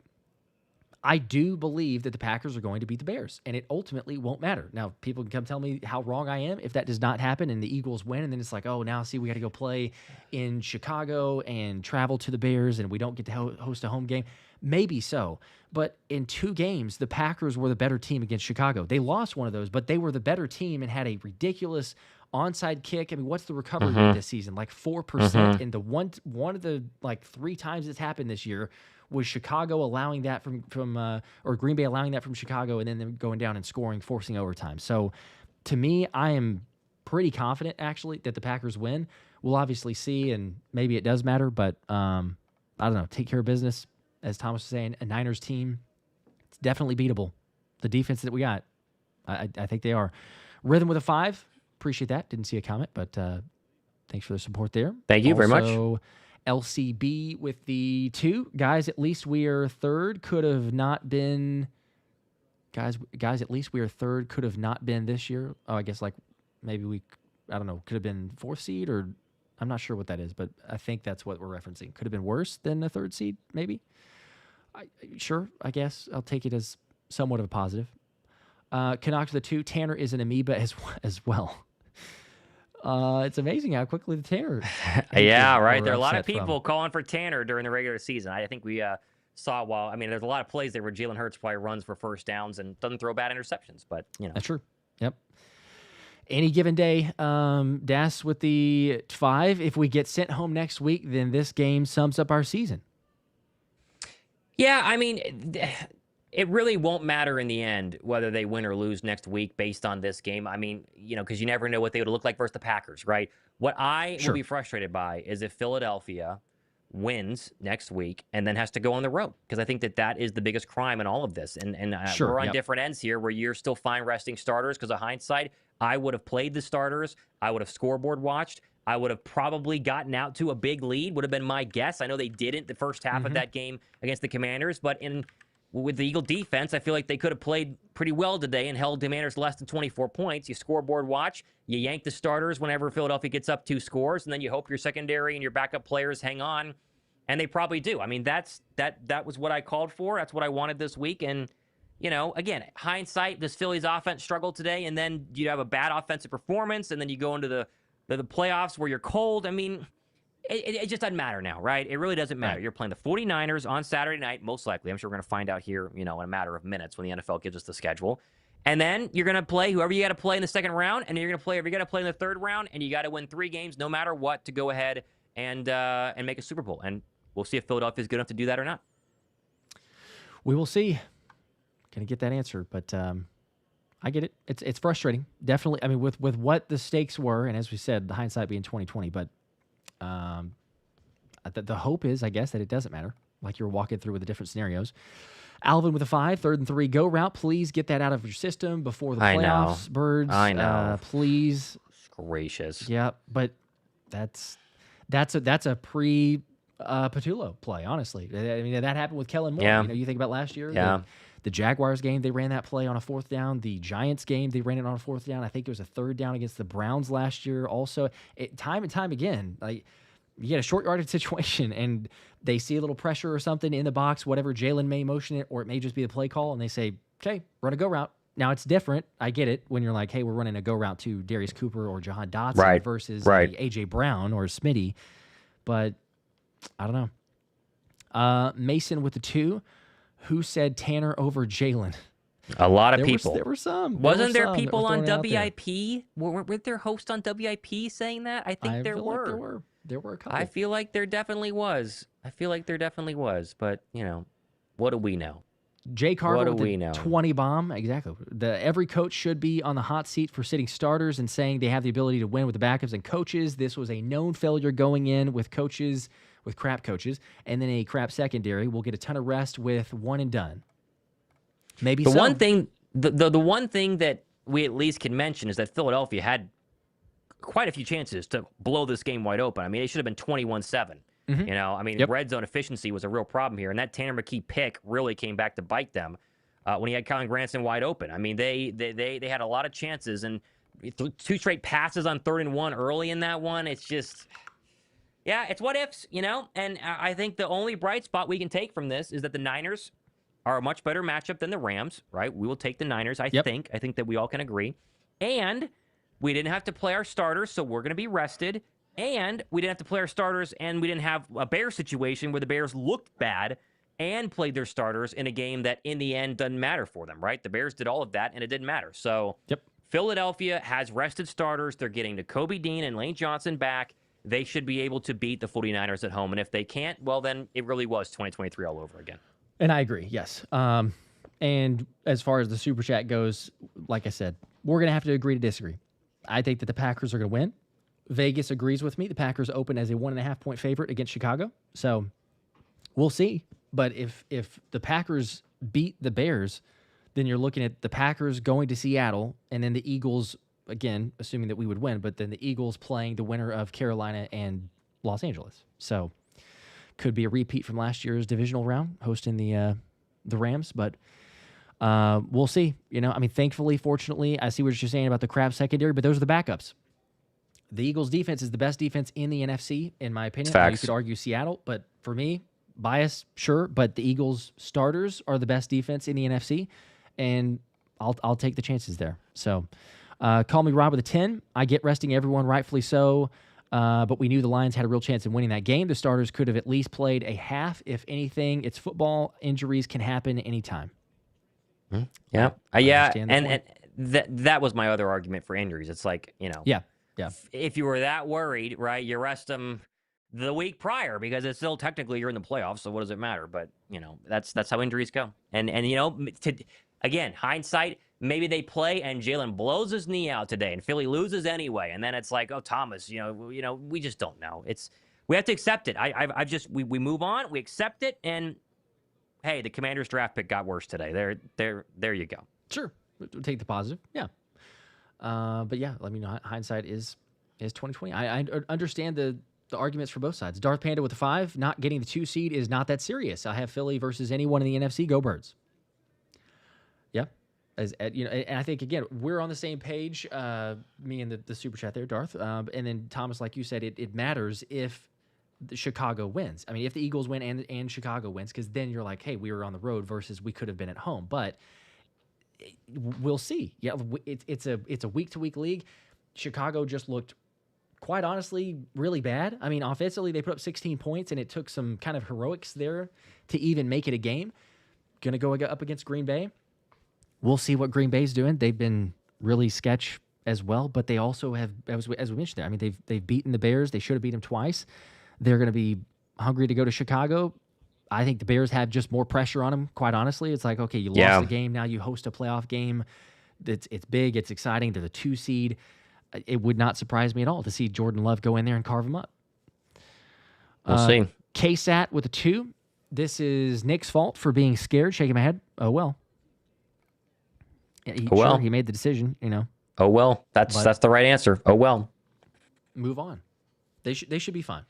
I do believe that the Packers are going to beat the Bears, and it ultimately won't matter. Now, people can come tell me how wrong I am if that does not happen and the Eagles win, and then it's like, oh, now see, we got to go play in Chicago and travel to the Bears, and we don't get to host a home game. Maybe so, but in 2 games, the Packers were the better team against Chicago. They lost one of those, but they were the better team and had a ridiculous onside kick. I mean, what's the recovery rate this season? Like 4%, and the one of the like 3 times it's happened this year was Chicago allowing that from or Green Bay allowing that from Chicago, and then them going down and scoring, forcing overtime. So to me, I am pretty confident actually that the Packers win. We'll obviously see, and maybe it does matter, but I don't know. Take care of business, as Thomas was saying. A Niners team, it's definitely beatable. The defense that we got, I think they are. Rhythm with a 5. Appreciate that. Didn't see a comment, but thanks for the support there. Thank you very much. LCB with the 2. Guys, at least we are third. Could have not been. Guys, at least we are third. Could have not been this year. Oh, I guess like maybe I don't know, could have been 4th seed, or I'm not sure what that is, but I think that's what we're referencing. Could have been worse than the 3rd seed, maybe. Sure, I guess I'll take it as somewhat of a positive. Canucks the 2. Tanner is an amoeba as well. It's amazing how quickly the Tanner. Yeah, right. There are a lot of people calling for Tanner during the regular season. I think we saw there's a lot of plays there where Jalen Hurts probably runs for first downs and doesn't throw bad interceptions, but you know. That's true. Yep. Any given day, Das with the 5. If we get sent home next week, then this game sums up our season. Yeah, I mean, it really won't matter in the end whether they win or lose next week based on this game. I mean, you know, because you never know what they would look like versus the Packers, right? What I will be frustrated by is if Philadelphia wins next week and then has to go on the road, because I think that is the biggest crime in all of this. And we're on different ends here where you're still fine resting starters because of hindsight. I would have played the starters. I would have scoreboard watched. I would have probably gotten out to a big lead, would have been my guess. I know they didn't the first half of that game against the Commanders, but with the Eagle defense, I feel like they could have played pretty well today and held Commanders less than 24 points. You scoreboard watch, you yank the starters whenever Philadelphia gets up 2 scores, and then you hope your secondary and your backup players hang on, and they probably do. I mean, that was what I called for. That's what I wanted this week, and you know, again, hindsight, this Phillies offense struggled today, and then you have a bad offensive performance, and then you go into the playoffs where you're cold. I mean, it just doesn't matter now, right? It really doesn't matter. Right. You're playing the 49ers on Saturday night, most likely. I'm sure we're going to find out here, you know, in a matter of minutes when the NFL gives us the schedule. And then you're going to play whoever you got to play in the second round, and you're going to play whoever you got to play in the third round, and you got to win 3 games no matter what to go ahead and make a Super Bowl. And we'll see if Philadelphia is good enough to do that or not. We will see. Going to get that answer, but I get it. It's frustrating, definitely. I mean, with what the stakes were, and as we said, the hindsight being 2020, but the hope is, I guess, that it doesn't matter. Like you're walking through with the different scenarios. Alvin with a 5, 3rd and 3 go route. Please get that out of your system before the playoffs, Birds. I know. Please. Gracious. Yeah, but that's a pre Patullo play. Honestly, I mean that happened with Kellen Moore. Yeah. You know, you think about last year. Yeah. The Jaguars game, they ran that play on a 4th down. The Giants game, they ran it on a 4th down. I think it was a 3rd down against the Browns last year. Also, time and time again, like you get a short yardage situation and they see a little pressure or something in the box, whatever. Jalen may motion it, or it may just be a play call, and they say, okay, run a go route. Now, it's different. I get it when you're like, hey, we're running a go route to Darius Cooper or Jahan Dotson versus A.J. Brown or Smitty. But I don't know. Mason with the 2. Who said Tanner over Jalen? A lot of people. There were some. Wasn't there that people were on thrown out there. WIP? Weren't there hosts on WIP saying that? I think there feel were. like there were a couple. I feel like there definitely was. But, what do we know? Jay Carver What do we know? 20 bomb. Exactly. Every coach should be on the hot seat for sitting starters and saying they have the ability to win with the backups and coaches. This was a known failure going in with coaches, with crap coaches, and then a crap secondary. We'll get a ton of rest with one and done. Maybe the so. one thing the one thing that we at least can mention is that Philadelphia had quite a few chances to blow this game wide open. I mean, it should have been 21-7. Red zone efficiency was a real problem here, and that Tanner McKee pick really came back to bite them when he had Colin Granson wide open. I mean, they had a lot of chances, and 2 straight passes on 3rd and 1 early in that one. It's just, it's what ifs, And I think the only bright spot we can take from this is that the Niners are a much better matchup than the Rams, right? We will take the Niners, I think. I think that we all can agree. And we didn't have to play our starters, so we're going to be rested. And we didn't have to play our starters, and we didn't have a Bears situation where the Bears looked bad and played their starters in a game that, in the end, doesn't matter for them, right? The Bears did all of that, and it didn't matter. So Philadelphia has rested starters. They're getting Nakobe Dean and Lane Johnson back. They should be able to beat the 49ers at home. And if they can't, well, then it really was 2023 all over again. And I agree, yes. And as far as the Super Chat goes, like I said, we're going to have to agree to disagree. I think that the Packers are going to win. Vegas agrees with me. The Packers open as a 1.5-point favorite against Chicago. So we'll see. But if the Packers beat the Bears, then you're looking at the Packers going to Seattle, and then the Eagles, again, assuming that we would win, but then the Eagles playing the winner of Carolina and Los Angeles. So could be a repeat from last year's divisional round, hosting the Rams, but we'll see. Thankfully, fortunately, I see what you're saying about the crap secondary, but those are the backups. The Eagles' defense is the best defense in the NFC, in my opinion. You could argue Seattle, but for me, bias, sure, but the Eagles' starters are the best defense in the NFC, and I'll take the chances there. So call me Rob with a 10. I get resting everyone, rightfully so, but we knew the Lions had a real chance in winning that game. The starters could have at least played a half. If anything, it's football. Injuries can happen anytime. Yeah. And that was my other argument for injuries. It's like, Yeah. If you were that worried, right, you rest them the week prior because it's still technically you're in the playoffs, so what does it matter? But, that's how injuries go. And again, hindsight, maybe they play and Jalen blows his knee out today and Philly loses anyway. And then it's like, oh, Thomas, we just don't know. We have to accept it. We move on, we accept it, and hey, the Commanders draft pick got worse today. There you go. Sure. We'll take the positive. Yeah. But yeah, hindsight is 2020. I understand the arguments for both sides. Darth Panda with the 5, not getting the 2 seed is not that serious. I have Philly versus anyone in the NFC. Go Birds. Yeah. And I think, again, we're on the same page, me and the Super Chat there, Darth. And then Thomas, like you said, it matters if Chicago wins. I mean, if the Eagles win and Chicago wins, because then you're like, hey, we were on the road versus we could have been at home. But we'll see. Yeah, it's a week-to-week league. Chicago just looked, quite honestly, really bad. I mean, offensively, they put up 16 points, and it took some kind of heroics there to even make it a game. Going to go up against Green Bay. We'll see what Green Bay's doing. They've been really sketch as well, but they also have, as we mentioned there, I mean, they've beaten the Bears. They should have beat them twice. They're going to be hungry to go to Chicago. I think the Bears have just more pressure on them, quite honestly. It's like, okay, you lost the game. Now you host a playoff game. It's big. It's exciting. They're the 2 seed. It would not surprise me at all to see Jordan Love go in there and carve them up. We'll see. KSAT with a 2. This is Nick's fault for being scared. Shaking my head. Oh, well. Sure, he made the decision, Oh, well. That's the right answer. Oh, well. Move on. They should be fine.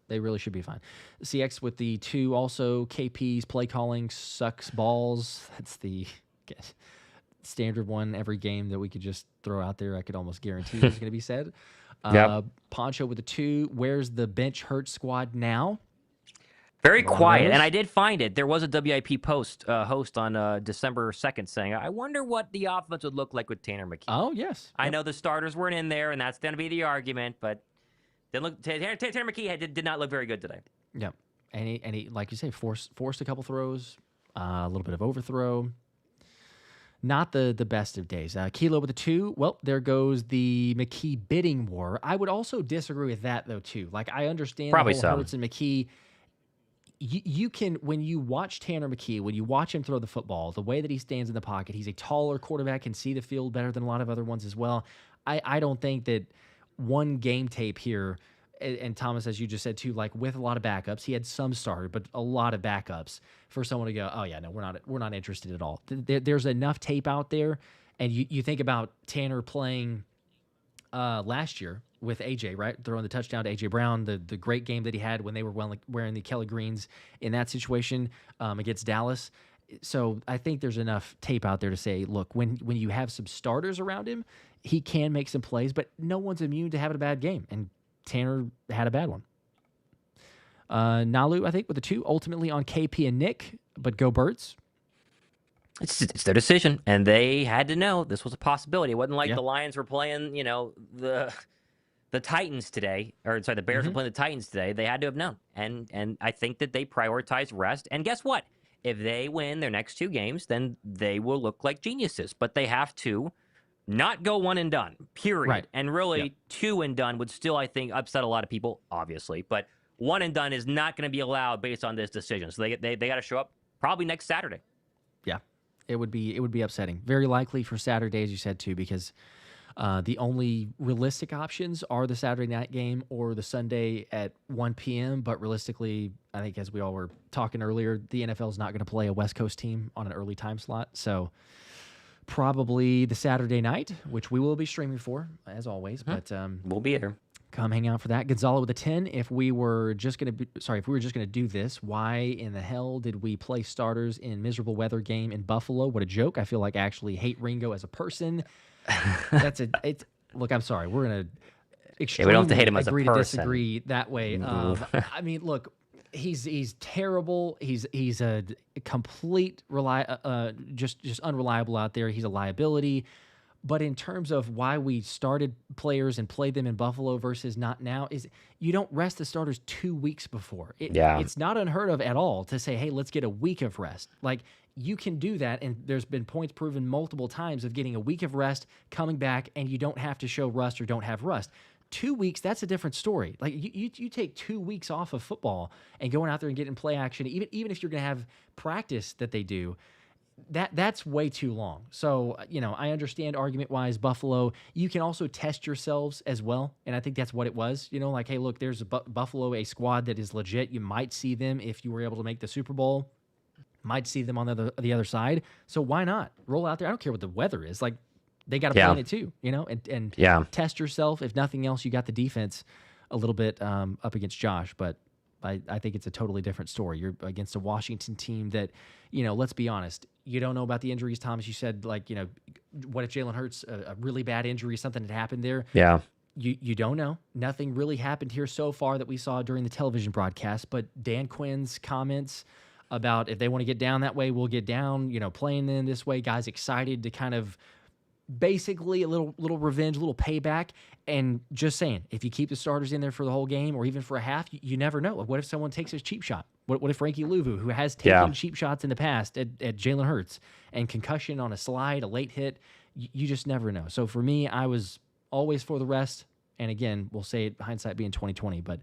They really should be fine. CX with the 2 also. KP's play calling sucks balls. That's the standard one every game that we could just throw out there. I could almost guarantee is going to be said. Poncho with the 2. Where's the bench hurt squad now? Very quiet, and I did find it. There was a WIP host on December 2nd saying, I wonder what the offense would look like with Tanner McKee. Oh, yes. I know the starters weren't in there, and that's going to be the argument, but Tanner McKee did not look very good today. Yeah, and he like you say, forced a couple throws, a little bit of overthrow. Not the best of days. Kilo with a 2. Well, there goes the McKee bidding war. I would also disagree with that, though, too. Like, I understand Probably the whole so. Hurts and McKee. You can, when you watch Tanner McKee, when you watch him throw the football, the way that he stands in the pocket, he's a taller quarterback, can see the field better than a lot of other ones as well. I don't think that one game tape here, and Thomas, as you just said too, like with a lot of backups, he had some started, but a lot of backups for someone to go, oh yeah, no, we're not interested at all. There's enough tape out there, and you think about Tanner playing last year with AJ, right? Throwing the touchdown to AJ Brown, the great game that he had when they were wearing the Kelly Greens in that situation against Dallas. So I think there's enough tape out there to say, look, when you have some starters around him, he can make some plays, but no one's immune to having a bad game. And Tanner had a bad one. Nalu, I think, with a 2, ultimately on KP and Nick, but go Birds. It's their decision, and they had to know this was a possibility. It wasn't like the Lions were playing, the Titans today, or sorry, the Bears were playing the Titans today. They had to have known, and I think that they prioritized rest. And guess what? If they win their next 2 games, then they will look like geniuses. But they have to not go one and done, period. Right. And really, 2 and done would still, I think, upset a lot of people, obviously. But 1 and done is not going to be allowed based on this decision. So they got to show up probably next Saturday. Yeah, it would be upsetting. Very likely for Saturday, as you said too, because the only realistic options are the Saturday night game or the Sunday at 1 p.m. But realistically, I think as we all were talking earlier, the NFL is not going to play a West Coast team on an early time slot. So probably the Saturday night, which we will be streaming for, as always. But we'll be there. Come hang out for that. Gonzalo with a 10. If we were just going to do this, why in the hell did we play starters in miserable weather game in Buffalo? What a joke. I feel like I actually hate Ringo as a person. Look, I'm sorry. We're going to extremely we don't have to hate him as a agree person. to disagree that way. I mean, look, he's terrible. He's a complete just unreliable out there. He's a liability. But in terms of why we started players and played them in Buffalo versus not now, is you don't rest the starters 2 weeks before. It's not unheard of at all to say, hey, let's get a week of rest. Like, you can do that, and there's been points proven multiple times of getting a week of rest, coming back, and you don't have to show rust or don't have rust. 2 weeks, that's a different story. Like, you take 2 weeks off of football and going out there and getting play action, even if you're going to have practice that they do, that's way too long. So, I understand argument-wise Buffalo. You can also test yourselves as well, and I think that's what it was. Like, hey, look, there's Buffalo, a squad that is legit. You might see them if you were able to make the Super Bowl. Might see them on the other side. So why not roll out there? I don't care what the weather is. Like, they got to plan it too, and test yourself. If nothing else, you got the defense a little bit up against Josh, but I think it's a totally different story. You're against a Washington team that, let's be honest, you don't know about the injuries, Thomas. You said, like, what if Jalen Hurts, a really bad injury, something had happened there? Yeah. You don't know. Nothing really happened here so far that we saw during the television broadcast, but Dan Quinn's comments about if they want to get down that way, we'll get down, playing them this way, guys excited to kind of basically a little revenge, a little payback, and just saying, if you keep the starters in there for the whole game or even for a half, you never know. What if someone takes a cheap shot? What if Frankie Louvu, who has taken cheap shots in the past at Jalen Hurts and concussion on a slide, a late hit, you just never know. So for me, I was always for the rest, and again, we'll say it, hindsight being 2020, but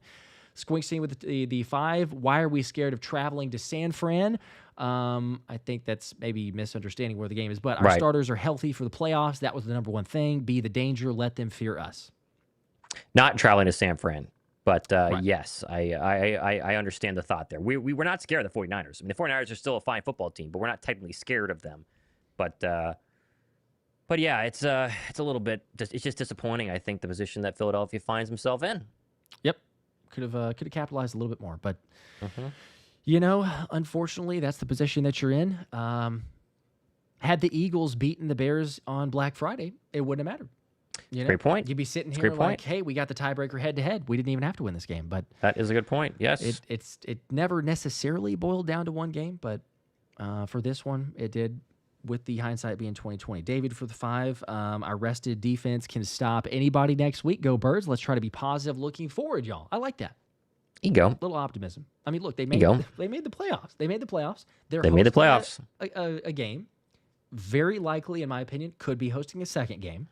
Squinkstein with the 5. Why are we scared of traveling to San Fran? I think that's maybe misunderstanding where the game is, but our starters are healthy for the playoffs. That was the number one thing. Be the danger. Let them fear us. Not traveling to San Fran, but yes, I understand the thought there. We were not scared of the 49ers. I mean, the 49ers are still a fine football team, but we're not technically scared of them. But yeah, it's a little bit. It's just disappointing. I think the position that Philadelphia finds himself in. Yep. Could have capitalized a little bit more, but unfortunately, that's the position that you're in. Had the Eagles beaten the Bears on Black Friday, it wouldn't have mattered. Great point. You'd be sitting here like, hey, we got the tiebreaker head to head. We didn't even have to win this game, but that is a good point. Yes, it never necessarily boiled down to one game, but for this one, it did. With the hindsight being 2020. David for the 5. Our rested defense can stop anybody next week. Go Birds. Let's try to be positive looking forward, y'all. I like that. Ego. Little optimism. I mean, look, they made the playoffs. They made the playoffs. They made the playoffs. A game. very likely, in my opinion, could be hosting a second game.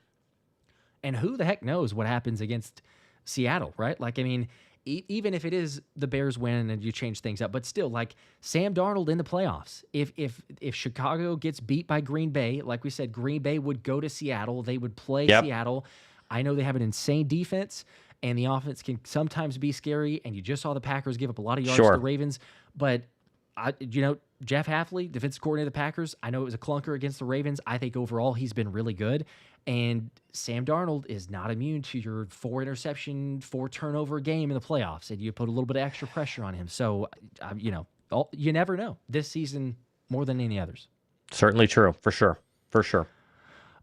And who the heck knows what happens against Seattle, right? Like, I mean, even if it is the Bears win and you change things up, but still, like Sam Darnold in the playoffs. If Chicago gets beat by Green Bay, like we said, Green Bay would go to Seattle. They would play Seattle. I know they have an insane defense, and the offense can sometimes be scary. And you just saw the Packers give up a lot of yards to the Ravens, but Jeff Hafley, defensive coordinator of the Packers, I know it was a clunker against the Ravens. I think overall he's been really good. And Sam Darnold is not immune to your 4-interception, 4-turnover game in the playoffs. And you put a little bit of extra pressure on him. So, you never know this season more than any others. Certainly true. For sure. For sure.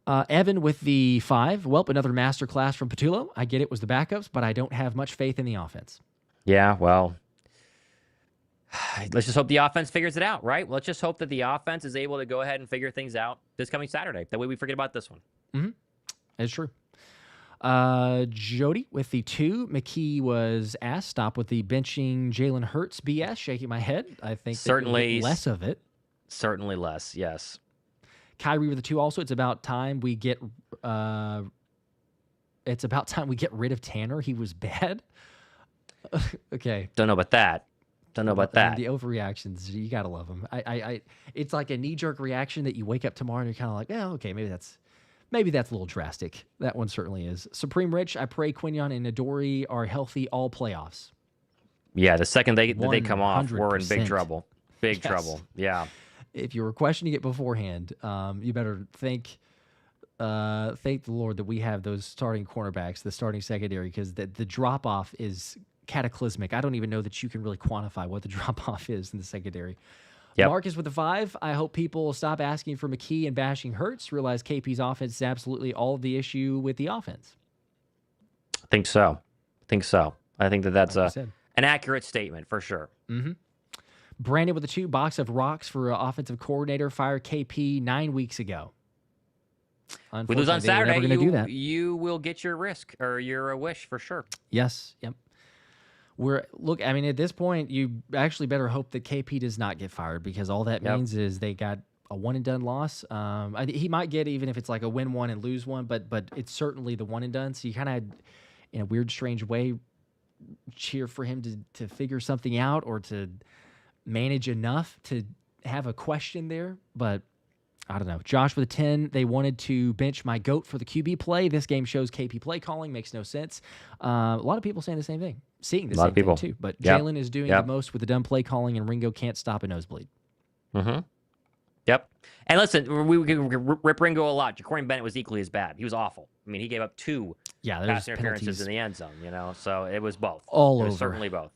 Evan with the 5. Well, another masterclass from Patullo. I get it was the backups, but I don't have much faith in the offense. Yeah, well, let's just hope the offense figures it out, right? Let's just hope that the offense is able to go ahead and figure things out this coming Saturday. That way we forget about this one. Mm-hmm. It's true. Jody with the 2. McKee was asked, stop with the benching Jalen Hurts BS. Shaking my head. I think certainly less of it. Certainly less, yes. Kyrie with the 2 also. It's about time we get rid of Tanner. He was bad. Okay. Don't know about that. Don't know about that. The overreactions, you gotta love them. It's like a knee-jerk reaction that you wake up tomorrow and you're kind of like, oh, okay, maybe that's a little drastic. That one certainly is. Supreme Rich, I pray Quinion and Adoree are healthy all playoffs. Yeah, the second they come off, we're in big trouble. Big trouble. Yeah. If you were questioning it beforehand, you better thank the Lord that we have those starting cornerbacks, the starting secondary, because the drop-off is cataclysmic. I don't even know that you can really quantify what the drop-off is in the secondary. Yep. Marcus with the 5. I hope people stop asking for McKee and bashing Hurts. Realize KP's offense is absolutely all of the issue with the offense. I think so. I think that's an accurate statement for sure. Mm-hmm. Brandon with the 2. Box of rocks for offensive coordinator. Fired KP 9 weeks ago. We lose on Saturday. Do that. You will get your risk or your wish for sure. Yes. Yep. At this point, you actually better hope that KP does not get fired, because all that means is they got a one-and-done loss. He might get, even if it's like a win one and lose one, but it's certainly the one-and-done. So you kind of, in a weird, strange way, cheer for him to figure something out or to manage enough to have a question there. But I don't know. Josh with a 10. They wanted to bench my GOAT for the QB play. This game shows KP play calling. Makes no sense. A lot of people saying the same thing. Seeing the same thing too. But Jalen is doing the most with the dumb play calling, and Ringo can't stop a nosebleed. Mm-hmm. Yep. And listen, we can rip Ringo a lot. Ja'Cory Bennett was equally as bad. He was awful. I mean, he gave up 2 pass interferences in the end zone, so it was both. All over. Certainly both.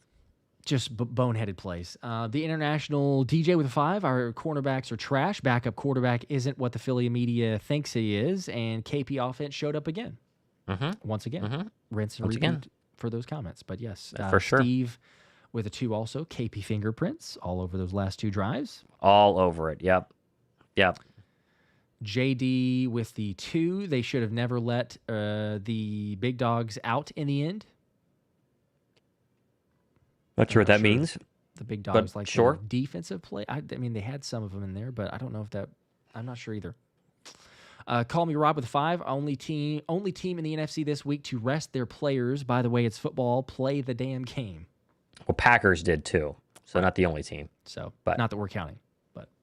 Just boneheaded plays. The international DJ with a 5. Our cornerbacks are trash. Backup quarterback isn't what the Philly media thinks he is. And KP offense showed up again. Mm-hmm. Once again. Mm-hmm. Rinse and repeat for those comments. But yes, for sure. Steve with a 2 also. KP fingerprints all over those last 2 drives. All over it. Yep. JD with the 2. They should have never let the big dogs out in the end. Not sure what that means. The big dogs defensive play. I mean, they had some of them in there, but I don't know if that. I'm not sure either. Call me Rob with 5. Only team in the NFC this week to rest their players. By the way, it's football. Play the damn game. Well, Packers did too, so not the only team. So, but not that we're counting.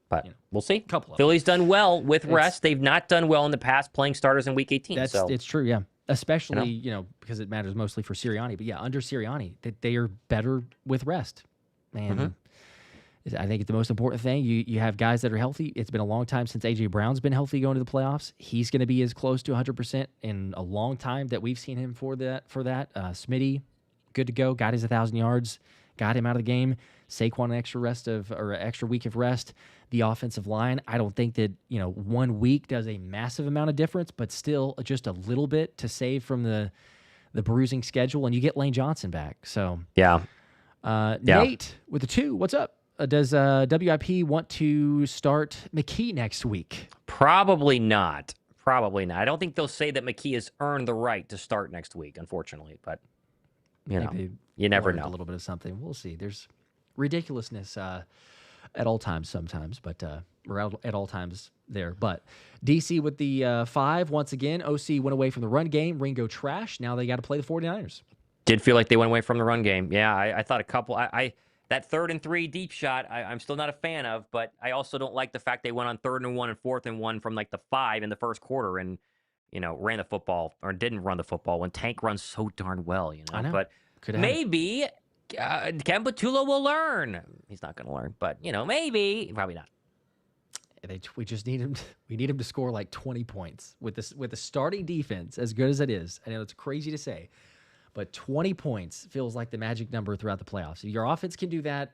But we'll see. Couple of Philly's done well with rest. They've not done well in the past playing starters in Week 18. It's true, yeah. Especially, because it matters mostly for Sirianni. But yeah, under Sirianni, that they are better with rest. And I think it's the most important thing. You have guys that are healthy. It's been a long time since A.J. Brown's been healthy going to the playoffs. He's going to be as close to 100% in a long time that we've seen him for that. Smitty, good to go. Got his 1,000 yards. Got him out of the game. Saquon an extra week of rest. The offensive line, I don't think that 1 week does a massive amount of difference, but still just a little bit to save from the bruising schedule, and you get Lane Johnson back. So Nate with the 2, what's up? Does WIP want to start McKee next week? Probably not. I don't think they'll say that McKee has earned the right to start next week, unfortunately. But you never know. A little bit of something. We'll see. There's ridiculousness at all times sometimes, but or at all times there. But DC with the 5 once again. OC went away from the run game. Ringo trash. Now they got to play the 49ers. Did feel like they went away from the run game. Yeah, I thought a couple. That 3rd and 3 deep shot, I'm still not a fan of, but I also don't like the fact they went on 3rd and 1 and 4th and 1 from like the 5 in the first quarter and, ran the football or didn't run the football when Tank runs so darn well, I know. But maybe Ken Patullo will learn. He's not going to learn, but, maybe. Probably not. We just need him. We need him to score like 20 points with the starting defense as good as it is. I know it's crazy to say, but 20 points feels like the magic number throughout the playoffs. If your offense can do that,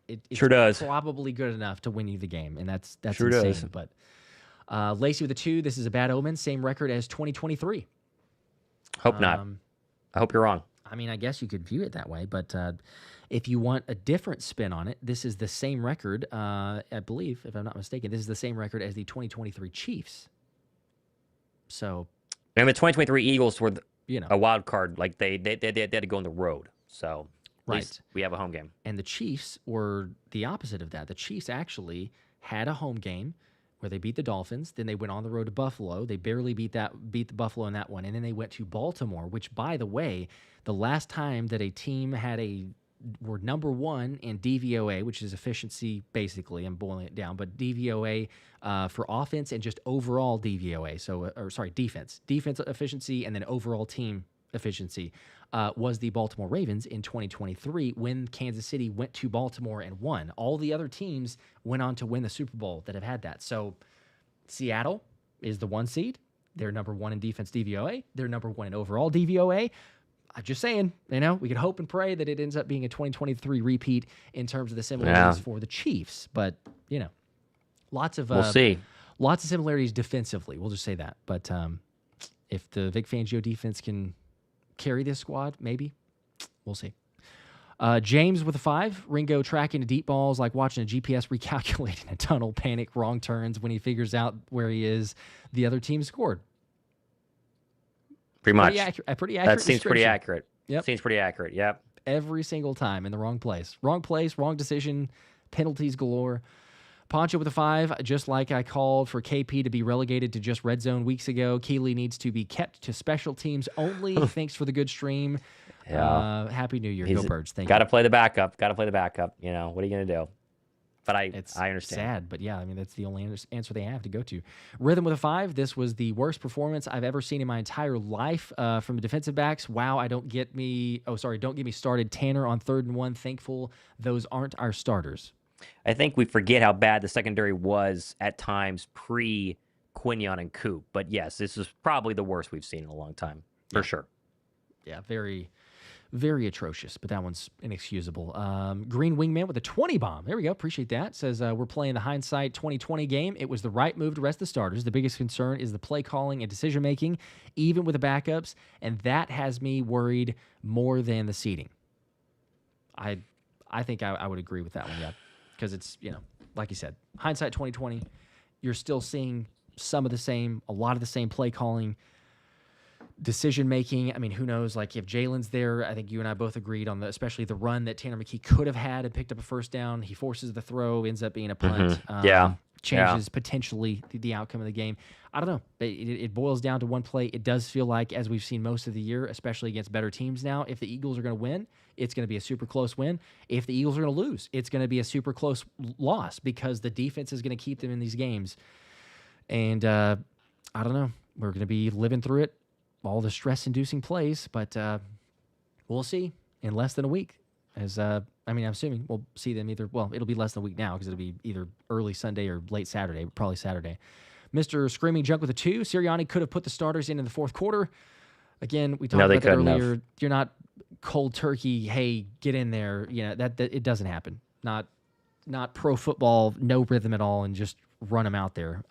it's sure does. Probably good enough to win you the game, and that's sure insane. Does. But Lacey with a 2. This is a bad omen. Same record as 2023. Hope not. I hope you're wrong. I mean, I guess you could view it that way, but if you want a different spin on it, this is the same record, I believe, if I'm not mistaken, this is the same record as the 2023 Chiefs. So, and the 2023 Eagles were a wild card. Like they had to go on the road. So, at least we have a home game. And the Chiefs were the opposite of that. The Chiefs actually had a home game where they beat the Dolphins. Then they went on the road to Buffalo. They barely beat the Buffalo in that one. And then they went to Baltimore, which, by the way, the last time that a team were number 1 in DVOA, which is efficiency, basically. I'm boiling it down, but DVOA for offense and just overall DVOA. Defense efficiency, and then overall team efficiency was the Baltimore Ravens in 2023 when Kansas City went to Baltimore and won. All the other teams went on to win the Super Bowl that have had that. So Seattle is the 1 seed. They're number 1 in defense DVOA. They're number 1 in overall DVOA. I'm just saying, we could hope and pray that it ends up being a 2023 repeat in terms of the similarities for the Chiefs. But, lots of we'll see. Lots of similarities defensively. We'll just say that. But if the Vic Fangio defense can carry this squad, maybe. We'll see. James with a 5. Ringo tracking to deep balls like watching a GPS recalculating a tunnel, panic, wrong turns when he figures out where he is. The other team scored. Pretty much. Pretty accurate. That seems pretty accurate. Yep. Seems pretty accurate. Yep. Every single time in the wrong place. Wrong place, wrong decision, penalties galore. Poncho with a 5, just like I called for KP to be relegated to just red zone weeks ago. Keeley needs to be kept to special teams only. Thanks for the good stream. Yeah. Happy New Year. Go Birds. Thank you. Got to play the backup. What are you going to do? But I understand. Sad, but yeah, that's the only answer they have to go to. Rhythm with a 5. This was the worst performance I've ever seen in my entire life from the defensive backs. Wow, don't get me started. Tanner on 3rd and 1. Thankful those aren't our starters. I think we forget how bad the secondary was at times pre-Quinion and Coop. But yes, this is probably the worst we've seen in a long time, for sure. Yeah, very, very atrocious, but that one's inexcusable. Green Wingman with a 20 bomb. There we go. Appreciate that. Says we're playing the hindsight 2020 game. It was the right move to rest the starters. The biggest concern is the play calling and decision making, even with the backups, and that has me worried more than the seeding. I think I would agree with that one, yeah, because it's like you said, hindsight 2020. You're still seeing some of the same, a lot of the same play calling. Decision making. I mean, who knows? Like if Jalen's there, I think you and I both agreed on especially the run that Tanner McKee could have had and picked up a first down. He forces the throw, ends up being a punt. Changes potentially the outcome of the game. I don't know. It boils down to one play. It does feel like, as we've seen most of the year, especially against better teams now, if the Eagles are going to win, it's going to be a super close win. If the Eagles are going to lose, it's going to be a super close loss because the defense is going to keep them in these games. And I don't know. We're going to be living through it. All the stress-inducing plays, but we'll see in less than a week. I'm assuming we'll see them either. Well, it'll be less than a week now because it'll be either early Sunday or late Saturday, probably Saturday. Mr. Screaming Junk with a 2. Sirianni could have put the starters in the fourth quarter. Again, we talked about that earlier. You're not cold turkey. Hey, get in there. That it doesn't happen. Not pro football, no rhythm at all, and just run them out there.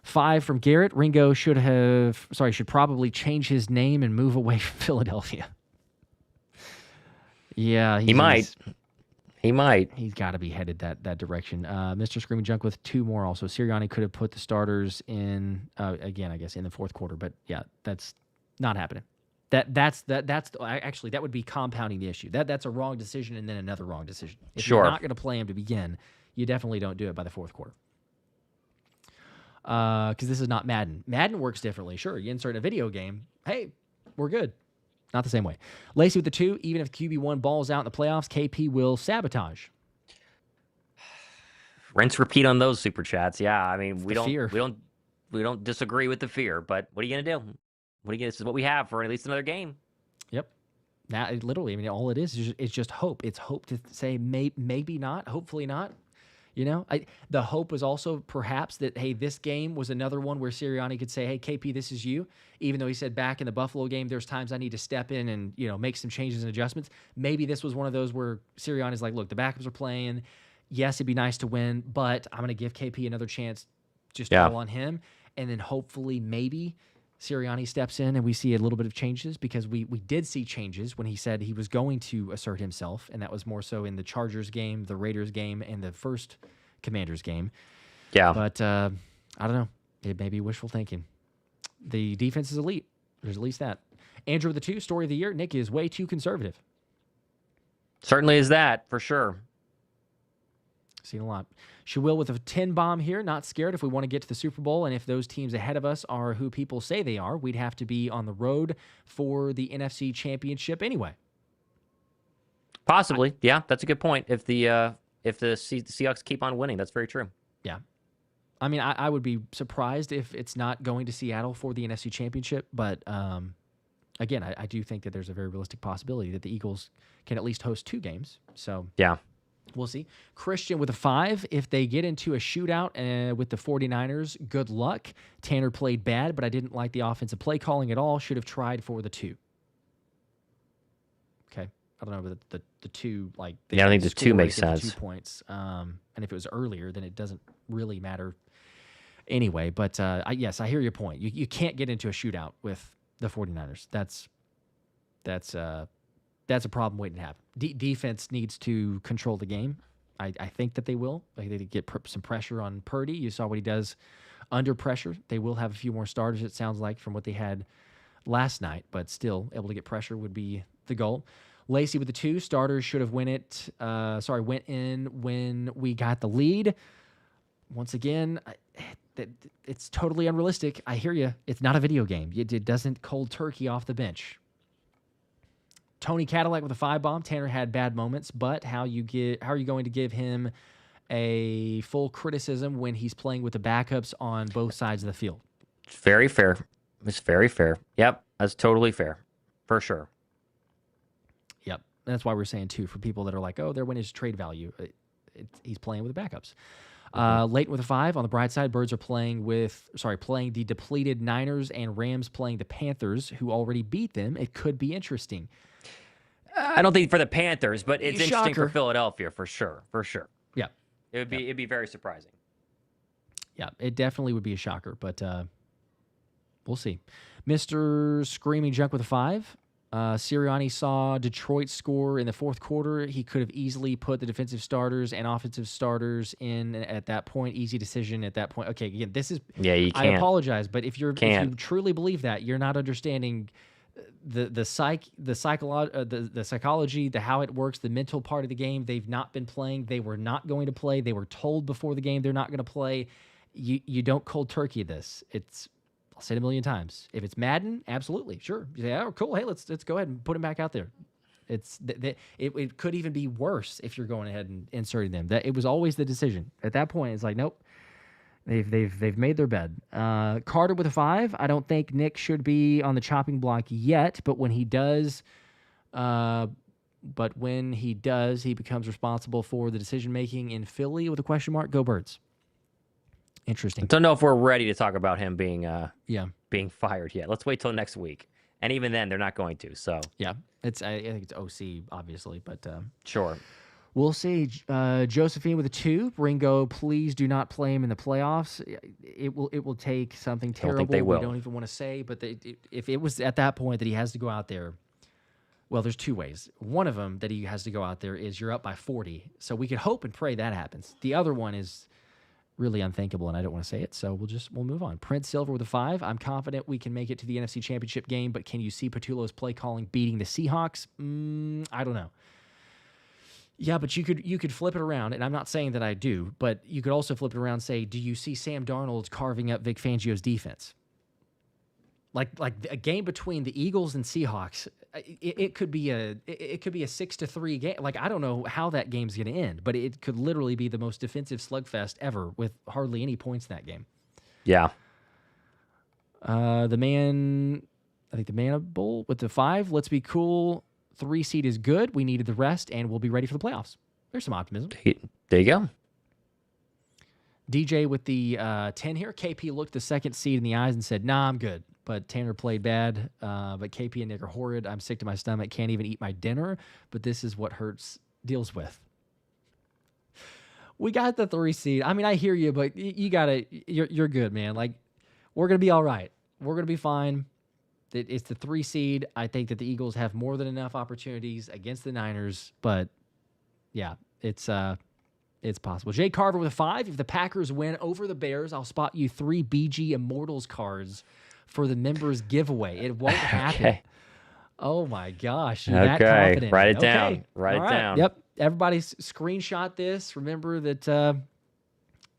5 from Garrett. Ringo should probably change his name and move away from Philadelphia. Yeah, he might. He might. He's got to be headed that direction. Mr. Screaming Junk with 2 more also. Sirianni could have put the starters in again, I guess, in the fourth quarter, but yeah, that's not happening. Actually, that would be compounding the issue. That's a wrong decision and then another wrong decision. If you're not going to play him to begin, you definitely don't do it by the fourth quarter. because this is not Madden. Madden works differently. Sure, you insert a video game. Hey, we're good. Not the same way. Lacey with the 2. Even if QB1 balls out in the playoffs, KP will sabotage. Rinse, repeat on those super chats. Yeah, I mean, we fear. don't disagree with the fear, but what are you gonna do? This is what we have for at least another game. Yep. Now, literally, I mean, all it is just hope. It's hope to say maybe not, hopefully not. The hope was also perhaps that, hey, this game was another one where Sirianni could say, hey, KP, this is you. Even though he said back in the Buffalo game, there's times I need to step in and, make some changes and adjustments. Maybe this was one of those where Sirianni's like, look, the backups are playing. Yes, it'd be nice to win, but I'm going to give KP another chance, just all on him. And then hopefully maybe Sirianni steps in and we see a little bit of changes, because we did see changes when he said he was going to assert himself, and that was more so in the Chargers game, the Raiders game, and the first Commanders game. Yeah. But I don't know. It may be wishful thinking. The defense is elite. There's at least that. Andrew with the 2, story of the year. Nick is way too conservative. Certainly is that, for sure. Seen a lot. She will with a 10 bomb here. Not scared if we want to get to the Super Bowl, and if those teams ahead of us are who people say they are, we'd have to be on the road for the NFC Championship anyway. Possibly. Yeah, that's a good point. If the Seahawks keep on winning, that's very true. Yeah. I mean, I would be surprised if it's not going to Seattle for the NFC Championship, but again, I do think that there's a very realistic possibility that the Eagles can at least host 2 games. So yeah. We'll see. Christian with a 5. If they get into a shootout with the 49ers, good luck. Tanner played bad, but I didn't like the offensive play calling at all. Should have tried for the 2. Okay. I don't know, but the 2, like... Yeah, I think the 2 makes sense. 2 points. And if it was earlier, then it doesn't really matter anyway. But yes, I hear your point. You can't get into a shootout with the 49ers. That's a problem waiting to happen. Defense needs to control the game. I think that they will. Like, they get some pressure on Purdy. You saw what he does under pressure. They will have a few more starters, it sounds like, from what they had last night, but still able to get pressure would be the goal. Lacey with the 2. Starters should have went in when we got the lead. Once again, it's totally unrealistic. I hear you. It's not a video game. It doesn't cold turkey off the bench. Tony Cadillac with a 5 bomb. Tanner had bad moments, but how are you going to give him a full criticism when he's playing with the backups on both sides of the field? Very fair. It's very fair. Yep, that's totally fair, for sure. Yep, that's why we're saying too, for people that are like, oh, their win is trade value. He's playing with the backups. Leighton with a 5. On the bright side, Birds are playing the depleted Niners, and Rams playing the Panthers, who already beat them. It could be interesting. I don't think for the Panthers, but it's interesting Shocker. for Philadelphia, for sure. For sure. Yeah. It'd be very surprising. Yeah, it definitely would be a shocker, but we'll see. Mr. Screaming Junk with a 5. Sirianni saw Detroit score in the 4th quarter. He could have easily put the defensive starters and offensive starters in at that point. Easy decision at that point. Okay, again, this is... Yeah, you can't. I apologize, but if you truly believe that, you're not understanding the psychology, how it works, the mental part of the game. They've not been playing. They were not going to play. They were told before the game they're not going to play. You don't cold turkey this. I'll say it a million times. If it's Madden, absolutely, sure. You say, oh, cool. Hey, let's go ahead and put him back out there. It could even be worse if you're going ahead and inserting them. That it was always the decision at that point. It's like, nope. They've made their bed. Carter with a 5. I don't think Nick should be on the chopping block yet, but when he does, he becomes responsible for the decision making in Philly with a question mark. Go Birds. Interesting. I don't know if we're ready to talk about him being fired yet. Let's wait till next week, and even then, they're not going to. So yeah, I think it's OC obviously, but sure. We'll see. Josephine with a 2. Ringo, please do not play him in the playoffs. It will take something terrible. Don't think they will. We don't even want to say, but if it was at that point that he has to go out there, well, there's 2 ways. One of them that he has to go out there is you're up by 40. So we could hope and pray that happens. The other one is really unthinkable, and I don't want to say it, so we'll move on. Prince Silver with a 5. I'm confident we can make it to the NFC Championship game, but can you see Patullo's play calling beating the Seahawks? I don't know. Yeah, but you could flip it around, and I'm not saying that I do, but you could also flip it around and say, do you see Sam Darnold carving up Vic Fangio's defense? Like a game between the Eagles and Seahawks, it could be a 6-3 game. Like, I don't know how that game's going to end, but it could literally be the most defensive slugfest ever with hardly any points in that game. Yeah. I think the Man Bowl with the 5. Let's be cool. 3 seed is good. We needed the rest, and we'll be ready for the playoffs. There's some optimism. There you go. DJ with the 10 here. KP looked the 2nd seed in the eyes and said, nah, I'm good. But Tanner played bad. But KP and Nick are horrid. I'm sick to my stomach. Can't even eat my dinner. But this is what Hurts deals with. We got the 3 seed. I mean, I hear you, but you're good, man. Like, we're going to be all right. We're going to be fine. It's the 3 seed. I think that the Eagles have more than enough opportunities against the Niners. But, yeah, it's possible. Jay Carver with a 5. If the Packers win over the Bears, I'll spot you 3 BG Immortals cards for the members giveaway. It won't happen. Okay. Oh my gosh. You're that confident. Write it down. Write it down. Yep. Everybody screenshot this. Remember that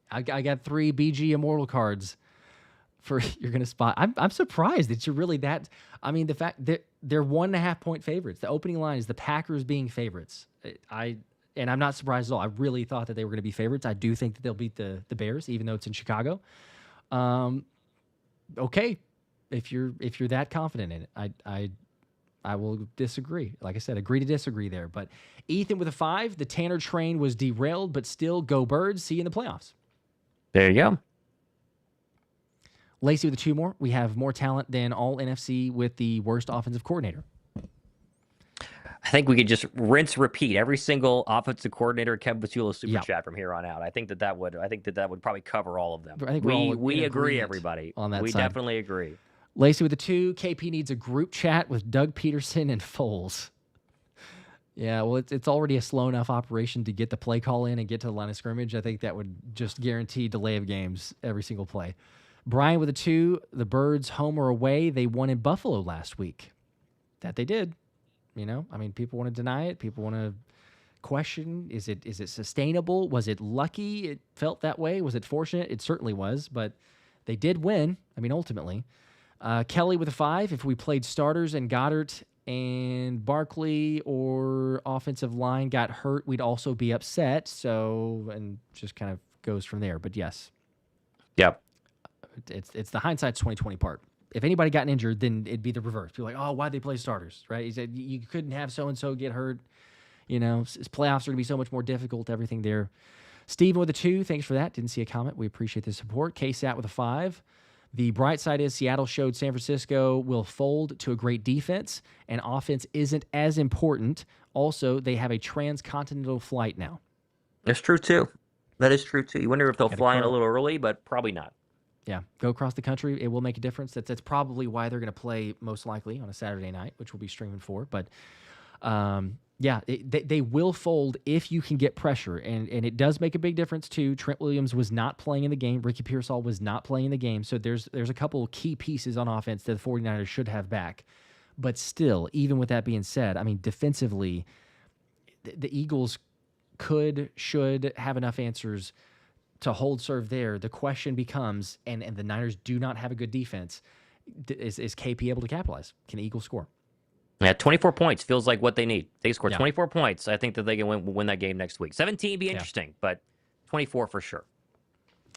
I got 3 BG Immortal cards for you're going to spot. I'm surprised that you're really that. I mean, the fact that they're 1.5 point favorites. The opening line is the Packers being favorites. And I'm not surprised at all. I really thought that they were going to be favorites. I do think that they'll beat the Bears, even though it's in Chicago. Okay, if you're that confident in it, I will disagree. Like I said, agree to disagree there. But Ethan with a 5. The Tanner train was derailed, but still go Birds. See you in the playoffs. There you go. Lacey with a 2 more. We have more talent than all NFC with the worst offensive coordinator. I think we could just rinse, repeat every single offensive coordinator Kevin Basula super chat from here on out. I think that would probably cover all of them. I think we agree, everybody. On that we side. Definitely agree. Lacey with a 2. KP needs a group chat with Doug Peterson and Foles. Yeah, well, it's already a slow enough operation to get the play call in and get to the line of scrimmage. I think that would just guarantee delay of games every single play. Brian with a 2. The Birds home or away. They won in Buffalo last week. That they did. You know, I mean, people want to deny it. People want to question, is it sustainable? Was it lucky? It felt that way. Was it fortunate? It certainly was, but they did win. I mean, ultimately. Kelly with a 5. If we played starters and Goddard and Barkley or offensive line got hurt, we'd also be upset. So, and just kind of goes from there. But yes. Yep. It's the hindsight's 2020 part. If anybody got injured, then it'd be the reverse. People are like, oh, why'd they play starters, right? He said you couldn't have so-and-so get hurt. You know, playoffs are going to be so much more difficult, everything there. Steven with a 2, thanks for that. Didn't see a comment. We appreciate the support. KSAT with a 5. The bright side is Seattle showed San Francisco will fold to a great defense, and offense isn't as important. Also, they have a transcontinental flight now. That's true, too. That is true, too. You wonder if they'll fly in a little early, but probably not. Yeah, go across the country. It will make a difference. That's probably why they're going to play most likely on a Saturday night, which we'll be streaming for. But, yeah, they will fold if you can get pressure. And it does make a big difference, too. Trent Williams was not playing in the game. Ricky Pearsall was not playing in the game. So there's a couple of key pieces on offense that the 49ers should have back. But still, even with that being said, I mean, defensively, the Eagles should have enough answers to hold serve there. The question becomes, and the Niners do not have a good defense, is KP able to capitalize? Can the Eagles score? Yeah, 24 points feels like what they need. They score 24 points. I think that they can win that game next week. 17 be interesting, but 24 for sure.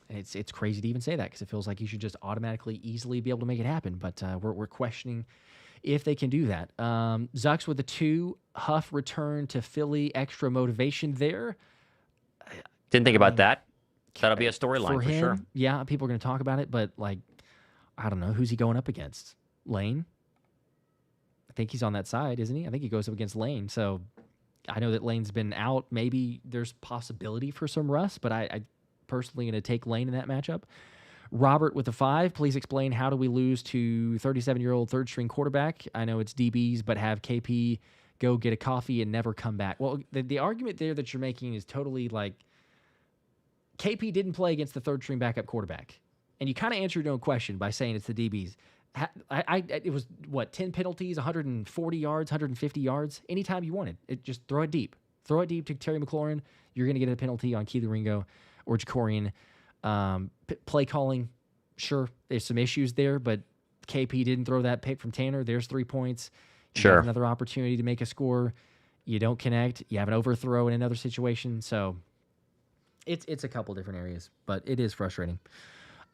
And it's crazy to even say that because it feels like you should just automatically, easily be able to make it happen. But we're questioning if they can do that. Zucks with a 2. Huff return to Philly. Extra motivation there. Didn't think about that. That'll be a storyline for sure. Yeah, people are going to talk about it, but like, I don't know. Who's he going up against? Lane? I think he's on that side, isn't he? I think he goes up against Lane. So I know that Lane's been out. Maybe there's possibility for some rust, but I personally going to take Lane in that matchup. Robert with a 5. Please explain, how do we lose to 37-year-old third-string quarterback? I know it's DBs, but have KP go get a coffee and never come back. Well, the argument there that you're making is totally like, KP didn't play against the third-string backup quarterback. And you kind of answered your own question by saying it's the DBs. It was, 10 penalties, 140 yards, 150 yards, anytime you wanted. Just throw it deep. Throw it deep to Terry McLaurin. You're going to get a penalty on Keely Ringo or Jacorian. Play calling, sure, there's some issues there, but KP didn't throw that pick from Tanner. There's 3 points. You have another opportunity to make a score. You don't connect. You have an overthrow in another situation. So it's a couple different areas, but it is frustrating.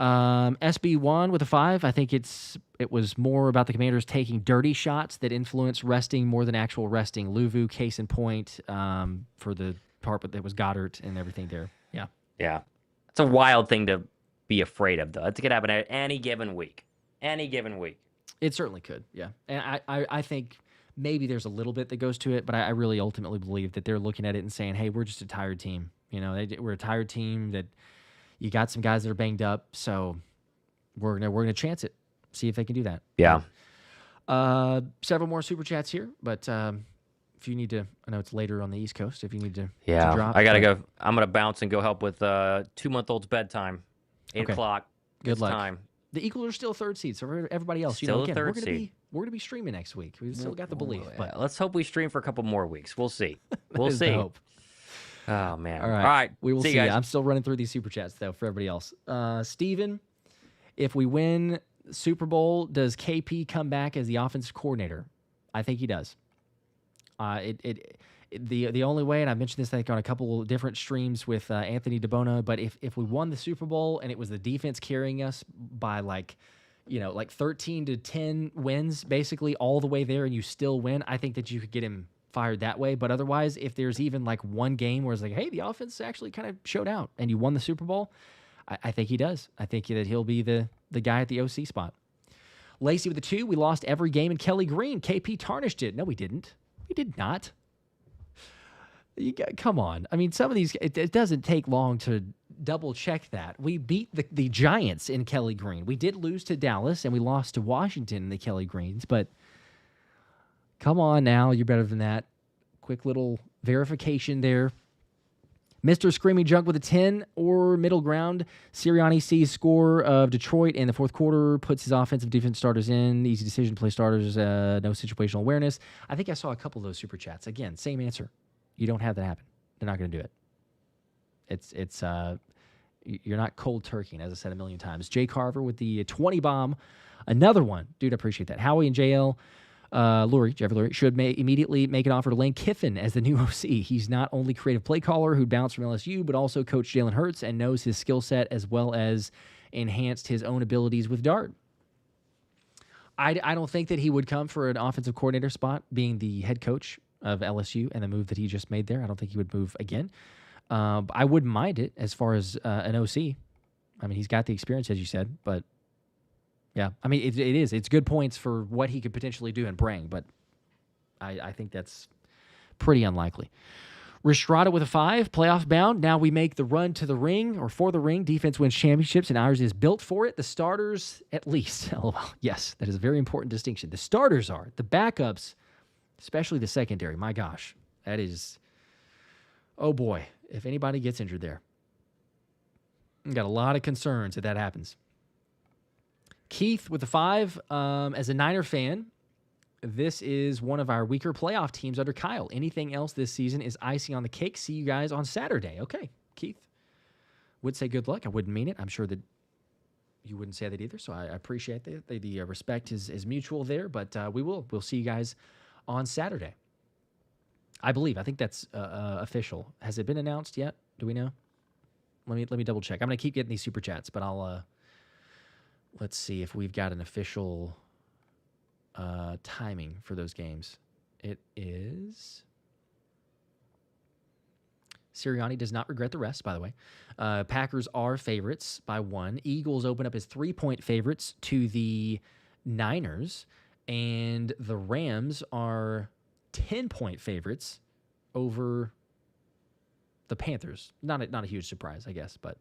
SB1 with a 5. I think it was more about the Commanders taking dirty shots that influence resting more than actual resting. Luvu, case in point, for the part that was Goddard and everything there. Yeah. Yeah. It's a wild thing to be afraid of, though. It could happen at any given week. Any given week. It certainly could, yeah. And I think maybe there's a little bit that goes to it, but I really ultimately believe that they're looking at it and saying, hey, we're just a tired team. You know, we're a tired team that you got some guys that are banged up, so we're gonna chance it, see if they can do that. Yeah. Several more super chats here, but if you need to, I know it's later on the East Coast. If you need to, yeah, to drop, I gotta go. I'm gonna bounce and go help with 2-month-old's bedtime. 8 o'clock. Good luck. Time. The Eagles are still third seed, so everybody else, Still again, third we're seed. gonna be streaming next week. We've still got the belief, but let's hope we stream for a couple more weeks. We'll see. We'll is the see. hope. Oh man! All right, we will see. You guys. I'm still running through these super chats though for everybody else. Steven, if we win Super Bowl, does KP come back as the offensive coordinator? I think he does. The only way, and I mentioned this I think on a couple of different streams with Anthony DeBona, but if we won the Super Bowl and it was the defense carrying us by like 13 to 10 wins, basically all the way there, and you still win, I think that you could get him fired that way. But otherwise, if there's even like one game where it's like, hey, the offense actually kind of showed out and you won the Super Bowl, I think he does. I think that he'll be the guy at the OC spot. Lacey with the 2, we lost every game in Kelly Green. KP tarnished it. No, we didn't. We did not. Come on. I mean, some of these, it doesn't take long to double check that. We beat the Giants in Kelly Green. We did lose to Dallas and we lost to Washington in the Kelly Greens, but come on now. You're better than that. Quick little verification there. Mr. Screaming Junk with a 10 or middle ground. Sirianni sees score of Detroit in the fourth quarter, puts his offensive defense starters in. Easy decision to play starters, no situational awareness. I think I saw a couple of those super chats. Again, same answer. You don't have that happen. They're not going to do it. It's you're not cold turkeying, as I said a million times. Jay Carver with the 20 bomb. Another one. Dude, I appreciate that. Howie and JL. Jeff Lurie, should immediately make an offer to Lane Kiffin as the new OC. He's not only creative play caller who bounced from LSU, but also coached Jalen Hurts and knows his skill set as well as enhanced his own abilities with Dart. I don't think that he would come for an offensive coordinator spot, being the head coach of LSU and the move that he just made there. I don't think he would move again. I wouldn't mind it as far as an OC. I mean, he's got the experience, as you said, but yeah, I mean, it is. It's good points for what he could potentially do and bring, but I think that's pretty unlikely. Restrada with a 5, playoff bound. Now we make the run to the ring or for the ring. Defense wins championships, and ours is built for it. The starters, at least. LOL. Yes, that is a very important distinction. The starters are. The backups, especially the secondary. My gosh, that is, oh boy, if anybody gets injured there. I've got a lot of concerns if that happens. Keith with the 5. As a Niner fan, this is one of our weaker playoff teams under Kyle. Anything else this season is icing on the cake. See you guys on Saturday. Okay, Keith. Would say good luck. I wouldn't mean it. I'm sure that you wouldn't say that either, so I appreciate that. The respect is mutual there, but we'll see you guys on Saturday. I believe. I think that's official. Has it been announced yet? Do we know? Let me double check. I'm going to keep getting these super chats, but I'll... let's see if we've got an official timing for those games. It is... Sirianni does not regret the rest, by the way. Packers are favorites by 1. Eagles open up as 3-point favorites to the Niners. And the Rams are 10-point favorites over the Panthers. Not a huge surprise, I guess. But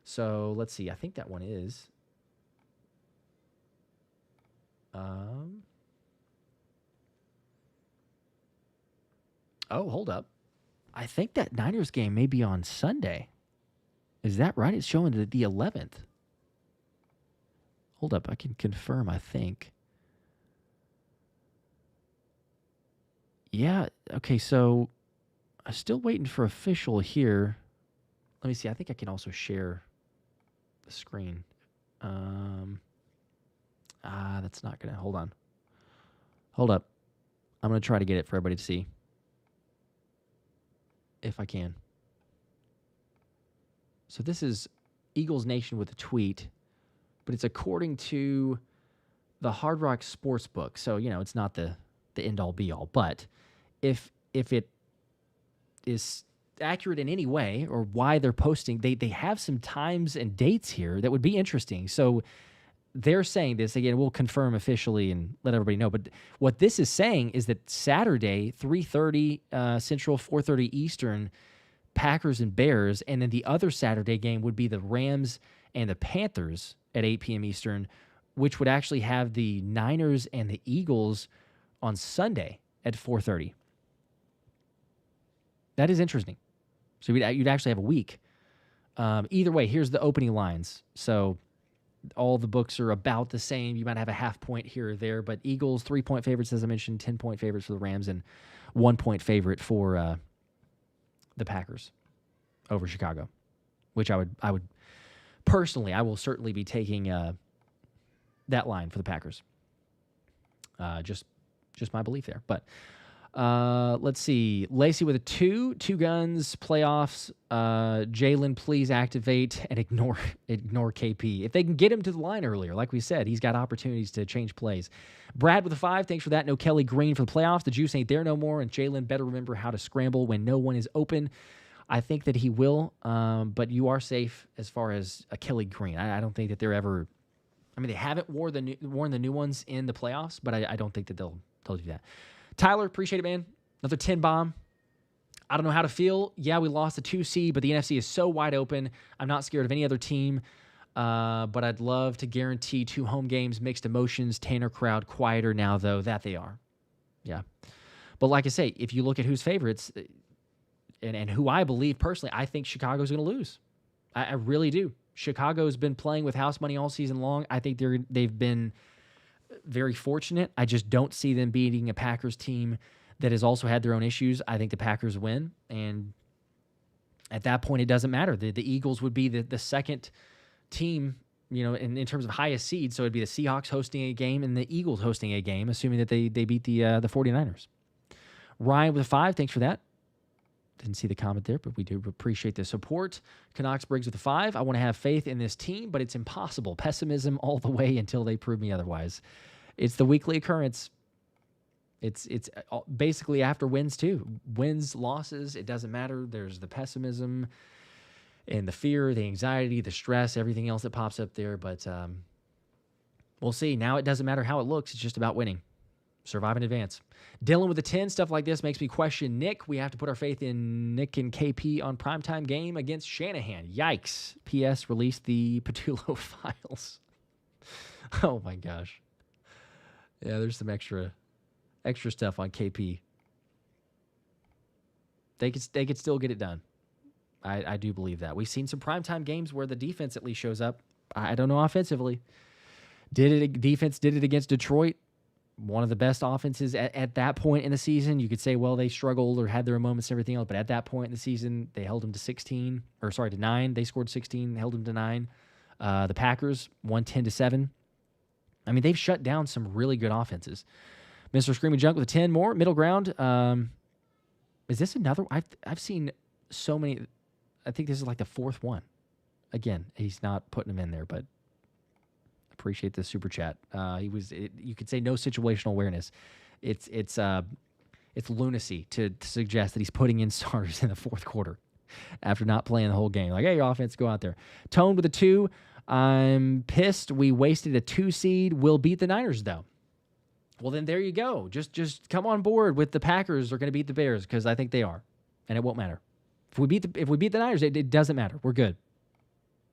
so let's see. I think that one is... Oh, hold up. I think that Niners game may be on Sunday. Is that right? It's showing the 11th. Hold up. I can confirm, I think. Yeah. Okay, so I'm still waiting for official here. Let me see. I think I can also share the screen. That's not going to. Hold on. Hold up. I'm going to try to get it for everybody to see. If I can. So this is Eagles Nation with a tweet, but it's according to the Hard Rock Sportsbook. So, it's not the end-all be-all. But if it is accurate in any way or why they're posting, they have some times and dates here that would be interesting. So they're saying this again. We'll confirm officially and let everybody know. But what this is saying is that Saturday, 3:30 Central, 4:30 Eastern, Packers and Bears, and then the other Saturday game would be the Rams and the Panthers at 8 p.m. Eastern, which would actually have the Niners and the Eagles on Sunday at 4:30. That is interesting. So you'd actually have a week. Either way, here's the opening lines. So all the books are about the same. You might have a half point here or there, but Eagles 3-point favorites, as I mentioned, 10-point favorites for the Rams, and 1-point favorite for the Packers over Chicago, which I would personally, I will certainly be taking that line for the Packers. Just my belief there. But let's see. Lacey with a 2 guns, playoffs. Jalen, please activate and ignore KP. If they can get him to the line earlier, like we said, he's got opportunities to change plays. Brad with a 5, thanks for that. No Kelly Green for the playoffs. The juice ain't there no more, and Jalen better remember how to scramble when no one is open. I think that he will, but you are safe as far as a Kelly Green. I don't think that they're ever. I mean, they haven't worn the new ones in the playoffs, but I don't think that they'll do that. Tyler, appreciate it, man. Another 10 bomb. I don't know how to feel. Yeah, we lost the 2 seed, but the NFC is so wide open. I'm not scared of any other team, but I'd love to guarantee 2 home games, mixed emotions, Tanner crowd, quieter now, though, that they are. Yeah. But like I say, if you look at who's favorites and who I believe personally, I think Chicago's going to lose. I really do. Chicago's been playing with house money all season long. I think they've been very fortunate. I just don't see them beating a Packers team that has also had their own issues. I think the Packers win, and at that point, it doesn't matter. The Eagles would be the second team, in terms of highest seed, so it'd be the Seahawks hosting a game and the Eagles hosting a game, assuming that they beat the 49ers. Ryan with a 5, thanks for that. Didn't see the comment there, but we do appreciate the support. Canucks Briggs with a 5. I want to have faith in this team, but it's impossible. Pessimism all the way until they prove me otherwise. It's the weekly occurrence. It's basically after wins too. Wins, losses, it doesn't matter. There's the pessimism and the fear, the anxiety, the stress, everything else that pops up there. But we'll see. Now it doesn't matter how it looks. It's just about winning. Survive in advance. Dylan with a 10, stuff like this makes me question Nick. We have to put our faith in Nick and KP on primetime game against Shanahan. Yikes. P.S. Released the Patullo files. Oh my gosh. Yeah, there's some extra stuff on KP. They could still get it done. I do believe that. We've seen some primetime games where the defense at least shows up. I don't know offensively. Defense did it against Detroit. One of the best offenses at that point in the season. You could say, well, they struggled or had their moments and everything else, but at that point in the season, they held them to 9. They scored 16, held them to 9. The Packers won 10-7. I mean, they've shut down some really good offenses. Mr. Screaming Junk with a 10 more. Middle ground. Is this another? I've seen so many. I think this is like the 4th one. Again, he's not putting them in there, but appreciate the super chat. You could say no situational awareness. It's lunacy to suggest that he's putting in starters in the 4th quarter after not playing the whole game. Like, hey, your offense, go out there. Tone with a 2. I'm pissed. We wasted a 2 seed. We'll beat the Niners though. Well, then there you go. Just come on board with the Packers are going to beat the Bears because I think they are, and it won't matter. If we beat the Niners, it doesn't matter. We're good.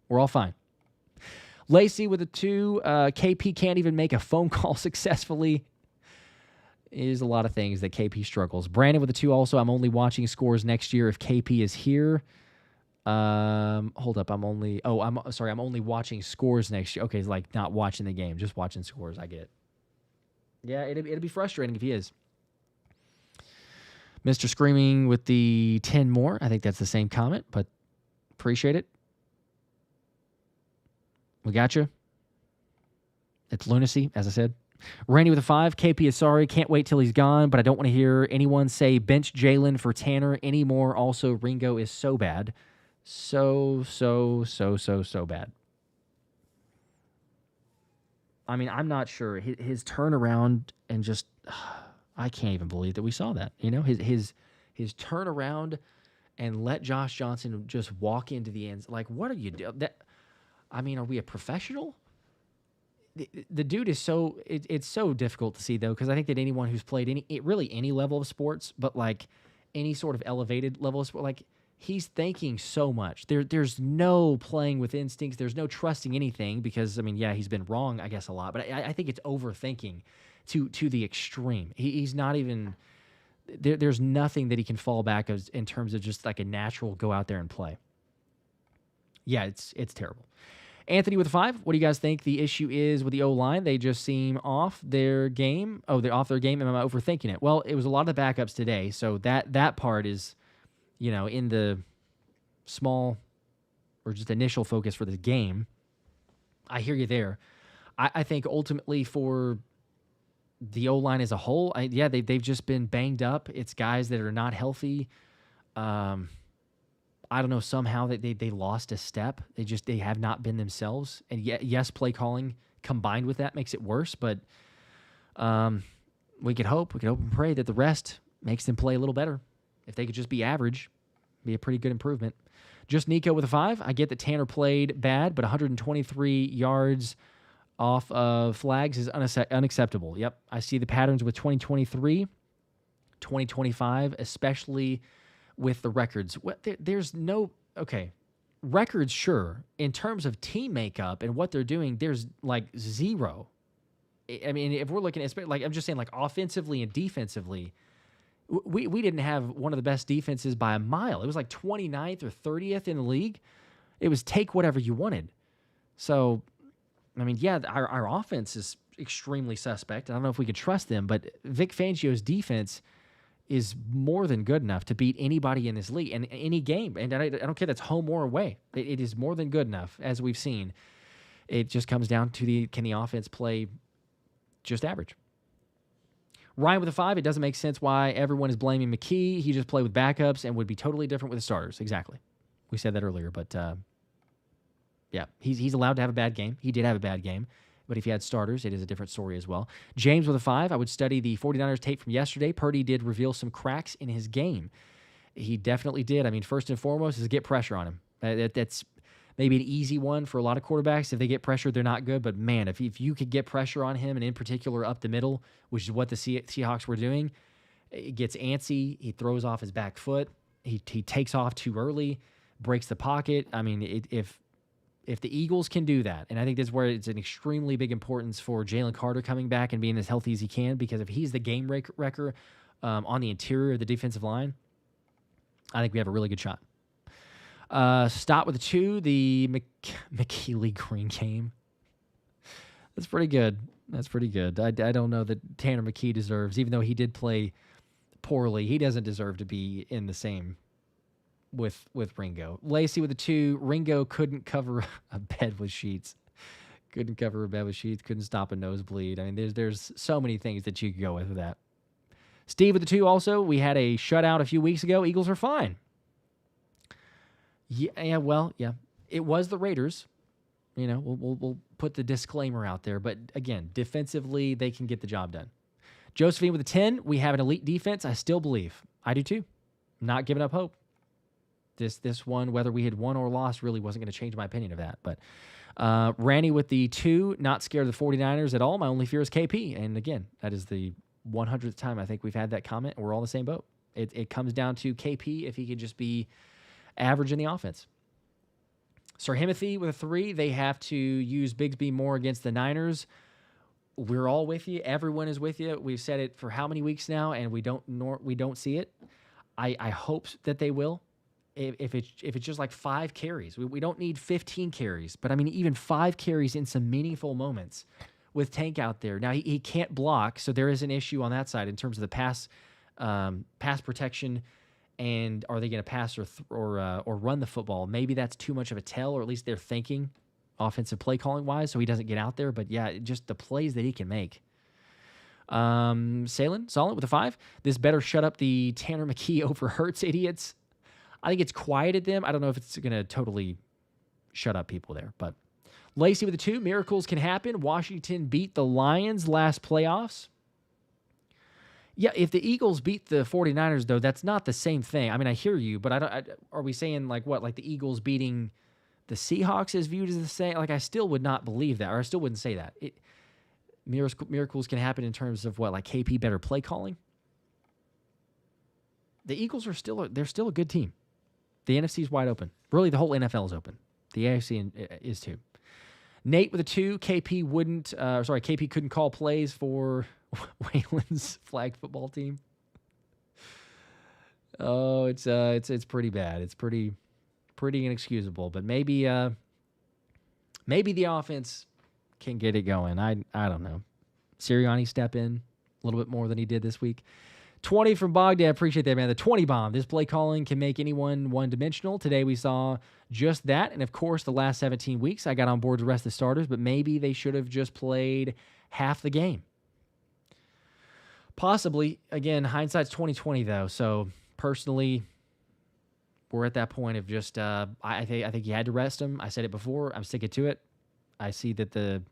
We're all fine. Lacey with a 2. KP can't even make a phone call successfully. Is a lot of things that KP struggles. Brandon with a 2 also. I'm only watching scores next year if KP is here. Hold up. I'm only watching scores next year. Okay, it's like not watching the game, just watching scores. I get it. Yeah, it'll be frustrating if he is. Mr. Screaming with the 10 more. I think that's the same comment, but appreciate it. We got you. It's lunacy, as I said. Randy with a 5. KP is sorry. Can't wait till he's gone, but I don't want to hear anyone say bench Jalen for Tanner anymore. Also, Ringo is so bad. So bad. I mean, I'm not sure. His turnaround and just, I can't even believe that we saw that. You know, his turnaround and let Josh Johnson just walk into the ends. Like, what are you doing? I mean, are we a professional? The dude is so it's so difficult to see though, because I think that anyone who's played any level of sports, but like any sort of elevated level of sport, like he's thinking so much. There's no playing with instincts. There's no trusting anything because I mean, yeah, he's been wrong, I guess, a lot, but I think it's overthinking to the extreme. He's not even there's nothing that he can fall back in terms of just like a natural go out there and play. Yeah, it's terrible. Anthony with a 5. What do you guys think the issue is with the O-line? They just seem off their game. Oh, they're off their game. Am I overthinking it? Well, it was a lot of the backups today, so that part is, you know, in the small or just initial focus for the game. I hear you there. I think ultimately for the O-line as a whole, they've just been banged up. It's guys that are not healthy. I don't know, somehow that they lost a step. They have not been themselves. And yes, play calling combined with that makes it worse, but we could hope and pray that the rest makes them play a little better. If they could just be average, be a pretty good improvement. Just Nico with a 5. I get that Tanner played bad, but 123 yards off of flags is unacceptable. Yep, I see the patterns with 2023, 2025, especially with the records. There's no, okay, records, sure. In terms of team makeup and what they're doing, there's like zero. I mean, if we're looking at, like, I'm just saying, like, offensively and defensively, we didn't have one of the best defenses by a mile. It was like 29th or 30th in the league. It was take whatever you wanted. So, I mean, yeah, our offense is extremely suspect. I don't know if we could trust them, but Vic Fangio's defense is more than good enough to beat anybody in this league and any game. And I don't care if that's home or away. It is more than good enough, as we've seen. It just comes down to can the offense play just average? Ryan with a 5, it doesn't make sense why everyone is blaming McKee. He just played with backups and would be totally different with the starters. Exactly. We said that earlier, but yeah, he's allowed to have a bad game. He did have a bad game. But if you had starters, it is a different story as well. James with a 5. I would study the 49ers tape from yesterday. Purdy did reveal some cracks in his game. He definitely did. I mean, first and foremost is get pressure on him. That's maybe an easy one for a lot of quarterbacks. If they get pressure, they're not good. But, man, if you could get pressure on him, and in particular up the middle, which is what the Seahawks were doing, it gets antsy. He throws off his back foot. He takes off too early, breaks the pocket. I mean, if the Eagles can do that, and I think this is where it's an extremely big importance for Jalen Carter coming back and being as healthy as he can, because if he's the game wrecker on the interior of the defensive line, I think we have a really good shot. Stop with a 2, the McKeely Green game. That's pretty good. I don't know that Tanner McKee deserves, even though he did play poorly, he doesn't deserve to be in the same with Ringo. Lacey with a 2. Ringo couldn't cover a bed with sheets. Couldn't stop a nosebleed. I mean, there's so many things that you could go with that. Steve with a 2 also. We had a shutout a few weeks ago. Eagles are fine. Yeah, well, yeah. It was the Raiders. You know, we'll put the disclaimer out there. But again, defensively, they can get the job done. Josephine with a 10. We have an elite defense. I still believe. I do too. Not giving up hope. This one, whether we had won or lost, really wasn't going to change my opinion of that. But Randy with the 2, not scared of the 49ers at all. My only fear is KP. And again, that is the 100th time I think we've had that comment. We're all in the same boat. It comes down to KP if he could just be average in the offense. Sir Himothy with a 3. They have to use Bigsby more against the Niners. We're all with you. Everyone is with you. We've said it for how many weeks now, and we don't see it. I hope that they will. If it's just like 5 carries, we don't need 15 carries, but I mean, even 5 carries in some meaningful moments with Tank out there. Now he can't block, so there is an issue on that side in terms of the pass pass protection, and are they going to pass or run the football? Maybe that's too much of a tell, or at least they're thinking offensive play calling wise, so he doesn't get out there. But yeah, just the plays that he can make. Salin, solid with a 5. This better shut up the Tanner McKee over Hurts idiots. I think it's quieted them. I don't know if it's going to totally shut up people there, but Lacey with a 2. Miracles can happen. Washington beat the Lions last playoffs. Yeah, if the Eagles beat the 49ers, though, that's not the same thing. I mean, I hear you, but are we saying like what? Like the Eagles beating the Seahawks is viewed as the same? Like I still would not believe that, or I still wouldn't say that. Miracles can happen in terms of what, like KP better play calling. The Eagles are still a good team. The NFC is wide open. Really, the whole NFL is open. The AFC is too. Nate with a 2. KP couldn't call plays for Waylon's flag football team. Oh, it's pretty bad. It's pretty inexcusable. But maybe the offense can get it going. I don't know. Sirianni step in a little bit more than he did this week. 20 from Bogdan. Appreciate that, man. The 20 bomb. This play calling can make anyone one-dimensional. Today we saw just that. And, of course, the last 17 weeks I got on board the rest of the starters, but maybe they should have just played half the game. Possibly. Again, hindsight's 20/20, though. So, personally, we're at that point of just I think you had to rest him. I said it before. I'm sticking to it. I see that I'm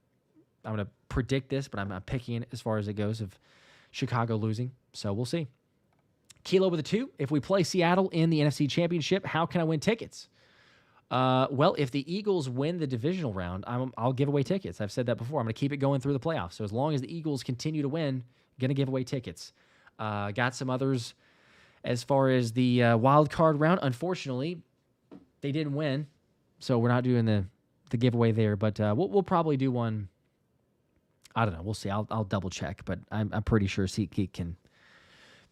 going to predict this, but I'm not picking it as far as it goes of Chicago losing. So we'll see. Kilo with a 2. If we play Seattle in the NFC Championship, how can I win tickets? Well, if the Eagles win the divisional round, I'll give away tickets. I've said that before. I'm going to keep it going through the playoffs. So as long as the Eagles continue to win, I'm going to give away tickets. Got some others as far as the wild card round. Unfortunately, they didn't win, so we're not doing the giveaway there. But we'll probably do one. I don't know. We'll see. I'll double check, but I'm pretty sure SeatGeek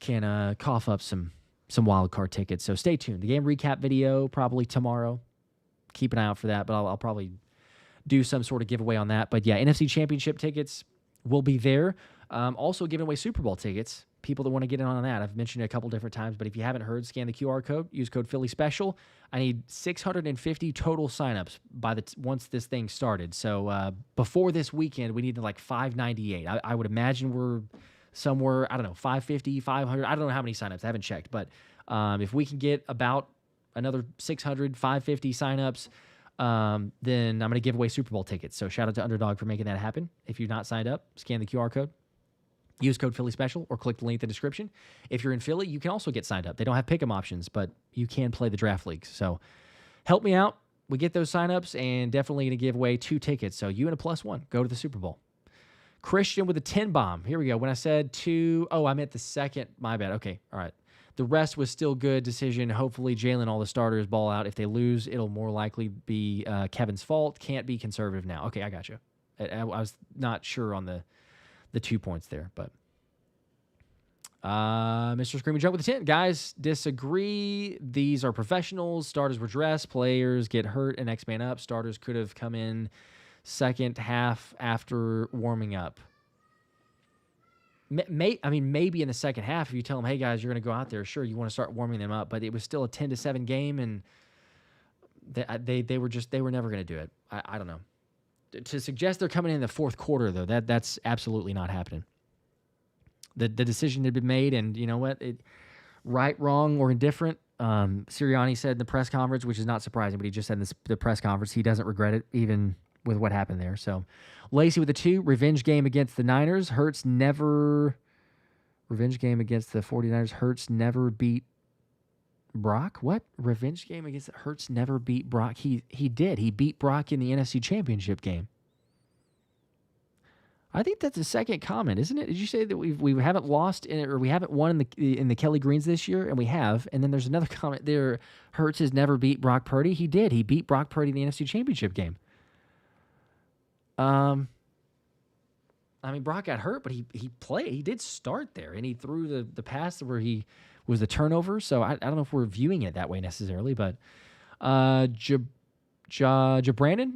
can cough up some wild card tickets. So stay tuned. The game recap video probably tomorrow. Keep an eye out for that, but I'll probably do some sort of giveaway on that. But yeah, NFC Championship tickets will be there. Also giving away Super Bowl tickets. People that want to get in on that. I've mentioned it a couple different times, but if you haven't heard, scan the QR code. Use code Philly Special. I need 650 total signups once this thing started. So before this weekend, we needed like 598. I would imagine we're somewhere, I don't know, 550, 500. I don't know how many signups. I haven't checked. But if we can get about another 600, 550 signups, then I'm going to give away Super Bowl tickets. So shout out to Underdog for making that happen. If you've not signed up, scan the QR code. Use code Philly Special or click the link in the description. If you're in Philly, you can also get signed up. They don't have pick'em options, but you can play the draft leagues. So help me out. We get those signups and definitely going to give away 2 tickets. So you and a +1 go to the Super Bowl. Christian with a 10 bomb. Here we go. When I said 2, I meant the second. My bad. Okay. All right. The rest was still good decision. Hopefully Jalen, all the starters ball out. If they lose, it'll more likely be Kevin's fault. Can't be conservative now. Okay. I got you. I was not sure on the 2 points there, but Mr. Screaming Jump with the 10. Guys, disagree. These are professionals. Starters were dressed. Players get hurt and next man up. Starters could have come in second half after warming up. Maybe in the second half, if you tell them, hey, guys, you're going to go out there. Sure, you want to start warming them up, but it was still a 10-7 game, and they were never going to do it. I don't know. To suggest they're coming in the fourth quarter, though, that's absolutely not happening. The decision had been made, and you know what? Right, wrong, or indifferent, Sirianni said in the press conference, which is not surprising, but he just said in the press conference he doesn't regret it, even with what happened there. So, Lacey with a 2, revenge game against the Niners. Revenge game against the 49ers. Hurts never beat Brock? What? Revenge game against Hurts never beat Brock? He did. He beat Brock in the NFC Championship game. I think that's the second comment, isn't it? Did you say that we haven't lost or we haven't won in the Kelly Greens this year? And we have. And then there's another comment there. Hurts has never beat Brock Purdy. He did. He beat Brock Purdy in the NFC Championship game. Brock got hurt, but he played. He did start there, and he threw the pass where he was the turnover. So I don't know if we're viewing it that way necessarily, but Brandon,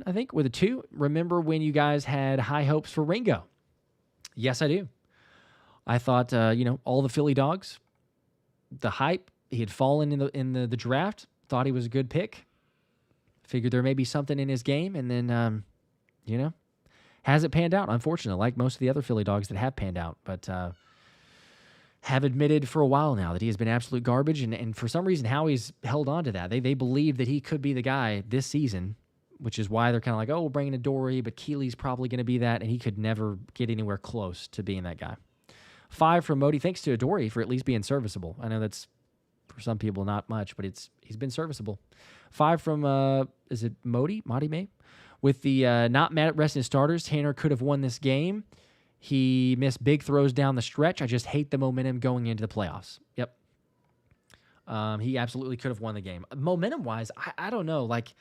I think, with a 2. Remember when you guys had high hopes for Ringo? Yes, I do. I thought, all the Philly dogs the hype. He had fallen in the draft. Thought he was a good pick. Figured there may be something in his game, and then hasn't panned out. Unfortunately, like most of the other Philly dogs that have panned out, but have admitted for a while now that he has been absolute garbage, and for some reason Howie's held on to that. They believe that he could be the guy this season, which is why they're kind of like, oh, we're bringing Adoree', but Keeley's probably going to be that, and he could never get anywhere close to being that guy. 5 from Modi. Thanks to Adoree' for at least being serviceable. I know that's, for some people, not much, but he's been serviceable. 5 from, is it Modi? Modi May? With the not mad at resting his starters, Tanner could have won this game. He missed big throws down the stretch. I just hate the momentum going into the playoffs. Yep. He absolutely could have won the game. Momentum-wise, I don't know. Like,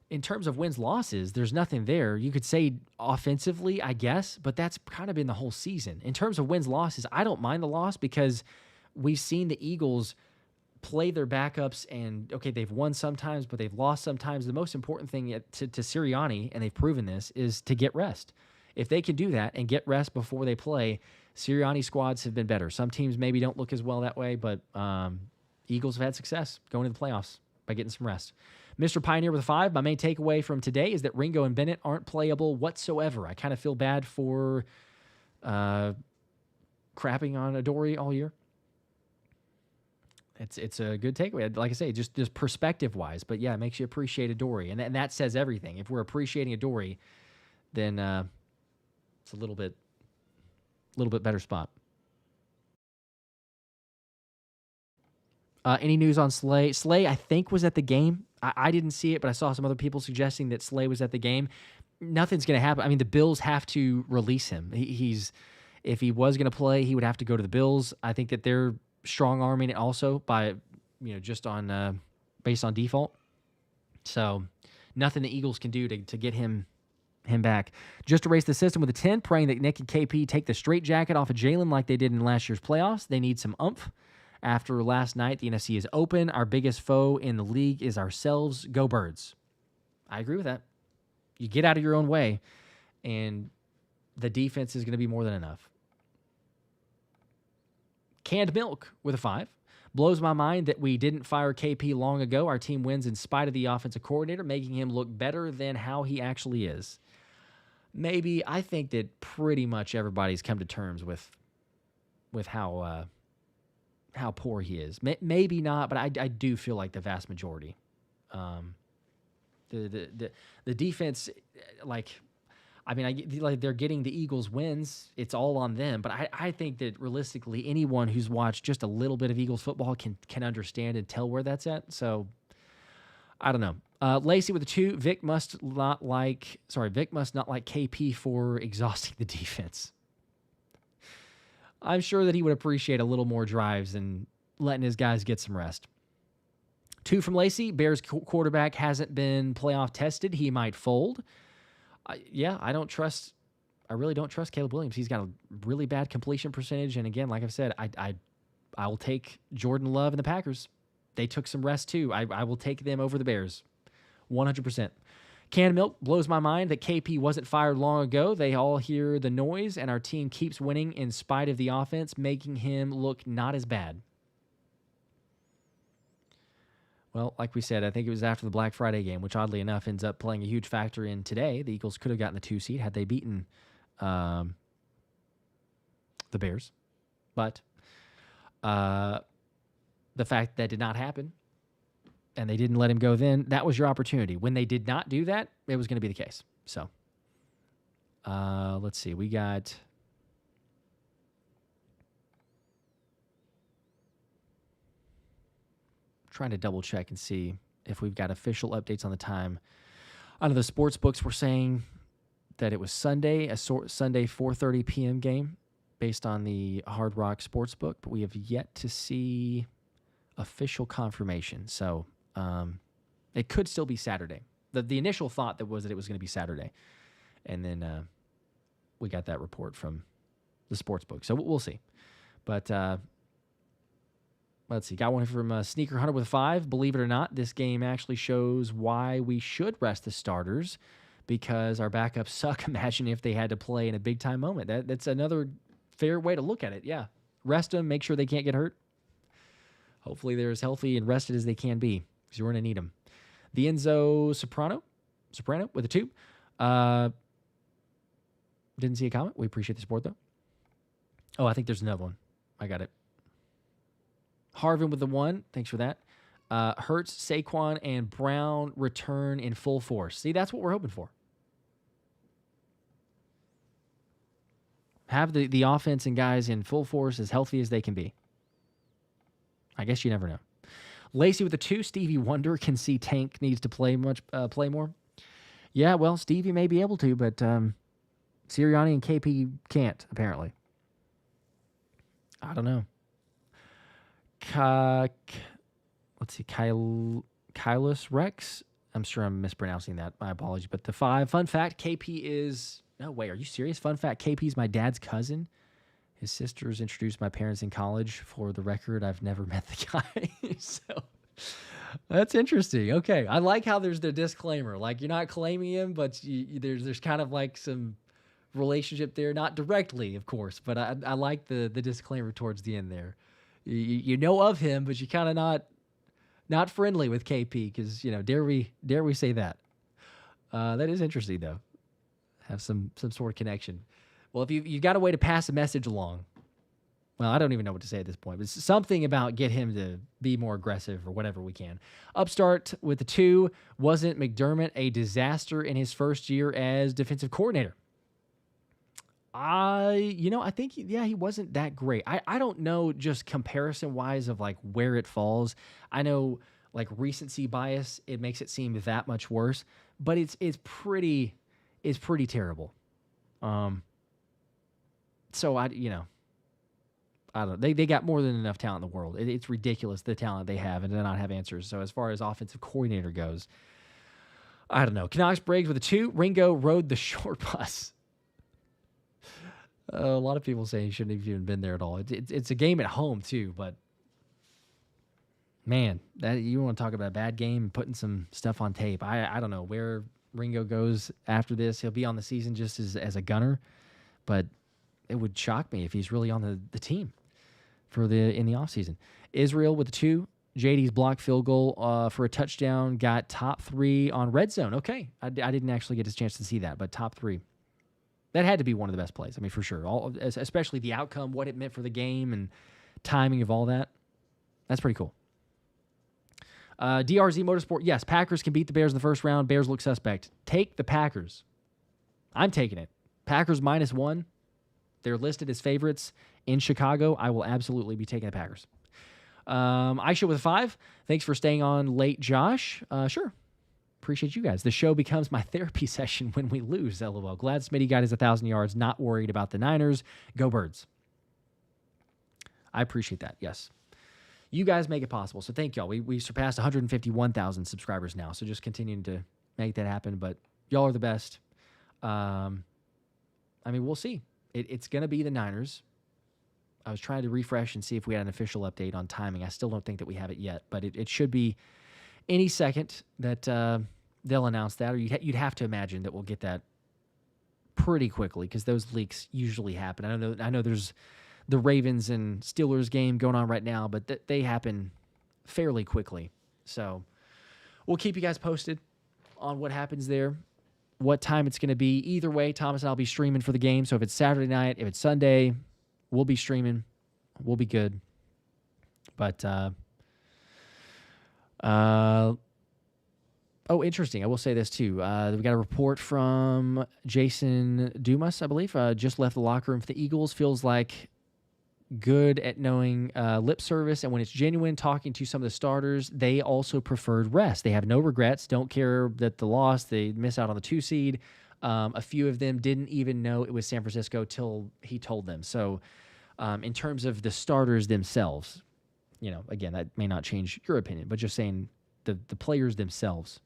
in terms of wins, losses, there's nothing there. You could say offensively, I guess, but that's kind of been the whole season. In terms of wins, losses, I don't mind the loss because we've seen the Eagles play their backups, and, okay, they've won sometimes, but they've lost sometimes. The most important thing to Sirianni, and they've proven this, is to get rest. If they can do that and get rest before they play, Sirianni squads have been better. Some teams maybe don't look as well that way, but Eagles have had success going to the playoffs by getting some rest. Mr. Pioneer with a 5. My main takeaway from today is that Ringo and Bennett aren't playable whatsoever. I kind of feel bad for crapping on Adoree' all year. It's a good takeaway. Like I say, just perspective-wise. But, yeah, it makes you appreciate Adoree'. And that says everything. If we're appreciating Adoree', then it's a little bit better spot. Any news on Slay? Slay, I think, was at the game. I didn't see it, but I saw some other people suggesting that Slay was at the game. Nothing's going to happen. I mean, the Bills have to release him. If he was going to play, he would have to go to the Bills. I think that they're strong-arming it also by, just on based on default. So nothing the Eagles can do to get him back. Just erase the system with a 10, praying that Nick and KP take the straitjacket off of Jalen like they did in last year's playoffs. They need some oomph. After last night, the NFC is open. Our biggest foe in the league is ourselves. Go Birds. I agree with that. You get out of your own way, and the defense is going to be more than enough. Canned Milk with a 5. Blows my mind that we didn't fire KP long ago. Our team wins in spite of the offensive coordinator, making him look better than how he actually is. Maybe. I think that pretty much everybody's come to terms with how poor he is. Maybe not, but I do feel like the vast majority. The defense, they're getting the Eagles wins. It's all on them. But I think that realistically, anyone who's watched just a little bit of Eagles football can understand and tell where that's at. So I don't know. Lacey with a 2. Vic must not like KP for exhausting the defense. I'm sure that he would appreciate a little more drives and letting his guys get some rest. 2 from Lacey. Bears quarterback hasn't been playoff tested. He might fold. I really don't trust Caleb Williams. He's got a really bad completion percentage. And again, like I've said, I will take Jordan Love and the Packers. They took some rest too. I will take them over the Bears. 100%. Canned Milk blows my mind that KP wasn't fired long ago. They all hear the noise, and our team keeps winning in spite of the offense, making him look not as bad. Well, like we said, I think it was after the Black Friday game, which oddly enough ends up playing a huge factor in today. The Eagles could have gotten the 2 seed had they beaten the Bears. But the fact that did not happen, and they didn't let him go then, that was your opportunity. When they did not do that, it was going to be the case. So, let's see. We got... trying to double check and see if we've got official updates on the time. I know the sports books were saying that it was Sunday, Sunday 4:30 p.m. game based on the Hard Rock Sportsbook, but we have yet to see official confirmation. So it could still be Saturday. The initial thought that it was going to be Saturday, and then we got that report from the sportsbook. So we'll see. But let's see. Got one from Sneaker Hunter with 5. Believe it or not, this game actually shows why we should rest the starters because our backups suck. Imagine if they had to play in a big-time moment. That's another fair way to look at it, yeah. Rest them, make sure they can't get hurt. Hopefully they're as healthy and rested as they can be because you're going to need them. The Enzo Soprano with a 2. Didn't see a comment. We appreciate the support, though. Oh, I think there's another one. I got it. Harvin with the 1. Thanks for that. Hurts, Saquon, and Brown return in full force. See, that's what we're hoping for. Have the offense and guys in full force as healthy as they can be. I guess you never know. Lacey with the 2. Stevie Wonder can see Tank needs to play more. Yeah, well, Stevie may be able to, but Sirianni and KP can't, apparently. I don't know. Let's see, Kylus Rex. I'm sure I'm mispronouncing that. My apologies. But the 5. Fun fact, KP is... No, wait, are you serious? Fun fact, KP is my dad's cousin. His sisters introduced my parents in college. For the record, I've never met the guy. So that's interesting. Okay, I like how there's the disclaimer. Like, you're not claiming him, but there's kind of like some relationship there. Not directly, of course, but I like the disclaimer towards the end there. You know of him, but you're kind of not friendly with KP because, dare we say that? That is interesting, though. Have some sort of connection. Well, if you got a way to pass a message along, well, I don't even know what to say at this point, but it's something about get him to be more aggressive or whatever we can. Upstart with the 2. Wasn't McDermott a disaster in his first year as defensive coordinator? I think, he wasn't that great. I don't know just comparison-wise of, like, where it falls. I know, like, recency bias, it makes it seem that much worse, but it's pretty terrible. So, I don't know. They got more than enough talent in the world. It's ridiculous, the talent they have, and to not have answers. So, as far as offensive coordinator goes, I don't know. Knox Briggs with a 2. Ringo rode the short bus. A lot of people say he shouldn't have even been there at all. It's a game at home, too, but man, that you want to talk about a bad game and putting some stuff on tape. I don't know where Ringo goes after this. He'll be on the season just as a gunner, but it would shock me if he's really on the team in the offseason. Israel with the 2. JD's blocked field goal for a touchdown got top 3 on red zone. Okay, I didn't actually get a chance to see that, but top 3. That had to be one of the best plays. I mean, for sure. Especially the outcome, what it meant for the game, and timing of all that. That's pretty cool. DRZ Motorsport, yes, Packers can beat the Bears in the first round. Bears look suspect. Take the Packers. I'm taking it. Packers -1. They're listed as favorites in Chicago. I will absolutely be taking the Packers. Aisha with a 5. Thanks for staying on late, Josh. Sure. Appreciate you guys. The show becomes my therapy session when we lose, LOL. Glad Smitty got his 1,000 yards. Not worried about the Niners. Go Birds. I appreciate that, yes. You guys make it possible, so thank y'all. We surpassed 151,000 subscribers now, so just continuing to make that happen. But y'all are the best. We'll see. It's going to be the Niners. I was trying to refresh and see if we had an official update on timing. I still don't think that we have it yet, but it should be any second that they'll announce that, or you'd have to imagine that we'll get that pretty quickly because those leaks usually happen. I know there's the Ravens and Steelers game going on right now, but they happen fairly quickly. So we'll keep you guys posted on what happens there, what time it's going to be. Either way, Thomas and I'll be streaming for the game. So if it's Saturday night, if it's Sunday, we'll be streaming. We'll be good. But interesting. I will say this too. We got a report from Jason Dumas, I believe. Just left the locker room for the Eagles. Feels like good at knowing lip service, and when it's genuine, talking to some of the starters, they also preferred rest. They have no regrets, don't care that the loss, they miss out on the 2 seed. A few of them didn't even know it was San Francisco till he told them. So in terms of the starters themselves, again, that may not change your opinion, but just saying the players themselves,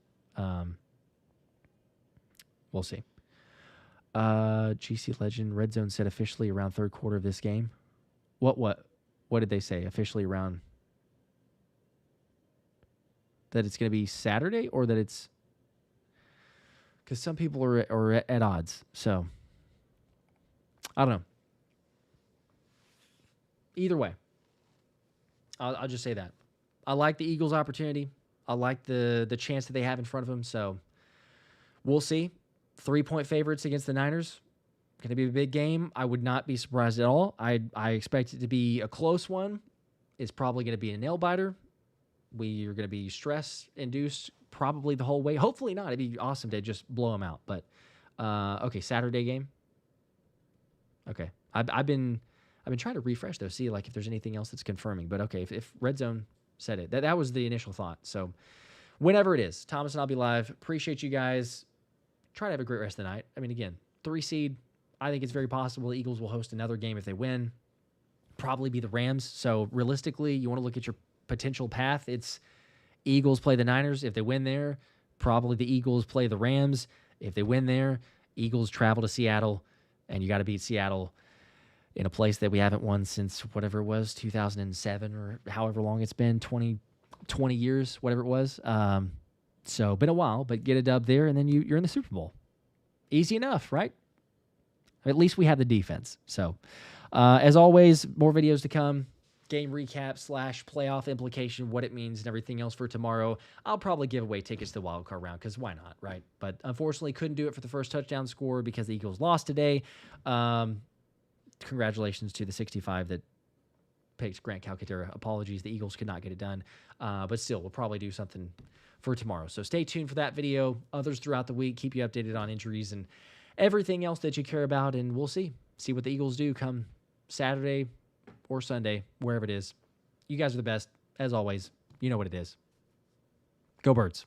we'll see. GC Legend, Red Zone said officially around third quarter of this game. What did they say officially around? That it's going to be Saturday, or that it's because some people are at odds. So I don't know. Either way, I'll just say that I like the Eagles' opportunity. I like the chance that they have in front of them. So we'll see. 3-point favorites against the Niners. Going to be a big game. I would not be surprised at all. I expect it to be a close one. It's probably going to be a nail biter. We are going to be stress induced probably the whole way. Hopefully not. It'd be awesome to just blow them out. But okay, Saturday game. Okay, I've been trying to refresh though, see like if there's anything else that's confirming. But okay, if Red Zone said it, that was the initial thought. So whenever it is, Thomas and I'll be live. Appreciate you guys. Try to have a great rest of the night. I mean, again, 3 seed. I think it's very possible the Eagles will host another game if they win. Probably be the Rams. So realistically, you want to look at your potential path. It's Eagles play the Niners. If they win there, probably the Eagles play the Rams. If they win there, Eagles travel to Seattle, and you got to beat Seattle in a place that we haven't won since whatever it was, 2007 or however long it's been, 20 years, whatever it was. So been a while, but get a dub there, and then you're in the Super Bowl. Easy enough, right? At least we have the defense. So as always, more videos to come. Game recap / playoff implication, what it means and everything else for tomorrow. I'll probably give away tickets to the wild card round because why not, right? But unfortunately couldn't do it for the first touchdown score because the Eagles lost today. Congratulations to the 65 that picked Grant Calcaterra. Apologies, the Eagles could not get it done. But still, we'll probably do something for tomorrow. So stay tuned for that video. Others throughout the week, keep you updated on injuries and everything else that you care about. And we'll see what the Eagles do come Saturday or Sunday, wherever it is. You guys are the best. As always, you know what it is. Go Birds.